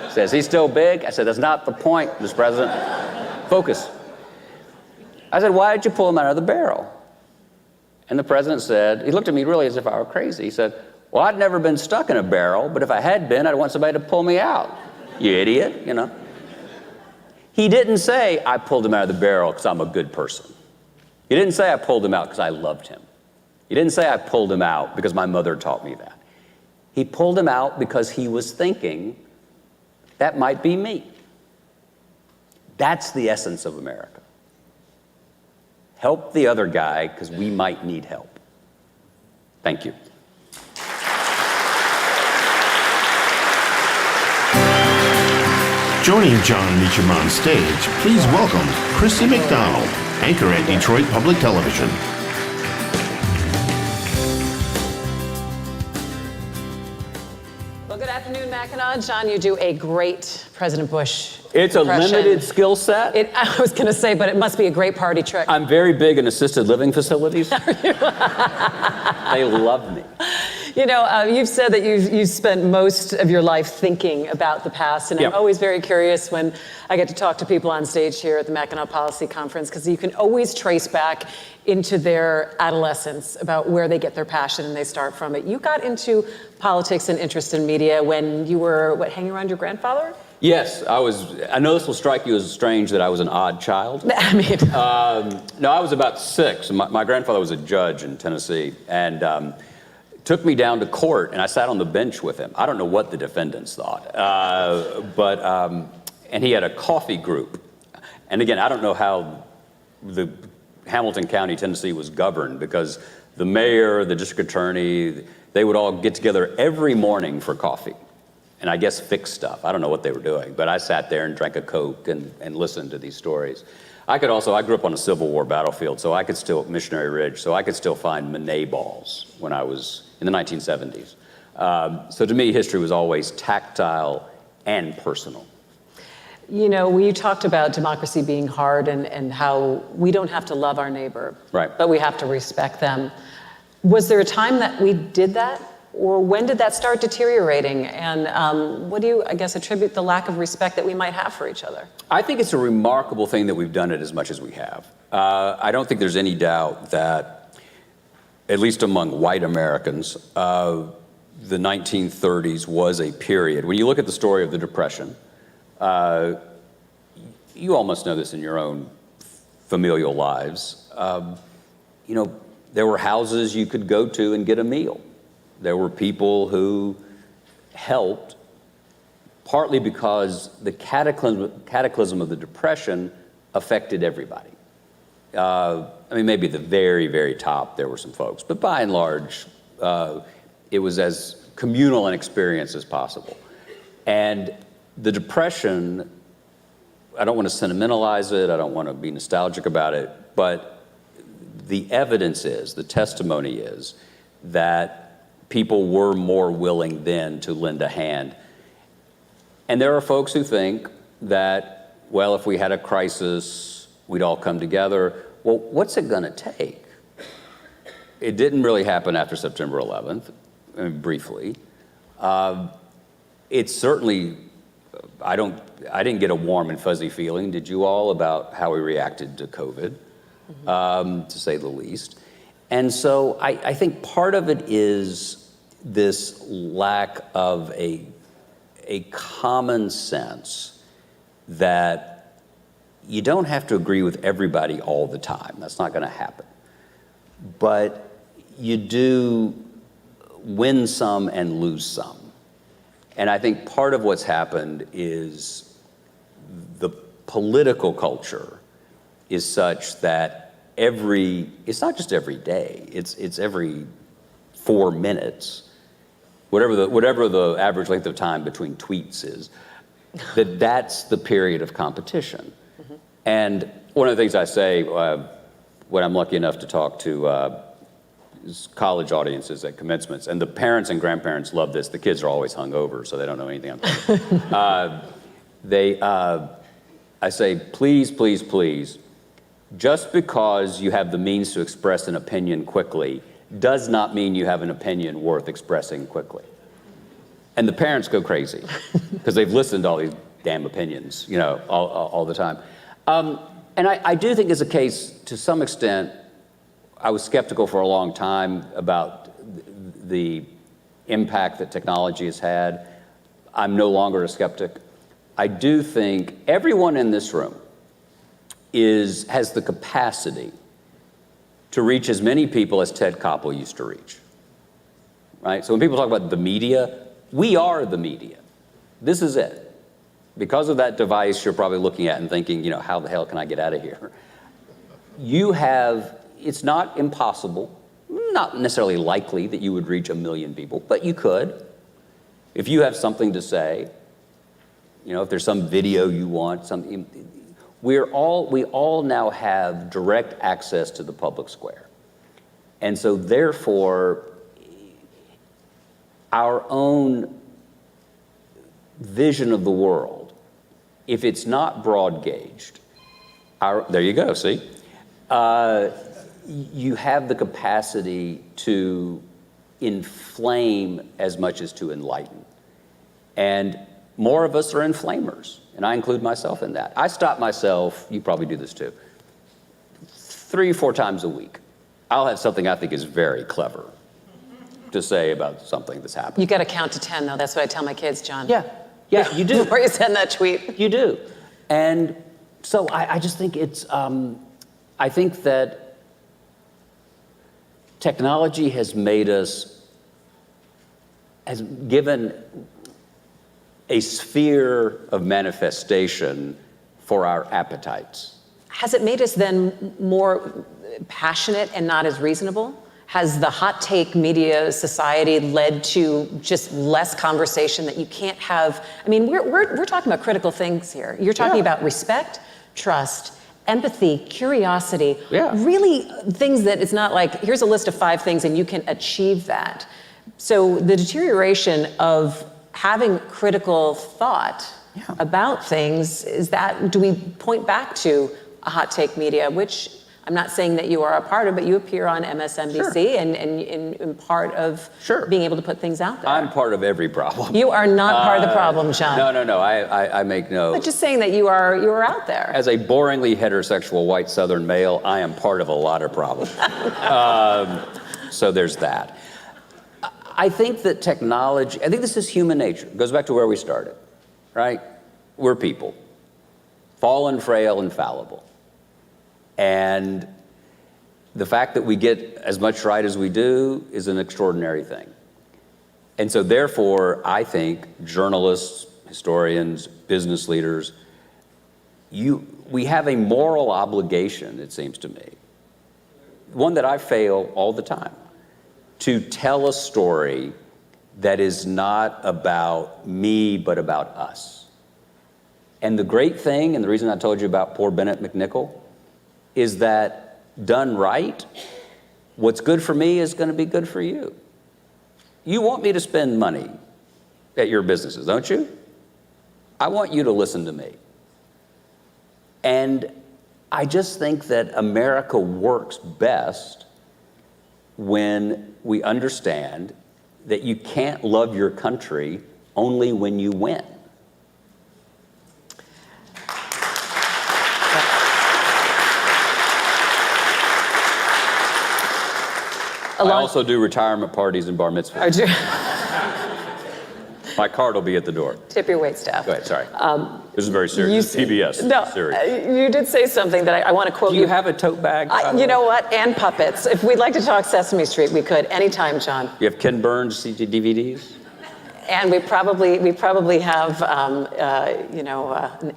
He says, he's still big? I said, that's not the point, Mr. President. Focus. I said, why did you pull him out of the barrel? And the president said, he looked at me really as if I were crazy. He said, well, I'd never been stuck in a barrel, but if I had been, I'd want somebody to pull me out. You idiot, He didn't say, I pulled him out of the barrel because I'm a good person. He didn't say I pulled him out because I loved him. He didn't say I pulled him out because my mother taught me that. He pulled him out because he was thinking That might be me. That's the essence of America. Help the other guy because we might need help. Thank you. Joining John Meacham on stage, please welcome Christy McDonald, anchor at Detroit Public Television. Well, good afternoon, Mackinac. John, you do a great President Bush It's a impression. limited skill set. I was going to say, but it must be a great party trick. I'm very big in assisted living facilities. They love me. You know, you've said that you've spent most of your life thinking about the past, and Yep. I'm always very curious when I get to talk to people on stage here at the Mackinac Policy Conference, because you can always trace back into their adolescence about where they get their passion and they start from it. You got into politics and interest in media when you were, hanging around your grandfather? Yes, I know this will strike you as strange that I was an odd child. I mean, No, I was about 6. My grandfather was a judge in Tennessee, and took me down to court, and I sat on the bench with him. I don't know what the defendants thought, and he had a coffee group. And again, I don't know how the Hamilton County, Tennessee was governed, because the mayor, the district attorney, they would all get together every morning for coffee, and I guess fix stuff. I don't know what they were doing, but I sat there and drank a Coke and listened to these stories. I grew up on a Civil War battlefield, so I could still, Missionary Ridge, so I could still find Manet balls when I was in the 1970s. So to me, history was always tactile and personal. you know, you talked about democracy being hard and how we don't have to love our neighbor, right, but we have to respect them. Was there a time that we did that? Or when did that start deteriorating? And what do you, I guess, attribute the lack of respect that we might have for each other? I think it's a remarkable thing that we've done it as much as we have. I don't think there's any doubt that, at least among white Americans, the 1930s was a period. When you look at the story of the Depression, you almost know this in your own familial lives. You know, there were houses you could go to and get a meal. There were people who helped, partly because the cataclysm of the Depression affected everybody. I mean, maybe at the very, very top there were some folks, but by and large, it was as communal an experience as possible. And the Depression, I don't want to sentimentalize it, I don't want to be nostalgic about it, but the evidence is, the testimony is, that people were more willing then to lend a hand. And there are folks who think that, well, if we had a crisis, we'd all come together. Well, what's it going to take? It didn't really happen after September 11th, I mean, briefly. It's certainly, I didn't get a warm and fuzzy feeling, did you all, about how we reacted to COVID, to say the least. And so I think part of it is this lack of a common sense that you don't have to agree with everybody all the time. That's not going to happen. But you do win some and lose some. And I think part of what's happened is the political culture is such that it's not just every day, it's every 4 minutes, whatever the average length of time between tweets is, that's the period of competition. Mm-hmm. And one of the things I say when I'm lucky enough to talk to college audiences at commencements, and the parents and grandparents love this, the kids are always hungover, so they don't know anything I'm talking about. I say, please, please, please, just because you have the means to express an opinion quickly does not mean you have an opinion worth expressing quickly. And the parents go crazy because they've listened to all these damn opinions, you know, all the time. And I do think it's a case, to some extent, I was skeptical for a long time about the impact that technology has had. I'm no longer a skeptic. I do think everyone in this room has the capacity to reach as many people as Ted Koppel used to reach, right? So when people talk about the media, we are the media. This is it. because of that device you're probably looking at and thinking, you know, how the hell can I get out of here? It's not impossible, not necessarily likely that you would reach 1 million people, but you could. If you have something to say, you know, if there's some video you want, something, we all now have direct access to the public square. And so therefore, our own vision of the world, if it's not broad gauged, there you go, see? You have the capacity to inflame as much as to enlighten. And more of us are inflamers, and I include myself in that. I stop myself, you probably do this too, 3 or 4 times a week. I'll have something I think is very clever to say about something that's happened. You got to count to 10, though. That's what I tell my kids, John. Yeah, you do. Before you send that tweet. You do. And so I just think it's, I think that technology has given a sphere of manifestation for our appetites. Has it made us then more passionate and not as reasonable? Has the hot take media society led to just less conversation that you can't have? I mean, we're talking about critical things here. You're talking about respect, trust, empathy, curiosity, really things that it's not like, here's a list of 5 things and you can achieve that. So the deterioration of having critical thought about things, do we point back to a hot take media, which I'm not saying that you are a part of, but you appear on MSNBC and part of being able to put things out there. I'm part of every problem. You are not part of the problem, John. No. I make no. But just saying that you are out there. As a boringly heterosexual white Southern male, I am part of a lot of problems. So there's that. I think that technology, I think this is human nature. It goes back to where we started, right? We're people, fallen, frail, and fallible. And the fact that we get as much right as we do is an extraordinary thing. And so therefore, I think journalists, historians, business leaders, we have a moral obligation, it seems to me, one that I fail all the time, to tell a story that is not about me, but about us. And the great thing, and the reason I told you about poor Bennett McNichol, is that done right, what's good for me is going to be good for you. You want me to spend money at your businesses, don't you? I want you to listen to me. And I just think that America works best when we understand that you can't love your country only when you win. I also do retirement parties and bar mitzvahs. My card will be at the door. Tip your waitstaff. Go ahead, sorry. This is very serious. This is PBS. No, serious. You did say something that I want to quote you. Do you have a tote bag? You know what? And puppets. If we'd like to talk Sesame Street, we could anytime, John. You have Ken Burns CD DVDs? And we probably have an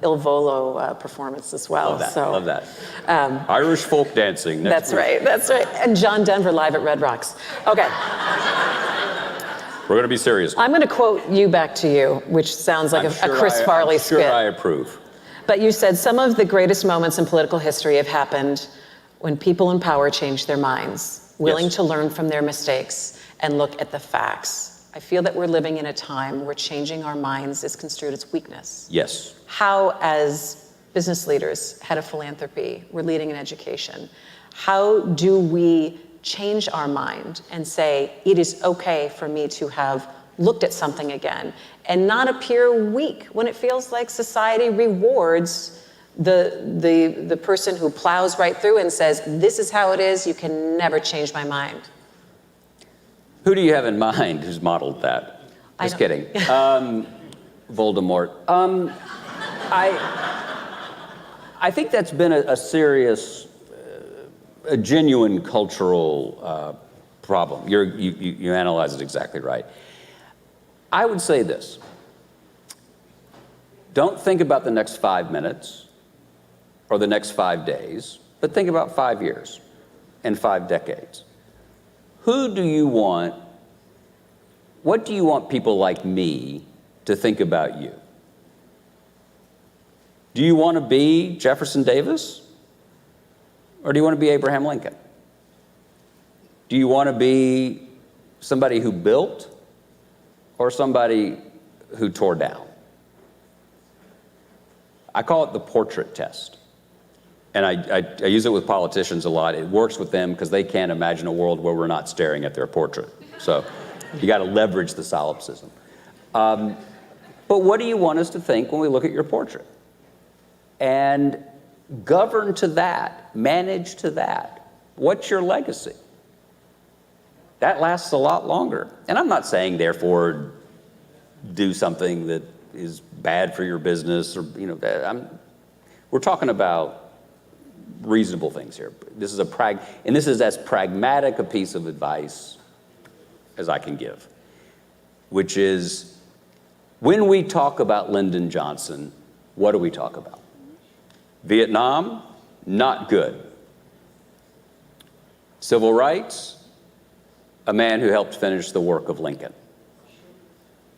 Il Volo performance as well. Love that. Irish folk dancing. That's right. And John Denver live at Red Rocks. Okay. We're going to be serious. I'm going to quote you back to you, which sounds like a Chris Farley skit. I'm sure I approve. But you said some of the greatest moments in political history have happened when people in power change their minds, willing to learn from their mistakes and look at the facts. I feel that we're living in a time where changing our minds is construed as weakness. Yes. How, as business leaders, head of philanthropy, we're leading in education, how do we change our mind and say, it is okay for me to have looked at something again and not appear weak when it feels like society rewards the person who plows right through and says, this is how it is, you can never change my mind? Who do you have in mind who's modeled that? Just kidding. Voldemort. I think that's been a serious, a genuine cultural problem. You analyze it exactly right. I would say this. Don't think about the next 5 minutes or the next 5 days, but think about 5 years and 5 decades. Who do you want, what do you want people like me to think about you? Do you want to be Jefferson Davis? Or do you want to be Abraham Lincoln? Do you want to be somebody who built or somebody who tore down? I call it the portrait test. And I use it with politicians a lot. It works with them because they can't imagine a world where we're not staring at their portrait. So you got to leverage the solipsism. But what do you want us to think when we look at your portrait? And govern to that, manage to that. What's your legacy? That lasts a lot longer. And I'm not saying, therefore, do something that is bad for your business, or, you know, we're talking about reasonable things here. This is and this is as pragmatic a piece of advice as I can give, which is, when we talk about Lyndon Johnson, what do we talk about? Vietnam, not good. Civil rights, a man who helped finish the work of Lincoln.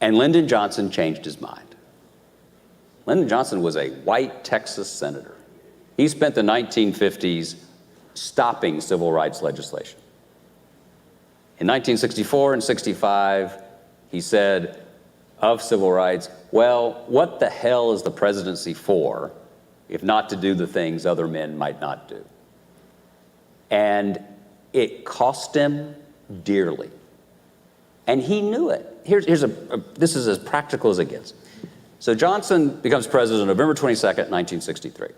And Lyndon Johnson changed his mind. Lyndon Johnson was a white Texas senator. He spent the 1950s stopping civil rights legislation. In 1964 and 65, he said of civil rights, well, what the hell is the presidency for if not to do the things other men might not do? And it cost him dearly. And he knew it. This is as practical as it gets. So Johnson becomes president November 22nd, 1963.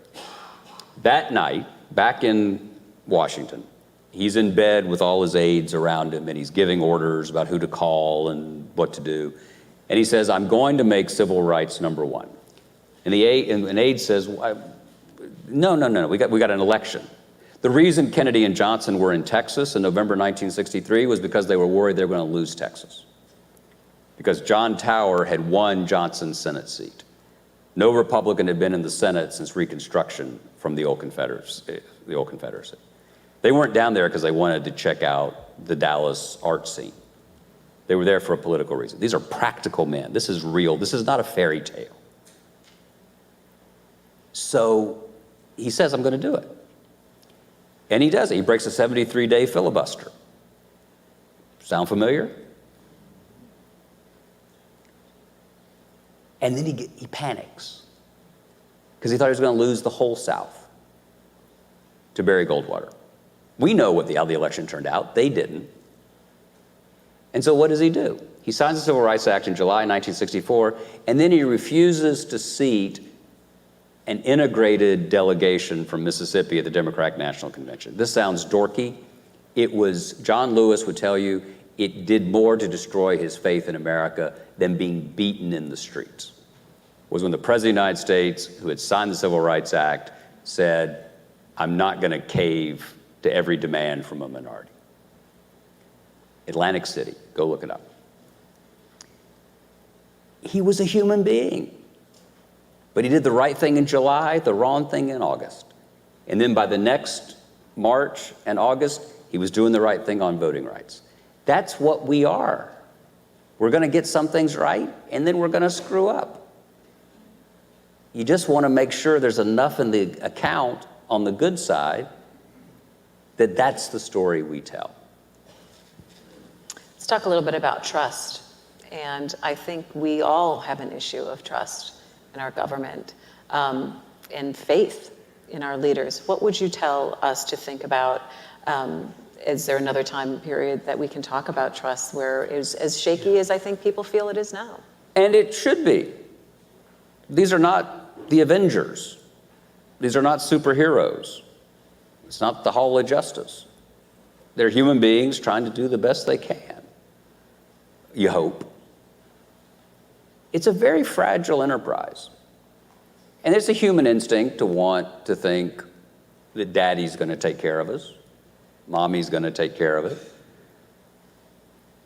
That night, back in Washington, he's in bed with all his aides around him, and he's giving orders about who to call and what to do. And he says, I'm going to make civil rights number one. And an aide says, no, we got an election. The reason Kennedy and Johnson were in Texas in November 1963 was because they were worried they were going to lose Texas. Because John Tower had won Johnson's Senate seat. No Republican had been in the Senate since Reconstruction from the old Confederacy. They weren't down there because they wanted to check out the Dallas art scene. They were there for a political reason. These are practical men. This is real. This is not a fairy tale. So he says, I'm going to do it. And he does it. He breaks a 73-day filibuster. Sound familiar? And then he panics because he thought he was going to lose the whole South to Barry Goldwater. We know how the election turned out. They didn't. And so what does he do? He signs the Civil Rights Act in July 1964, and then he refuses to seat an integrated delegation from Mississippi at the Democratic National Convention. This sounds dorky. John Lewis would tell you, it did more to destroy his faith in America than being beaten in the streets. Was when the President of the United States, who had signed the Civil Rights Act, said, I'm not going to cave to every demand from a minority. Atlantic City, go look it up. He was a human being. But he did the right thing in July, the wrong thing in August. And then by the next March and August, he was doing the right thing on voting rights. That's what we are. We're going to get some things right, and then we're going to screw up. You just want to make sure there's enough in the account on the good side that that's the story we tell. Let's talk a little bit about trust. And I think we all have an issue of trust in our government, and faith in our leaders. What would you tell us to think about? Is there another time period that we can talk about trust where it is as shaky as I think people feel it is now? And it should be. These are not the Avengers. These are not superheroes. It's not the Hall of Justice. They're human beings trying to do the best they can. You hope. It's a very fragile enterprise. And it's a human instinct to want to think that daddy's going to take care of us. Mommy's going to take care of it.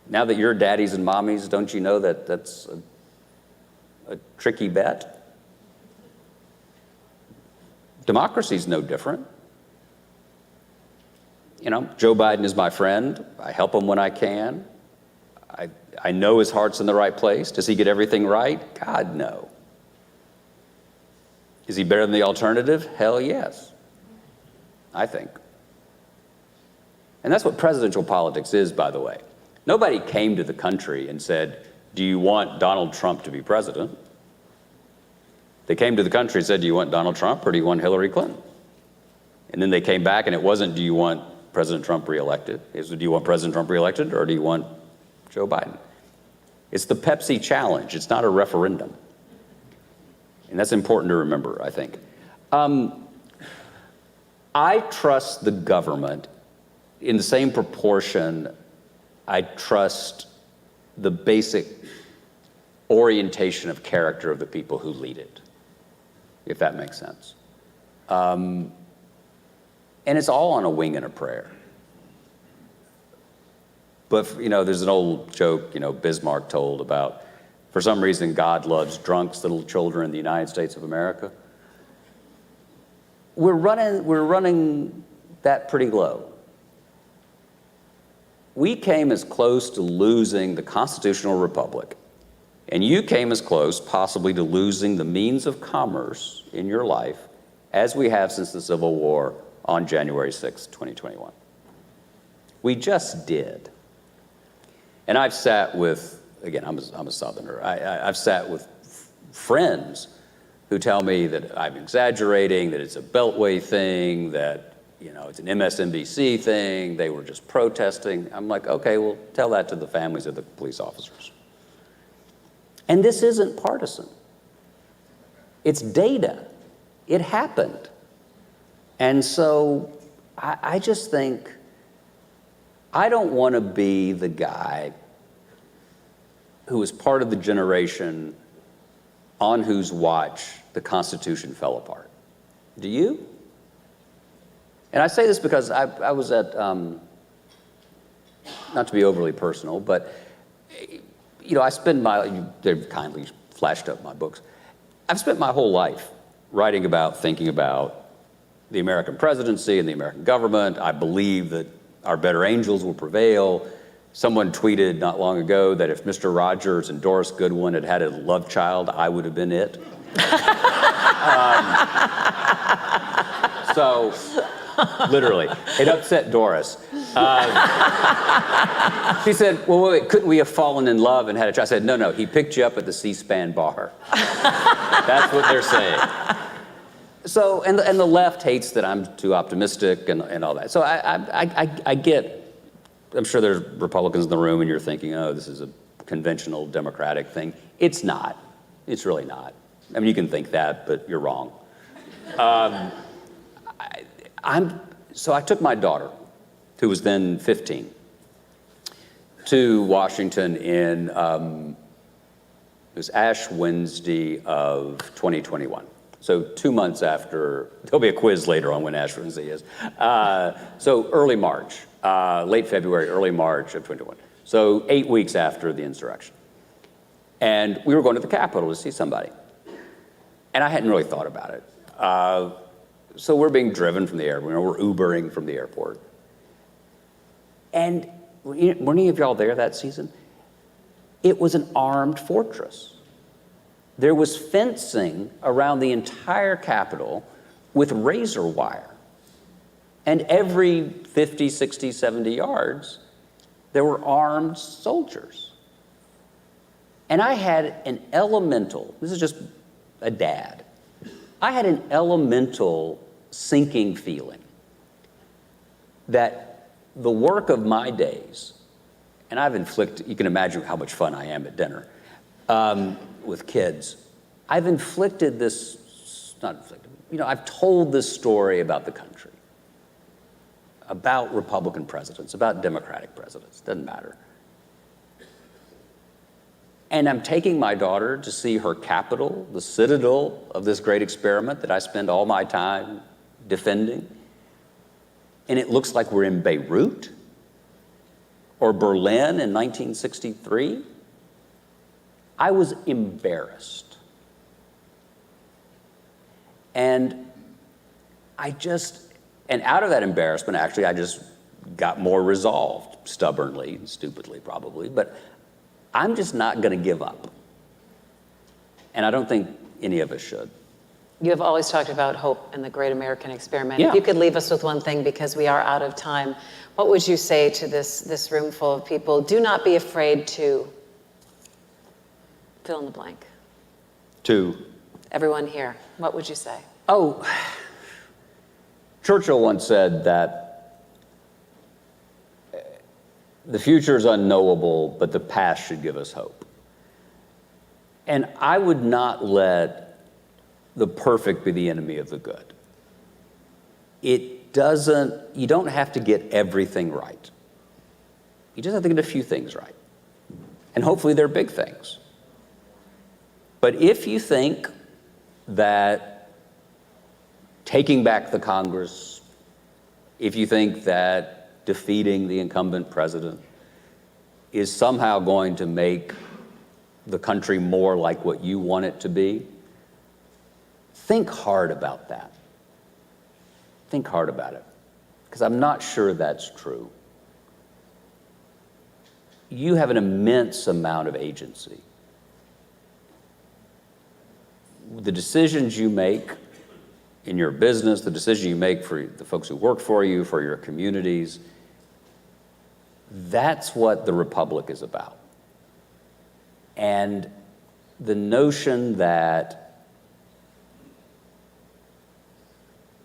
Now that you're daddies and mommies, don't you know that that's a tricky bet? Democracy's no different. You know, Joe Biden is my friend. I help him when I can. I know his heart's in the right place. Does he get everything right? God, no. Is he better than the alternative? Hell yes, I think. And that's what presidential politics is, by the way. Nobody came to the country and said, do you want Donald Trump to be president? They came to the country and said, do you want Donald Trump or do you want Hillary Clinton? And then they came back and it wasn't, do you want President Trump reelected? It was, do you want President Trump reelected or do you want Joe Biden? It's the Pepsi challenge. It's not a referendum. And that's important to remember, I think. I trust the government in the same proportion I trust the basic orientation of character of the people who lead it, if that makes sense. And it's all on a wing and a prayer. But, you know, there's an old joke, you know, Bismarck told about, for some reason, God loves drunks, little children in the United States of America. We're running that pretty low. We came as close to losing the constitutional republic, and you came as close, possibly, to losing the means of commerce in your life as we have since the Civil War on January 6, 2021. We just did. And I've sat with, again, I'm a Southerner, I've sat with friends who tell me that I'm exaggerating, that it's a Beltway thing, that, you know, it's an MSNBC thing, they were just protesting. I'm like, okay, well, tell that to the families of the police officers. And this isn't partisan. It's data. It happened. And so I just think, I don't want to be the guy who is part of the generation on whose watch the Constitution fell apart. Do you? And I say this because I was at, not to be overly personal, but, you know, I spend they've kindly flashed up my books. I've spent my whole life writing about, thinking about the American presidency and the American government. I believe that our better angels will prevail. Someone tweeted not long ago that if Mr. Rogers and Doris Goodwin had had a love child, I would have been it. So, literally, it upset Doris. She said, well, wait, couldn't we have fallen in love and had a child? I said, no, he picked you up at the C-SPAN bar. That's what they're saying. So, and the left hates that I'm too optimistic and all that. So I get, I'm sure there's Republicans in the room and you're thinking, oh, this is a conventional Democratic thing. It's not. It's really not. I mean, you can think that, but you're wrong. So I took my daughter, who was then 15, to Washington in, it was Ash Wednesday of 2021. So 2 months after, there'll be a quiz later on when Ash Wednesday is. So early March, late February, early March of 21. So 8 weeks after the insurrection. And we were going to the Capitol to see somebody. And I hadn't really thought about it. So we're being driven from the airport, we're Ubering from the airport. And were any of y'all there that season? It was an armed fortress. There was fencing around the entire Capitol with razor wire. And every 50, 60, 70 yards, there were armed soldiers. And I had an elemental, this is just a dad, I had an elemental sinking feeling that the work of my days, and I've inflicted, you can imagine how much fun I am at dinner with kids. I've inflicted this, not inflicted, you know, I've told this story about the country, about Republican presidents, about Democratic presidents, doesn't matter. And I'm taking my daughter to see her capital, the citadel of this great experiment that I spend all my time defending. And it looks like we're in Beirut or Berlin in 1963. I was embarrassed. And and out of that embarrassment, actually, I just got more resolved, stubbornly, stupidly probably, but I'm just not going to give up. And I don't think any of us should. You have always talked about hope and the great American experiment. Yeah. If you could leave us with one thing, because we are out of time, what would you say to this room full of people? Do not be afraid to fill in the blank. To Everyone here, what would you say? Oh, Churchill once said that the future is unknowable, but the past should give us hope. And I would not let the perfect be the enemy of the good. You don't have to get everything right. You just have to get a few things right. And hopefully they're big things. But if you think that taking back the Congress, if you think that defeating the incumbent president is somehow going to make the country more like what you want it to be, think hard about that. Think hard about it, because I'm not sure that's true. You have an immense amount of agency. The decisions you make in your business, the decisions you make for the folks who work for you, for your communities, that's what the Republic is about. And the notion that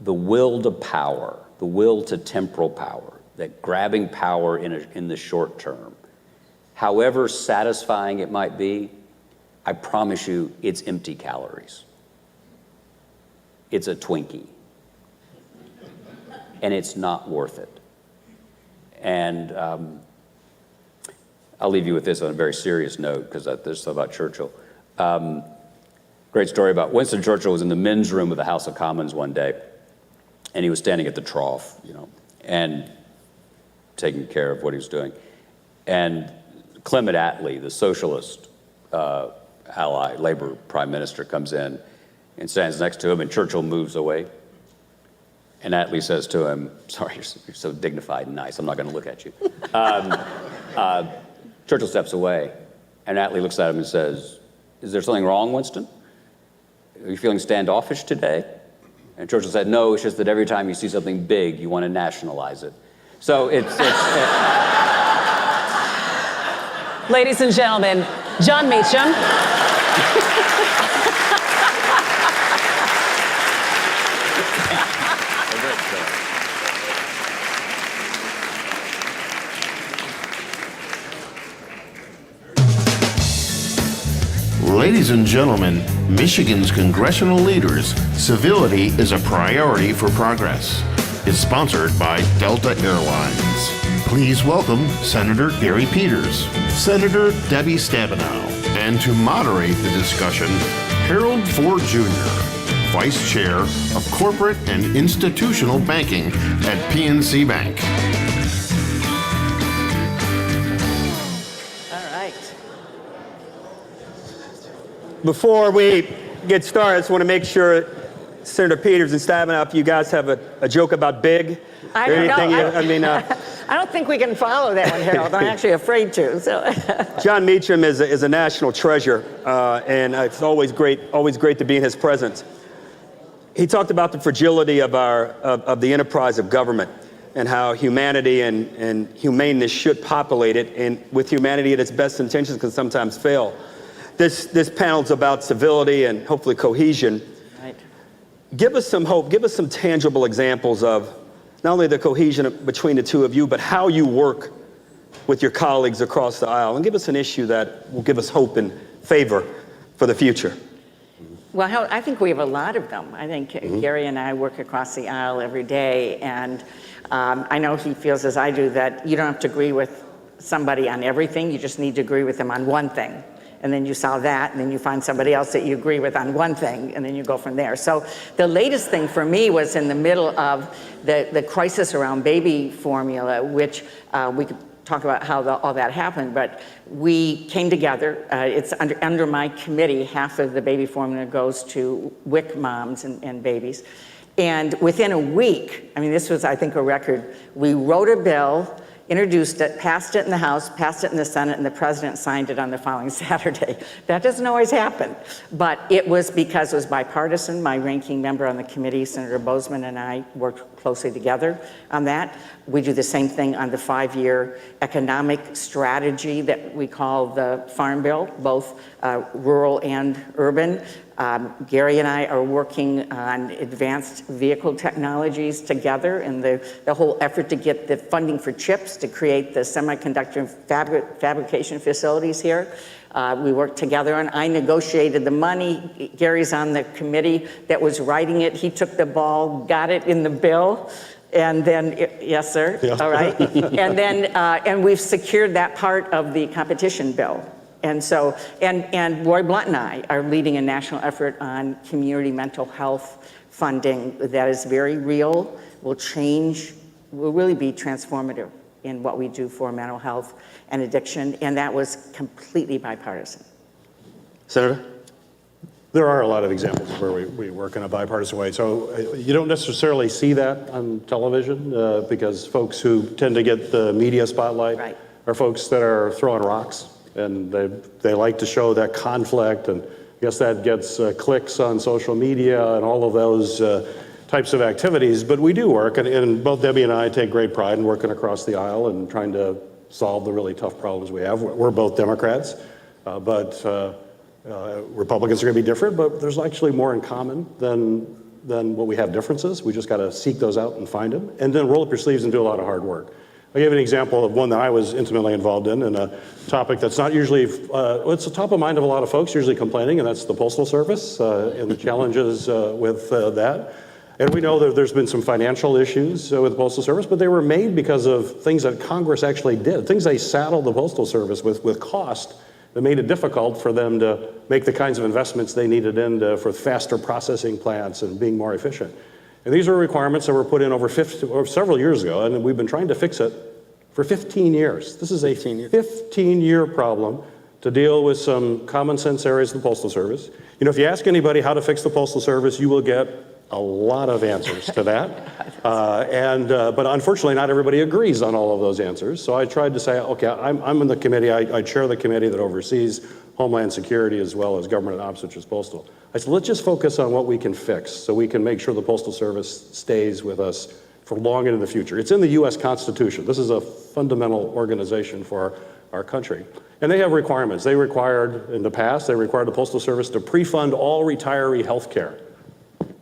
the will to power, the will to temporal power, that grabbing power in the short term, however satisfying it might be, I promise you it's empty calories. It's a Twinkie. And it's not worth it. And I'll leave you with this on a very serious note, because there's stuff about Churchill. Great story about Winston Churchill was in the men's room of the House of Commons one day, and he was standing at the trough, and taking care of what he was doing. And Clement Attlee, the socialist ally, Labor prime minister, comes in and stands next to him, and Churchill moves away. And Attlee says to him, sorry, you're so dignified and nice, I'm not going to look at you. Churchill steps away, and Attlee looks at him and says, is there something wrong, Winston? Are you feeling standoffish today? And Churchill said, no, it's just that every time you see something big, you want to nationalize it. So Ladies and gentlemen, John Meacham. Ladies and gentlemen, Michigan's congressional leaders, civility is a priority for progress. Is sponsored by Delta Airlines. Please welcome Senator Gary Peters, Senator Debbie Stabenow, and to moderate the discussion, Harold Ford Jr., Vice Chair of Corporate and Institutional Banking at PNC Bank. Before we get started, I just want to make sure, Senator Peters and Stabenow, you guys have a joke about big? I don't know. I don't think we can follow that one, Harold. I'm actually afraid to. So. John Meacham is a national treasure, and it's always great to be in his presence. He talked about the fragility of the enterprise of government, and how humanity and humaneness should populate it, and with humanity at its best intentions can sometimes fail. This panel's about civility and hopefully cohesion. Right. Give us some hope. Give us some tangible examples of not only the cohesion between the two of you, but how you work with your colleagues across the aisle. And give us an issue that will give us hope and favor for the future. Well, Harold, I think we have a lot of them. I think Gary and I work across the aisle every day, and I know he feels as I do that you don't have to agree with somebody on everything. You just need to agree with them on one thing. And then you solve that, and then you find somebody else that you agree with on one thing, and then you go from there. So the latest thing for me was in the middle of the crisis around baby formula, which we could talk about how all that happened, but we came together. It's under my committee. Half of the baby formula goes to WIC moms and babies. And within a week, I mean, this was, I think, a record, we wrote a bill, introduced it, passed it in the House, passed it in the Senate, and the president signed it on the following Saturday. That doesn't always happen, but it was because it was bipartisan. My ranking member on the committee, Senator Bozeman, and I worked closely together on that. We do the same thing on the 5-year economic strategy that we call the Farm Bill, both rural and urban. Gary and I are working on advanced vehicle technologies together in the whole effort to get the funding for chips to create the semiconductor fabrication facilities here. We worked together and I negotiated the money. Gary's on the committee that was writing it. He took the ball, got it in the bill. And then, yes, sir. Yeah. All right. And then, and we've secured that part of the competition bill. And so, and Roy Blunt and I are leading a national effort on community mental health funding that is very real, will change, will really be transformative in what we do for mental health and addiction, and that was completely bipartisan. Senator? There are a lot of examples where we work in a bipartisan way. So you don't necessarily see that on television because folks who tend to get the media spotlight are folks that are throwing rocks. And they like to show that conflict, and I guess that gets clicks on social media and all of those types of activities. But we do work, and both Debbie and I take great pride in working across the aisle and trying to solve the really tough problems we have. We're both Democrats, but Republicans are going to be different, but there's actually more in common than what we have differences. We just got to seek those out and find them, and then roll up your sleeves and do a lot of hard work. I gave an example of one that I was intimately involved in, and a topic that's not usually, it's the top of mind of a lot of folks usually complaining, and that's the Postal Service and the challenges with that. And we know that there's been some financial issues with the Postal Service, but they were made because of things that Congress actually did, things they saddled the Postal Service with cost that made it difficult for them to make the kinds of investments they needed for faster processing plants and being more efficient. And these were requirements that were put in over several years ago, and we've been trying to fix it for 15 years. This is a 15-year problem to deal with some common sense areas of the Postal Service. You know, if you ask anybody how to fix the Postal Service, you will get a lot of answers to that. But unfortunately, not everybody agrees on all of those answers. So I tried to say, okay, I'm in the committee, I chair the committee that oversees Homeland Security as well as government ops, which is postal. I said, let's just focus on what we can fix so we can make sure the Postal Service stays with us for long into the future. It's in the US Constitution. This is a fundamental organization for our country. And they have requirements. They required, in the past, they required the Postal Service to pre-fund all retiree health care,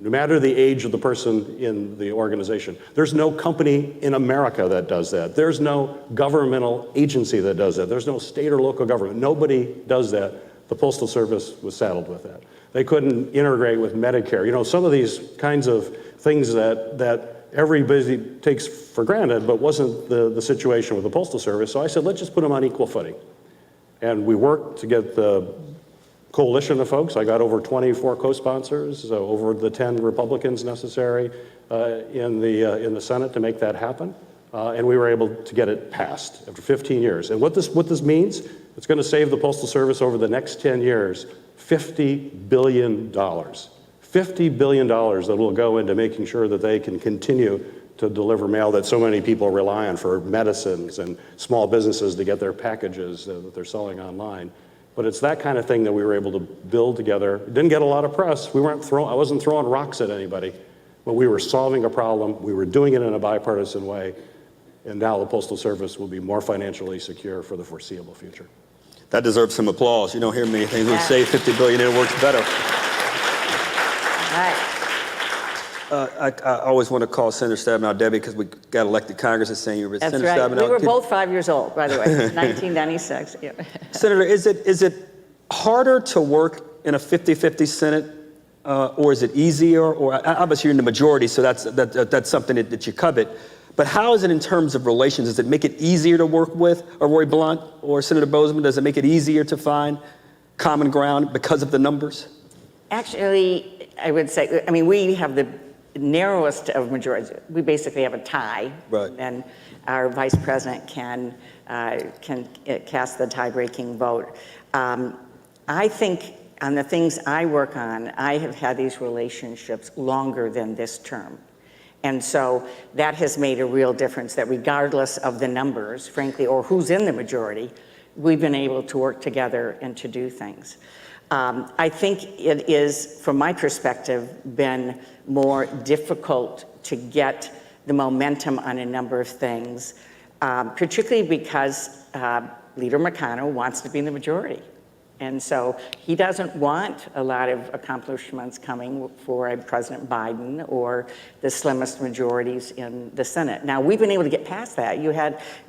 no matter the age of the person in the organization. There's no company in America that does that. There's no governmental agency that does that. There's no state or local government. Nobody does that. The Postal Service was saddled with that. They couldn't integrate with Medicare. You know, some of these kinds of things that everybody takes for granted, but wasn't the situation with the Postal Service. So I said, let's just put them on equal footing. And we worked to get the coalition of folks. I got over 24 co-sponsors, so over the 10 Republicans necessary in the Senate to make that happen. And we were able to get it passed after 15 years. And what this means, it's going to save the Postal Service over the next 10 years $50 billion. $50 billion that will go into making sure that they can continue to deliver mail that so many people rely on for medicines and small businesses to get their packages that they're selling online. But it's that kind of thing that we were able to build together. It didn't get a lot of press. I wasn't throwing rocks at anybody, but we were solving a problem. We were doing it in a bipartisan way. And now the Postal Service will be more financially secure for the foreseeable future. That deserves some applause. You don't hear many things that say $50 billion and it works better. I always want to call Senator Stabenow Debbie because we got elected Congress as saying you were Senator right. Stabenow. We were both 5 years old, by the way, 1996. Yeah. Senator, is it harder to work in a 50-50 Senate, or is it easier? Or obviously you're in the majority, so that's something that you covet. But how is it in terms of relations? Does it make it easier to work with Roy Blunt or Senator Bozeman? Does it make it easier to find common ground because of the numbers? Actually, I would say, I mean, we have the narrowest of majorities. We basically have a tie, right. And our vice president can cast the tie-breaking vote. I think on the things I work on, I have had these relationships longer than this term. And so that has made a real difference, that regardless of the numbers, frankly, or who's in the majority, we've been able to work together and to do things. I think it is, from my perspective, been more difficult to get the momentum on a number of things, particularly because Leader McConnell wants to be in the majority. And so he doesn't want a lot of accomplishments coming for President Biden or the slimmest majorities in the Senate. Now, we've been able to get past that.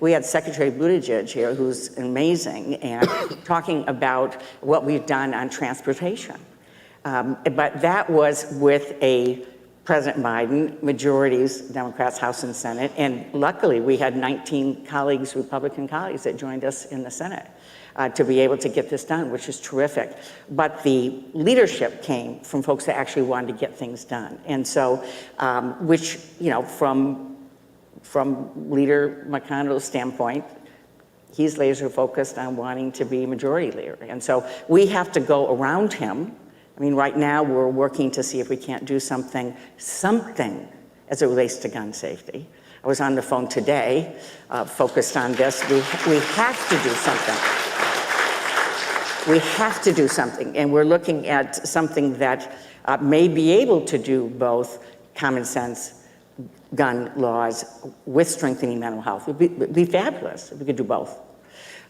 We had Secretary Buttigieg here, who's amazing, and talking about what we've done on transportation. But that was with a President Biden, majorities, Democrats, House and Senate, and luckily we had 19 colleagues, Republican colleagues, that joined us in the Senate. To be able to get this done, which is terrific. But the leadership came from folks that actually wanted to get things done. And so, which, you know, from Leader McConnell's standpoint, he's laser focused on wanting to be majority leader. And so we have to go around him. I mean, right now we're working to see if we can't do something as it relates to gun safety. I was on the phone today, focused on this. We have to do something. We have to do something, and we're looking at something that may be able to do both common sense gun laws with strengthening mental health. It would be fabulous if we could do both.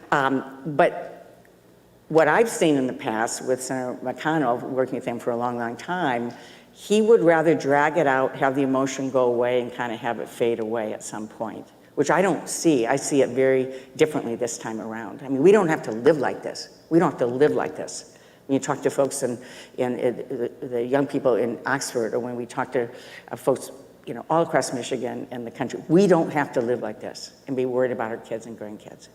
But what I've seen in the past with Senator McConnell, working with him for a long, long time, he would rather drag it out, have the emotion go away, and kind of have it fade away at some point, which I don't see. I see it very differently this time around. I mean, we don't have to live like this. We don't have to live like this. When you talk to folks in the young people in Oxford, or when we talk to folks, you know, all across Michigan and the country, we don't have to live like this and be worried about our kids and grandkids.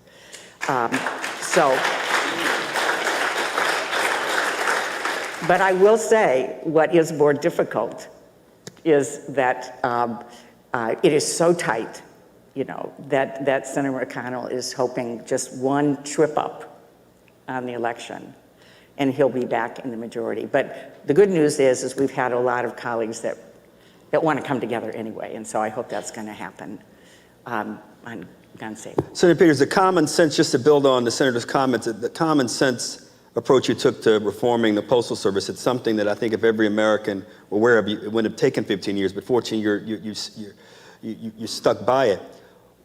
But I will say, what is more difficult is that it is so tight, you know, that Senator McConnell is hoping just one trip up on the election, and he'll be back in the majority. But the good news is we've had a lot of colleagues that want to come together anyway, and so I hope that's going to happen on gun safety. Senator Peters, the common sense, just to build on the senator's comments, the common sense approach you took to reforming the Postal Service, it's something that I think if every American were aware of, it wouldn't have taken 15 years, but 14 years, you stuck by it.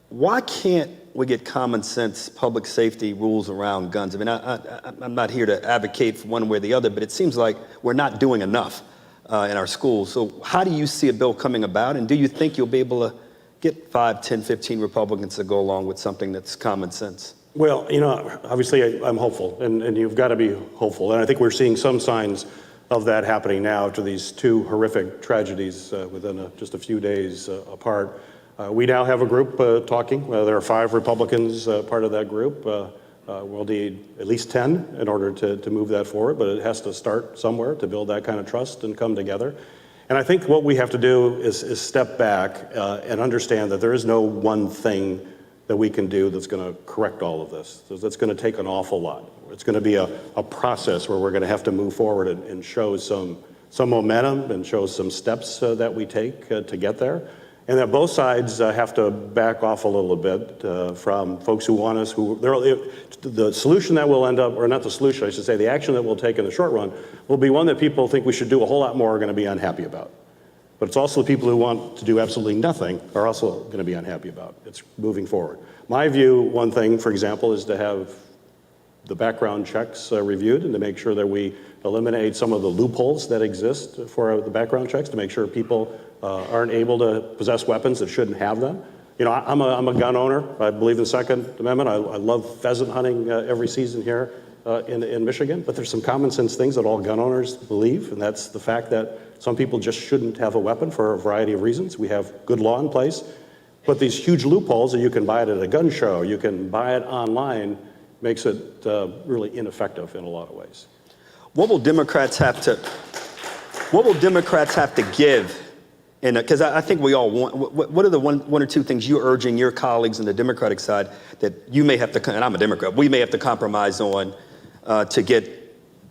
Why can't we get common sense public safety rules around guns? I mean, I'm not here to advocate for one way or the other, but it seems like we're not doing enough in our schools. So how do you see a bill coming about? And do you think you'll be able to get 5, 10, 15 Republicans to go along with something that's common sense? Well, you know, obviously I'm hopeful, and you've got to be hopeful. And I think we're seeing some signs of that happening now after these two horrific tragedies within just a few days apart. We now have a group talking. There are 5 Republicans part of that group. We'll need at least 10 in order to move that forward, but it has to start somewhere to build that kind of trust and come together. And I think what we have to do is step back and understand that there is no one thing that we can do that's going to correct all of this. That's going to take an awful lot. It's going to be a process where we're going to have to move forward and show some momentum and show some steps that we take to get there. And that both sides have to back off a little bit from folks who want us, the solution that will end up, or not the solution, I should say, the action that we'll take in the short run will be one that people think we should do a whole lot more are going to be unhappy about. But it's also the people who want to do absolutely nothing are also going to be unhappy about. It's moving forward. My view, one thing, for example, is to have the background checks reviewed and to make sure that we eliminate some of the loopholes that exist for the background checks, to make sure people aren't able to possess weapons that shouldn't have them. You know, I'm a gun owner. I believe in the Second Amendment. I love pheasant hunting every season here in Michigan, but there's some common sense things that all gun owners believe, and that's the fact that some people just shouldn't have a weapon for a variety of reasons. We have good law in place, but these huge loopholes that you can buy it at a gun show, you can buy it online, makes it really ineffective in a lot of ways. What will Democrats have to give? Because I think we all want, what are the one or two things you're urging your colleagues on the Democratic side that you may have to, and I'm a Democrat, we may have to compromise on to get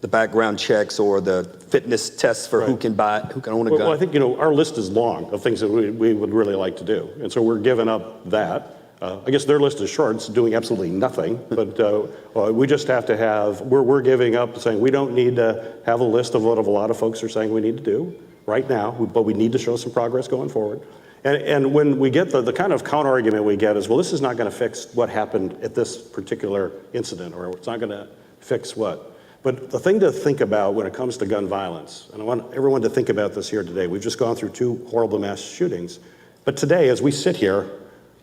the background checks or the fitness tests for who can own a gun? Well, I think, our list is long of things that we would really like to do. And so we're giving up that. I guess their list is short, it's doing absolutely nothing, but we just have to have, we're giving up saying we don't need to have a list of what a lot of folks are saying we need to do right now, but we need to show some progress going forward. And when we get the kind of counter argument we get is, well, this is not going to fix what happened at this particular incident, or it's not going to fix what. But the thing to think about when it comes to gun violence, and I want everyone to think about this here today, we've just gone through 2 horrible mass shootings, but today, as we sit here,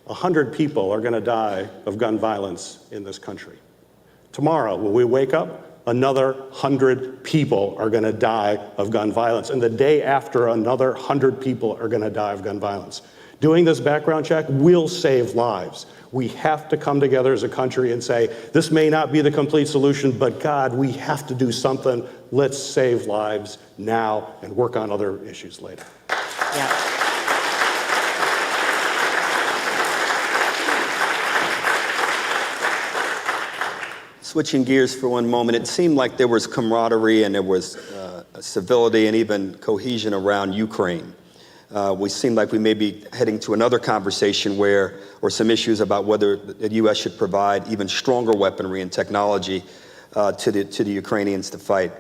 100 people are going to die of gun violence in this country. Tomorrow, when we wake up, another 100 people are going to die of gun violence. And the day after, another 100 people are going to die of gun violence. Doing this background check will save lives. We have to come together as a country and say, this may not be the complete solution, but God, we have to do something. Let's save lives now and work on other issues later. Yeah. Switching gears for one moment, it seemed like there was camaraderie and there was civility and even cohesion around Ukraine. We seem like we may be heading to another conversation or some issues about whether the U.S. should provide even stronger weaponry and technology to the Ukrainians to fight.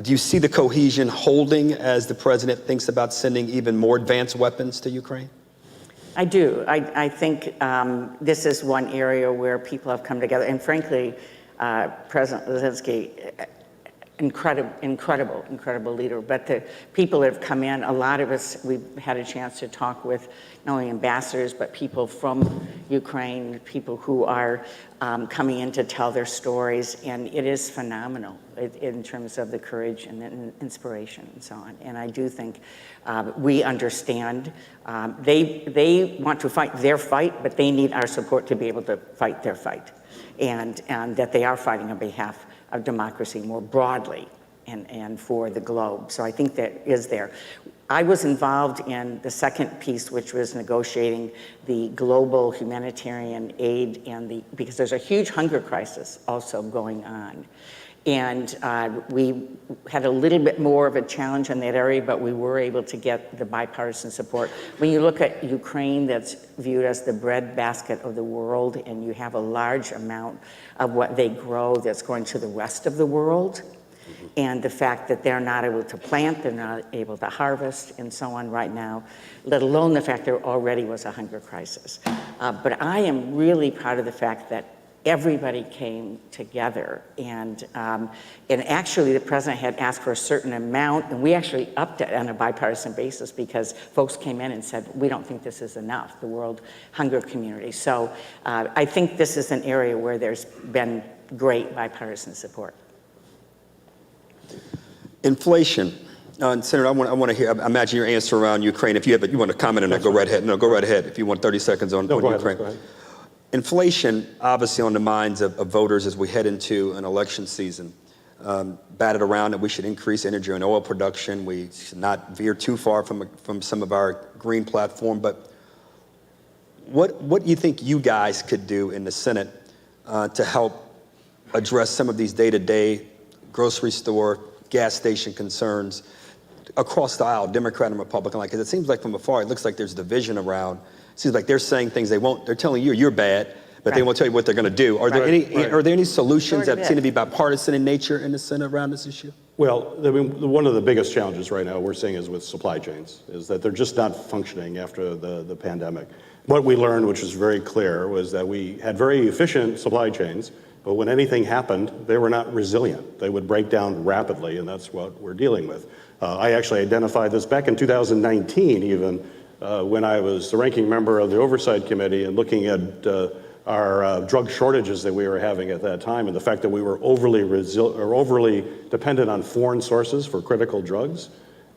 Do you see the cohesion holding as the president thinks about sending even more advanced weapons to Ukraine? I do. I think this is one area where people have come together, and frankly, President Zelensky, incredible leader. But the people that have come in, a lot of us, we've had a chance to talk with not only ambassadors, but people from Ukraine, people who are coming in to tell their stories. And it is phenomenal in terms of the courage and the inspiration and so on. And I do think we understand. They want to fight their fight, but they need our support to be able to fight their fight. And that they are fighting on behalf of democracy more broadly and for the globe. So I think that is there. I was involved in the second piece, which was negotiating the global humanitarian aid because there's a huge hunger crisis also going on. And we had a little bit more of a challenge in that area, but we were able to get the bipartisan support. When you look at Ukraine, that's viewed as the breadbasket of the world, and you have a large amount of what they grow that's going to the rest of the world. And the fact that they're not able to plant, they're not able to harvest, and so on right now, let alone the fact there already was a hunger crisis. But I am really proud of the fact that everybody came together, and actually the president had asked for a certain amount, and we actually upped it on a bipartisan basis because folks came in and said, we don't think this is enough, the World Hunger Community. So I think this is an area where there's been great bipartisan support. Inflation. Senator, I want to hear, imagine your answer around Ukraine. If you want to comment on that, go right ahead. No, go right ahead. If you want 30 seconds on Ukraine. Go ahead. Inflation, obviously on the minds of voters as we head into an election season. Batted around that we should increase energy and oil production. We should not veer too far from some of our green platform. But what do you think you guys could do in the Senate to help address some of these day-to-day grocery store, gas station concerns across the aisle, Democrat and Republican? Because it seems like from afar, it looks like there's division around. It seems like they're saying things they're telling you're bad, but they won't tell you what they're going to do. Are there any solutions that seem to be bipartisan in nature in the Senate around this issue? Well, I mean, one of the biggest challenges right now we're seeing is with supply chains, is that they're just not functioning after the pandemic. What we learned, which was very clear, was that we had very efficient supply chains, but when anything happened, they were not resilient. They would break down rapidly, and that's what we're dealing with. I actually identified this back in 2019 even, when I was the ranking member of the Oversight Committee and looking at our drug shortages that we were having at that time, and the fact that we were overly dependent on foreign sources for critical drugs.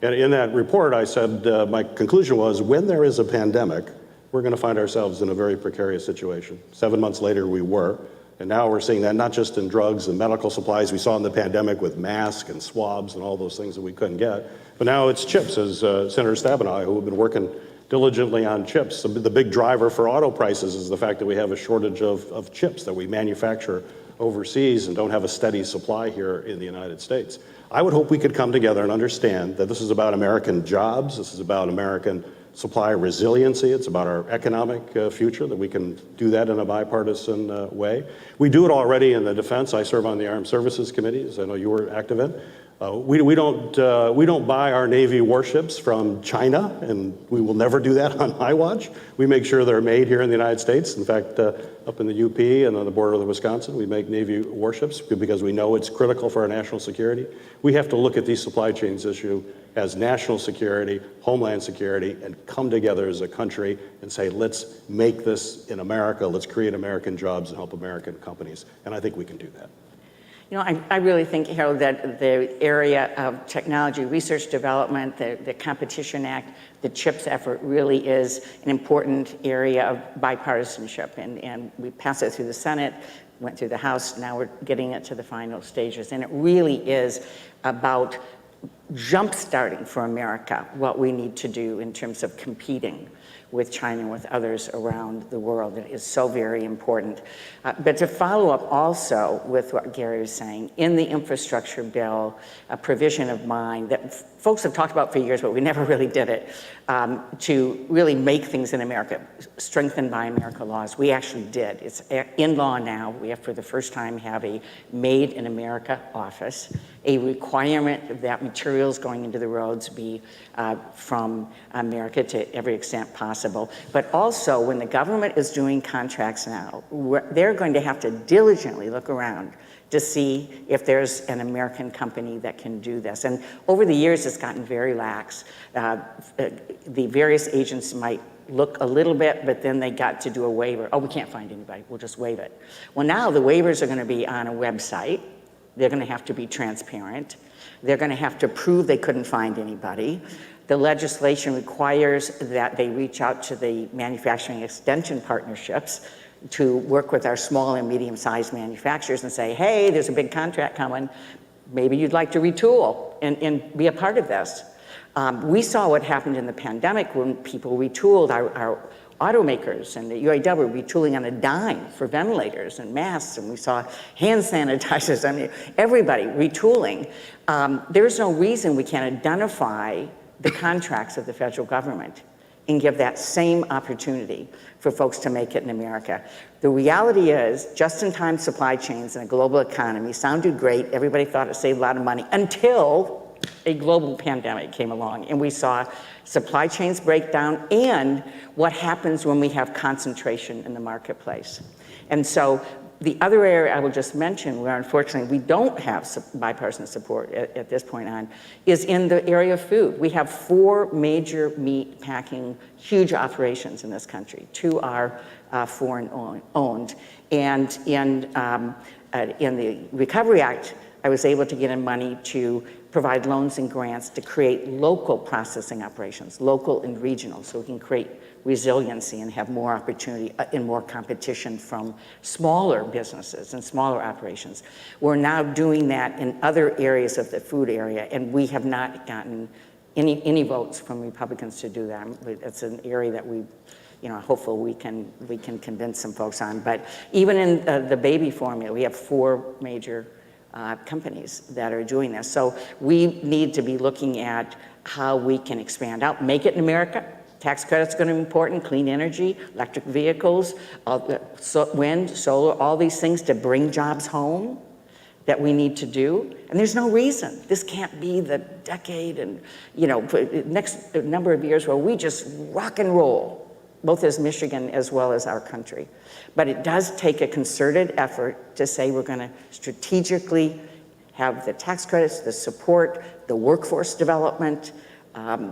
And in that report, I said, my conclusion was, when there is a pandemic, we're going to find ourselves in a very precarious situation. 7 months later, we were. And now we're seeing that not just in drugs and medical supplies we saw in the pandemic with masks and swabs and all those things that we couldn't get, but now it's chips, as Senator Stab and I, who have been working diligently on chips. So the big driver for auto prices is the fact that we have a shortage of chips that we manufacture overseas and don't have a steady supply here in the United States. I would hope we could come together and understand that this is about American jobs, this is about American supply resiliency, it's about our economic future, that we can do that in a bipartisan way. We do it already in the defense. I serve on the Armed Services Committee, as I know you were active in. We don't buy our Navy warships from China, and we will never do that on my watch. We make sure they're made here in the United States. In fact, up in the UP and on the border of Wisconsin, we make Navy warships because we know it's critical for our national security. We have to look at these supply chains issue as national security, homeland security, and come together as a country and say, let's make this in America, let's create American jobs and help American companies. And I think we can do that. You know, I really think, Harold, that the area of technology, research development, the Competition Act, the CHIPS effort really is an important area of bipartisanship. And we passed it through the Senate, went through the House, now we're getting it to the final stages. And it really is about jump-starting for America what we need to do in terms of competing with China and with others around the world. It is so very important. But to follow up also with what Gary was saying, in the infrastructure bill, a provision of mine that folks have talked about for years, but we never really did it, to really make things in America, strengthened Buy America laws. We actually did. It's in law now. We have, for the first time, have a Made in America office, a requirement that materials going into the roads be from America to every extent possible. But also, when the government is doing contracts now, they're going to have to diligently look around to see if there's an American company that can do this. And over the years, it's gotten very lax. The various agents might look a little bit, but then they got to do a waiver. Oh, we can't find anybody, we'll just waive it. Well, now the waivers are gonna be on a website. They're gonna have to be transparent. They're gonna have to prove they couldn't find anybody. The legislation requires that they reach out to the manufacturing extension partnerships to work with our small and medium-sized manufacturers and say, hey, there's a big contract coming. Maybe you'd like to retool and be a part of this. We saw what happened in the pandemic when people retooled. Our automakers and the UAW retooling on a dime for ventilators and masks, and we saw hand sanitizers. I mean, everybody retooling. There's no reason we can't identify the contracts of the federal government and give that same opportunity for folks to make it in America. The reality is, just-in-time supply chains in a global economy sounded great. Everybody thought it saved a lot of money until a global pandemic came along, and we saw supply chains break down and what happens when we have concentration in the marketplace. And so the other area I will just mention, where unfortunately we don't have bipartisan support at this point on, is in the area of food. We have 4 major meat packing, huge operations in this country. 2 are foreign owned. And in the Recovery Act, I was able to get in money to provide loans and grants to create local processing operations, local and regional, so we can create resiliency and have more opportunity and more competition from smaller businesses and smaller operations. We're now doing that in other areas of the food area, and we have not gotten any votes from Republicans to do that. It's an area that we, hopefully we can convince some folks on. But even in the baby formula, we have 4 major companies that are doing this. So we need to be looking at how we can expand out, make it in America. Tax credits are going to be important, clean energy, electric vehicles, wind, solar, all these things to bring jobs home that we need to do. And there's no reason this can't be the decade and, next number of years where we just rock and roll, both as Michigan as well as our country. But it does take a concerted effort to say we're going to strategically have the tax credits, the support, the workforce development,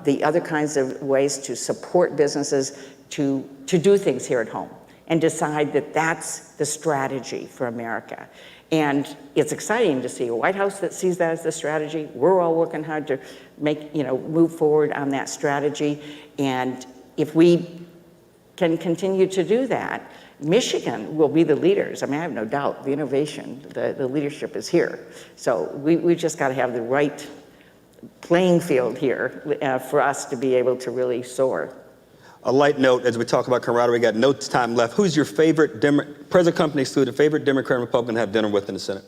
the other kinds of ways to support businesses to do things here at home and decide that that's the strategy for America. And it's exciting to see a White House that sees that as the strategy. We're all working hard to move forward on that strategy. And if we can continue to do that, Michigan will be the leaders. I mean, I have no doubt the innovation, the leadership is here. So we just got to have the right playing field here for us to be able to really soar. a light note as we talk about camaraderie. We got no time left. Who's your favorite, present company excluded, favorite Democrat and Republican to have dinner with in the Senate?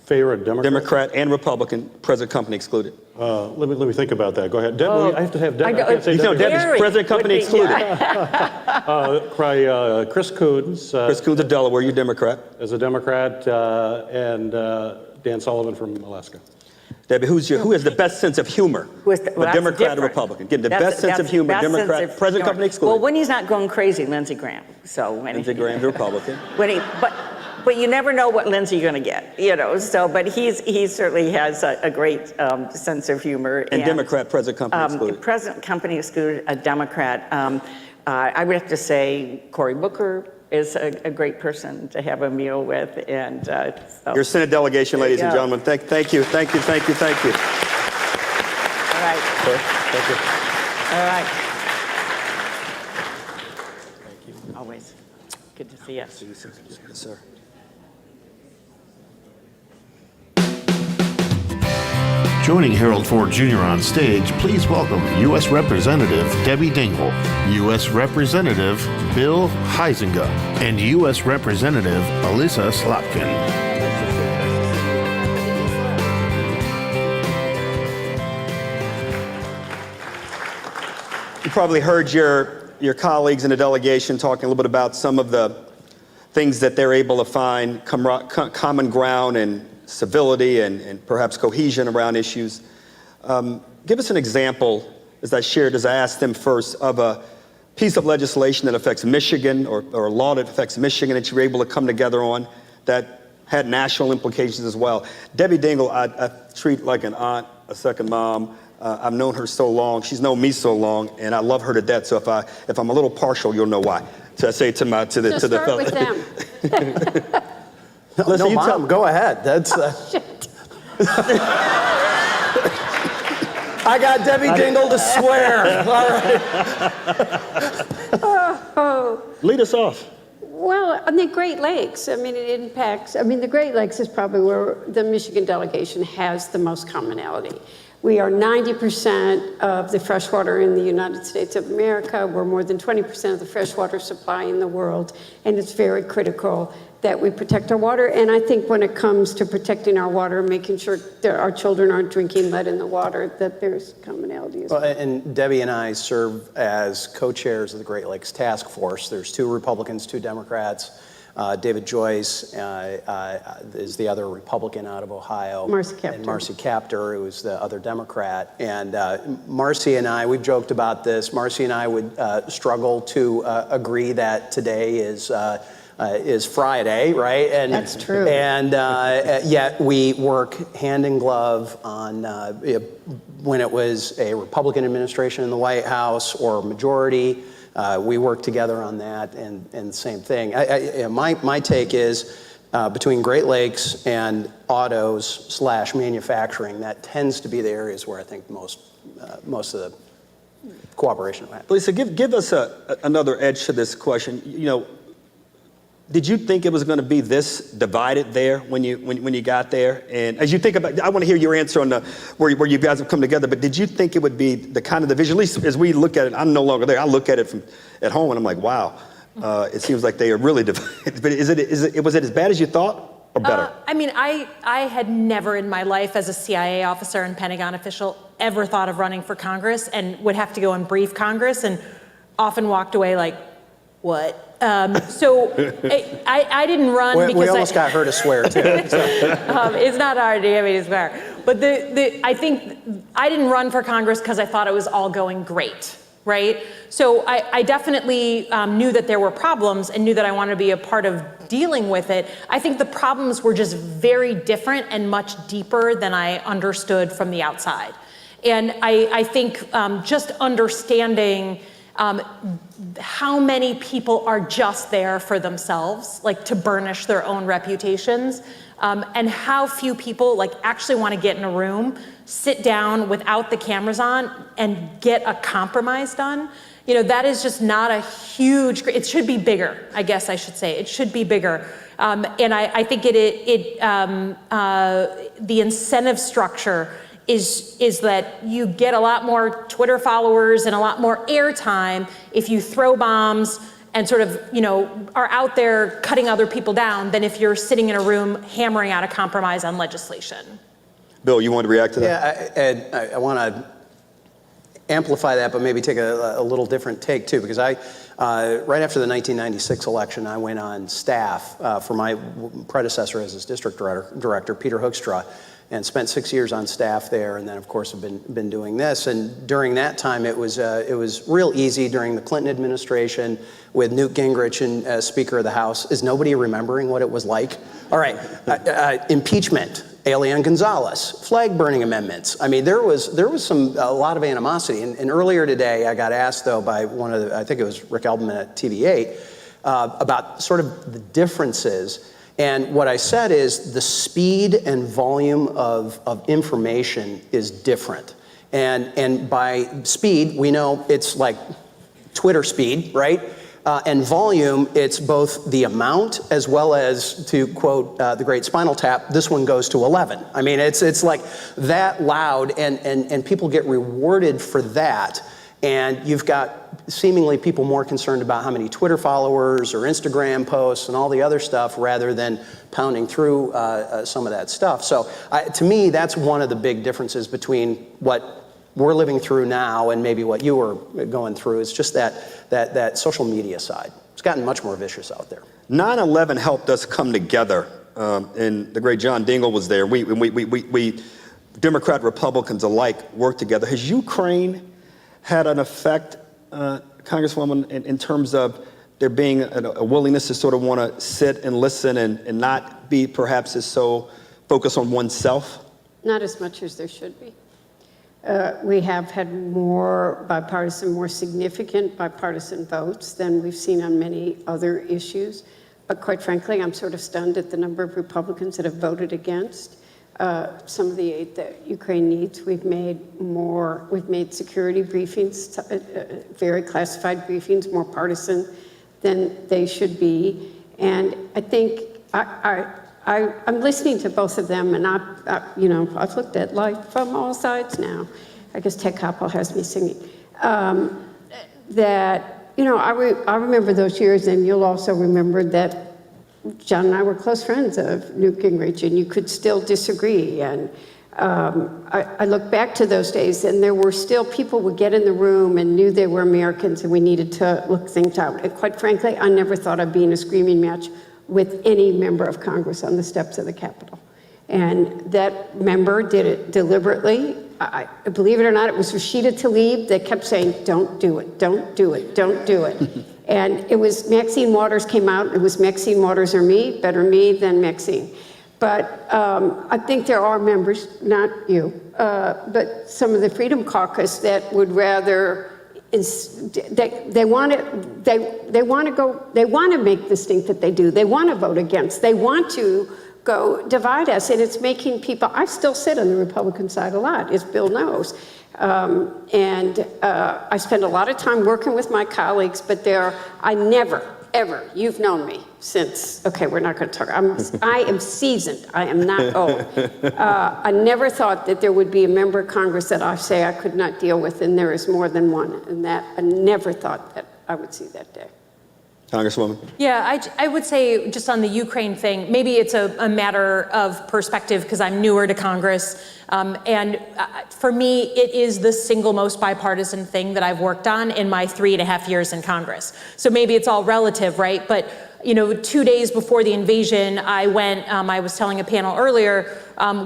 Favorite Democrat? Democrat and Republican, present company excluded. Let me think about that. Go ahead. Deb, I have to have Deb. I can't say No, Deb. Deb is present company excluded. Chris Coons. Chris Coons of Delaware, you Democrat. As a Democrat, and Dan Sullivan from Alaska. Debbie, who has the best sense of humor? Well, Democrat or Republican? Again, the best sense of humor, Democrat, present company excluded. Well, when he's not going crazy, Lindsey Graham. Lindsey Graham's Republican. But you never know what Lindsey you're going to get, but he certainly has a great sense of humor. And Democrat, present company excluded. Present company excluded, a Democrat. I would have to say Cory Booker is a great person to have a meal with. And Your Senate delegation, ladies and gentlemen, thank you. All right. Thank you. All right. Thank you. Always. Good to see you. Yes, sir. Joining Harold Ford Jr. on stage, please welcome U.S. Representative Debbie Dingell, U.S. Representative Bill Huizenga, and U.S. Representative Elissa Slotkin. You probably heard your colleagues in the delegation talking a little bit about some of the things that they're able to find common ground and civility and perhaps cohesion around issues. Give us an example, as I asked them first, of a piece of legislation that affects Michigan or a law that affects Michigan that you were able to come together on that had national implications as well. Debbie Dingell, I treat like an aunt, a second mom. I've known her so long. She's known me so long, and I love her to death. So if I'm a little partial, you'll know why. So I say to the start with them. Listen, Mom, go ahead. That's. Shit. I got Debbie Dingell to swear. Oh. Lead us off. Well, on the Great Lakes, it impacts, the Great Lakes is probably where the Michigan delegation has the most commonality. We are 90% of the freshwater in the United States of America. We're more than 20% of the freshwater supply in the world, and it's very critical that we protect our water. And I think when it comes to protecting our water, making sure that our children aren't drinking lead in the water, that there's commonality as well. And Debbie and I serve as co-chairs of the Great Lakes Task Force. There's 2 Republicans, 2 Democrats. David Joyce is the other Republican out of Ohio. Marcy Kaptur. And Marcy Kaptur, who is the other Democrat. And Marcy and I, we've joked about this. Marcy and I would struggle to agree that today is Friday, right? And that's true. And yet we work hand in glove on when it was a Republican administration in the White House or majority. We work together on that, and same thing. My take is between Great Lakes and autos / manufacturing, that tends to be the areas where I think most of the cooperation will happen. Lisa, give us another edge to this question. Did you think it was going to be this divided there when you got there? And as you think about, I want to hear your answer on where you guys have come together. But did you think it would be the kind of division? At least as we look at it, I'm no longer there. I look at it from at home, and I'm like, wow. It seems like they are really divided. But was it as bad as you thought, or better? I had never in my life, as a CIA officer and Pentagon official, ever thought of running for Congress, and would have to go and brief Congress, and often walked away like, what? So I didn't run because we almost got her to swear too. It's not hard to get me to swear, but I think I didn't run for Congress because I thought it was all going great, right? So I definitely knew that there were problems and knew that I wanted to be a part of dealing with it. I think the problems were just very different and much deeper than I understood from the outside, and I think just understanding how many people are just there for themselves, like to burnish their own reputations, and how few people actually want to get in a room, sit down without the cameras on, and get a compromise done. That is just not a huge, it should be bigger, I guess I should say. It should be bigger. And I think the incentive structure is that you get a lot more Twitter followers and a lot more airtime if you throw bombs and sort of, are out there cutting other people down than if you're sitting in a room hammering out a compromise on legislation. Bill, you want to react to that? Yeah, Ed, I want to amplify that, but maybe take a little different take too, because right after the 1996 election, I went on staff for my predecessor as his district director, Peter Hoekstra, and spent 6 years on staff there, and then of course have been doing this. And during that time, it was real easy during the Clinton administration with Newt Gingrich and Speaker of the House. Is nobody remembering what it was like? All right, impeachment, Elian Gonzalez, flag burning amendments. I mean, there was a lot of animosity. And earlier today, I got asked though by I think it was Rick Edelman at TV8, about sort of the differences. And what I said is the speed and volume of information is different. And by speed, we know it's like Twitter speed, right? And volume, it's both the amount as well as, to quote the great Spinal Tap, this one goes to 11. I mean, it's like that loud, and people get rewarded for that. And you've got seemingly people more concerned about how many Twitter followers or Instagram posts and all the other stuff rather than pounding through some of that stuff. So to me, that's one of the big differences between what we're living through now and maybe what you were going through. Is just that social media side. It's gotten much more vicious out there. 9/11 helped us come together, and the great John Dingell was there. We Democrat, Republicans alike, worked together. Has Ukraine had an effect, Congresswoman, in terms of there being a willingness to sort of want to sit and listen and not be perhaps as so focused on oneself? Not as much as there should be. We have had more significant bipartisan votes than we've seen on many other issues. But quite frankly, I'm sort of stunned at the number of Republicans that have voted against some of the aid that Ukraine needs. We've made security briefings, very classified briefings, more partisan than they should be. And I think I'm listening to both of them, and I've looked at life from all sides now. I guess Ted Koppel has me singing. I remember those years, and you'll also remember that John and I were close friends of Newt Gingrich, and you could still disagree. And I look back to those days, and there were still people would get in the room and knew they were Americans, and we needed to look things out. And quite frankly, I never thought I'd be in a screaming match with any member of Congress on the steps of the Capitol. And that member did it deliberately. I believe it or not, it was Rashida Tlaib that kept saying, don't do it, don't do it, don't do it. And it was Maxine Waters came out, it was Maxine Waters or me, better me than Maxine. But I think there are members, not you, but some of the Freedom Caucus that would rather, they want to make the stink that they do. They want to vote against. They want to go divide us, and it's making people. I still sit on the Republican side a lot, as Bill knows, and I spend a lot of time working with my colleagues. But I never, ever. You've known me since. Okay, we're not going to talk. I am seasoned. I am not old. I never thought that there would be a member of Congress that I say I could not deal with, and there is more than one. And that I never thought that I would see that day. Congresswoman? Yeah, I would say just on the Ukraine thing, maybe it's a matter of perspective because I'm newer to Congress. And for me, it is the single most bipartisan thing that I've worked on in my 3.5 years in Congress. So maybe it's all relative, right? But 2 days before the invasion, I was telling a panel earlier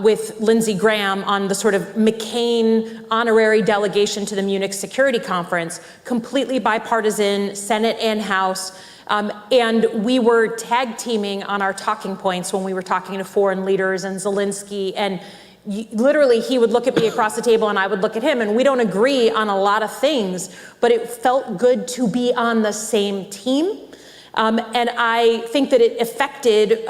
with Lindsey Graham on the sort of McCain honorary delegation to the Munich Security Conference, completely bipartisan, Senate and House. And we were tag teaming on our talking points when we were talking to foreign leaders and Zelensky. And literally, he would look at me across the table and I would look at him. And we don't agree on a lot of things, but it felt good to be on the same team. And I think that it affected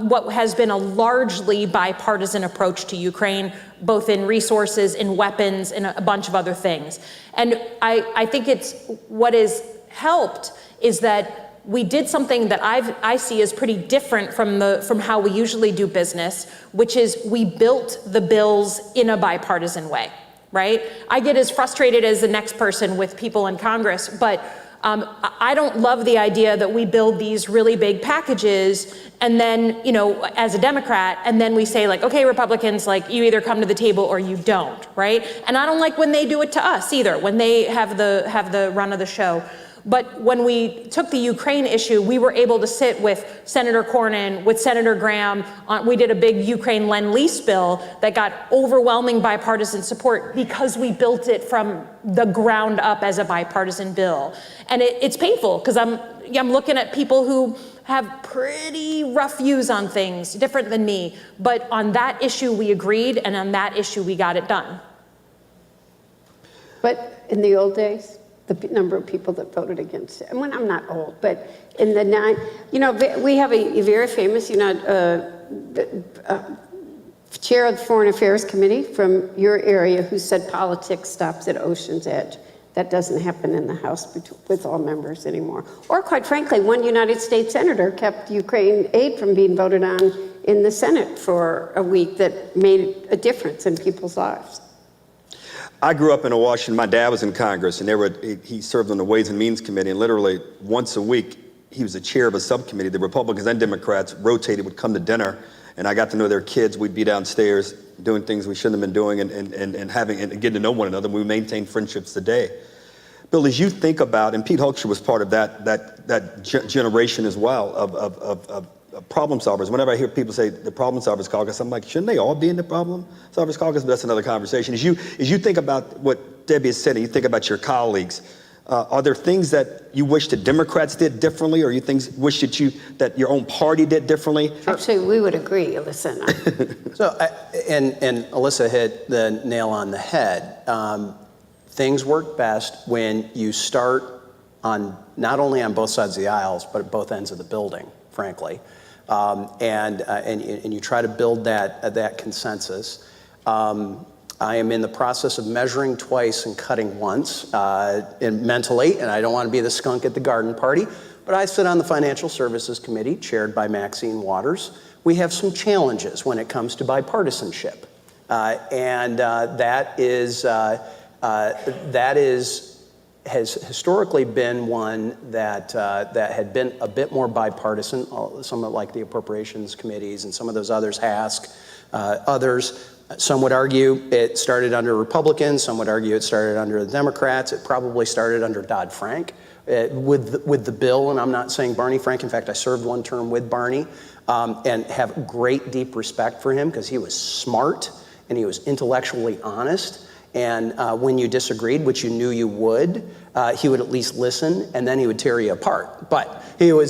what has been a largely bipartisan approach to Ukraine, both in resources, in weapons, and a bunch of other things. And I think what has helped is that we did something that I see as pretty different from how we usually do business, which is we built the bills in a bipartisan way, right? I get as frustrated as the next person with people in Congress, but I don't love the idea that we build these really big packages and then, as a Democrat, and then we say like, okay, Republicans, like you either come to the table or you don't, right? And I don't like when they do it to us either, when they have the run of the show. But when we took the Ukraine issue, we were able to sit with Senator Cornyn, with Senator Graham. We did a big Ukraine Lend-Lease bill that got overwhelming bipartisan support because we built it from the ground up as a bipartisan bill. And it's painful because I'm looking at people who have pretty rough views on things, different than me. But on that issue, we agreed, and on that issue, we got it done. But in the old days, the number of people that voted against it. And when I'm not old, but in the we have a very famous, chair of the Foreign Affairs Committee from your area who said politics stops at Ocean's Edge. That doesn't happen in the House with all members anymore. Or quite frankly, one United States senator kept Ukraine aid from being voted on in the Senate for a week that made a difference in people's lives. I grew up in Washington. My dad was in Congress, and he served on the Ways and Means Committee, and literally once a week, he was the chair of a subcommittee. The Republicans and Democrats rotated, would come to dinner, and I got to know their kids. We'd be downstairs doing things we shouldn't have been doing and getting to know one another. We maintain friendships today. Bill, as you think about, and Pete Hoekstra was part of that generation as well of problem solvers. Whenever I hear people say the problem solvers caucus, I'm like, shouldn't they all be in the problem solvers caucus? But that's another conversation. As you think about what Debbie has said, and you think about your colleagues, are there things that you wish the Democrats did differently, or you wish that your own party did differently? Actually, we would agree, Alyssa and I. So, and Alyssa hit the nail on the head. Things work best when you start on not only on both sides of the aisles, but at both ends of the building, frankly. And you try to build that consensus. I am in the process of measuring twice and cutting once, and mentally, and I don't want to be the skunk at the garden party, but I sit on the Financial Services Committee, chaired by Maxine Waters. We have some challenges when it comes to bipartisanship, and that has historically been one that had been a bit more bipartisan, somewhat like the appropriations committees and some of those others, others. Some would argue it started under Republicans. Some would argue it started under the Democrats. It probably started under Dodd-Frank with the bill, and I'm not saying Barney Frank. In fact, I served one term with Barney and have great, deep respect for him because he was smart and he was intellectually honest. And when you disagreed, which you knew you would, he would at least listen, and then he would tear you apart. But he would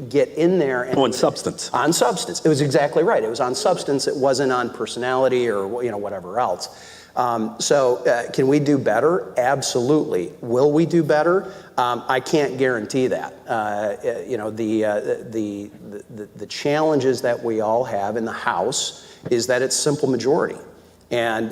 get in there and on substance. On substance, it was exactly right. It was on substance. It wasn't on personality or whatever else. So can we do better? Absolutely. Will we do better? I can't guarantee that. The challenges that we all have in the House is that it's simple majority. And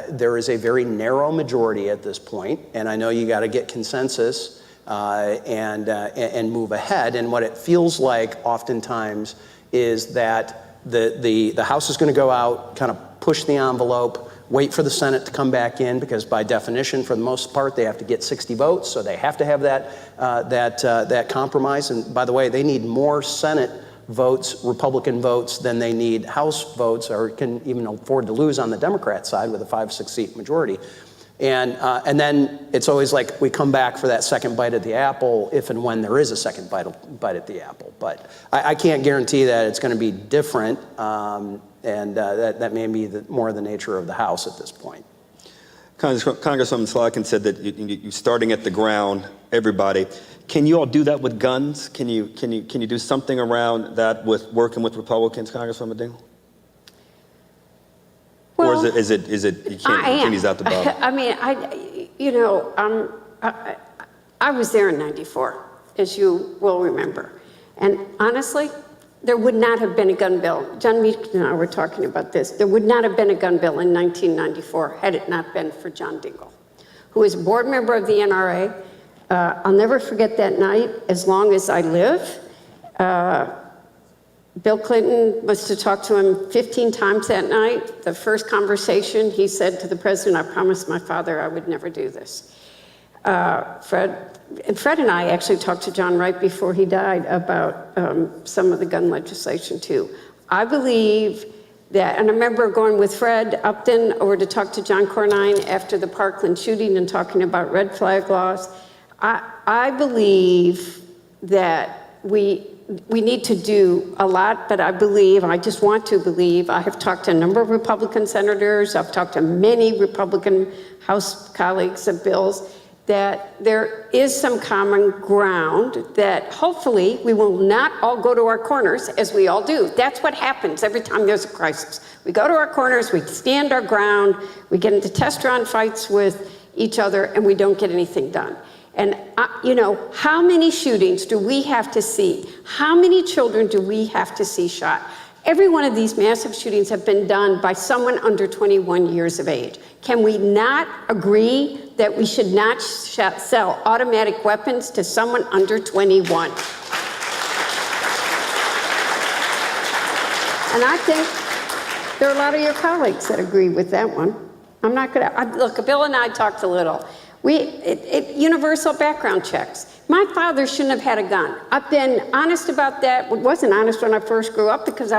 there is a very narrow majority at this point, and I know you got to get consensus and move ahead. And what it feels like oftentimes is that the House is going to go out, kind of push the envelope, wait for the Senate to come back in, because by definition, for the most part, they have to get 60 votes, so they have to have that compromise. And by the way, they need more Senate votes, Republican votes, than they need House votes, or can even afford to lose on the Democrat side with a 5-6 seat majority. And then it's always like we come back for that second bite at the apple, if and when there is a second bite at the apple. But I can't guarantee that it's going to be different, and that may be more the nature of the House at this point. Congresswoman Slotkin said that you're starting at the ground, everybody. Can you all do that with guns? Can you do something around that with working with Republicans, Congresswoman Dingell? Well, or is it you can't ease out the bottle? I mean, I was there in '94, as you will remember, and honestly, there would not have been a gun bill. John Meek and I were talking about this. There would not have been a gun bill in 1994 had it not been for John Dingell, who was a board member of the NRA, I'll never forget that night as long as I live. Bill Clinton must have talked to him 15 times that night. The first conversation, he said to the president, I promised my father I would never do this. Fred and I actually talked to John right before he died about some of the gun legislation too. I believe that, and I remember going with Fred Upton over to talk to John Cornyn after the Parkland shooting and talking about red flag laws. I believe that we need to do a lot, but I just want to believe, I have talked to a number of Republican senators, I've talked to many Republican House colleagues of Bill's, that there is some common ground that hopefully we will not all go to our corners as we all do. That's what happens every time there's a crisis. We go to our corners, we stand our ground, we get into test-run fights with each other, and we don't get anything done. And, how many shootings do we have to see? How many children do we have to see shot? Every one of these massive shootings have been done by someone under 21 years of age. Can we not agree that we should not sell automatic weapons to someone under 21? And I think there are a lot of your colleagues that agree with that one. I'm not gonna, look, Bill and I talked a little. Universal background checks. My father shouldn't have had a gun. I've been honest about that. Wasn't honest when I first grew up because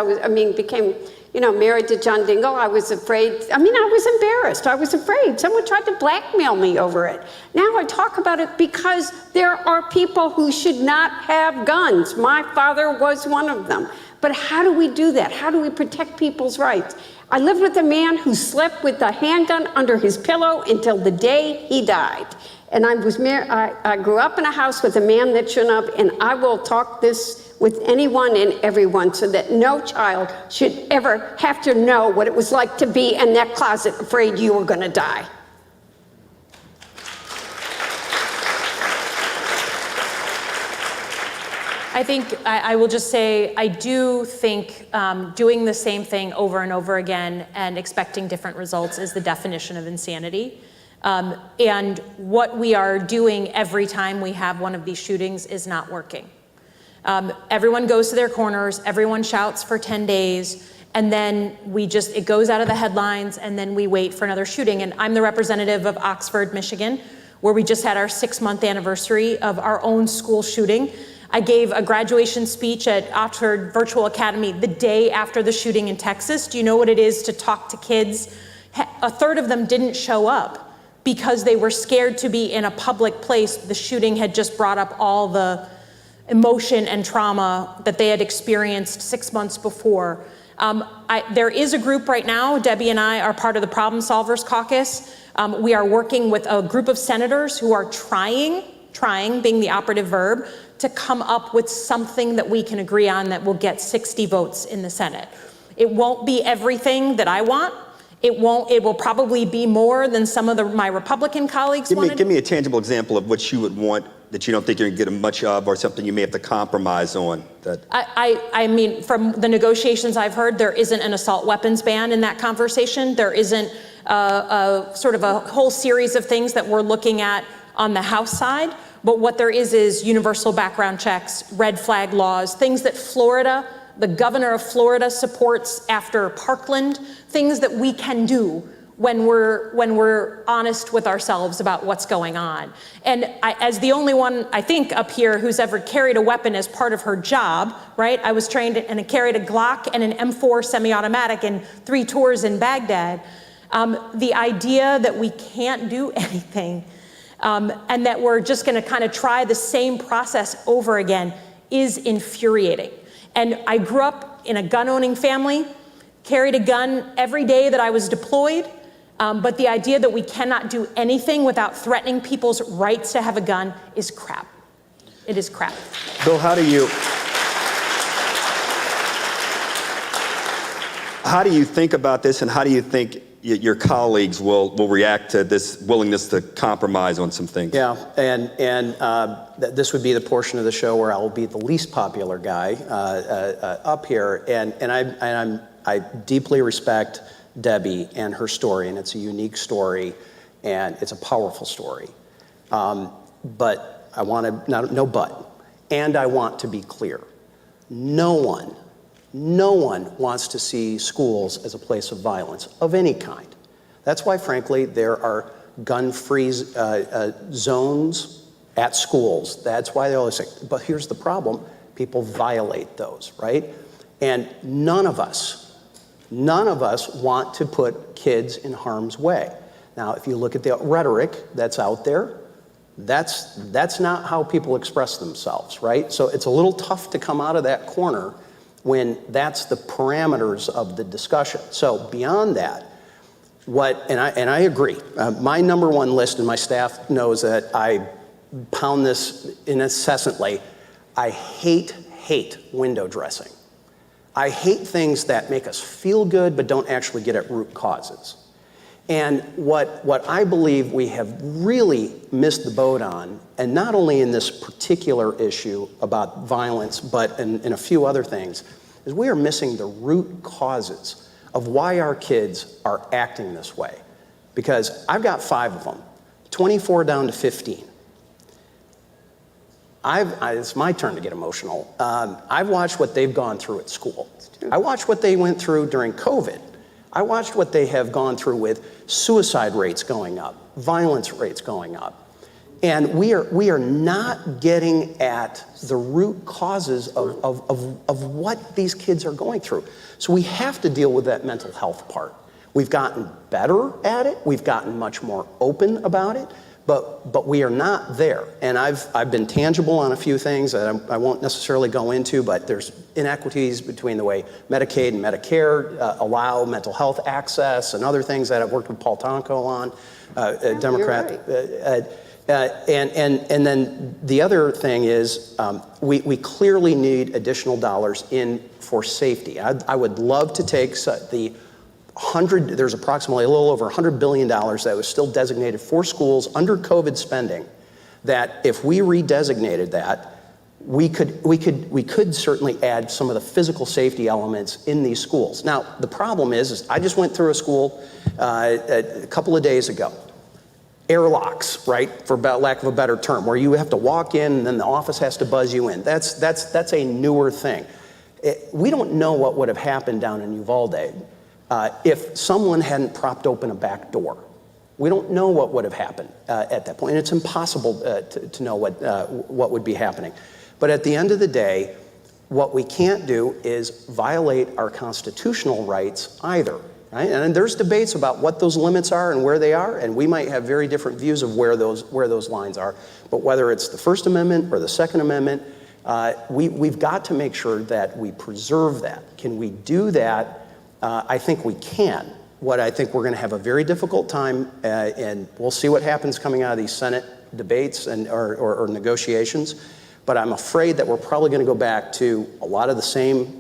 became, married to John Dingell. I was afraid. I was embarrassed. I was afraid. Someone tried to blackmail me over it. Now I talk about it because there are people who should not have guns. My father was one of them. But how do we do that? How do we protect people's rights? I lived with a man who slept with a handgun under his pillow until the day he died. And I grew up in a house with a man that shouldn't have, and I will talk this with anyone and everyone so that no child should ever have to know what it was like to be in that closet afraid you were gonna die. I think I will just say, I do think doing the same thing over and over again and expecting different results is the definition of insanity. And what we are doing every time we have one of these shootings is not working. Everyone goes to their corners, everyone shouts for 10 days, and then it goes out of the headlines, and then we wait for another shooting. And I'm the representative of Oxford, Michigan, where we just had our 6-month anniversary of our own school shooting. I gave a graduation speech at Oxford Virtual Academy the day after the shooting in Texas. Do you know what it is to talk to kids? A third of them didn't show up because they were scared to be in a public place. The shooting had just brought up all the emotion and trauma that they had experienced 6 months before. There is a group right now, Debbie and I are part of the Problem Solvers Caucus. We are working with a group of senators who are trying being the operative verb, to come up with something that we can agree on that will get 60 votes in the Senate. It won't be everything that I want. It will probably be more than some of my Republican colleagues wanted. Give me a tangible example of what you would want that you don't think you're going to get much of, or something you may have to compromise on. From the negotiations I've heard, there isn't an assault weapons ban in that conversation. There isn't sort of a whole series of things that we're looking at on the House side. But what there is universal background checks, red flag laws, things that the governor of Florida supports after Parkland, things that we can do when we're honest with ourselves about what's going on. And as the only one, I think, up here who's ever carried a weapon as part of her job, right? I was trained and I carried a Glock and an M4 semi-automatic in 3 tours in Baghdad. The idea that we can't do anything and that we're just going to kind of try the same process over again is infuriating. And I grew up in a gun-owning family, carried a gun every day that I was deployed, but the idea that we cannot do anything without threatening people's rights to have a gun is crap. It is crap. Bill, how do you think about this, and how do you think your colleagues will react to this willingness to compromise on some things? Yeah, and this would be the portion of the show where I will be the least popular guy up here, and I deeply respect Debbie and her story, and it's a unique story, and it's a powerful story. But I want to, no but, and I want to be clear. No one wants to see schools as a place of violence of any kind. That's why, frankly, there are gun-free zones at schools. That's why they always say, but here's the problem, people violate those, right? And none of us want to put kids in harm's way. Now, if you look at the rhetoric that's out there, that's not how people express themselves, right? So it's a little tough to come out of that corner when that's the parameters of the discussion. So beyond that, and I agree, my number one list, and my staff knows that I pound this incessantly, I hate window dressing. I hate things that make us feel good but don't actually get at root causes. And what I believe we have really missed the boat on, and not only in this particular issue about violence, but in a few other things, is we are missing the root causes of why our kids are acting this way. Because I've got 5 of them, 24 down to 15. It's my turn to get emotional. I've watched what they've gone through at school. I watched what they went through during COVID. I watched what they have gone through with suicide rates going up, violence rates going up. And we are not getting at the root causes of what these kids are going through. So we have to deal with that mental health part. We've gotten better at it. We've gotten much more open about it. But we are not there. And I've been tangible on a few things that I won't necessarily go into, but there's inequities between the way Medicaid and Medicare allow mental health access and other things that I've worked with Paul Tonko on, Democrat. And then the other thing is we clearly need additional dollars in for safety. I would love to take there's approximately a little over $100 billion that was still designated for schools under COVID spending, that if we redesignated that, we could certainly add some of the physical safety elements in these schools. Now, the problem is I just went through a school a couple of days ago. Airlocks, right, for lack of a better term, where you have to walk in and then the office has to buzz you in. That's a newer thing. We don't know what would have happened down in Uvalde if someone hadn't propped open a back door. We don't know what would have happened at that point, and it's impossible to know what would be happening. But at the end of the day, what we can't do is violate our constitutional rights either. Right? And there's debates about what those limits are and where they are, and we might have very different views of where those lines are. But whether it's the First Amendment or the Second Amendment, we've got to make sure that we preserve that. Can we do that? I think we can. What I think we're going to have a very difficult time, and we'll see what happens coming out of these Senate debates or negotiations, but I'm afraid that we're probably going to go back to a lot of the same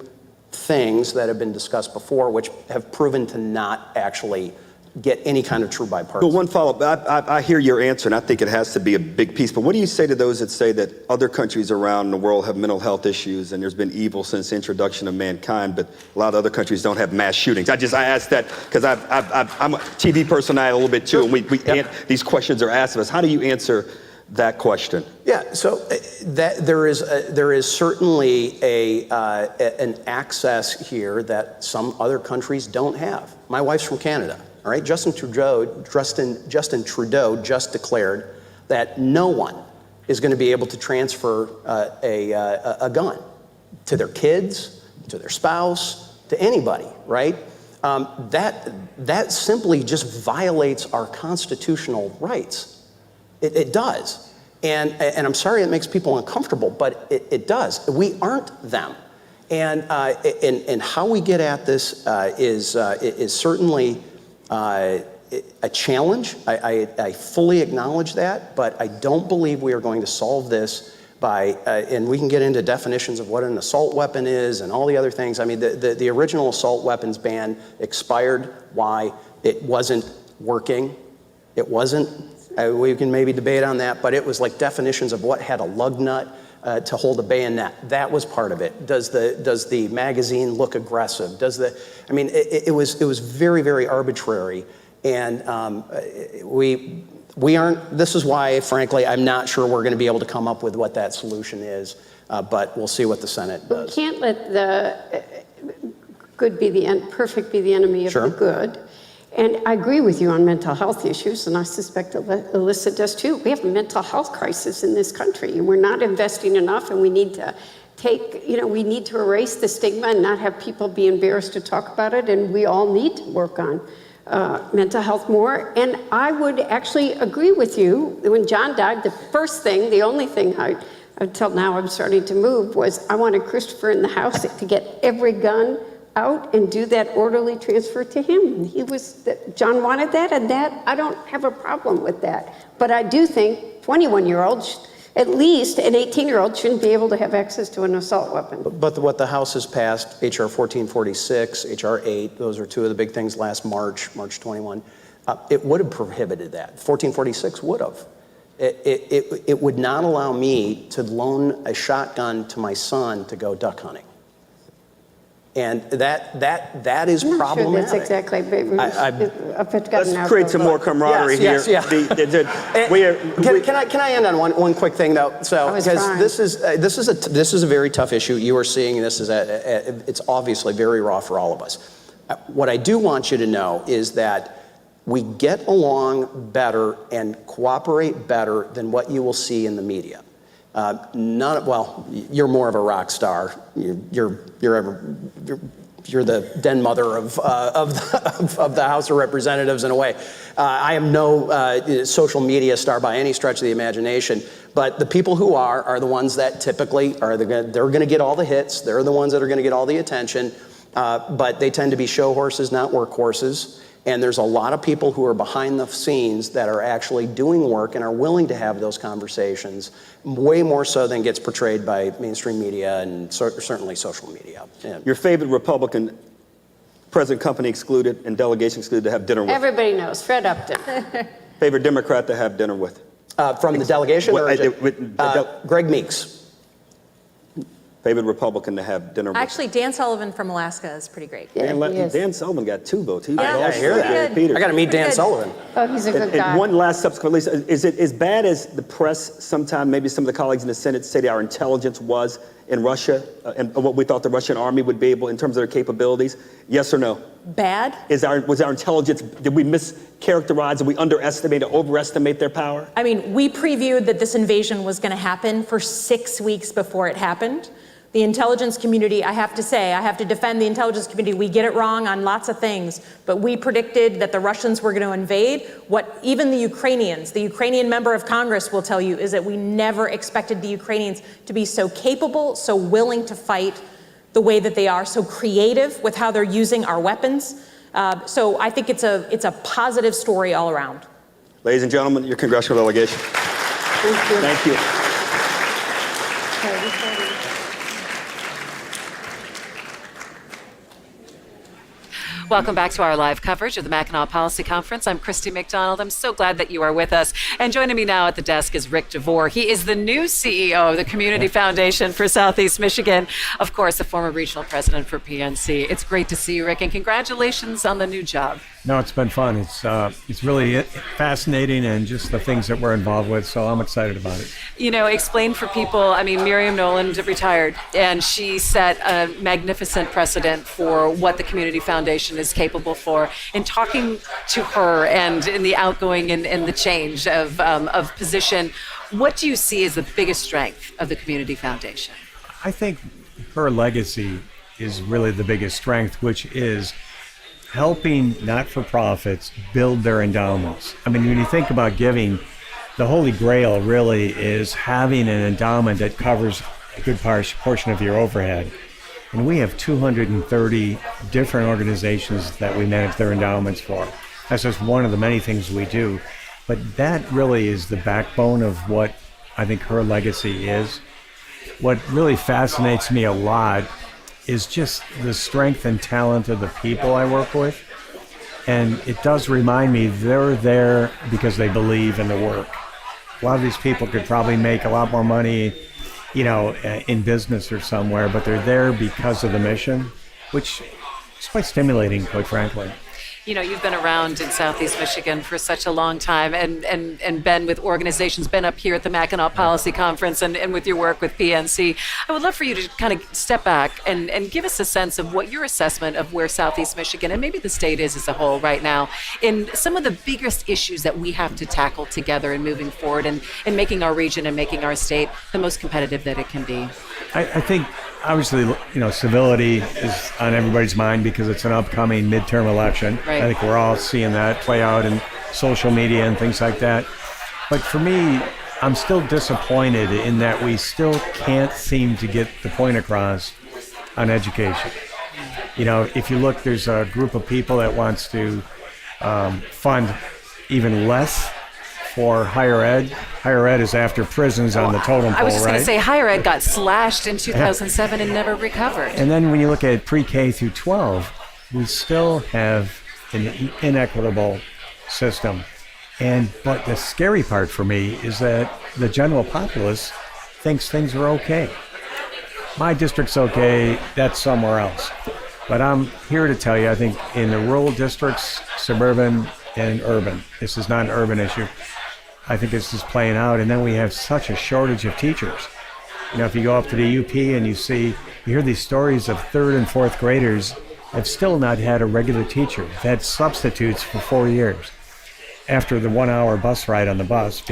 things that have been discussed before, which have proven to not actually get any kind of true bipartisan. But one follow-up, I hear your answer, and I think it has to be a big piece, but what do you say to those that say that other countries around the world have mental health issues and there's been evil since the introduction of mankind, but a lot of other countries don't have mass shootings? I asked that because I'm a TV personality a little bit too, and these questions are asked of us. How do you answer that question? Yeah, so there is certainly an access here that some other countries don't have. My wife's from Canada. All right, Justin Trudeau just declared that no one is going to be able to transfer a gun to their kids, to their spouse, to anybody, right? That simply just violates our constitutional rights. It does. And I'm sorry it makes people uncomfortable, but it does. We aren't them. And how we get at this is certainly a challenge. I fully acknowledge that, but I don't believe we are going to solve this by, and we can get into definitions of what an assault weapon is and all the other things. I mean, the original assault weapons ban expired. Why? It wasn't working. It wasn't. We can maybe debate on that, but it was like definitions of what had a lug nut to hold a bayonet. That was part of it. Does the magazine look aggressive? It was very, very arbitrary. And This is why, frankly, I'm not sure we're going to be able to come up with what that solution is, but we'll see what the Senate does. We can't let the good be the perfect be the enemy of Sure. the good. And I agree with you on mental health issues, and I suspect Alyssa does too. We have a mental health crisis in this country, and we're not investing enough, and we need to we need to erase the stigma and not have people be embarrassed to talk about it, and we all need to work on mental health more. And I would actually agree with you. When John died, the only thing until now I'm starting to move, was I wanted Christopher in the house to get every gun out and do that orderly transfer to him. John wanted that, and that, I don't have a problem with that. But I do think 21-year-olds, at least an 18-year-old, shouldn't be able to have access to an assault weapon. But what the House has passed, H.R. 1446, H.R. 8, those are two of the big things last March 21, it would have prohibited that. 1446 would have. It would not allow me to loan a shotgun to my son to go duck hunting. And that is problematic. Sure that's exactly. Let's create some more camaraderie here. Yes. Can I end on one quick thing though? So because this is a very tough issue. You are seeing this as it's obviously very raw for all of us. What I do want you to know is that we get along better and cooperate better than what you will see in the media. You're more of a rock star. You're the den mother of the House of Representatives in a way. I am no social media star by any stretch of the imagination. But the people who are the ones that typically they're going to get all the hits. They're the ones that are going to get all the attention. But they tend to be show horses, not workhorses. And there's a lot of people who are behind the scenes that are actually doing work and are willing to have those conversations, way more so than gets portrayed by mainstream media and certainly social media. Yeah. Your favorite Republican, president company excluded and delegation excluded, to have dinner with? Everybody knows, Fred Upton. Favorite Democrat to have dinner with? From the delegation? Greg Meeks. Favorite Republican to have dinner with? Actually, Dan Sullivan from Alaska is pretty great. Yeah, Dan Sullivan got 2 votes. I hear that. I got to meet Dan Sullivan. Oh, he's a good guy. And one last subsequent, is it as bad as the press sometimes, maybe some of the colleagues in the Senate say that our intelligence was in Russia and what we thought the Russian army would be able in terms of their capabilities? Yes or no? Bad? Was our intelligence, did we mischaracterize, did we underestimate or overestimate their power? I mean, we previewed that this invasion was going to happen for 6 weeks before it happened. The intelligence community, I have to say, I have to defend the intelligence community. We get it wrong on lots of things, but we predicted that the Russians were going to invade. What even the Ukrainian member of Congress will tell you is that we never expected the Ukrainians to be so capable, so willing to fight the way that they are, so creative with how they're using our weapons. So I think it's a positive story all around. Ladies and gentlemen, your congressional delegation. Thank you. Thank you. Welcome back to our live coverage of the Mackinac Policy Conference. I'm Christy McDonald. I'm so glad that you are with us. And joining me now at the desk is Rick DeVore. He is the new CEO of the Community Foundation for Southeast Michigan. Of course, the former regional president for PNC. It's great to see you, Rick, and congratulations on the new job. No, it's been fun. It's really fascinating, and just the things that we're involved with, so I'm excited about it. You know, explain for people, I mean, Miriam Noland retired, and she set a magnificent precedent for what the Community Foundation is capable for. In talking to her and in the outgoing and the change of position, what do you see as the biggest strength of the Community Foundation? I think her legacy is really the biggest strength, which is helping not-for-profits build their endowments. I mean, when you think about giving, the holy grail really is having an endowment that covers a good portion of your overhead. And we have 230 different organizations that we manage their endowments for. That's just one of the many things we do. But that really is the backbone of what I think her legacy is. What really fascinates me a lot is just the strength and talent of the people I work with. And it does remind me they're there because they believe in the work. A lot of these people could probably make a lot more money, you know, in business or somewhere, but they're there because of the mission, which is quite stimulating, quite frankly. You know, you've been around in Southeast Michigan for such a long time and been with organizations, been up here at the Mackinac Policy Conference and with your work with PNC. I would love for you to kind of step back and give us a sense of what your assessment of where Southeast Michigan and maybe the state is as a whole right now in some of the biggest issues that we have to tackle together in moving forward and making our region and making our state the most competitive that it can be. I think, obviously, civility is on everybody's mind because it's an upcoming midterm election. Right. I think we're all seeing that play out in social media and things like that. But for me, I'm still disappointed in that we still can't seem to get the point across on education. You know, if you look, there's a group of people that wants to fund even less for higher ed. Higher ed is after prisons on the totem pole, I was just going right? to say higher ed got slashed in 2007 and never recovered. And then when you look at pre-K through 12, we still have an inequitable system. But the scary part for me is that the general populace thinks things are okay. My district's okay, that's somewhere else. But I'm here to tell you, I think in the rural districts, suburban and urban, this is not an urban issue. I think this is playing out, and then we have such a shortage of teachers. You know, if you go up to the UP and you hear these stories of third and fourth graders have still not had a regular teacher. They've had substitutes for 4 years after the 1 hour bus ride on the bus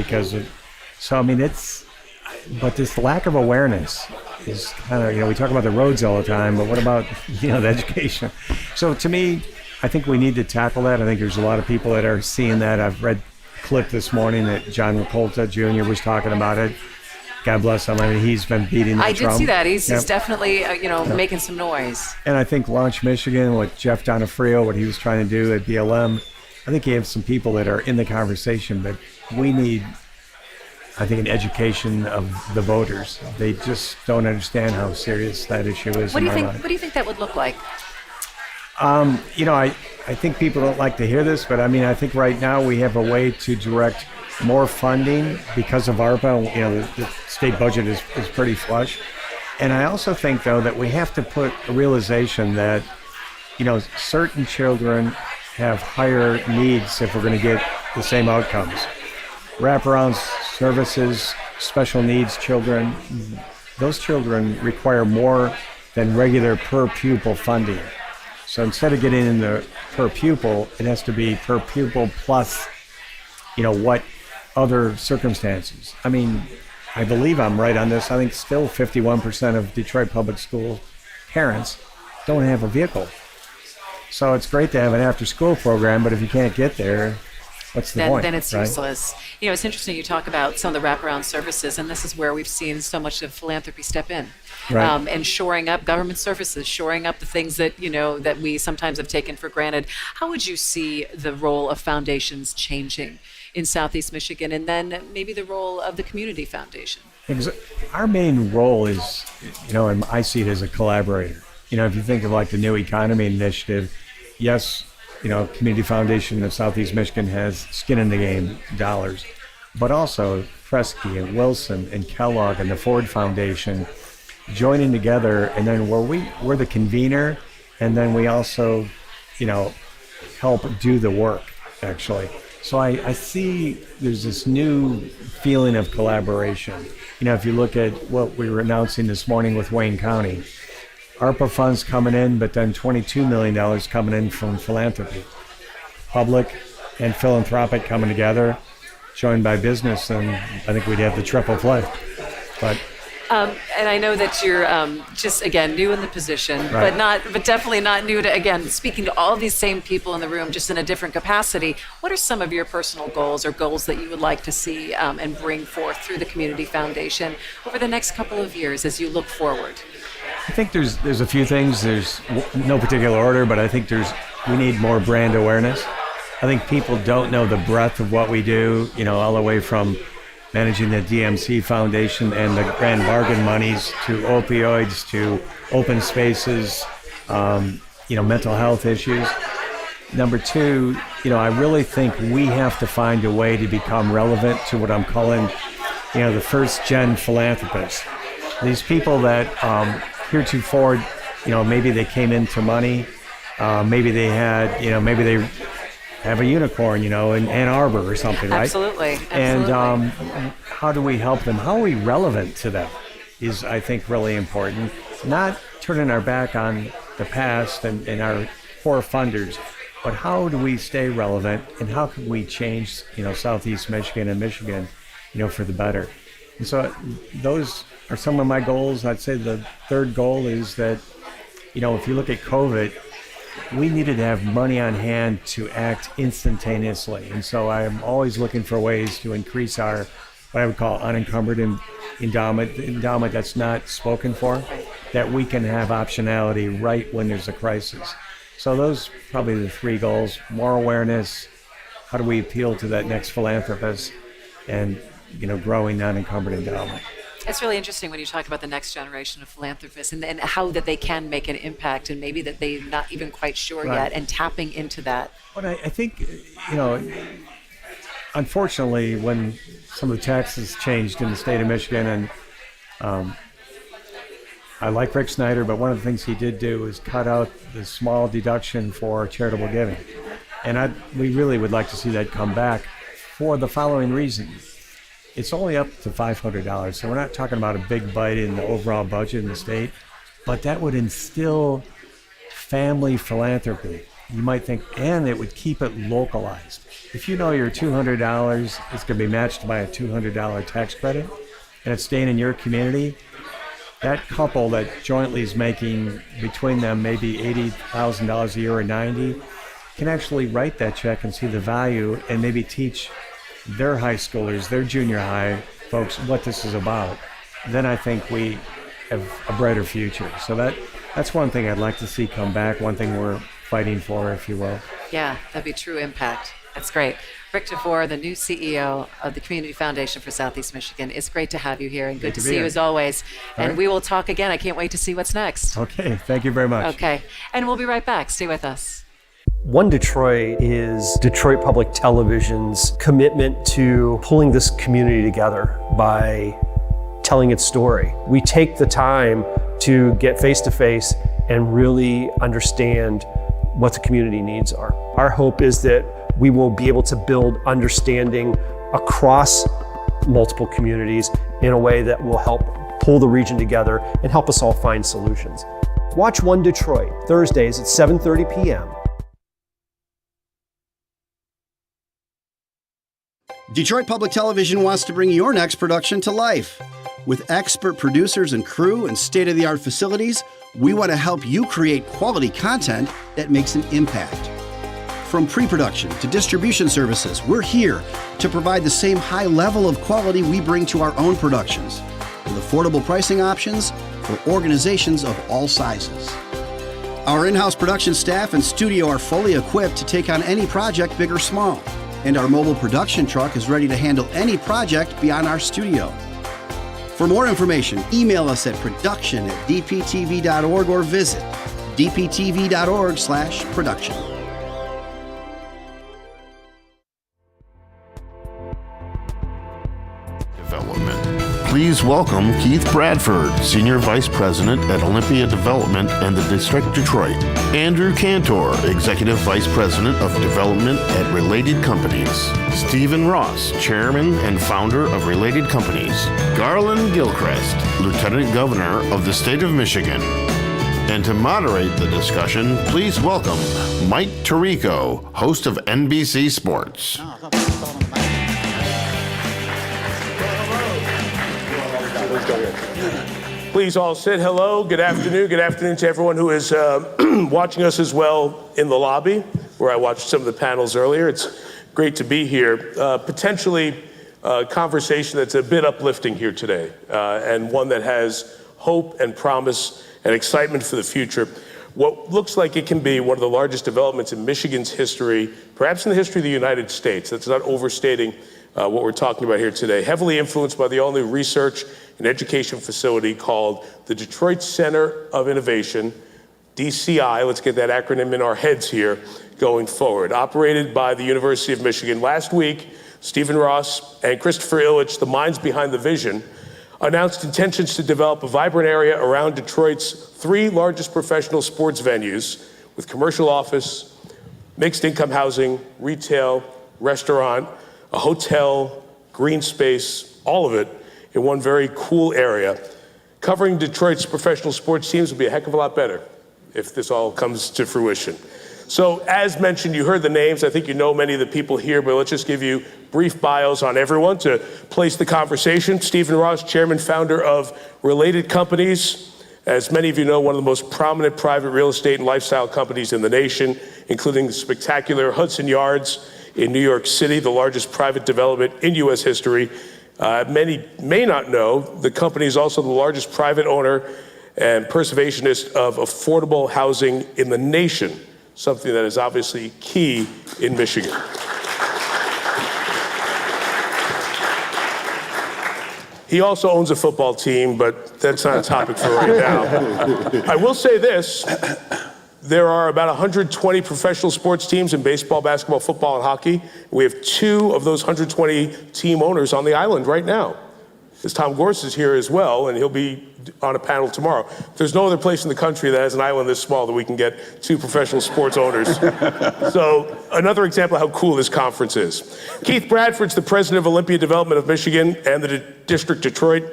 but this lack of awareness is kind of, we talk about the roads all the time, but what about, the education? So to me, I think we need to tackle that. I think there's a lot of people that are seeing that. I've read a clip this morning that John Rakolta Jr. was talking about it. God bless him. I mean, he's been beating the drum. I did see that. He's definitely, making some noise. And I think Launch Michigan, with Jeff Donofrio, what he was trying to do at BLM, I think you have some people that are in the conversation, but we need, I think, an education of the voters. They just don't understand how serious that issue is. What do you think that would look like? I think people don't like to hear this, but I think right now we have a way to direct more funding because of ARPA. The state budget is pretty flush. And I also think, though, that we have to put a realization that, certain children have higher needs if we're going to get the same outcomes. Wraparound services, special needs children, those children require more than regular per pupil funding. So instead of getting in the per pupil, it has to be per pupil plus, what other circumstances. I believe I'm right on this. I think still 51% of Detroit public school parents don't have a vehicle. So it's great to have an after-school program, but if you can't get there, what's the point? Then it's right? useless. It's interesting you talk about some of the wraparound services, and this is where we've seen so much of philanthropy step in. Right. And shoring up government services, shoring up the things that, that we sometimes have taken for granted. How would you see the role of foundations changing in Southeast Michigan, and then maybe the role of the community foundation? Because our main role is, and I see it as a collaborator. If you think of like the New Economy Initiative, yes, Community Foundation of Southeast Michigan has skin in the game, dollars, but also Kresge and Wilson and Kellogg and the Ford Foundation joining together, and then we're the convener, and then we also, help do the work, actually. So I see there's this new feeling of collaboration. If you look at what we were announcing this morning with Wayne County, ARPA funds coming in, but then $22 million coming in from philanthropy. Public and philanthropic coming together, joined by business, and I think we'd have the triple play. But and I know that you're just, again, new in the position, right. but definitely not new to, again, speaking to all these same people in the room, just in a different capacity. What are some of your personal goals or goals that you would like to see and bring forth through the Community Foundation over the next couple of years as you look forward? I think there's a few things. There's no particular order, but I think we need more brand awareness. I think people don't know the breadth of what we do, all the way from managing the DMC Foundation and the grand bargain monies to opioids to open spaces, mental health issues. Number two, I really think we have to find a way to become relevant to what I'm calling, the first gen philanthropists. These people that heretofore, maybe they came into money Maybe they had, maybe they have a unicorn, in Ann Arbor or something, right? Absolutely. And how do we help them? How are we relevant to them is, I think, really important. Not turning our back on the past and our core funders, but how do we stay relevant and how can we change, Southeast Michigan and Michigan, for the better. And so those are some of my goals. I'd say the third goal is that, if you look at COVID, we needed to have money on hand to act instantaneously. And so I'm always looking for ways to increase our, what I would call unencumbered endowment that's not spoken for, that we can have optionality right when there's a crisis. So those are probably the three goals: more awareness, how do we appeal to that next philanthropist, and growing non-encumbered endowment. It's really interesting when you talk about the next generation of philanthropists and how that they can make an impact, and maybe that they're not even quite sure yet, and tapping into that. But I think, unfortunately, when some of the taxes changed in the state of Michigan, and I like Rick Snyder, but one of the things he did do is cut out the small deduction for charitable giving. And we really would like to see that come back for the following reason. It's only up to $500, so we're not talking about a big bite in the overall budget in the state, but that would instill family philanthropy. You might think, and it would keep it localized. If you know your $200 is going to be matched by a $200 tax credit, and it's staying in your community, that couple that jointly is making between them maybe $80,000 a year or $90,000 can actually write that check and see the value and maybe teach their high schoolers, their junior high folks what this is about. Then I think we have a brighter future. So that's one thing I'd like to see come back, one thing we're fighting for, if you will. Yeah, that'd be true impact. That's great. Rick DeVore, the new CEO of the Community Foundation for Southeast Michigan. It's great to have you here, and good to see you as always. And we will talk again. I can't wait to see what's next. Okay, thank you very much. Okay, and we'll be right back. Stay with us. One Detroit is Detroit Public Television's commitment to pulling this community together by telling its story. We take the time to get face to face and really understand what the community needs are. Our hope is that we will be able to build understanding across multiple communities in a way that will help pull the region together and help us all find solutions. Watch One Detroit, Thursdays at 7:30 p.m. Detroit Public Television wants to bring your next production to life. With expert producers and crew and state-of-the-art facilities, we want to help you create quality content that makes an impact. From pre-production to distribution services, we're here to provide the same high level of quality we bring to our own productions, with affordable pricing options for organizations of all sizes. Our in-house production staff and studio are fully equipped to take on any project, big or small. And our mobile production truck is ready to handle any project beyond our studio. For more information, email us at production@dptv.org or visit dptv.org/production. Development. Please welcome Keith Bradford, Senior Vice President at Olympia Development and the District Detroit. Andrew Cantor, Executive Vice President of Development at Related Companies. Stephen Ross, Chairman and Founder of Related Companies. Garland Gilchrist, Lieutenant Governor of the State of Michigan. And to moderate the discussion, please welcome Mike Tirico, host of NBC Sports. Please all sit. Hello, good afternoon. Good afternoon to everyone who is watching us as well in the lobby, where I watched some of the panels earlier. It's great to be here. Potentially a conversation that's a bit uplifting here today, and one that has hope and promise and excitement for the future. What looks like it can be one of the largest developments in Michigan's history, perhaps in the history of the United States. That's not overstating what we're talking about here today. Heavily influenced by the all-new research and education facility called the Detroit Center of Innovation, DCI. Let's get that acronym in our heads here going forward. Operated by the University of Michigan. Last week, Stephen Ross and Christopher Illich, the minds behind the vision, announced intentions to develop a vibrant area around Detroit's 3 largest professional sports venues with commercial office, mixed income housing, retail, restaurant, a hotel, green space, all of it in one very cool area. Covering Detroit's professional sports teams would be a heck of a lot better if this all comes to fruition. So as mentioned, you heard the names. I think you know many of the people here, but let's just give you brief bios on everyone to place the conversation. Stephen Ross, chairman, founder of Related Companies. As many of you know, one of the most prominent private real estate and lifestyle companies in the nation, including the spectacular Hudson Yards in New York City, the largest private development in U.S. history. Many may not know, the company is also the largest private owner and preservationist of affordable housing in the nation, something that is obviously key in Michigan. He also owns a football team, but that's not a topic for right now. I will say this, there are about 120 professional sports teams in baseball, basketball, football, and hockey. We have 2 of those 120 team owners on the island right now. As Tom Gorse is here as well, and he'll be on a panel tomorrow. There's no other place in the country that has an island this small that we can get 2 professional sports owners. So another example of how cool this conference is. Keith Bradford's the president of Olympia Development of Michigan and the District Detroit,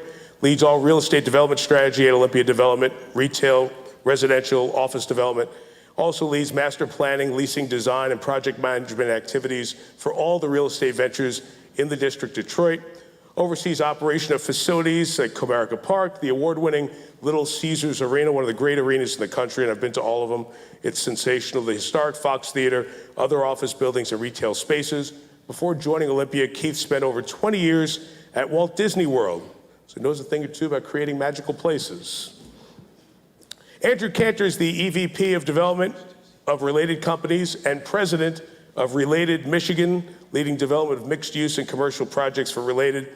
leads all real estate development strategy at Olympia Development, retail, residential, office development. Also leads master planning, leasing, design, and project management activities for all the real estate ventures in the District Detroit. Oversees operation of facilities like Comerica Park, the award-winning Little Caesars Arena, one of the great arenas in the country, and I've been to all of them. It's sensational. The historic Fox Theater, other office buildings and retail spaces. Before joining Olympia, Keith spent over 20 years at Walt Disney World, so he knows a thing or two about creating magical places. Andrew Cantor is the EVP of Development of Related Companies and President of Related Michigan, leading development of mixed use and commercial projects for Related,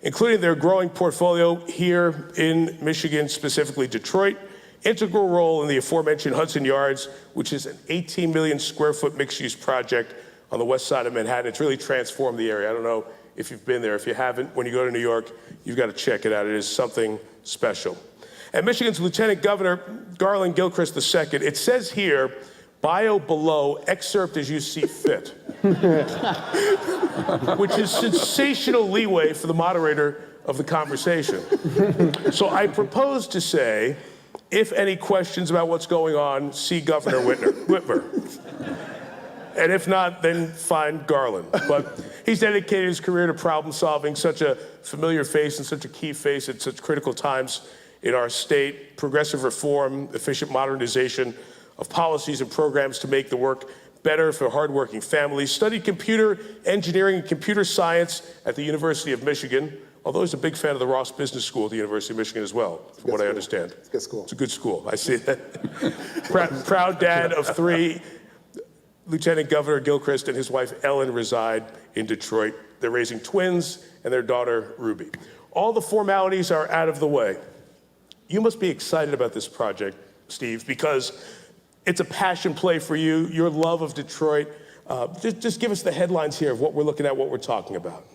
including their growing portfolio here in Michigan, specifically Detroit. Integral role in the aforementioned Hudson Yards, which is an 18 million square foot mixed use project on the west side of Manhattan. It's really transformed the area. I don't know if you've been there. If you haven't, when you go to New York, you've got to check it out. It is something special. And Michigan's Lieutenant Governor Garland Gilchrist II, it says here, bio below, excerpt as you see fit, which is sensational leeway for the moderator of the conversation. So I propose to say, if any questions about what's going on, see Governor Whitmer. And if not, then find Garland. But he's dedicated his career to problem solving, such a familiar face and such a key face at such critical times in our state, progressive reform, efficient modernization of policies and programs to make the work better for hardworking families. Studied computer engineering and computer science at the University of Michigan, although he's a big fan of the Ross Business School at the University of Michigan as well, from what I understand. It's a good school. It's a good school, I see that. Proud dad of 3. Lieutenant Governor Gilchrist and his wife Ellen reside in Detroit. They're raising twins and their daughter Ruby. All the formalities are out of the way. You must be excited about this project, Steve, because it's a passion play for you, your love of Detroit. Just give us the headlines here of what we're looking at, what we're talking about.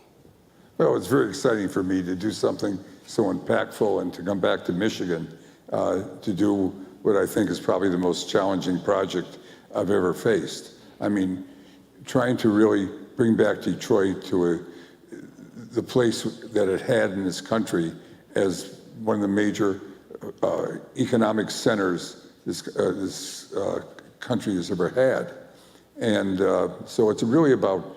Well, it's very exciting for me to do something so impactful and to come back to Michigan to do what I think is probably the most challenging project I've ever faced. I mean, trying to really bring back Detroit to the place that it had in this country as one of the major economic centers this country has ever had. And so it's really about,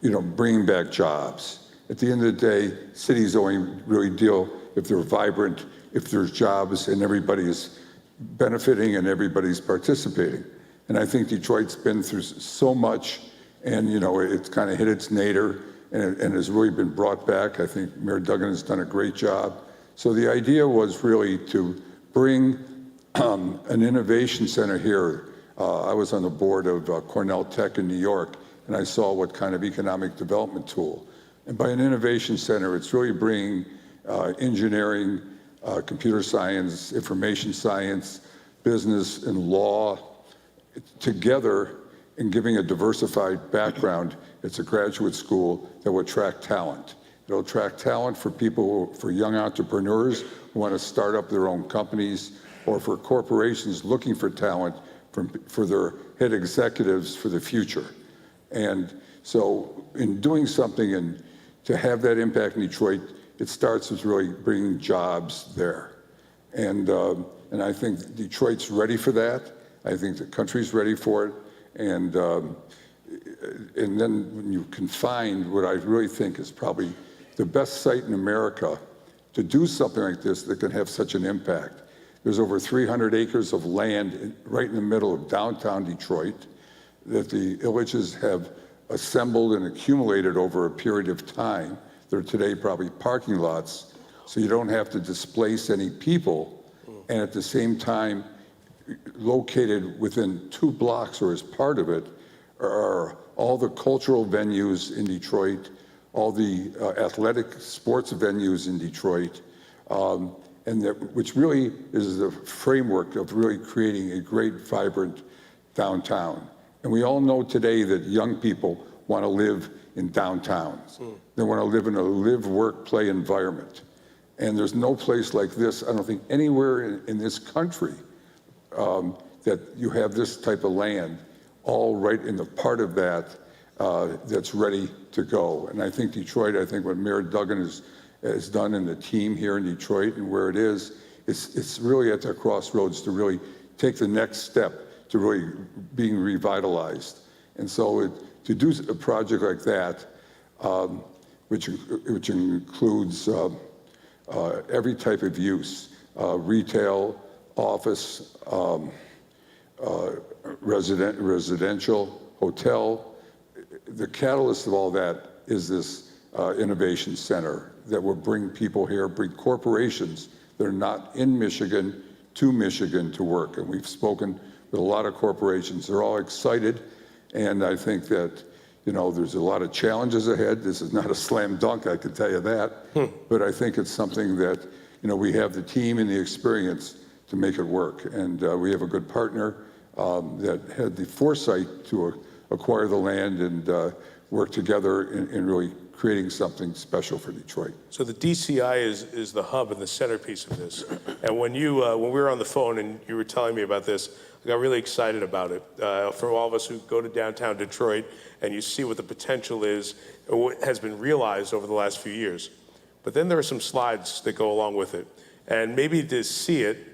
bringing back jobs. At the end of the day, cities only really deal if they're vibrant, if there's jobs and everybody is benefiting and everybody's participating. And I think Detroit's been through so much, and it's kind of hit its nadir, and has really been brought back. I think Mayor Duggan has done a great job. So the idea was really to bring an innovation center here. I was on the board of Cornell Tech in New York, and I saw what kind of economic development tool. And by an innovation center, it's really bringing engineering, computer science, information science, business, and law together and giving a diversified background. It's a graduate school that will attract talent. It'll attract talent for people, for young entrepreneurs who want to start up their own companies, or for corporations looking for talent for their head executives for the future. And so in doing something and to have that impact in Detroit, it starts with really bringing jobs there. And I think Detroit's ready for that. I think the country's ready for it. And then when you can find what I really think is probably the best site in America to do something like this that can have such an impact. There's over 300 acres of land right in the middle of downtown Detroit that the villages have assembled and accumulated over a period of time. They're today probably parking lots, so you don't have to displace any people. And at the same time, located within 2 blocks or as part of it are all the cultural venues in Detroit, all the athletic sports venues in Detroit, which really is the framework of really creating a great, vibrant downtown. And we all know today that young people want to live in downtowns. They want to live in a live, work, play environment. And there's no place like this, I don't think, anywhere in this country that you have this type of land, all right in the part of that that's ready to go. And I think Detroit, I think what Mayor Duggan has done and the team here in Detroit and where it is, it's really at the crossroads to really take the next step to really being revitalized. And so to do a project like that, which includes every type of use, retail, office, residential, hotel. The catalyst of all that is this innovation center that will bring people here, bring corporations that are not in Michigan to work. And we've spoken with a lot of corporations. They're all excited. And I think that, there's a lot of challenges ahead. This is not a slam dunk, I can tell you that. But I think it's something that, we have the team and the experience to make it work. And we have a good partner that had the foresight to acquire the land and work together in really creating something special for Detroit. So the DCI is the hub and the centerpiece of this. And when we were on the phone and you were telling me about this, I got really excited about it. For all of us who go to downtown Detroit and you see what the potential is, and what has been realized over the last few years. But then there are some slides that go along with it. And maybe to see it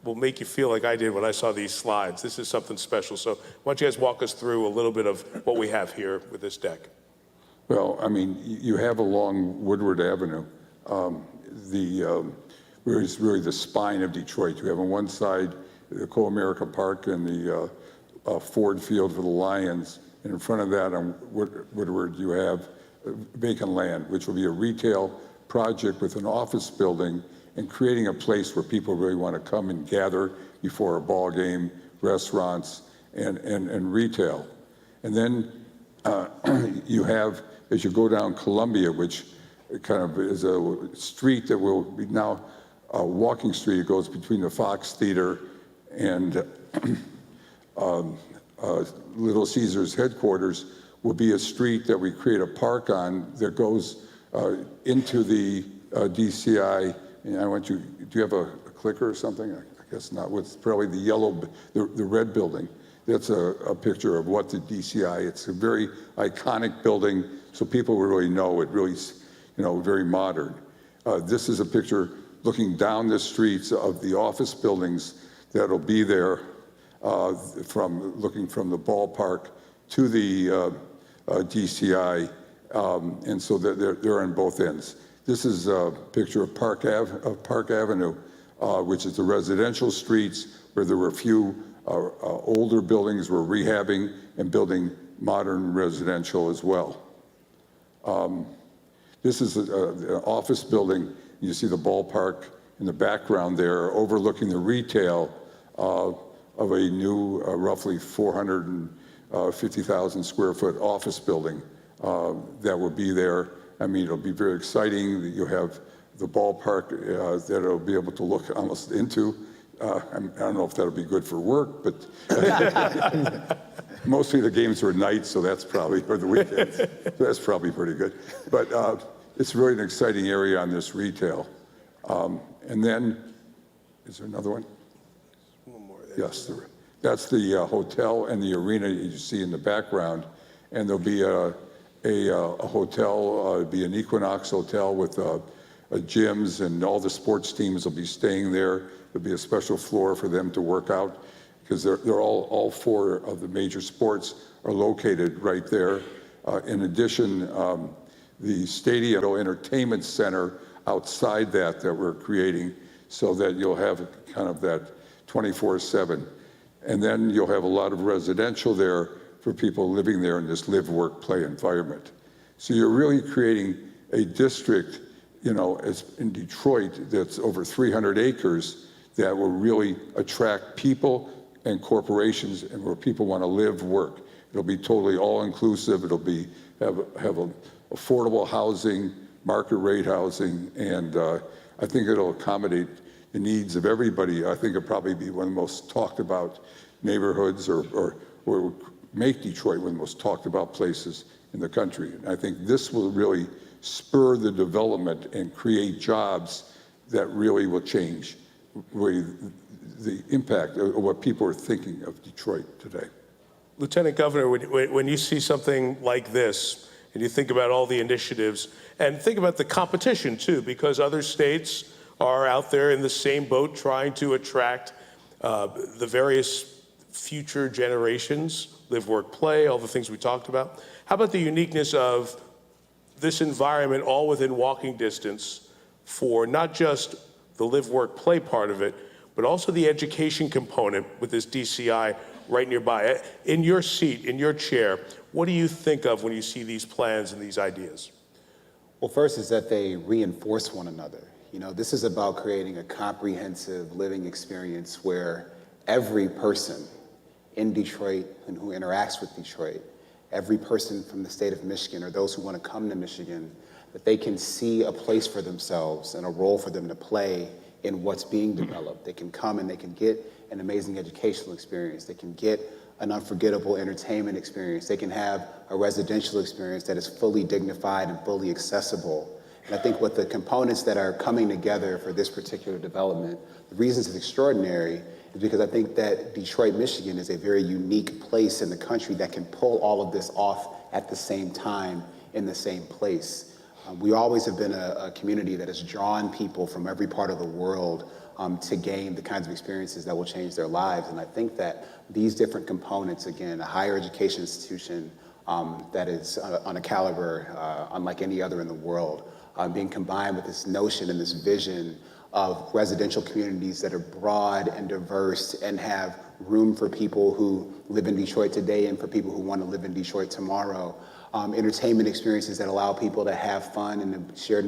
will make you feel like I did when I saw these slides. This is something special. So why don't you guys walk us through a little bit of what we have here with this deck? Well, I mean, you have along Woodward Avenue, where is really the spine of Detroit. You have on one side the Co-America Park and the Ford Field for the Lions. And in front of that on Woodward, you have vacant land, which will be a retail project with an office building and creating a place where people really want to come and gather before a ball game, restaurants, and retail. And then you have, as you go down Columbia, which kind of is a street that will be now a walking street. It goes between the Fox Theater and Little Caesars headquarters, will be a street that we create a park on that goes into the DCI. And I want you, do you have a clicker or something? I guess not. What's probably the red building. That's a picture of what the DCI, it's a very iconic building, so people will really know it really, very modern. This is a picture looking down the streets of the office buildings that'll be there looking from the ballpark to the DCI, and so they're on both ends. This is a picture of Park Avenue, which is the residential streets where there were a few older buildings we're rehabbing and building modern residential as well. This is an office building. You see the ballpark in the background there, overlooking the retail of a new roughly 450,000 square foot office building that will be there. I mean, it'll be very exciting that you have the ballpark that it'll be able to look almost into. I don't know if that'll be good for work, but mostly the games are at night, so that's probably, or the weekends, so that's probably pretty good. But it's really an exciting area on this retail. And then, is there another one? One more. Yes, That's the hotel and the arena you see in the background. And there'll be a hotel, it'll be an Equinox hotel with gyms, and all the sports teams will be staying there. There'll be a special floor for them to work out, because they're all four of the major sports are located right there. In addition, the stadium entertainment center outside that we're creating, so that you'll have kind of that 24/7. And then you'll have a lot of residential there for people living there in this live, work, play environment. So you're really creating a district, as in Detroit, that's over 300 acres that will really attract people and corporations, and where people want to live, work. It'll be totally all-inclusive. It'll have affordable housing, market rate housing, and I think it'll accommodate the needs of everybody. I think it'll probably be one of the most talked about neighborhoods, or make Detroit one of the most talked about places in the country. And I think this will really spur the development and create jobs that really will change the impact of what people are thinking of Detroit today. Lieutenant Governor, when you see something like this, and you think about all the initiatives, and think about the competition too, because other states are out there in the same boat trying to attract the various future generations, live, work, play, all the things we talked about. How about the uniqueness of this environment, all within walking distance, for not just the live, work, play part of it, but also the education component with this DCI right nearby? In your seat, in your chair, what do you think of when you see these plans and these ideas? Well, first is that they reinforce one another. This is about creating a comprehensive living experience where every person in Detroit and who interacts with Detroit, every person from the state of Michigan, or those who want to come to Michigan, that they can see a place for themselves and a role for them to play in what's being developed. They can come and they can get an amazing educational experience. They can get an unforgettable entertainment experience. They can have a residential experience that is fully dignified and fully accessible. And I think what the components that are coming together for this particular development, the reasons it's extraordinary is because I think that Detroit, Michigan is a very unique place in the country that can pull all of this off at the same time in the same place. We always have been a community that has drawn people from every part of the world to gain the kinds of experiences that will change their lives. And I think that these different components, again, a higher education institution that is on a caliber unlike any other in the world, being combined with this notion and this vision of residential communities that are broad and diverse and have room for people who live in Detroit today and for people who want to live in Detroit tomorrow. Entertainment experiences that allow people to have fun and to share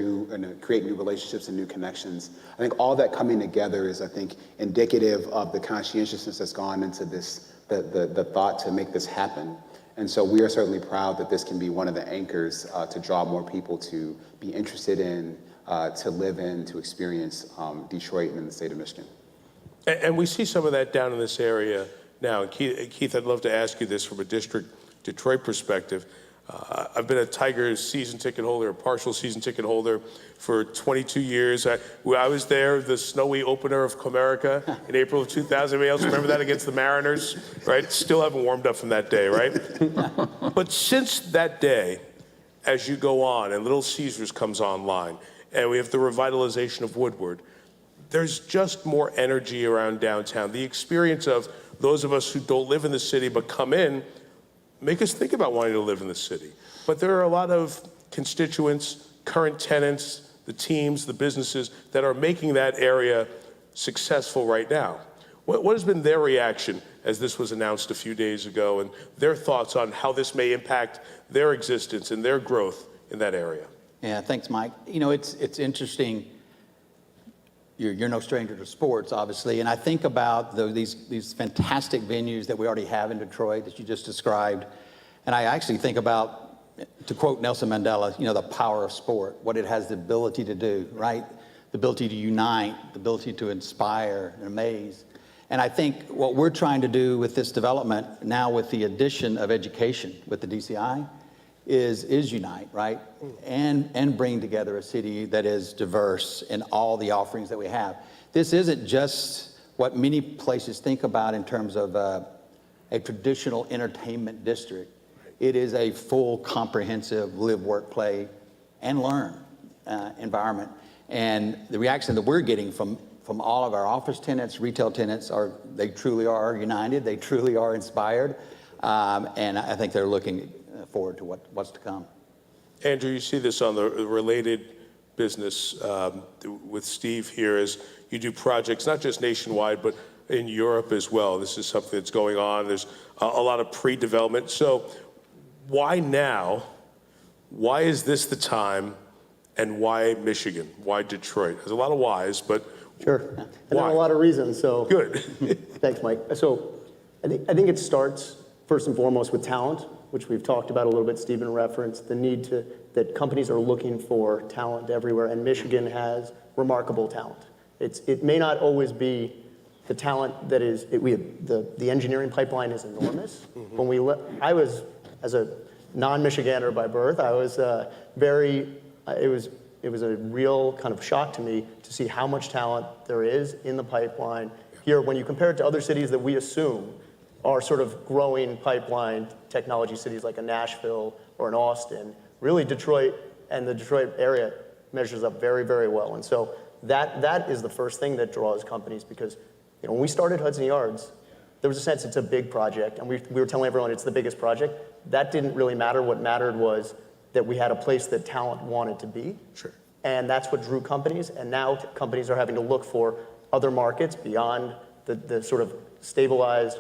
create new relationships and new connections. I think all that coming together is, I think, indicative of the conscientiousness that's gone into this, the thought to make this happen. And so we are certainly proud that this can be one of the anchors to draw more people to be interested in, to live in, to experience Detroit and in the state of Michigan. And we see some of that down in this area now. And Keith, I'd love to ask you this from a district Detroit perspective. I've been a Tigers season ticket holder, a partial season ticket holder for 22 years. I was there, the snowy opener of Comerica in April of 2000. Anybody else remember that against the Mariners? Right? Still haven't warmed up from that day, right? But since that day, as you go on and Little Caesars comes online, and we have the revitalization of Woodward, there's just more energy around downtown. The experience of those of us who don't live in the city but come in make us think about wanting to live in the city. But there are a lot of constituents, current tenants, the teams, the businesses that are making that area successful right now. What has been their reaction as this was announced a few days ago, and their thoughts on how this may impact their existence and their growth in that area? Yeah, thanks, Mike. It's interesting. You're no stranger to sports, obviously, and I think about these fantastic venues that we already have in Detroit that you just described, and I actually think about, to quote Nelson Mandela, the power of sport, what it has the ability to do, right? The ability to unite, the ability to inspire and amaze. And I think what we're trying to do with this development now, with the addition of education with the DCI, is unite, right? And bring together a city that is diverse in all the offerings that we have. This isn't just what many places think about in terms of a traditional entertainment district. It is a full, comprehensive live, work, play, and learn environment. And the reaction that we're getting from all of our office tenants, retail tenants, they truly are united. They truly are inspired. And I think they're looking forward to what's to come. Andrew, you see this on the related business with Steve here as you do projects, not just nationwide, but in Europe as well. This is something that's going on. There's a lot of pre-development. So why now? Why is this the time? And why Michigan? Why Detroit? There's a lot of whys, but sure. And there are a lot of reasons. So good. Thanks, Mike. So I think it starts first and foremost with talent, which we've talked about a little bit. Stephen referenced the need that companies are looking for talent everywhere, and Michigan has remarkable talent. It may not always be the talent that is. The engineering pipeline is enormous. Mm-hmm. I was, as a non-Michigander by birth, I was It was a real kind of shock to me to see how much talent there is in the pipeline here when you compare it to other cities that we assume are sort of growing pipeline technology cities like a Nashville or an Austin. Really, Detroit and the Detroit area measures up very, very well. And so that is the first thing that draws companies, because when we started Hudson Yards, there was a sense it's a big project, and we were telling everyone it's the biggest project. That didn't really matter. What mattered was that we had a place that talent wanted to be. Sure. And that's what drew companies. And now companies are having to look for other markets beyond the sort of stabilized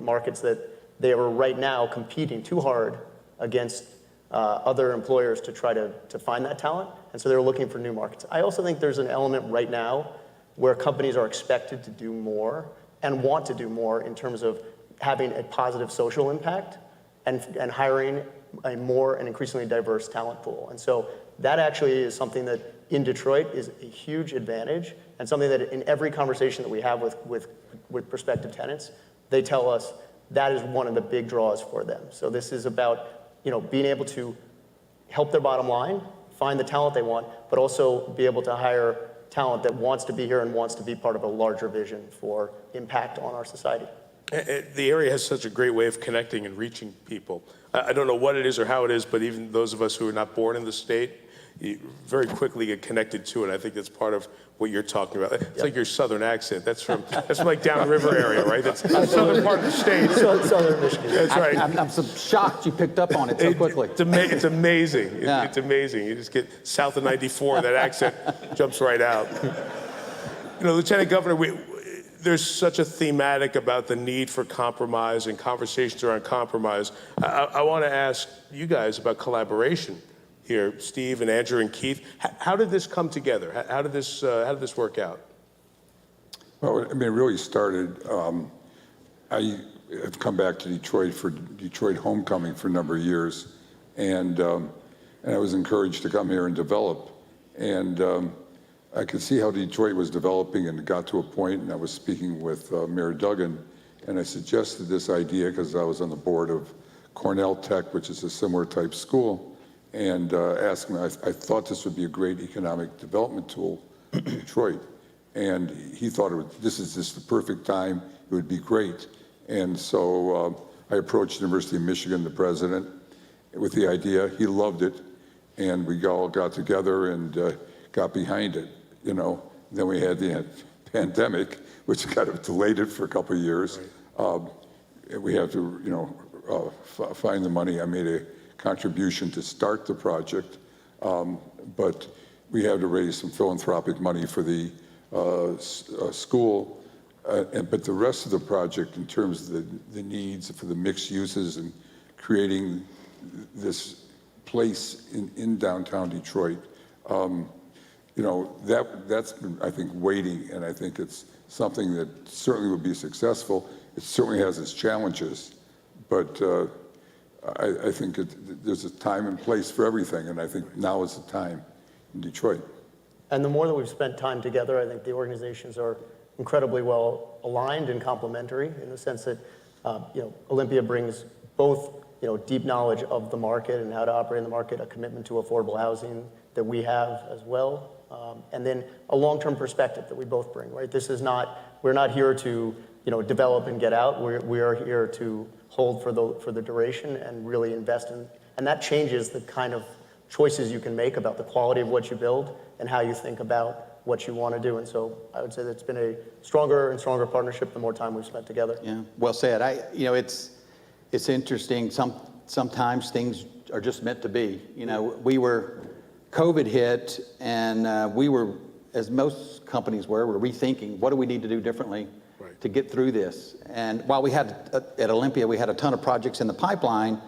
markets that they are right now competing too hard against other employers to try to find that talent. And so they're looking for new markets. I also think there's an element right now where companies are expected to do more and want to do more in terms of having a positive social impact and hiring a more and increasingly diverse talent pool. And so that actually is something that in Detroit is a huge advantage, and something that in every conversation that we have with prospective tenants, they tell us that is one of the big draws for them. So this is about being able to help their bottom line, find the talent they want, but also be able to hire talent that wants to be here and wants to be part of a larger vision for impact on our society. The area has such a great way of connecting and reaching people. I don't know what it is or how it is, but even those of us who are not born in the state, you very quickly get connected to it. I think that's part of what you're talking about. It's like your southern accent. That's from like downriver area, right? That's the southern part of the state. Southern Michigan. That's right. I'm so shocked you picked up on it so quickly. It's amazing. It's amazing. You just get south of 94, and that accent jumps right out. Lieutenant Governor, there's such a thematic about the need for compromise and conversations around compromise. I want to ask you guys about collaboration here, Steve and Andrew and Keith. How did this come together? How did this work out? Well, it really started. I have come back to Detroit for Detroit Homecoming for a number of years, and I was encouraged to come here and develop. And I could see how Detroit was developing, and it got to a point, and I was speaking with Mayor Duggan, and I suggested this idea because I was on the board of Cornell Tech, which is a similar type school, and asked him, I thought this would be a great economic development tool in Detroit. And he thought this is just the perfect time, it would be great. And so I approached the University of Michigan, the president, with the idea. He loved it, and we all got together and got behind it. Then we had the pandemic, which kind of delayed it for a couple of years. Right. We had to, find the money. I made a contribution to start the project, but we had to raise some philanthropic money for the school. But the rest of the project, in terms of the needs for the mixed uses and creating this place in downtown Detroit, that's been, I think, waiting, and I think it's something that certainly would be successful. It certainly has its challenges, but I think there's a time and place for everything, and I think now is the time in Detroit. And the more that we've spent time together, I think the organizations are incredibly well aligned and complementary in the sense that, Olympia brings both, deep knowledge of the market and how to operate in the market, a commitment to affordable housing, that we have as well. And then a long-term perspective that we both bring, right? We're not here to, develop and get out. We are here to hold for the duration and really invest in, and that changes the kind of choices you can make about the quality of what you build and how you think about what you want to do. And so I would say that it's been a stronger and stronger partnership the more time we've spent together. Yeah, well said. It's interesting. Sometimes things are just meant to be. COVID hit, and we were, as most companies were rethinking what do we need to do differently to get through this. And while we had at Olympia, we had a ton of projects in the pipeline.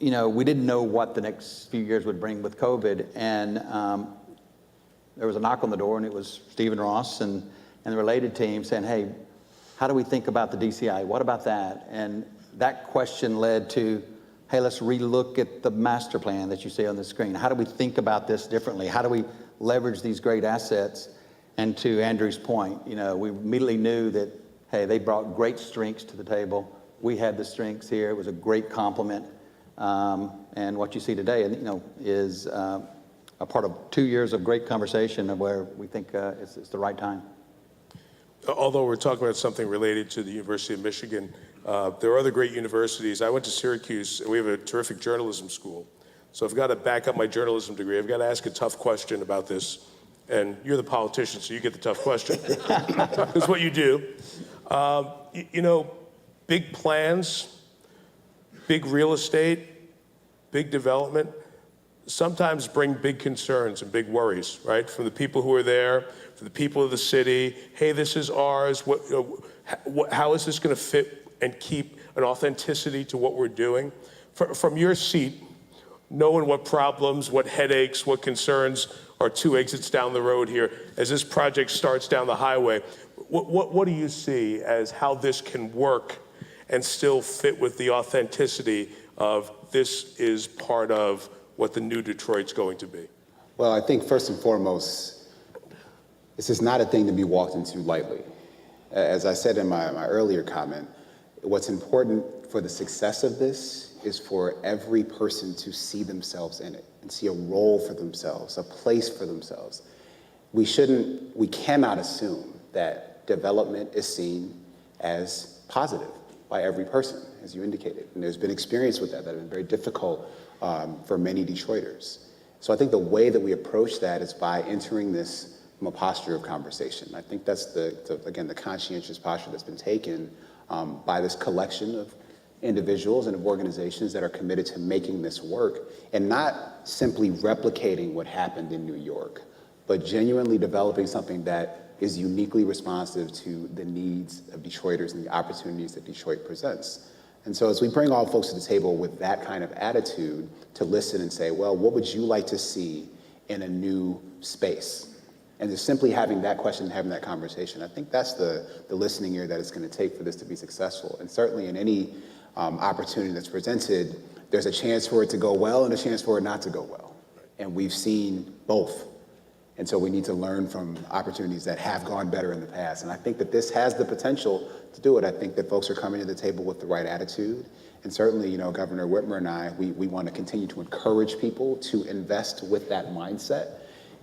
We didn't know what the next few years would bring with COVID, and there was a knock on the door, and it was Stephen Ross and the related team saying, "Hey, how do we think about the DCI? What about that?" And that question led to, "Hey, let's relook at the master plan that you see on the screen. How do we think about this differently? How do we leverage these great assets?" And to Andrew's point, we immediately knew that, hey, they brought great strengths to the table. We had the strengths here. It was a great compliment. And what you see today, is a part of 2 years of great conversation where we think it's the right time. Although we're talking about something related to the University of Michigan, there are other great universities. I went to Syracuse, and we have a terrific journalism school. So I've got to back up my journalism degree. I've got to ask a tough question about this. And you're the politician, so you get the tough question. That's what you do. Big plans, big real estate, big development, sometimes bring big concerns and big worries, right? From the people who are there, from the people of the city. Hey, this is ours. How is this going to fit and keep an authenticity to what we're doing? From your seat, knowing what problems, what headaches, what concerns are 2 exits down the road here, as this project starts down the highway, what do you see as how this can work and still fit with the authenticity of this is part of what the new Detroit's going to be? Well, I think first and foremost, this is not a thing to be walked into lightly. As I said in my earlier comment, what's important for the success of this is for every person to see themselves in it and see a role for themselves, a place for themselves. We cannot assume that development is seen as positive by every person, as you indicated. And there's been experience with that have been very difficult for many Detroiters. So I think the way that we approach that is by entering this from a posture of conversation. I think that's the conscientious posture that's been taken by this collection of individuals and of organizations that are committed to making this work, and not simply replicating what happened in New York, but genuinely developing something that is uniquely responsive to the needs of Detroiters and the opportunities that Detroit presents. And so as we bring all folks to the table with that kind of attitude to listen and say, well, what would you like to see in a new space? And just simply having that question and having that conversation, I think that's the listening ear that it's going to take for this to be successful. And certainly in any opportunity that's presented, there's a chance for it to go well and a chance for it not to go well. And we've seen both. And so we need to learn from opportunities that have gone better in the past. And I think that this has the potential to do it. I think that folks are coming to the table with the right attitude. And certainly, Governor Whitmer and I, we want to continue to encourage people to invest with that mindset.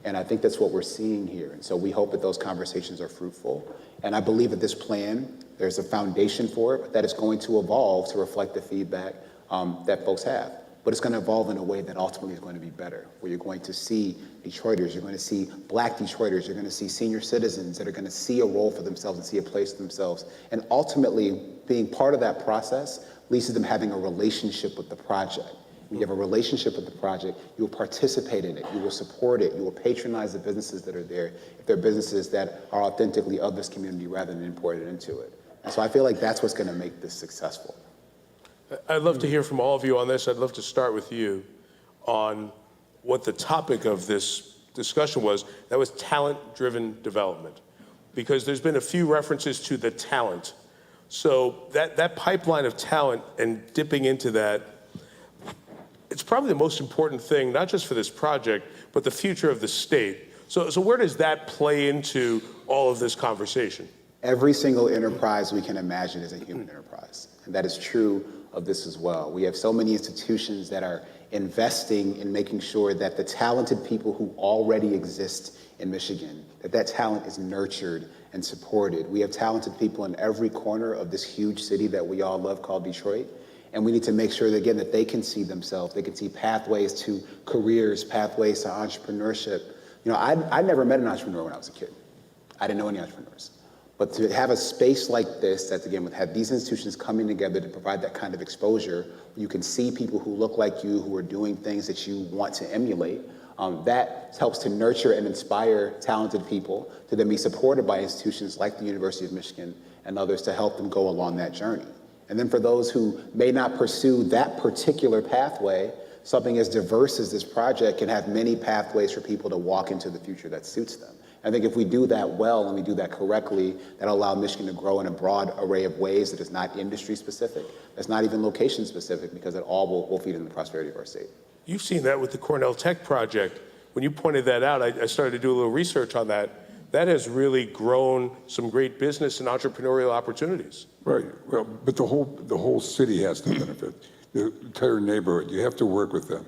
And I think that's what we're seeing here. And so we hope that those conversations are fruitful. And I believe that this plan, there's a foundation for it, but that it's going to evolve to reflect the feedback that folks have. But it's going to evolve in a way that ultimately is going to be better, where you're going to see Detroiters, you're going to see Black Detroiters, you're going to see senior citizens that are going to see a role for themselves and see a place for themselves. And ultimately, being part of that process leads to them having a relationship with the project. When you have a relationship with the project, you will participate in it, you will support it, you will patronize the businesses that are there, if they're businesses that are authentically of this community rather than imported into it. And so I feel like that's what's going to make this successful. I'd love to hear from all of you on this. I'd love to start with you on what the topic of this discussion was. That was talent-driven development, because there's been a few references to the talent. So that pipeline of talent and dipping into that, it's probably the most important thing, not just for this project, but the future of the state. So where does that play into all of this conversation? Every single enterprise we can imagine is a human enterprise. And that is true of this as well. We have so many institutions that are investing in making sure that the talented people who already exist in Michigan, that talent is nurtured and supported. We have talented people in every corner of this huge city that we all love called Detroit. And we need to make sure that, again, that they can see themselves, they can see pathways to careers, pathways to entrepreneurship. You know, I never met an entrepreneur when I was a kid. I didn't know any entrepreneurs. But to have a space like this, that's again, have these institutions coming together to provide that kind of exposure, you can see people who look like you, who are doing things that you want to emulate. That helps to nurture and inspire talented people to then be supported by institutions like the University of Michigan and others to help them go along that journey. And then for those who may not pursue that particular pathway, something as diverse as this project can have many pathways for people to walk into the future that suits them. I think if we do that well and we do that correctly, that'll allow Michigan to grow in a broad array of ways that is not industry specific, that's not even location specific, because it all will feed in the prosperity of our state. You've seen that with the Cornell Tech project. When you pointed that out, I started to do a little research on that. That has really grown some great business and entrepreneurial opportunities. Right. Well, but the whole city has to benefit. The entire neighborhood. You have to work with them.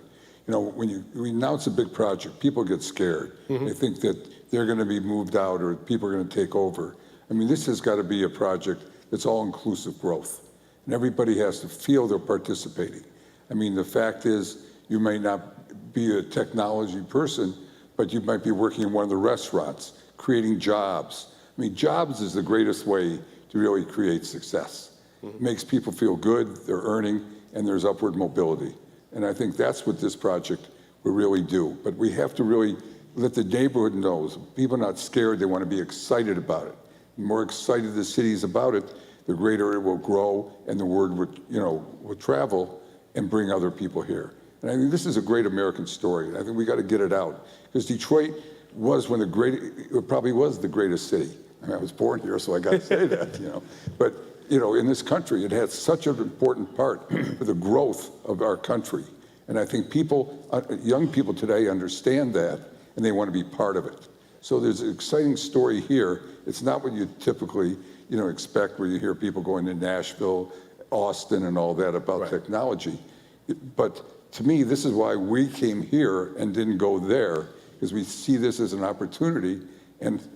You know, when you announce a big project, people get scared. They think that they're going to be moved out or people are going to take over. I mean, this has got to be a project that's all-inclusive growth, and everybody has to feel they're participating. I mean, the fact is, you may not be a technology person, but you might be working in one of the restaurants, creating jobs. I mean, jobs is the greatest way to really create success. It makes people feel good, they're earning, and there's upward mobility. And I think that's what this project will really do. But we have to really let the neighborhood know. People are not scared, they want to be excited about it. The more excited the city is about it, the greater it will grow, and the word will travel and bring other people here. And I think this is a great American story. I think we got to get it out, because Detroit was it probably was the greatest city. I mean, I was born here, so I got to say that, But, in this country, it had such an important part for the growth of our country. And I think young people today understand that, and they want to be part of it. So there's an exciting story here. It's not what you typically, expect, where you hear people going to Nashville, Austin, and all that about technology. But to me, this is why we came here and didn't go there, because we see this as an opportunity, and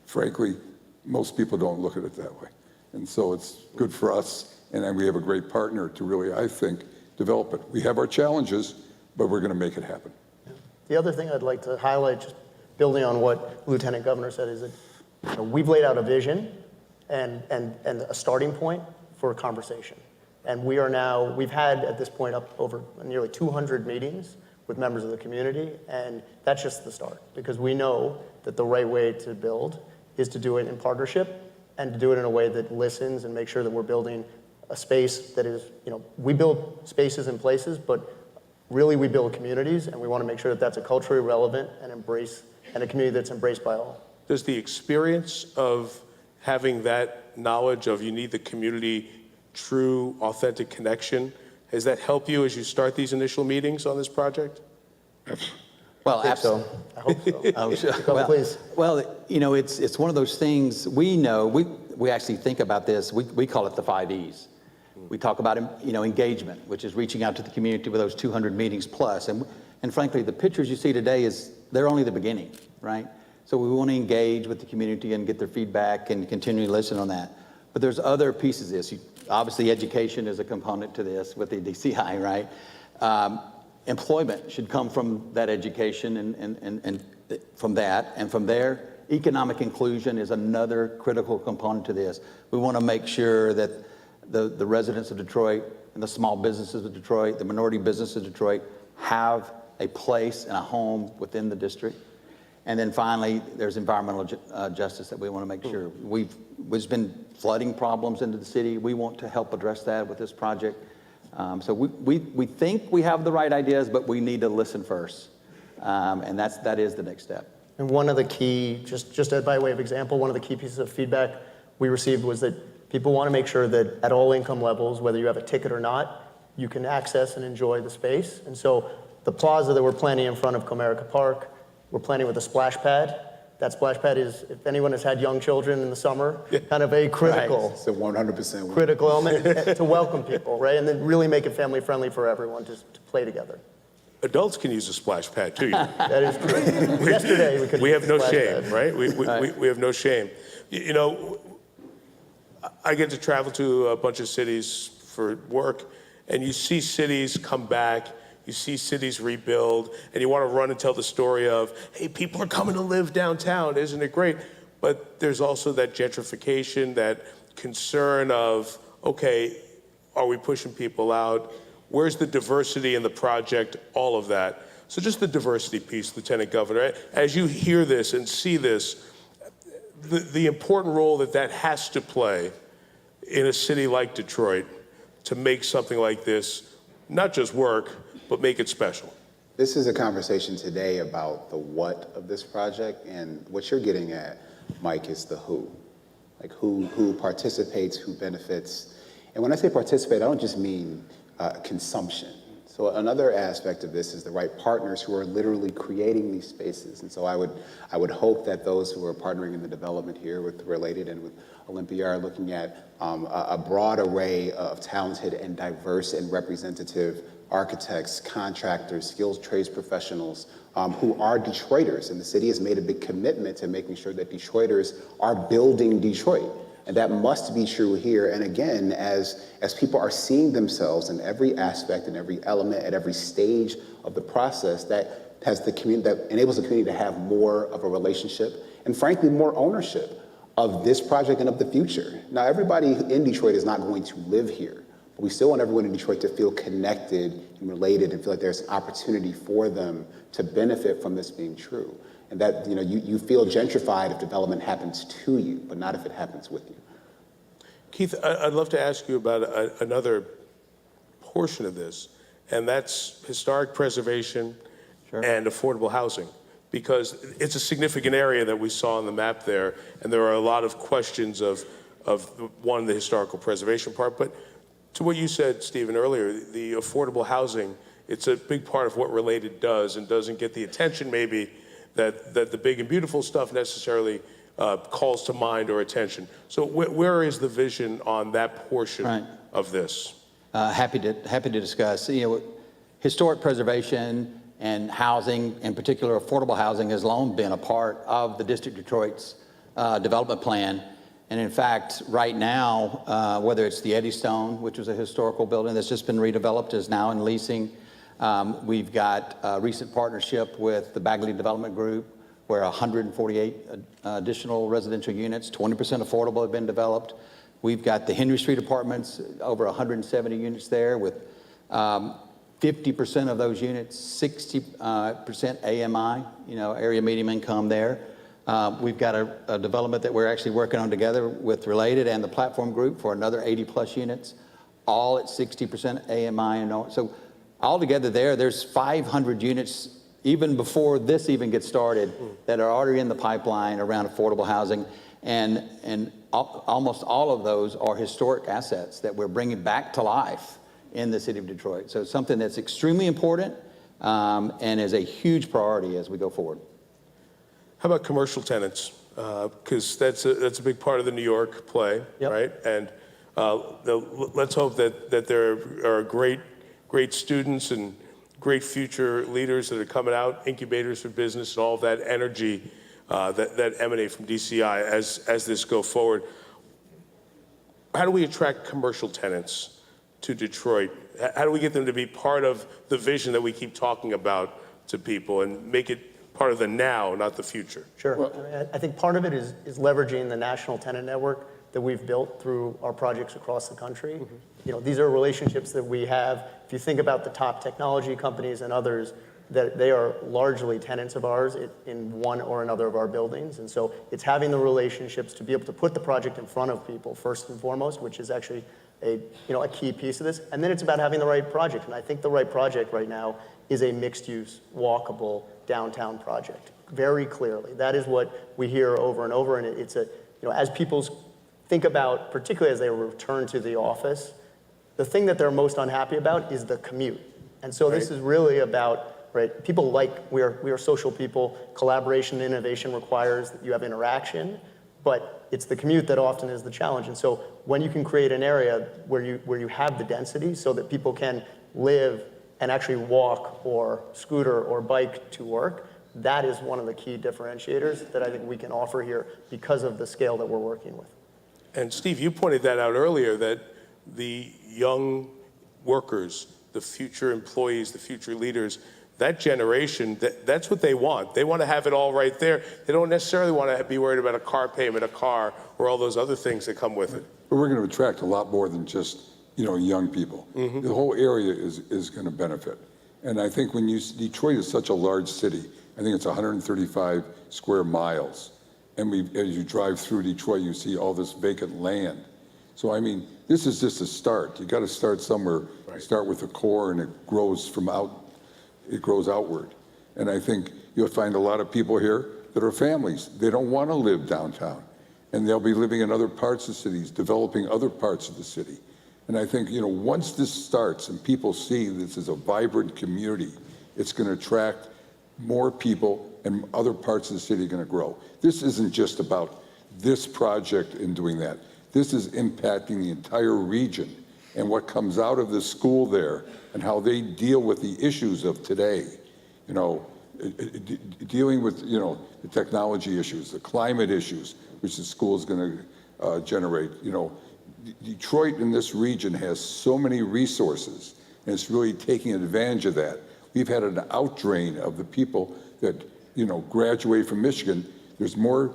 frankly, most people don't look at it that way. And so it's good for us, and then we have a great partner to really, I think, develop it. We have our challenges, but we're going to make it happen. The other thing I'd like to highlight, just building on what Lieutenant Governor said, is that we've laid out a vision and a starting point for a conversation. And we've had at this point up over nearly 200 meetings with members of the community, and that's just the start, because we know that the right way to build is to do it in partnership and to do it in a way that listens and make sure that we're building a space that is, we build spaces and places, but really we build communities, and we want to make sure that that's a culturally relevant and a community that's embraced by all. Does the experience of having that knowledge of you need the community, true, authentic connection, has that helped you as you start these initial meetings on this project? Well, absolutely. I hope so. Please. Well, it's one of those things we know. We actually think about this. We call it the 5 E's. We talk about engagement, which is reaching out to the community with those 200 meetings plus. And frankly, the pictures you see today they're only the beginning, right? So we want to engage with the community and get their feedback and continue to listen on that. But there's other pieces of this. Obviously, education is a component to this with the DCI, right? Employment should come from that education and from that. And from there, economic inclusion is another critical component to this. We want to make sure that the residents of Detroit and the small businesses of Detroit, the minority businesses of Detroit, have a place and a home within the district. And then finally, there's environmental justice that we want to make sure. There's been flooding problems into the city. We want to help address that with this project. So we think we have the right ideas, but we need to listen first. And that is the next step. And one of the key, just by way of example, one of the key pieces of feedback we received was that people want to make sure that at all income levels, whether you have a ticket or not, you can access and enjoy the space. And so the plaza that we're planning in front of Comerica Park, we're planning with a splash pad. That splash pad is, if anyone has had young children in the summer, kind of a critical, It's a 100% critical element to welcome people, right? And then really make it family friendly for everyone to play together. Adults can use a splash pad too. That is true. Yesterday we could. We have no shame, pad. right? We have no shame. You know, I get to travel to a bunch of cities for work, and you see cities come back, you see cities rebuild, and you want to run and tell the story of, hey, people are coming to live downtown, isn't it great? But there's also that gentrification, that concern of, okay, are we pushing people out? Where's the diversity in the project? All of that. So just the diversity piece, Lieutenant Governor, as you hear this and see this, the important role that has to play in a city like Detroit to make something like this not just work, but make it special. This is a conversation today about the what of this project, and what you're getting at, Mike, is the who. Like who participates, who benefits. And when I say participate, I don't just mean consumption. So another aspect of this is the right partners who are literally creating these spaces. And so I would hope that those who are partnering in the development here with Related and with Olympia are looking at a broad array of talented and diverse and representative architects, contractors, skilled trades professionals who are Detroiters. And the city has made a big commitment to making sure that Detroiters are building Detroit. And that must be true here. And again, as people are seeing themselves in every aspect and every element at every stage of the process, that has the community, that enables the community to have more of a relationship and frankly, more ownership of this project and of the future. Now, everybody in Detroit is not going to live here, but we still want everyone in Detroit to feel connected and related and feel like there's an opportunity for them to benefit from this being true. And that, you feel gentrified if development happens to you, but not if it happens with you. Keith, I'd love to ask you about another portion of this, and that's historic preservation and affordable housing, because it's a significant area that we saw on the map there, and there are a lot of questions of one, the historical preservation part, but to what you said, Stephen, earlier, the affordable housing, it's a big part of what Related does and doesn't get the attention maybe that the big and beautiful stuff necessarily calls to mind or attention. So where is the vision on that portion of this? Happy to discuss. Historic preservation and housing, in particular affordable housing, has long been a part of the District of Detroit's development plan. And in fact, right now, whether it's the Eddystone, which was a historical building that's just been redeveloped, is now in leasing. We've got a recent partnership with the Bagley Development Group, where 148 additional residential units, 20% affordable, have been developed. We've got the Henry Street apartments, over 170 units there, with 50% of those units, 60% AMI, area medium income there. We've got a development that we're actually working on together with Related and the Platform Group for another 80 plus units, all at 60% AMI. And so altogether there's 500 units even before this even gets started that are already in the pipeline around affordable housing. And almost all of those are historic assets that we're bringing back to life in the city of Detroit. So it's something that's extremely important and is a huge priority as we go forward. How about commercial tenants? Because that's a big part of the New York play, right? And let's hope that there are great students and great future leaders that are coming out, incubators for business, and all of that energy that emanate from DCI as this go forward. How do we attract commercial tenants to Detroit? How do we get them to be part of the vision that we keep talking about to people and make it part of the now, not the future? Sure. I think part of it is leveraging the national tenant network that we've built through our projects across the country. These are relationships that we have. If you think about the top technology companies and others, that they are largely tenants of ours in one or another of our buildings. And so it's having the relationships to be able to put the project in front of people first and foremost, which is actually a key piece of this. And then it's about having the right project. And I think the right project right now is a mixed-use, walkable downtown project. Very clearly, that is what we hear over and over. And it's as people think about, particularly as they return to the office, the thing that they're most unhappy about is the commute. And so this is really about right? People we are social people. Collaboration and innovation requires that you have interaction, but it's the commute that often is the challenge. And so when you can create an area where you have the density so that people can live and actually walk or scooter or bike to work, that is one of the key differentiators that I think we can offer here because of the scale that we're working with. And Steve, you pointed that out earlier, that the young workers, the future employees, the future leaders, that generation, that's what they want. They want to have it all right there. They don't necessarily want to be worried about a car payment, a car, or all those other things that come with it. But we're going to attract a lot more than just, young people. Mm-hmm. The whole area is going to benefit. And I think Detroit is such a large city. I think it's 135 square miles. And as you drive through Detroit, you see all this vacant land. So, I mean, this is just a start. You got to start somewhere. Right. You start with the core, and it grows outward. And I think you'll find a lot of people here that are families. They don't want to live downtown. And they'll be living in other parts of cities, developing other parts of the city. And I think, once this starts and people see this is a vibrant community, it's going to attract more people, and other parts of the city are going to grow. This isn't just about this project and doing that. This is impacting the entire region and what comes out of the school there and how they deal with the issues of today. Dealing with, the technology issues, the climate issues, which the school is going to generate. Detroit in this region has so many resources, and it's really taking advantage of that. We've had an outdrain of the people that, graduate from Michigan. There's more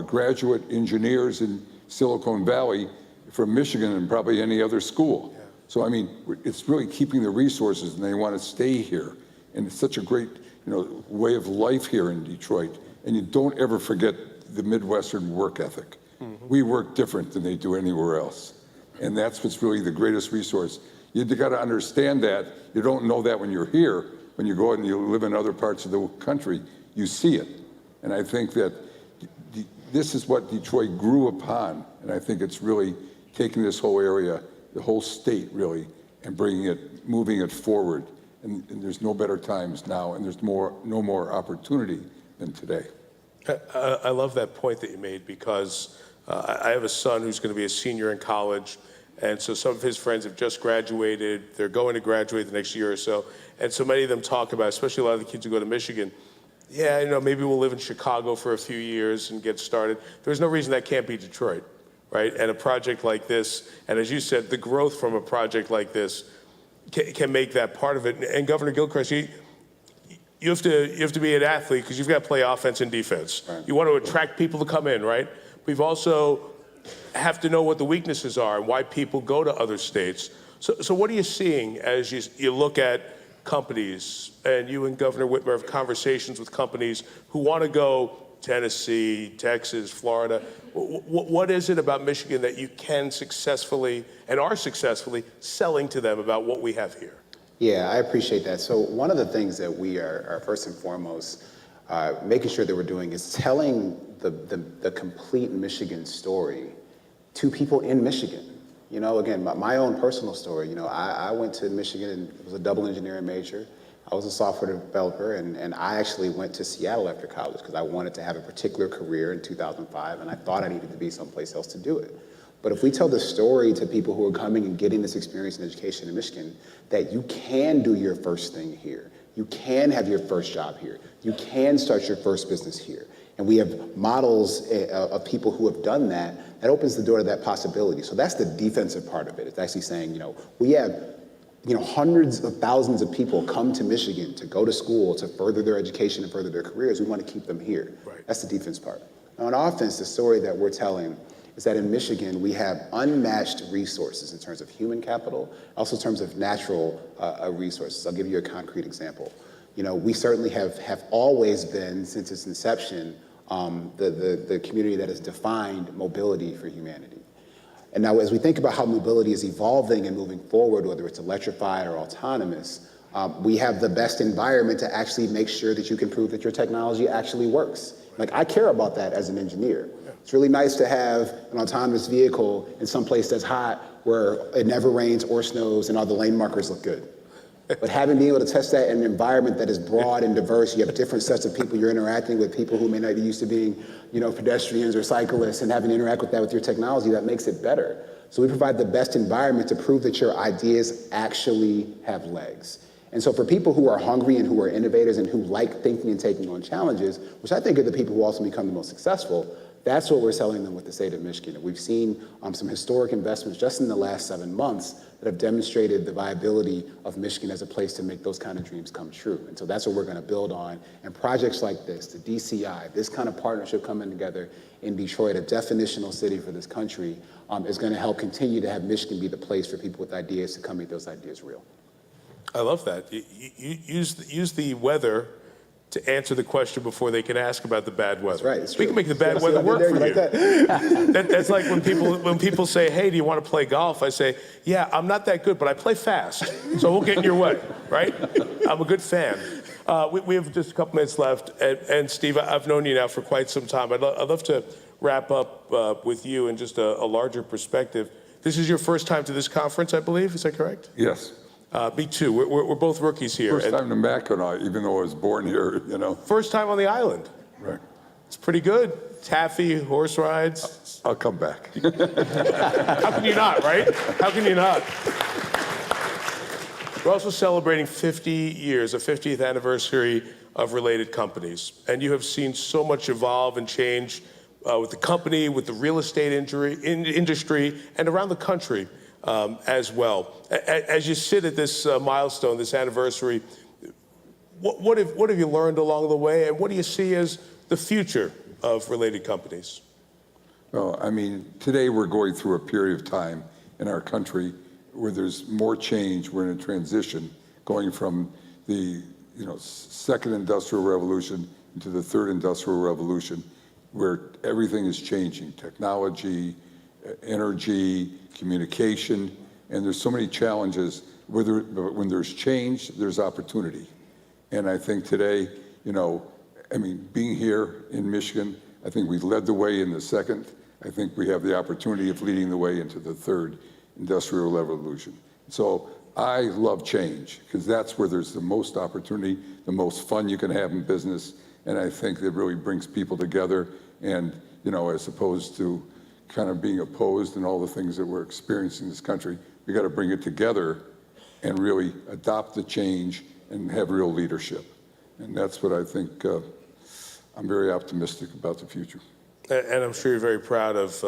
graduate engineers in Silicon Valley from Michigan than probably any other school. Yeah. So, I mean, it's really keeping the resources, and they want to stay here. And it's such a great, way of life here in Detroit. And you don't ever forget the Midwestern work ethic. Mm-hmm. We work different than they do anywhere else. And that's what's really the greatest resource. You've got to understand that. You don't know that when you're here. When you go out and you live in other parts of the country, you see it. And I think that this is what Detroit grew upon. And I think it's really taking this whole area, the whole state really, and moving it forward. And there's no better times now, and there's no more opportunity than today. I love that point that you made, because I have a son who's going to be a senior in college, and so some of his friends have just graduated. They're going to graduate the next year or so, and so many of them talk about, especially a lot of the kids who go to Michigan, maybe we'll live in Chicago for a few years and get started. There's no reason that can't be Detroit, right? And a project like this, and as you said, the growth from a project like this can make that part of it. And Governor Gilchrist, you have to be an athlete, because you've got to play offense and defense. Right. You want to attract people to come in, right? We've also have to know what the weaknesses are and why people go to other states. So what are you seeing as you look at companies, and you and Governor Whitmer have conversations with companies who want to go Tennessee, Texas, Florida? What is it about Michigan that you can successfully and are successfully selling to them about what we have here? Yeah, I appreciate that. So one of the things that we are first and foremost making sure that we're doing is telling the complete Michigan story to people in Michigan. Again, my own personal story, I went to Michigan and was a double engineering major. I was a software developer, and I actually went to Seattle after college because I wanted to have a particular career in 2005, and I thought I needed to be someplace else to do it. But if we tell the story to people who are coming and getting this experience and education in Michigan, that you can do your first thing here, you can have your first job here, you can start your first business here, and we have models of people who have done that, that opens the door to that possibility. So that's the defensive part of it. It's actually saying, we have hundreds of thousands of people come to Michigan to go to school, to further their education and further their careers. We want to keep them here. Right. That's the defense part. Now, on offense, the story that we're telling is that in Michigan, we have unmatched resources in terms of human capital, also in terms of natural resources. I'll give you a concrete example. We certainly have always been, since its inception, the community that has defined mobility for humanity. And now, as we think about how mobility is evolving and moving forward, whether it's electrified or autonomous, we have the best environment to actually make sure that you can prove that your technology actually works. Like, I care about that as an engineer. It's really nice to have an autonomous vehicle in some place that's hot, where it never rains or snows and all the lane markers look good. But being able to test that in an environment that is broad and diverse, you have different sets of people you're interacting with, people who may not be used to being, pedestrians or cyclists, and having to interact with that with your technology, that makes it better. So we provide the best environment to prove that your ideas actually have legs. And so for people who are hungry and who are innovators and who like thinking and taking on challenges, which I think are the people who also become the most successful, that's what we're selling them with the state of Michigan. We've seen some historic investments just in the last 7 months that have demonstrated the viability of Michigan as a place to make those kind of dreams come true. And so that's what we're going to build on. And projects like this, the DCI, this kind of partnership coming together in Detroit, a definitional city for this country, is going to help continue to have Michigan be the place for people with ideas to come make those ideas real. I love that. You use the weather to answer the question before they can ask about the bad weather. That's right. We can make the bad weather work for you. That's like when people say, "Hey, do you want to play golf?" I say, "Yeah, I'm not that good, but I play fast, so we'll get in your way." Right? I'm a good fan. We have just a couple minutes left, and Steve, I've known you now for quite some time. I'd love to wrap up with you in just a larger perspective. This is your first time to this conference, I believe. Is that correct? Yes. Me too. We're both rookies here. First time to Mackinac, even though I was born here, First time on the island. Right. It's pretty good. Taffy, horse rides. I'll come back. How can you not, right? How can you not? We're also celebrating 50 years, a 50th anniversary of Related Companies. And you have seen so much evolve and change with the company, with the real estate industry, and around the country. As well. As you sit at this milestone, this anniversary, what have you learned along the way, and what do you see as the future of Related Companies? Well, I mean, today we're going through a period of time in our country where there's more change. We're in a transition going from the second industrial revolution into the third industrial revolution, where everything is changing: technology, energy, communication, and there's so many challenges. But when there's change, there's opportunity. And I think today, being here in Michigan, I think we led the way in the second. I think we have the opportunity of leading the way into the third industrial revolution. So I love change because that's where there's the most opportunity, the most fun you can have in business. And I think that really brings people together, and, as opposed to kind of being opposed and all the things that we're experiencing in this country, we got to bring it together and really adopt the change and have real leadership. And that's what I think. I'm very optimistic about the future. And I'm sure you're very proud of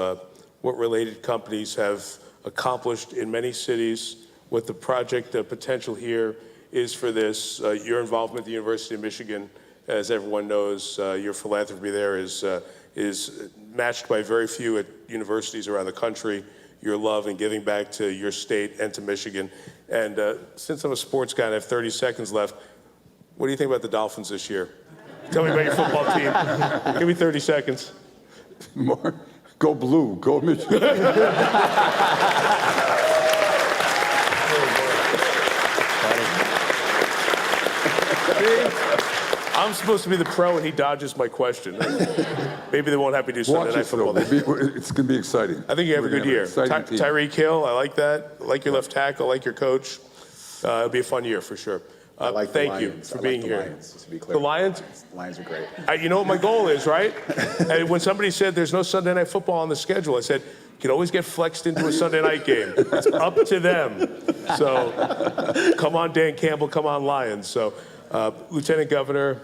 what Related Companies have accomplished in many cities, what the project potential here is for this. Your involvement at the University of Michigan, as everyone knows, your philanthropy there is matched by very few at universities around the country. Your love and giving back to your state and to Michigan. And since I'm a sports guy and I have 30 seconds left, what do you think about the Dolphins this year? Tell me about your football team. Give me 30 seconds. More. Go blue, go Michigan. I'm supposed to be the pro and he dodges my question. Maybe they won't have me do Sunday Night Football. It's going to be exciting. I think you have a good year. Tyreek Hill, I like that. I like your left tackle, I like your coach. It'll be a fun year for sure. Thank you for being here. Lions, to be clear. The Lions? The Lions are great. You know what my goal is, right? And when somebody said there's no Sunday Night Football on the schedule, I said, you can always get flexed into a Sunday night game. It's up to them. So come on, Dan Campbell, come on, Lions. So Lieutenant Governor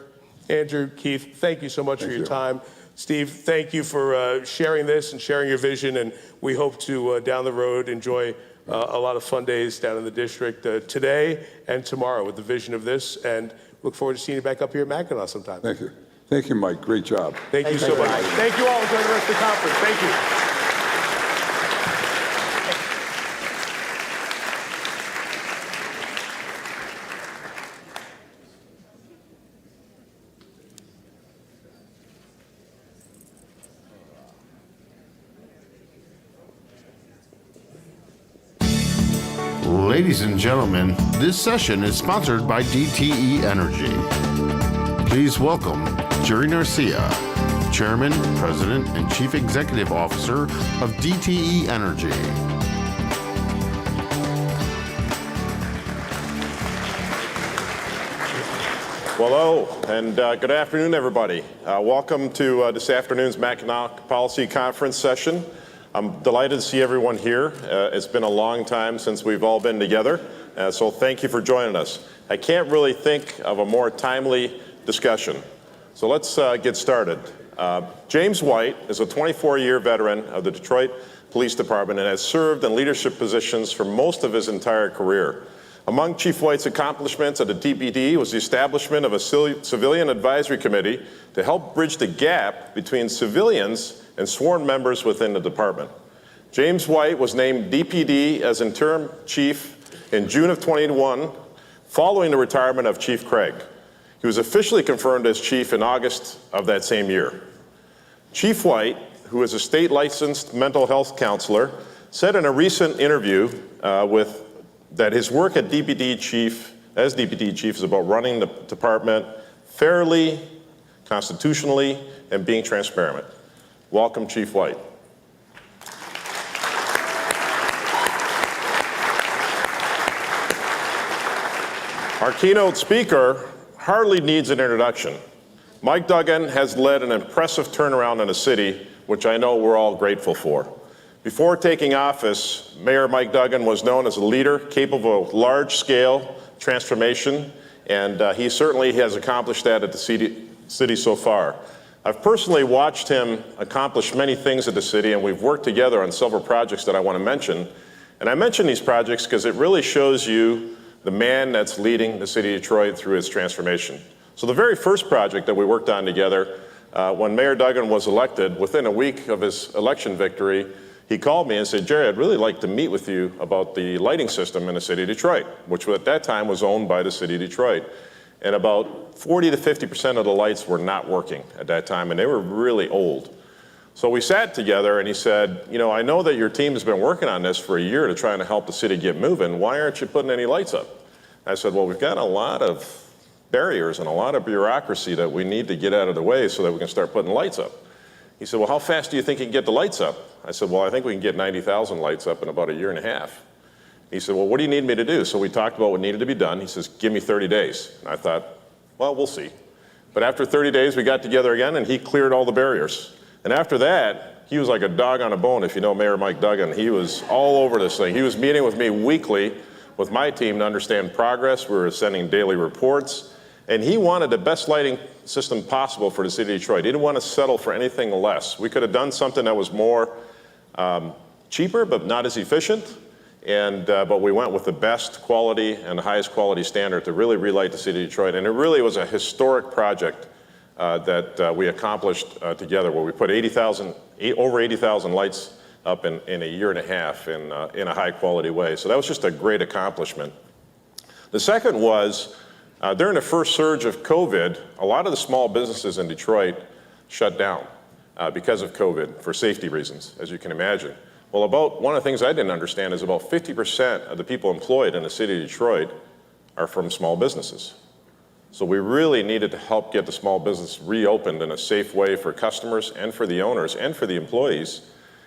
Andrew Keith, thank you so much for your time. Steve, thank you for sharing this and sharing your vision, and we hope to, down the road, enjoy a lot of fun days down in the district today and tomorrow with the vision of this, and look forward to seeing you back up here at Mackinac sometime. Thank you. Thank you, Mike. Great job. Thank you so much. Thank you all. Enjoy the rest of the conference. Thank you. Ladies and gentlemen, this session is sponsored by DTE Energy. Please welcome Jerry Narcia, Chairman, President, and Chief Executive Officer of DTE Energy. Well, hello, and good afternoon, everybody. Welcome to this afternoon's Mackinac Policy Conference session. I'm delighted to see everyone here. It's been a long time since we've all been together, so thank you for joining us. I can't really think of a more timely discussion. So let's get started. James White is a 24-year veteran of the Detroit Police Department and has served in leadership positions for most of his entire career. Among Chief White's accomplishments at the DPD was the establishment of a civilian advisory committee to help bridge the gap between civilians and sworn members within the department. James White was named DPD as interim chief in June of 2021, following the retirement of Chief Craig. He was officially confirmed as chief in August of that same year. Chief White, who is a state licensed mental health counselor, said in a recent interview that his work at DPD chief is about running the department fairly, constitutionally, and being transparent. Welcome, Chief White. Our keynote speaker hardly needs an introduction. Mike Duggan has led an impressive turnaround in the city, which I know we're all grateful for. Before taking office, Mayor Mike Duggan was known as a leader capable of large-scale transformation, and he certainly has accomplished that at the city so far. I've personally watched him accomplish many things at the city, and we've worked together on several projects that I want to mention. And I mention these projects because it really shows you the man that's leading the city of Detroit through its transformation. So the very first project that we worked on together, when Mayor Duggan was elected, within a week of his election victory, he called me and said, "Jerry, I'd really like to meet with you about the lighting system in the city of Detroit," which at that time was owned by the city of Detroit. And about 40 to 50% of the lights were not working at that time, and they were really old. So we sat together and he said, "You know, I know that your team has been working on this for a year to try to help the city get moving. Why aren't you putting any lights up?" I said, "Well, we've got a lot of barriers and a lot of bureaucracy that we need to get out of the way so that we can start putting lights up." He said, "Well, how fast do you think you can get the lights up?" I said, "Well, I think we can get 90,000 lights up in about a year and a half." He said, "Well, what do you need me to do?" So we talked about what needed to be done. He says, "Give me 30 days. And I thought, well, we'll see. But after 30 days, we got together again and he cleared all the barriers. And after that, he was like a dog on a bone, if you know Mayor Mike Duggan. He was all over this thing. He was meeting with me weekly with my team to understand progress. We were sending daily reports. And he wanted the best lighting system possible for the city of Detroit. He didn't want to settle for anything less. We could have done something that was more cheaper, but not as efficient. But we went with the best quality and the highest quality standard to really relight the city of Detroit. And it really was a historic project that we accomplished together, where we put over 80,000 lights up in a year and a half in a high quality way. So that was just a great accomplishment. The second was, during the first surge of COVID, a lot of the small businesses in Detroit shut down because of COVID for safety reasons, as you can imagine. Well, one of the things I didn't understand is about 50% of the people employed in the city of Detroit are from small businesses. So we really needed to help get the small business reopened in a safe way for customers and for the owners and for the employees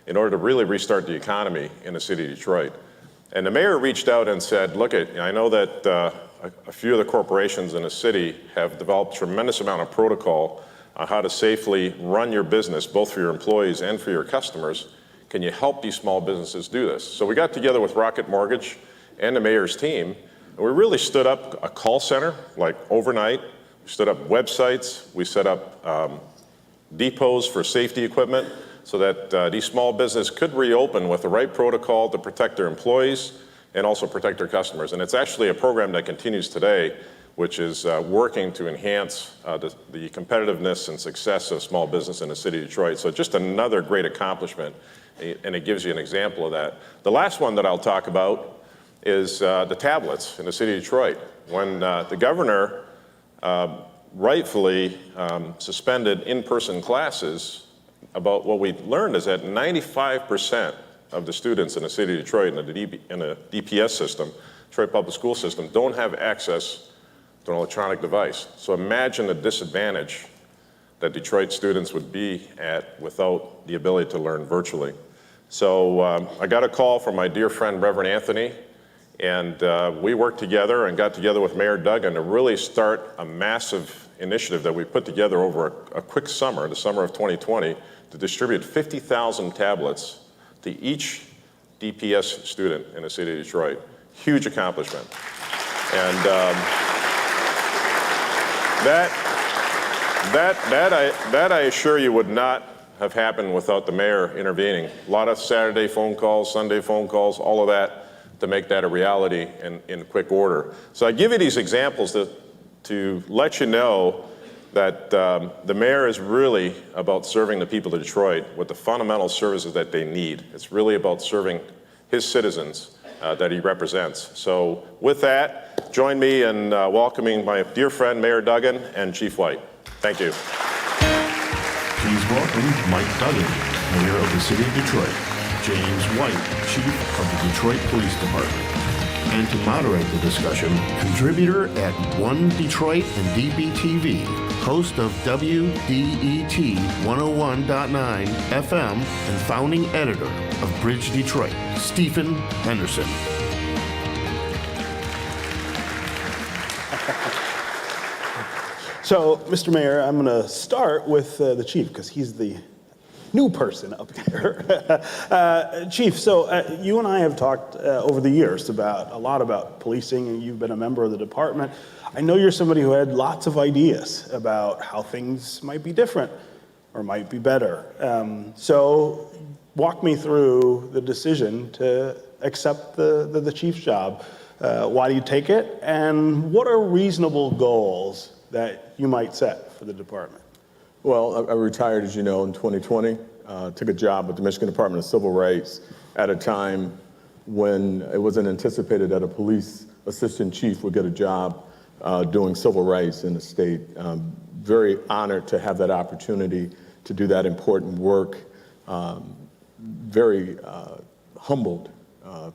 in order to really restart the economy in the city of Detroit. And the mayor reached out and said, "Look, I know that a few of the corporations in the city have developed a tremendous amount of protocol on how to safely run your business, both for your employees and for your customers. Can you help these small businesses do this?" So we got together with Rocket Mortgage and the mayor's team, and we really stood up a call center, like overnight. We stood up websites. We set up depots for safety equipment so that these small businesses could reopen with the right protocol to protect their employees and also protect their customers. And it's actually a program that continues today, which is working to enhance the competitiveness and success of small business in the city of Detroit. So just another great accomplishment, and it gives you an example of that. The last one that I'll talk about is the tablets in the city of Detroit. When the governor rightfully suspended in-person classes, about what we learned is that 95% of the students in the city of Detroit in the DPS system, Detroit Public School System, don't have access to an electronic device. So imagine the disadvantage that Detroit students would be at without the ability to learn virtually. So I got a call from my dear friend, Reverend Anthony, And we worked together and got together with Mayor Duggan to really start a massive initiative that we put together over a quick summer, the summer of 2020, to distribute 50,000 tablets to each DPS student in the city of Detroit. Huge accomplishment. And that I assure you would not have happened without the mayor intervening. A lot of Saturday phone calls, Sunday phone calls, all of that to make that a reality in quick order. So I give you these examples to let you know that the mayor is really about serving the people of Detroit with the fundamental services that they need. It's really about serving his citizens that he represents. So with that, join me in welcoming my dear friend, Mayor Duggan and Chief White. Thank you. Please welcome Mike Duggan, Mayor of the City of Detroit, James White, Chief of the Detroit Police Department. And to moderate the discussion, contributor at One Detroit and DBTV, host of WDET 101.9 FM, and founding editor of Bridge Detroit, Stephen Henderson. So, Mr. Mayor, I'm going to start with the chief because he's the new person up here. Chief, so you and I have talked over the years a lot about policing, and you've been a member of the department. I know you're somebody who had lots of ideas about how things might be different or might be better. So walk me through the decision to accept the chief's job. Why do you take it? And what are reasonable goals that you might set for the department? Well, I retired, as you know, in 2020. Took a job with the Michigan Department of Civil Rights at a time when it wasn't anticipated that a police assistant chief would get a job doing civil rights in the state. Very honored to have that opportunity to do that important work. Very humbled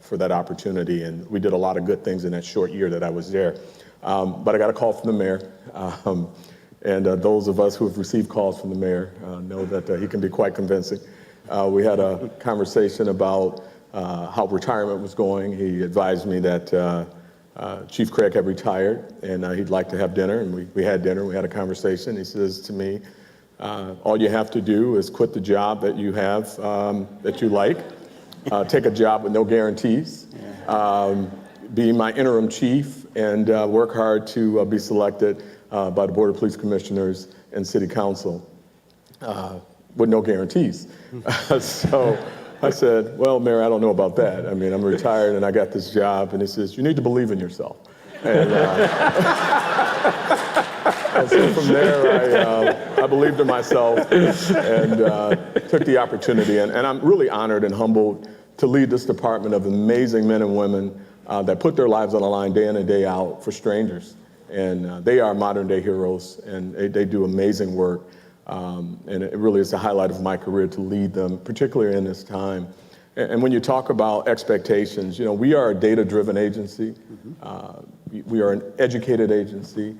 for that opportunity, and we did a lot of good things in that short year that I was there. But I got a call from the mayor. And those of us who have received calls from the mayor know that he can be quite convincing. We had a conversation about how retirement was going. He advised me that Chief Craig had retired and he'd like to have dinner. And we had dinner, we had a conversation. He says to me, all you have to do is quit the job that you have that you like, take a job with no guarantees, be my interim chief, and work hard to be selected by the Board of Police Commissioners and City Council with no guarantees. So I said, well, Mayor, I don't know about that. I mean, I'm retired and I got this job. And he says, you need to believe in yourself. And, and so from there, I believed in myself and took the opportunity. And I'm really honored and humbled to lead this department of amazing men and women that put their lives on the line day in and day out for strangers. And they are modern day heroes, and they do amazing work. And it really is a highlight of my career to lead them, particularly in this time. And when you talk about expectations, you know, we are a data-driven agency. We are an educated agency.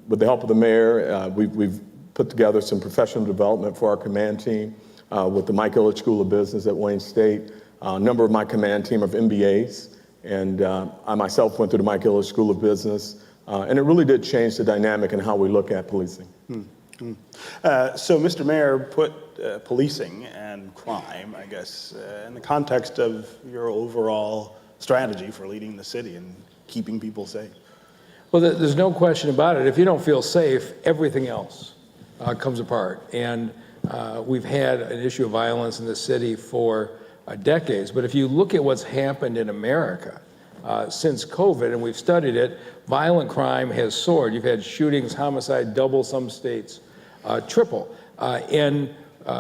With the help of the mayor, we've put together some professional development for our command team with the Mike Ilitch School of Business at Wayne State. A number of my command team are MBAs, and I myself went through the Mike Ilitch School of Business. And it really did change the dynamic in how we look at policing. So, Mr. Mayor, put policing and crime, I guess, in the context of your overall strategy for leading the city and keeping people safe. Well, there's no question about it. If you don't feel safe, everything else comes apart. And we've had an issue of violence in the city for decades. But if you look at what's happened in America, since COVID, and we've studied it, violent crime has soared. You've had shootings, homicide double, some states triple. And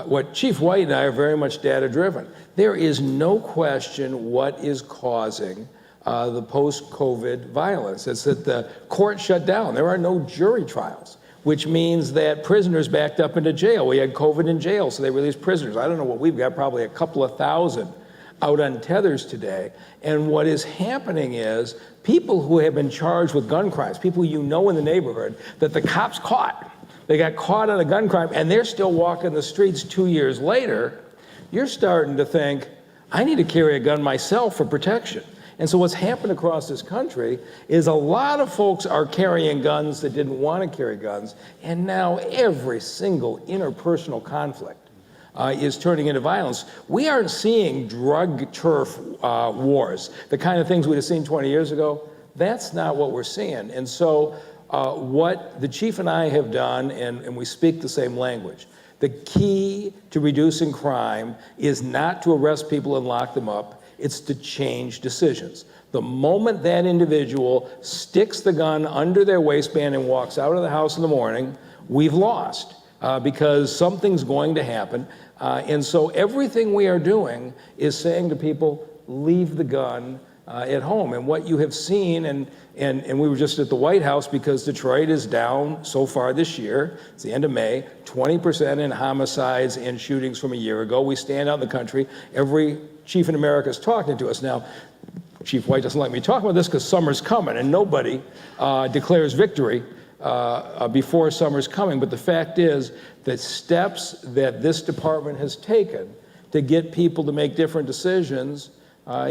what Chief White and I are very much data-driven. There is no question what is causing the post-COVID violence. It's that the court shut down. There are no jury trials, which means that prisoners backed up into jail. We had COVID in jail, so they released prisoners. I don't know what we've got, probably a couple of thousand out on tethers today. And what is happening is people who have been charged with gun crimes, people you know in the neighborhood, that the cops caught. They got caught on a gun crime, and they're still walking the streets 2 years later. You're starting to think, I need to carry a gun myself for protection. And so what's happened across this country is a lot of folks are carrying guns that didn't want to carry guns, and now every single interpersonal conflict is turning into violence. We aren't seeing drug turf wars, the kind of things we'd have seen 20 years ago. That's not what we're seeing. And so what the chief and I have done, and we speak the same language, the key to reducing crime is not to arrest people and lock them up, it's to change decisions. The moment that individual sticks the gun under their waistband and walks out of the house in the morning, we've lost because something's going to happen. And so everything we are doing is saying to people, leave the gun at home. And what you have seen, and we were just at the White House because Detroit is down so far this year, it's the end of May, 20% in homicides and shootings from a year ago. We stand out in the country. Every chief in America is talking to us. Now, Chief White doesn't like me talking about this because summer's coming and nobody declares victory before summer's coming. But the fact is that steps that this department has taken to get people to make different decisions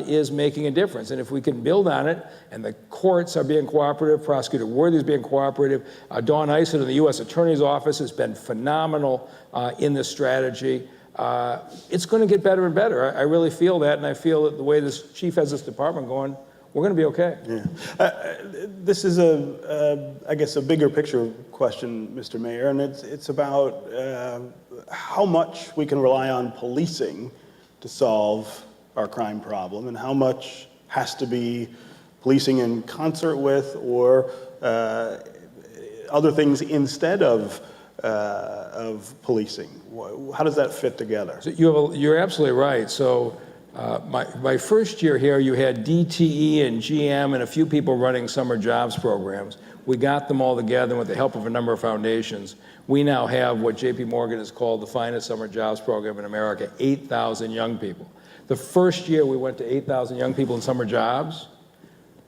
is making a difference. And if we can build on it, and the courts are being cooperative, Prosecutor Worthy is being cooperative, Dawn Eisen in the U.S. Attorney's Office has been phenomenal in this strategy. It's going to get better and better. I really feel that, and I feel that the way this chief has this department going, we're going to be okay. Yeah. This is I guess, a bigger picture question, Mr. Mayor, and it's about how much we can rely on policing to solve our crime problem, and how much has to be policing in concert with or other things instead of policing. How does that fit together? So you're absolutely right. So my first year here, you had DTE and GM and a few people running summer jobs programs. We got them all together with the help of a number of foundations. We now have what JP Morgan has called the finest summer jobs program in America, 8,000 young people. The first year we went to 8,000 young people in summer jobs,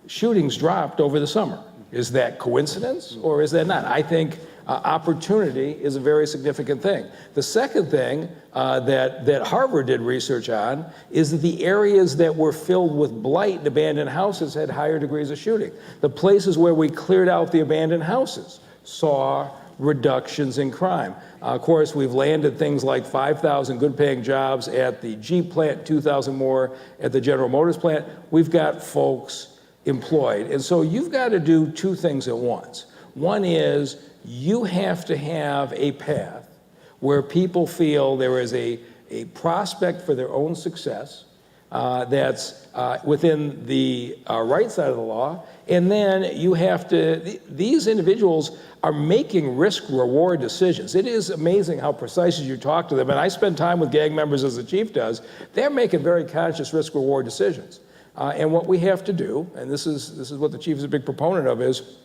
shootings dropped over the summer. Is that coincidence or is that not? I think opportunity is a very significant thing. The second thing that Harvard did research on is that the areas that were filled with blight and abandoned houses had higher degrees of shooting. The places where we cleared out the abandoned houses saw reductions in crime. Of course, we've landed things like 5,000 good-paying jobs at the Jeep plant, 2,000 more at the General Motors plant. We've got folks employed. And so you've got to do two things at once. One is you have to have a path where people feel there is a prospect for their own success that's within the right side of the law. And then you have to, these individuals are making risk-reward decisions. It is amazing how precise as you talk to them. And I spend time with gang members as the chief does. They're making very conscious risk-reward decisions. And what we have to do, and this is what the chief is a big proponent of, is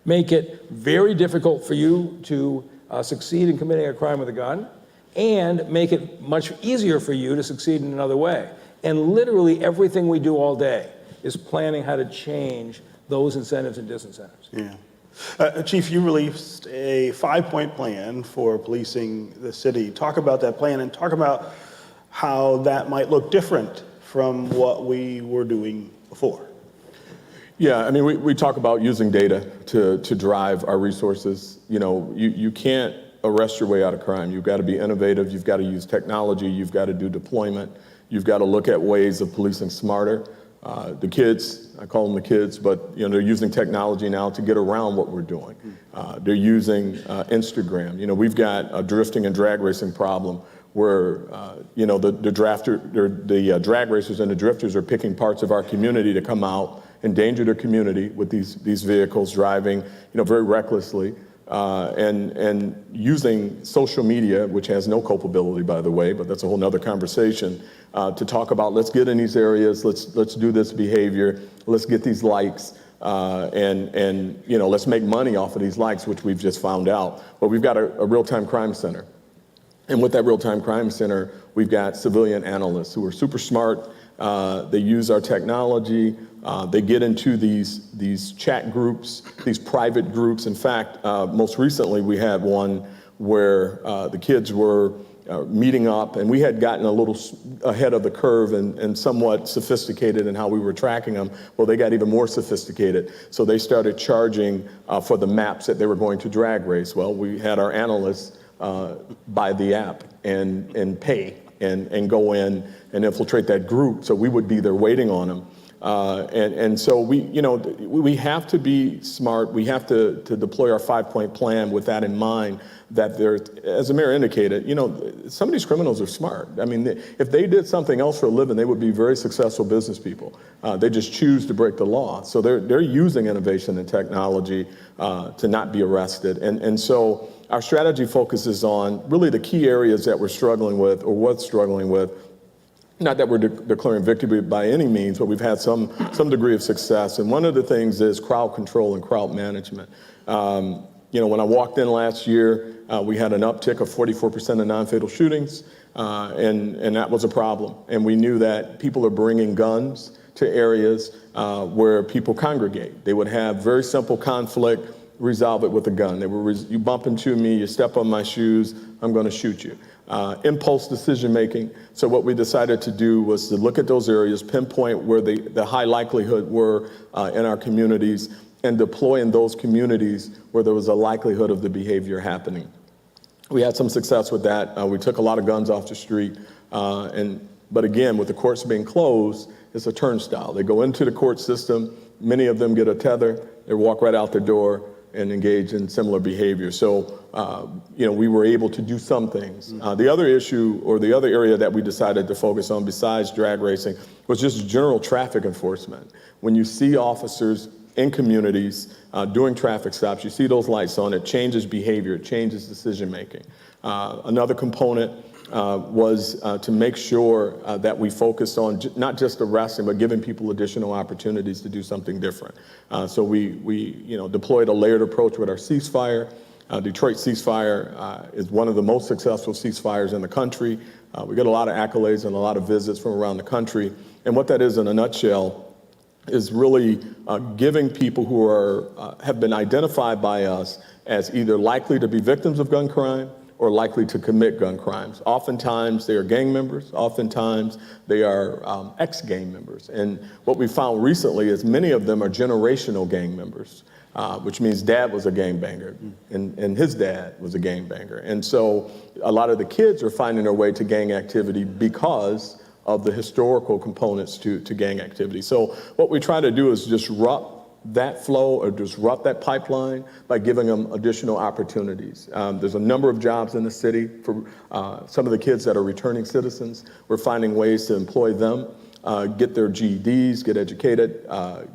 make it very difficult for you to succeed in committing a crime with a gun, and make it much easier for you to succeed in another way. And literally everything we do all day is planning how to change those incentives and disincentives. Yeah. Chief, you released a 5-point plan for policing the city. Talk about that plan and talk about how that might look different from what we were doing before. Yeah, I mean, we talk about using data to drive our resources. You know, you can't arrest your way out of crime. You've got to be innovative. You've got to use technology. You've got to do deployment. You've got to look at ways of policing smarter. The kids, I call them the kids, but you know, they're using technology now to get around what we're doing. They're using Instagram. You know, we've got a drifting and drag racing problem where you know, the drag racers and the drifters are picking parts of our community to come out, endanger their community with these vehicles, driving, you know, very recklessly, and using social media, which has no culpability, by the way, but that's a whole nother conversation, to talk about, let's get in these areas, let's do this behavior, let's get these likes, and you know, let's make money off of these likes, which we've just found out. But we've got a real-time crime center. And with that real-time crime center, we've got civilian analysts who are super smart. They use our technology. They get into these chat groups, these private groups. In fact, most recently we had one where the kids were meeting up, and we had gotten a little ahead of the curve and somewhat sophisticated in how we were tracking them. Well, they got even more sophisticated. So they started charging for the maps that they were going to drag race. Well, we had our analysts buy the app and pay and go in and infiltrate that group. So we would be there waiting on them. And so we have to be smart. We have to deploy our 5-point plan with that in mind, that there's, as the mayor indicated, some of these criminals are smart. I mean, if they did something else for a living, they would be very successful business people. They just choose to break the law. So they're using innovation and technology to not be arrested. And so our strategy focuses on really the key areas that we're struggling with, or what's struggling with. Not that we're declaring victory by any means, but we've had some degree of success. And one of the things is crowd control and crowd management. When I walked in last year, we had an uptick of 44% of non-fatal shootings, and that was a problem. And we knew that people are bringing guns to areas where people congregate. They would have very simple conflict, resolve it with a gun. You bump into me, you step on my shoes, I'm going to shoot you. Impulse decision making. So what we decided to do was to look at those areas, pinpoint where the high likelihood were in our communities, and deploy in those communities where there was a likelihood of the behavior happening. We had some success with that. We took a lot of guns off the street. But again, with the courts being closed, it's a turnstile. They go into the court system. Many of them get a tether. They walk right out the door and engage in similar behavior. So, we were able to do some things. The other issue, or the other area that we decided to focus on besides drag racing, was just general traffic enforcement. When you see officers in communities doing traffic stops, you see those lights on, it changes behavior, it changes decision making. Another component was to make sure that we focused on not just arresting, but giving people additional opportunities to do something different. So we deployed a layered approach with our ceasefire. Detroit ceasefire is one of the most successful ceasefires in the country. We get a lot of accolades and a lot of visits from around the country. And what that is in a nutshell is really giving people who have been identified by us as either likely to be victims of gun crime or likely to commit gun crimes. Oftentimes they are gang members, oftentimes they are ex-gang members. And what we found recently is many of them are generational gang members, which means dad was a gangbanger and his dad was a gangbanger. And so a lot of the kids are finding their way to gang activity because of the historical components to gang activity. So what we try to do is disrupt that flow or disrupt that pipeline by giving them additional opportunities. There's a number of jobs in the city for some of the kids that are returning citizens. We're finding ways to employ them, get their GEDs, get educated,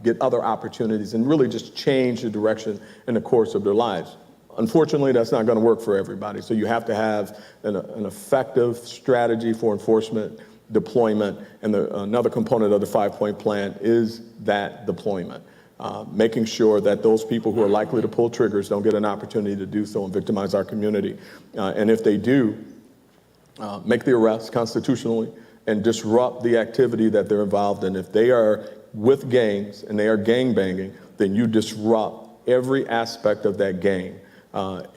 get other opportunities, and really just change the direction and the course of their lives. Unfortunately, that's not going to work for everybody. So you have to have an effective strategy for enforcement, deployment, and another component of the 5-point plan is that deployment. Making sure that those people who are likely to pull triggers don't get an opportunity to do so and victimize our community. And if they do, make the arrest constitutionally and disrupt the activity that they're involved in. If they are with gangs and they are gang banging, then you disrupt every aspect of that gang.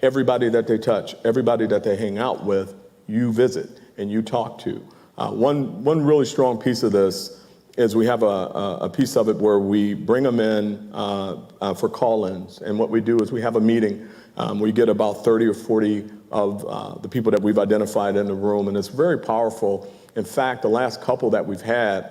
Everybody that they touch, everybody that they hang out with, you visit and you talk to. One really strong piece of this is we have a piece of it where we bring them in for call-ins. And what we do is we have a meeting. We get about 30 or 40 of the people that we've identified in the room, and it's very powerful. In fact, the last couple that we've had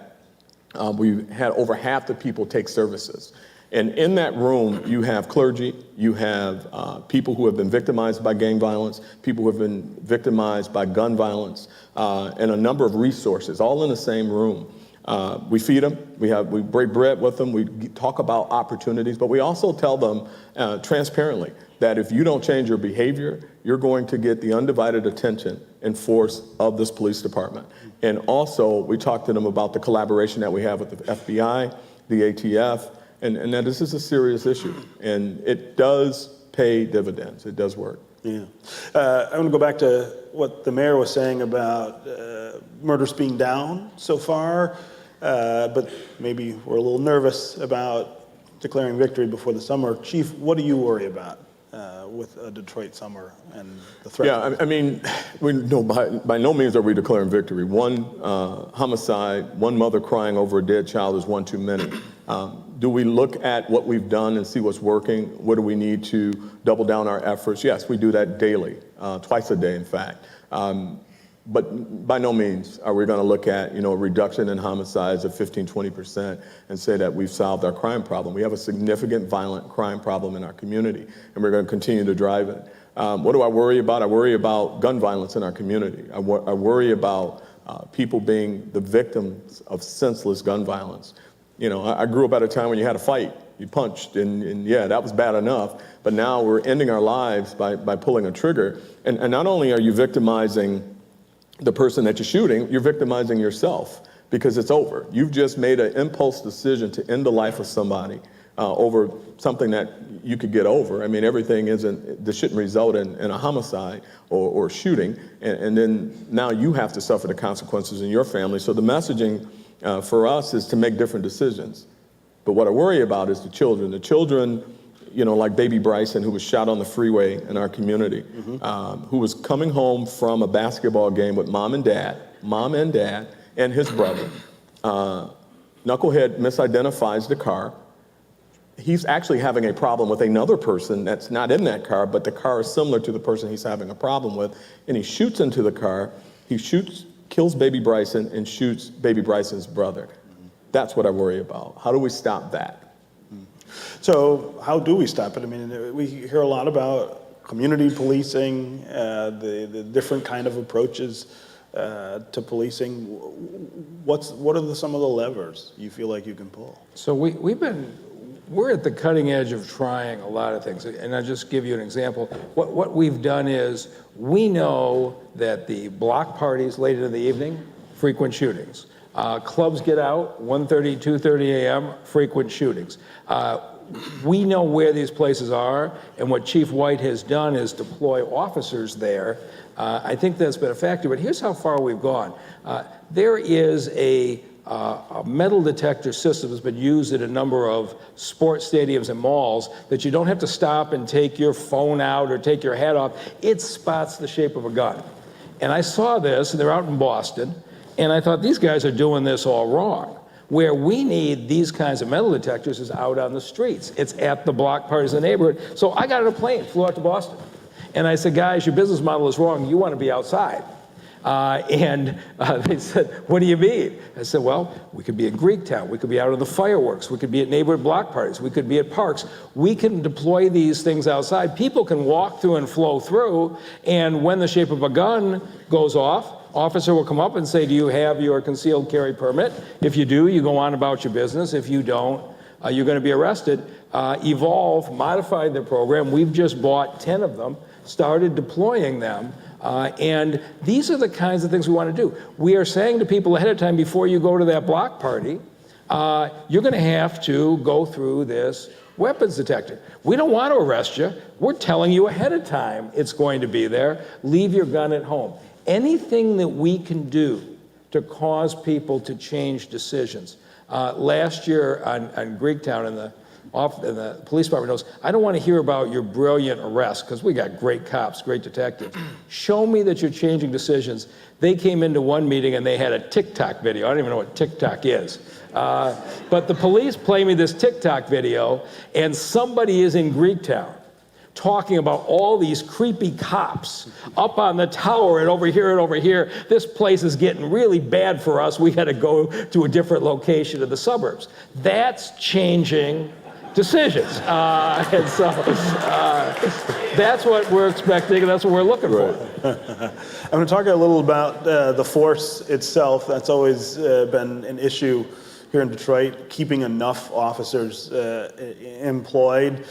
over half the people take services. And in that room, you have clergy, you have people who have been victimized by gang violence, people who have been victimized by gun violence, and a number of resources, all in the same room. We feed them, we break bread with them, we talk about opportunities, but we also tell them transparently that if you don't change your behavior, you're going to get the undivided attention and force of this police department. And also, we talk to them about the collaboration that we have with the FBI, the ATF, and that this is a serious issue. And it does pay dividends. It does work. Yeah. I want to go back to what the mayor was saying about murders being down so far, but maybe we're a little nervous about declaring victory before the summer. Chief, what do you worry about? with a Detroit summer and the threat? Yeah, I mean, by no means are we declaring victory. One homicide, one mother crying over a dead child is one too many. Do we look at what we've done and see what's working? What do we need to double down our efforts? Yes, we do that daily, twice a day, in fact. But by no means are we going to look at, a reduction in homicides of 15-20% and say that we've solved our crime problem. We have a significant violent crime problem in our community, and we're going to continue to drive it. What do I worry about? I worry about gun violence in our community. I worry about people being the victims of senseless gun violence. I grew up at a time when you had a fight, you punched, and yeah, that was bad enough. But now we're ending our lives by pulling a trigger. And not only are you victimizing the person that you're shooting, you're victimizing yourself because it's over. You've just made an impulse decision to end the life of somebody over something that you could get over. I mean, this shouldn't result in a homicide or shooting. And then now you have to suffer the consequences in your family. So the messaging for us is to make different decisions. But what I worry about is the children. The children, like baby Bryson, who was shot on the freeway in our community, who was coming home from a basketball game with mom and dad, and his brother. Knucklehead misidentifies the car. He's actually having a problem with another person that's not in that car, but the car is similar to the person he's having a problem with. And he shoots into the car. He kills baby Bryson and shoots baby Bryson's brother. That's what I worry about. How do we stop that? So how do we stop it? I mean, we hear a lot about community policing, the different kind of approaches to policing. What are some of the levers you feel like you can pull? So we're at the cutting edge of trying a lot of things. And I'll just give you an example. What we've done is we know that the block parties late in the evening, frequent shootings. Clubs get out, 1:30, 2:30 a.m., frequent shootings. We know where these places are, and what Chief White has done is deploy officers there. I think that's been a factor, but here's how far we've gone. There is a metal detector system that's been used at a number of sports stadiums and malls that you don't have to stop and take your phone out or take your hat off. It spots the shape of a gun. And I saw this, and they're out in Boston, and I thought, these guys are doing this all wrong. Where we need these kinds of metal detectors is out on the streets. It's at the block parties in the neighborhood. So I got on a plane, flew out to Boston. And I said, guys, your business model is wrong. You want to be outside. They said, what do you mean? I said, well, we could be in Greektown. We could be out on the fireworks. We could be at neighborhood block parties. We could be at parks. We can deploy these things outside. People can walk through and flow through. And when the shape of a gun goes off, officer will come up and say, do you have your concealed carry permit? If you do, you go on about your business. If you don't, you're going to be arrested. Evolve modified their program. We've just bought 10 of them, started deploying them. And these are the kinds of things we want to do. We are saying to people ahead of time, before you go to that block party, you're going to have to go through this weapons detector. We don't want to arrest you. We're telling you ahead of time it's going to be there. Leave your gun at home. Anything that we can do to cause people to change decisions. Last year on Greektown, and the police department knows, I don't want to hear about your brilliant arrest, because we got great cops, great detectives. Show me that you're changing decisions. They came into one meeting and they had a TikTok video. I don't even know what TikTok is. But the police play me this TikTok video, and somebody is in Greektown talking about all these creepy cops up on the tower and over here and over here. This place is getting really bad for us. We got to go to a different location in the suburbs. That's changing decisions. And so that's what we're expecting, and that's what we're looking for. I'm going to talk a little about the force itself. That's always been an issue here in Detroit, keeping enough officers employed.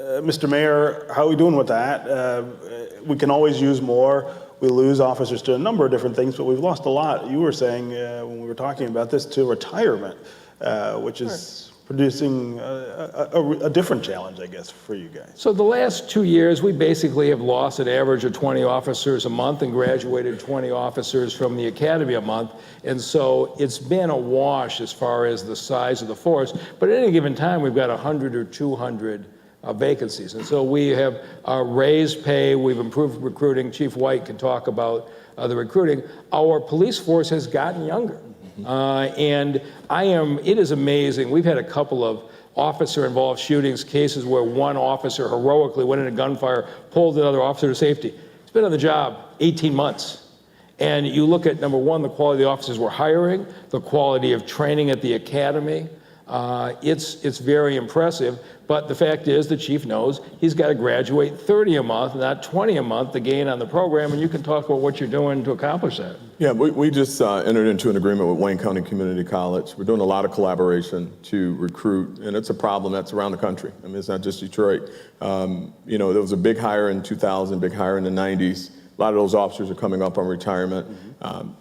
Mr. Mayor, how are we doing with that? We can always use more. We lose officers to a number of different things, but we've lost a lot. You were saying when we were talking about this, to retirement, which is producing a different challenge, I guess, for you guys. So the last 2 years, we basically have lost an average of 20 officers a month and graduated 20 officers from the academy a month. And so it's been a wash as far as the size of the force. But at any given time, we've got 100 or 200 vacancies. And so we have raised pay, we've improved recruiting. Chief White can talk about the recruiting. Our police force has gotten younger. And it is amazing. We've had a couple of officer-involved shootings, cases where one officer heroically went into gunfire, pulled another officer to safety. He's been on the job 18 months. And you look at, number one, the quality of the officers we're hiring, the quality of training at the academy. It's very impressive. But the fact is, the chief knows he's got to graduate 30 a month, not 20 a month to gain on the program. And you can talk about what you're doing to accomplish that. Yeah, we just entered into an agreement with Wayne County Community College. We're doing a lot of collaboration to recruit, and it's a problem that's around the country. I mean, it's not just Detroit. There was a big hire in 2000, big hire in the 90s. A lot of those officers are coming up on retirement.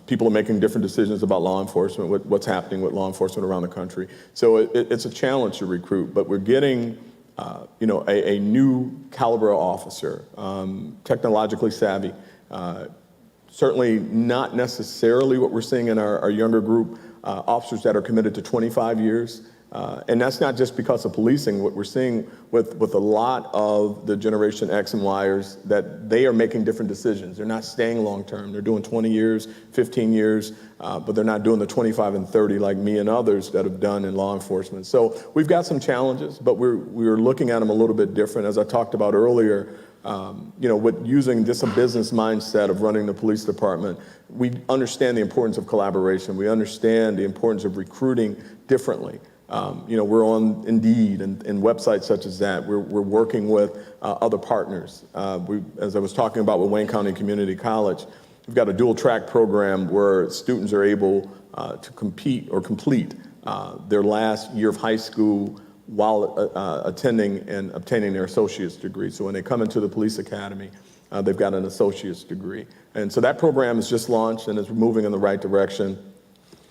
People are making different decisions about law enforcement, what's happening with law enforcement around the country. So it's a challenge to recruit, but we're getting a new caliber of officer, technologically savvy. Certainly not necessarily what we're seeing in our younger group, officers that are committed to 25 years. And that's not just because of policing. What we're seeing with a lot of the Generation X and Yers, that they are making different decisions. They're not staying long term. They're doing 20 years, 15 years, but they're not doing the 25 and 30 like me and others that have done in law enforcement. So we've got some challenges, but we're looking at them a little bit different. As I talked about earlier, with using this a business mindset of running the police department, we understand the importance of collaboration. We understand the importance of recruiting differently. We're on Indeed and websites such as that. We're working with other partners. As I was talking about with Wayne County Community College, we've got a dual track program where students are able to compete or complete their last year of high school while attending and obtaining their associate's degree. So when they come into the police academy, they've got an associate's degree. And so that program is just launched and is moving in the right direction.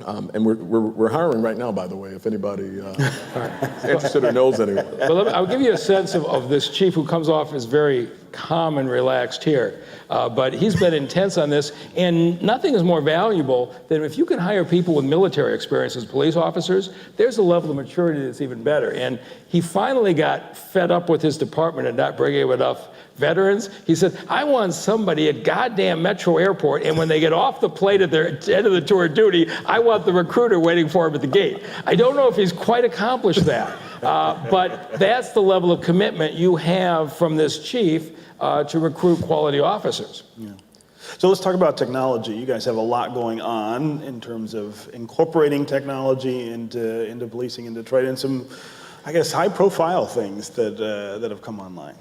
And we're hiring right now, by the way, if anybody is interested or knows anyone. Well, I'll give you a sense of this chief who comes off as very calm and relaxed here. But he's been intense on this, and nothing is more valuable than if you can hire people with military experience as police officers. There's a level of maturity that's even better. And he finally got fed up with his department and not bringing enough veterans. He said, I want somebody at goddamn Metro Airport, and when they get off the plane at their end of the tour of duty, I want the recruiter waiting for him at the gate. I don't know if he's quite accomplished that, but that's the level of commitment you have from this chief to recruit quality officers. Yeah. So let's talk about technology. You guys have a lot going on in terms of incorporating technology into policing in Detroit, and some, I guess, high-profile things that have come online.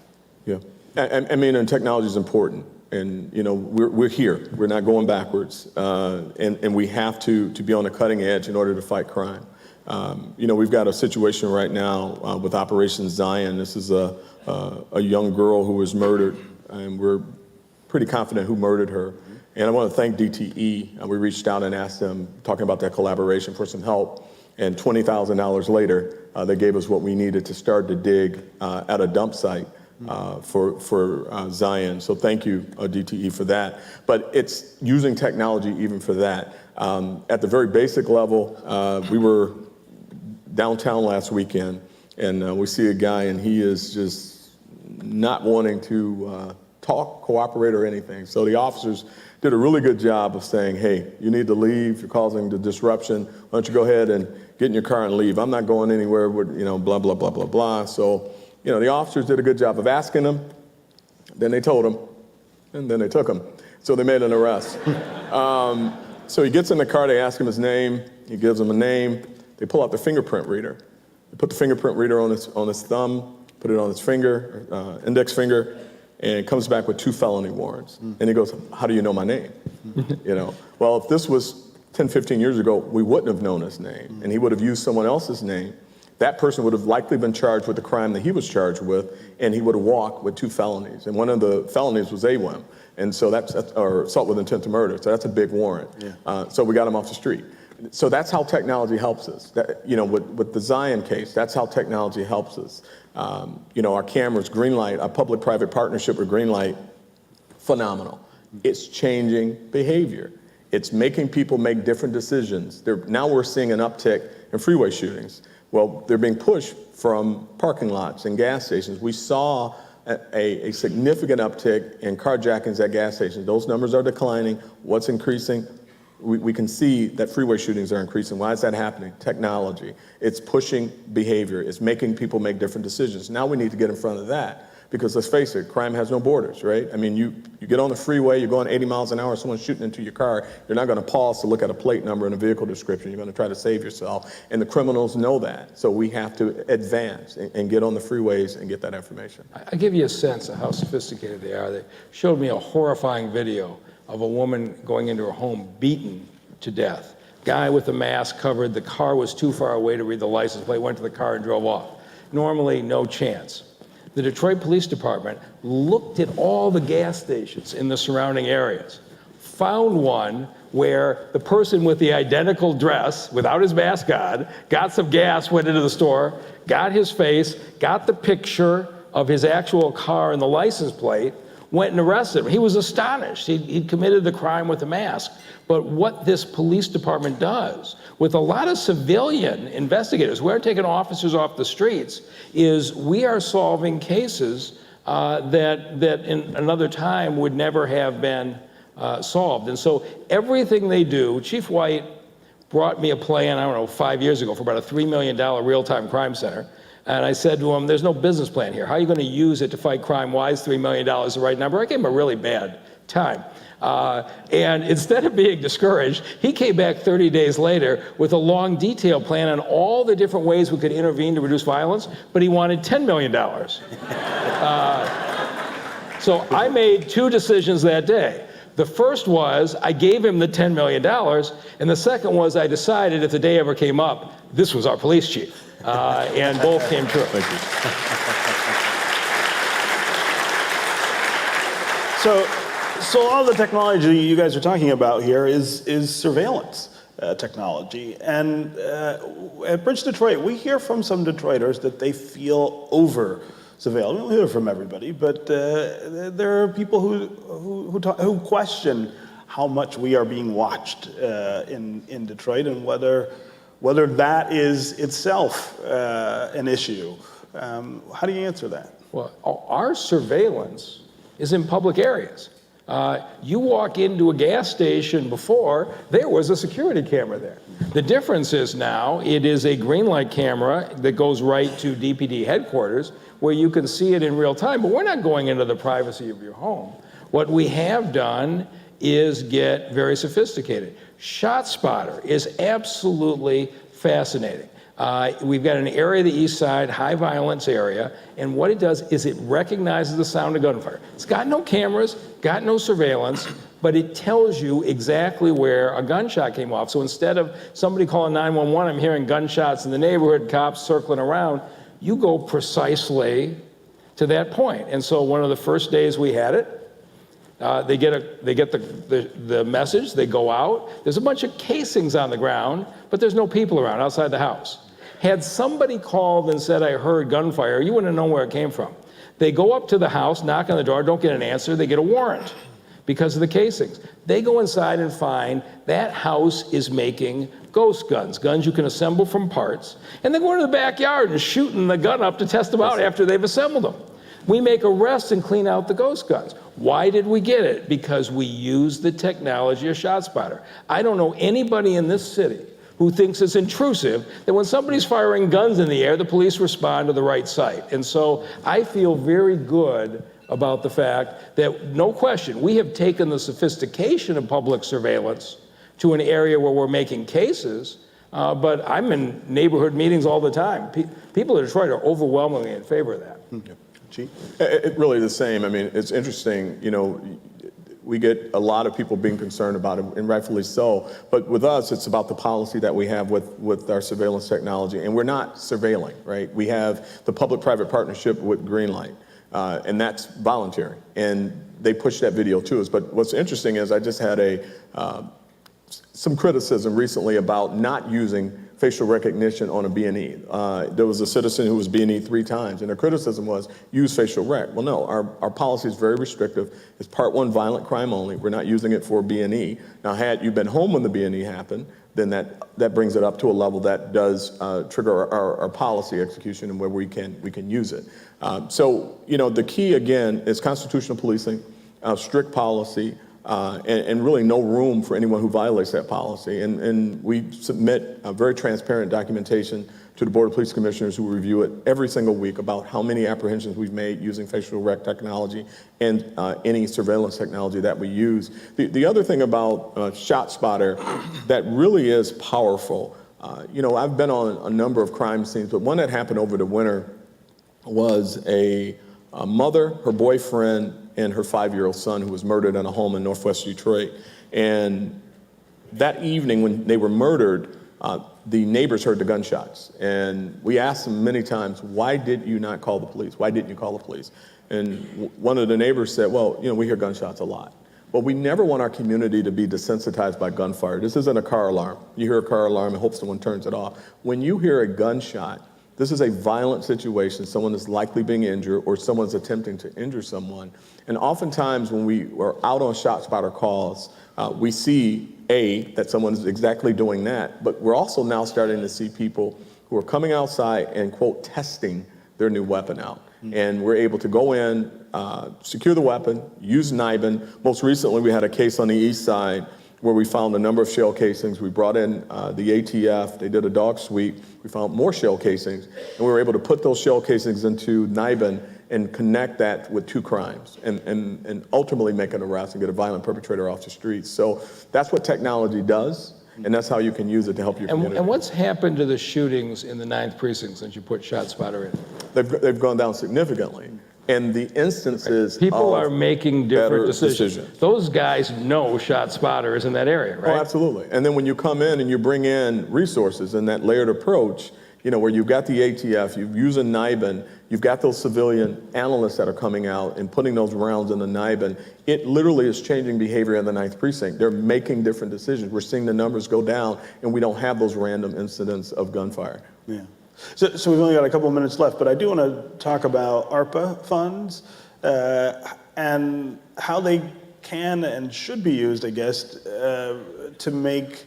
Yeah. I mean, and technology is important, and we're here. We're not going backwards, and we have to be on the cutting edge in order to fight crime. We've got a situation right now with Operation Zion. This is a young girl who was murdered, and we're pretty confident who murdered her. And I want to thank DTE. We reached out and asked them, talking about that collaboration, for some help. And $20,000 later, they gave us what we needed to start to dig at a dump site. For Zion. So thank you, DTE, for that. But it's using technology even for that. At the very basic level, we were downtown last weekend, and we see a guy, and he is just not wanting to talk, cooperate, or anything. So the officers did a really good job of saying, hey, you need to leave. You're causing the disruption. Why don't you go ahead and get in your car and leave? I'm not going anywhere with, blah, blah, blah, blah, blah. So the officers did a good job of asking him, then they told him, and then they took him. So they made an arrest. So he gets in the car, they ask him his name, he gives them a name, they pull out the fingerprint reader. They put the fingerprint reader on his thumb, put it on his finger, index finger, and it comes back with 2 felony warrants. And he goes, how do you know my name? Well, if this was 10, 15 years ago, we wouldn't have known his name, and he would have used someone else's name. That person would have likely been charged with the crime that he was charged with, and he would have walked with 2 felonies. And one of the felonies was AWIM, and so that's or assault with intent to murder. So that's a big warrant. Yeah. So we got him off the street. So that's how technology helps us. With the Zion case, that's how technology helps us. Our cameras, Greenlight, our public-private partnership with Greenlight, phenomenal. It's changing behavior. It's making people make different decisions. Now we're seeing an uptick in freeway shootings. Well, they're being pushed from parking lots and gas stations. We saw a significant uptick in carjackings at gas stations. Those numbers are declining. What's increasing? We can see that freeway shootings are increasing. Why is that happening? Technology. It's pushing behavior. It's making people make different decisions. Now we need to get in front of that because let's face it, crime has no borders, right? I mean, you get on the freeway, you're going 80 miles an hour, someone's shooting into your car, you're not going to pause to look at a plate number and a vehicle description. You're going to try to save yourself. And the criminals know that. So we have to advance and get on the freeways and get that information. I give you a sense of how sophisticated they are. They showed me a horrifying video of a woman going into her home beaten to death. Guy with a mask covered, the car was too far away to read the license plate, went to the car and drove off. Normally, no chance. The Detroit Police Department looked at all the gas stations in the surrounding areas, found one where the person with the identical dress, without his mask on, got some gas, went into the store, got his face, got the picture of his actual car and the license plate, went and arrested him. He was astonished. He'd committed the crime with a mask. But what this police department does with a lot of civilian investigators, we're taking officers off the streets, is we are solving cases that in another time would never have been solved. And so everything they do, Chief White brought me a plan, I don't know, 5 years ago for about a $3 million real-time crime center. And I said to him, there's no business plan here. How are you going to use it to fight crime? Why is $3 million the right number? I gave him a really bad time. And instead of being discouraged, he came back 30 days later with a long, detailed plan on all the different ways we could intervene to reduce violence, but he wanted $10 million. So I made two decisions that day. The first was I gave him the $10 million, and the second was I decided if the day ever came up, this was our police chief. And both came true. Thank you. So all the technology you guys are talking about here is surveillance technology. And at Bridge Detroit, we hear from some Detroiters that they feel over surveilled. We don't hear from everybody, but there are people who question how much we are being watched in Detroit and whether that is itself an issue. How do you answer that? Well, our surveillance is in public areas. You walk into a gas station before, there was a security camera there. The difference is now it is a green light camera that goes right to DPD headquarters where you can see it in real time, but we're not going into the privacy of your home. What we have done is get very sophisticated. ShotSpotter is absolutely fascinating. We've got an area of the east side, high violence area, and what it does is it recognizes the sound of gunfire. It's got no cameras, got no surveillance, but it tells you exactly where a gunshot came off. So instead of somebody calling 911, I'm hearing gunshots in the neighborhood, cops circling around, you go precisely to that point. And so one of the first days we had it, they get the message, they go out, there's a bunch of casings on the ground, but there's no people around outside the house. Had somebody called and said, I heard gunfire, you wouldn't have known where it came from. They go up to the house, knock on the door, don't get an answer, they get a warrant because of the casings. They go inside and find that house is making ghost guns, guns you can assemble from parts, and they go into the backyard and shooting the gun up to test them out after they've assembled them. We make arrests and clean out the ghost guns. Why did we get it? Because we use the technology of ShotSpotter. I don't know anybody in this city who thinks it's intrusive that when somebody's firing guns in the air, the police respond to the right site. And so I feel very good about the fact that, no question, we have taken the sophistication of public surveillance to an area where we're making cases, but I'm in neighborhood meetings all the time. People in Detroit are overwhelmingly in favor of that. It really the same. I mean, it's interesting, you know, we get a lot of people being concerned about it, and rightfully so. But with us, it's about the policy that we have with our surveillance technology. And we're not surveilling, right? We have the public-private partnership with Greenlight, and that's voluntary. And they push that video to us. But what's interesting is I just had some criticism recently about not using facial recognition on a B&E. There was a citizen who was B&E 3 times, and their criticism was, use facial rec. Well, no, our policy is very restrictive. It's Part 1 violent crime only. We're not using it for B&E. Now, had you been home when the B&E happened, then that brings it up to a level that does trigger our policy execution and where we can use it. So, the key again is constitutional policing, strict policy, and really no room for anyone who violates that policy. And we submit a very transparent documentation to the Board of Police Commissioners, who review it every single week, about how many apprehensions we've made using facial rec technology and any surveillance technology that we use. The other thing about ShotSpotter that really is powerful, I've been on a number of crime scenes, but one that happened over the winter was a mother, her boyfriend, and her 5-year-old son who was murdered in a home in Northwest Detroit. And that evening when they were murdered, the neighbors heard the gunshots. And we asked them many times, why did you not call the police? Why didn't you call the police? And one of the neighbors said, well, we hear gunshots a lot. But we never want our community to be desensitized by gunfire. This isn't a car alarm. You hear a car alarm and hope someone turns it off. When you hear a gunshot, this is a violent situation. Someone is likely being injured or someone's attempting to injure someone. And oftentimes when we are out on ShotSpotter calls, we see, that someone is exactly doing that, but we're also now starting to see people who are coming outside and, quote, testing their new weapon out. And we're able to go in, secure the weapon, use NIBIN. Most recently, we had a case on the east side where we found a number of shell casings. We brought in the ATF. They did a dog sweep. We found more shell casings, and we were able to put those shell casings into NIBIN and connect that with 2 crimes and ultimately make an arrest and get a violent perpetrator off the streets. So that's what technology does, and that's how you can use it to help your community. And what's happened to the shootings in the 9th precinct since you put ShotSpotter in? They've gone down significantly. And the instances people are making different decisions. decisions. Those guys know ShotSpotter is in that area, right? Oh, absolutely. And then when you come in and you bring in resources and that layered approach, where you've got the ATF, you've used a NIBIN, you've got those civilian analysts that are coming out and putting those rounds in the NIBIN, it literally is changing behavior in the 9th precinct. They're making different decisions. We're seeing the numbers go down, and we don't have those random incidents of gunfire. Yeah. So we've only got a couple of minutes left, but I do want to talk about ARPA funds and how they can and should be used, I guess, to make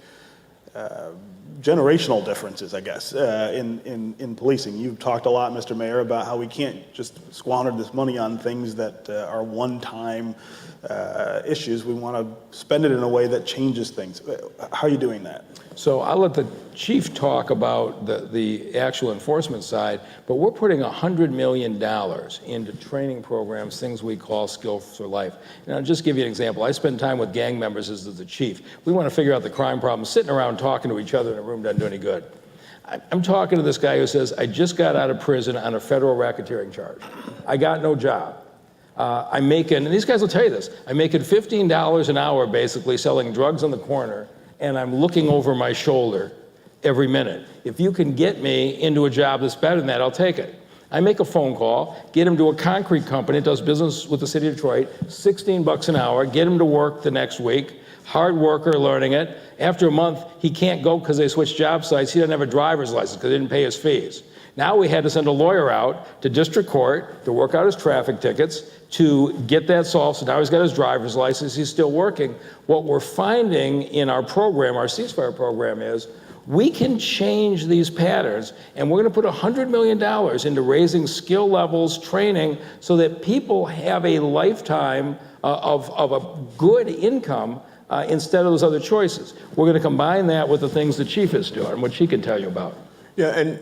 generational differences, I guess, in policing. You've talked a lot, Mr. Mayor, about how we can't just squander this money on things that are one-time issues. We want to spend it in a way that changes things. How are you doing that? So I'll let the chief talk about the actual enforcement side, but we're putting $100 million into training programs, things we call Skills for Life. And I'll just give you an example. I spend time with gang members as the chief. We want to figure out the crime problem. Sitting around talking to each other in a room doesn't do any good. I'm talking to this guy who says, I just got out of prison on a federal racketeering charge. I got no job. I'm making, and these guys will tell you this, I'm making $15 an hour basically selling drugs on the corner, and I'm looking over my shoulder every minute. If you can get me into a job that's better than that, I'll take it. I make a phone call, get him to a concrete company that does business with the city of Detroit, $16 an hour, get him to work the next week, hard worker learning it. After a month, he can't go because they switched job sites. He doesn't have a driver's license because they didn't pay his fees. Now we had to send a lawyer out to district court to work out his traffic tickets to get that solved. So now he's got his driver's license. He's still working. What we're finding in our program, our ceasefire program, is we can change these patterns, and we're going to put $100 million into raising skill levels, training, so that people have a lifetime of a good income instead of those other choices. We're going to combine that with the things the chief is doing, which he can tell you about. Yeah, and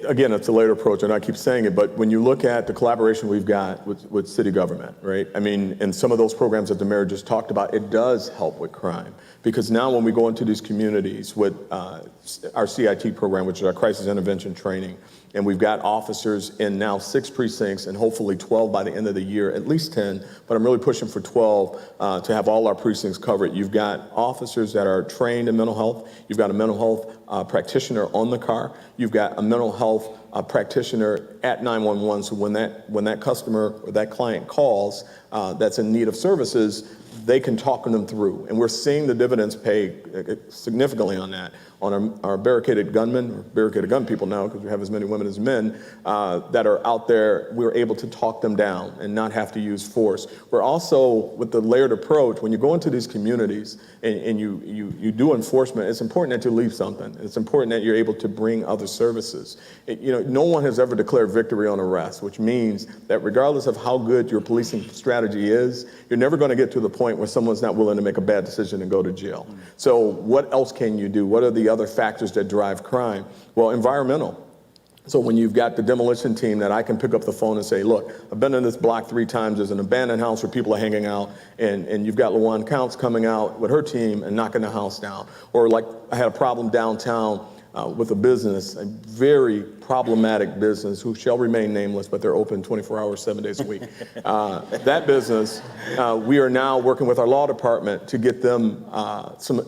again, it's a layered approach, and I keep saying it, but when you look at the collaboration we've got with city government, right? I mean, and some of those programs that the mayor just talked about, it does help with crime. Because now when we go into these communities with our CIT program, which is our crisis intervention training, and we've got officers in now 6 precincts and hopefully 12 by the end of the year, at least 10, but I'm really pushing for 12 to have all our precincts covered. You've got officers that are trained in mental health. You've got a mental health practitioner on the car. You've got a mental health practitioner at 911. So when that customer or that client calls, that's in need of services, they can talk them through. And we're seeing the dividends pay significantly on that. On our barricaded gunmen, or barricaded gun people now, because we have as many women as men, that are out there, we're able to talk them down and not have to use force. We're also, with the layered approach, when you go into these communities and you do enforcement, it's important that you leave something. It's important that you're able to bring other services. No one has ever declared victory on arrest, which means that regardless of how good your policing strategy is, you're never going to get to the point where someone's not willing to make a bad decision and go to jail. So what else can you do? What are the other factors that drive crime? Well, environmental. So when you've got the demolition team that I can pick up the phone and say, look, I've been in this block 3 times, there's an abandoned house where people are hanging out, and you've got LaJuan Counts coming out with her team and knocking the house down. Or like I had a problem downtown with a business, a very problematic business who shall remain nameless, but they're open 24 hours, 7 days a week. That business, we are now working with our law department to get them,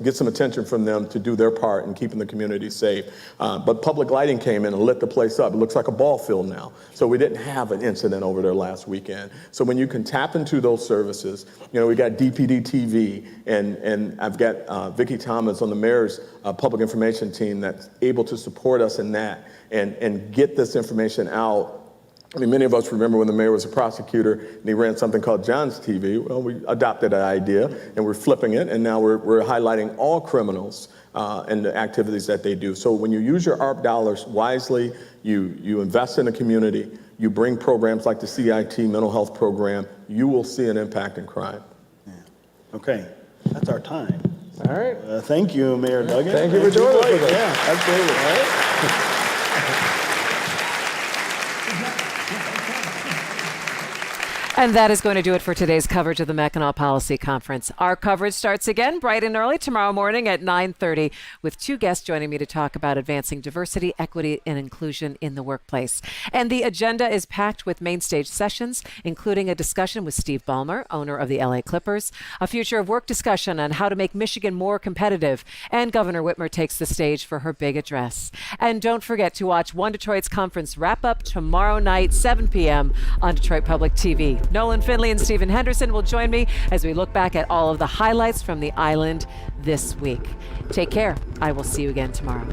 get some attention from them to do their part in keeping the community safe. But public lighting came in and lit the place up. It looks like a ball field now. So we didn't have an incident over there last weekend. So when you can tap into those services, we got DPD TV, and I've got Vicki Thomas on the mayor's public information team that's able to support us in that and get this information out. I mean, many of us remember when the mayor was a prosecutor and he ran something called John's TV. Well, we adopted that idea and we're flipping it, and now we're highlighting all criminals and the activities that they do. So when you use your ARP dollars wisely, you invest in the community, you bring programs like the CIT mental health program, you will see an impact in crime. Yeah. Okay, that's our time. All right. Thank you, Mayor Duggan. Thank you for joining us. Yeah, absolutely. All right. And that is going to do it for today's coverage of the Mackinac Policy Conference. Our coverage starts again bright and early tomorrow morning at 9:30 with 2 guests joining me to talk about advancing diversity, equity, and inclusion in the workplace. And the agenda is packed with main stage sessions, including a discussion with Steve Ballmer, owner of the LA Clippers, a future of work discussion on how to make Michigan more competitive, and Governor Whitmer takes the stage for her big address. And don't forget to watch One Detroit's conference wrap up tomorrow night, 7 p.m. on Detroit Public TV. Nolan Finley and Stephen Henderson will join me as we look back at all of the highlights from the island this week. Take care. I will see you again tomorrow.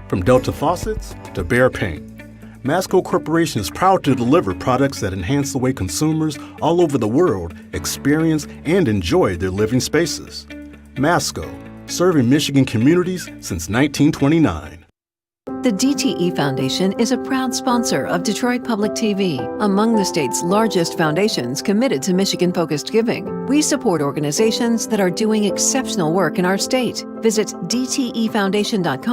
From Delta Faucets to Behr Paint, Masco Corporation is proud to deliver products that enhance the way consumers all over the world experience and enjoy their living spaces. Masco, serving Michigan communities since 1929. The DTE Foundation is a proud sponsor of Detroit Public TV, among the state's largest foundations committed to Michigan-focused giving. We support organizations that are doing exceptional work in our state. Visit dtefoundation.com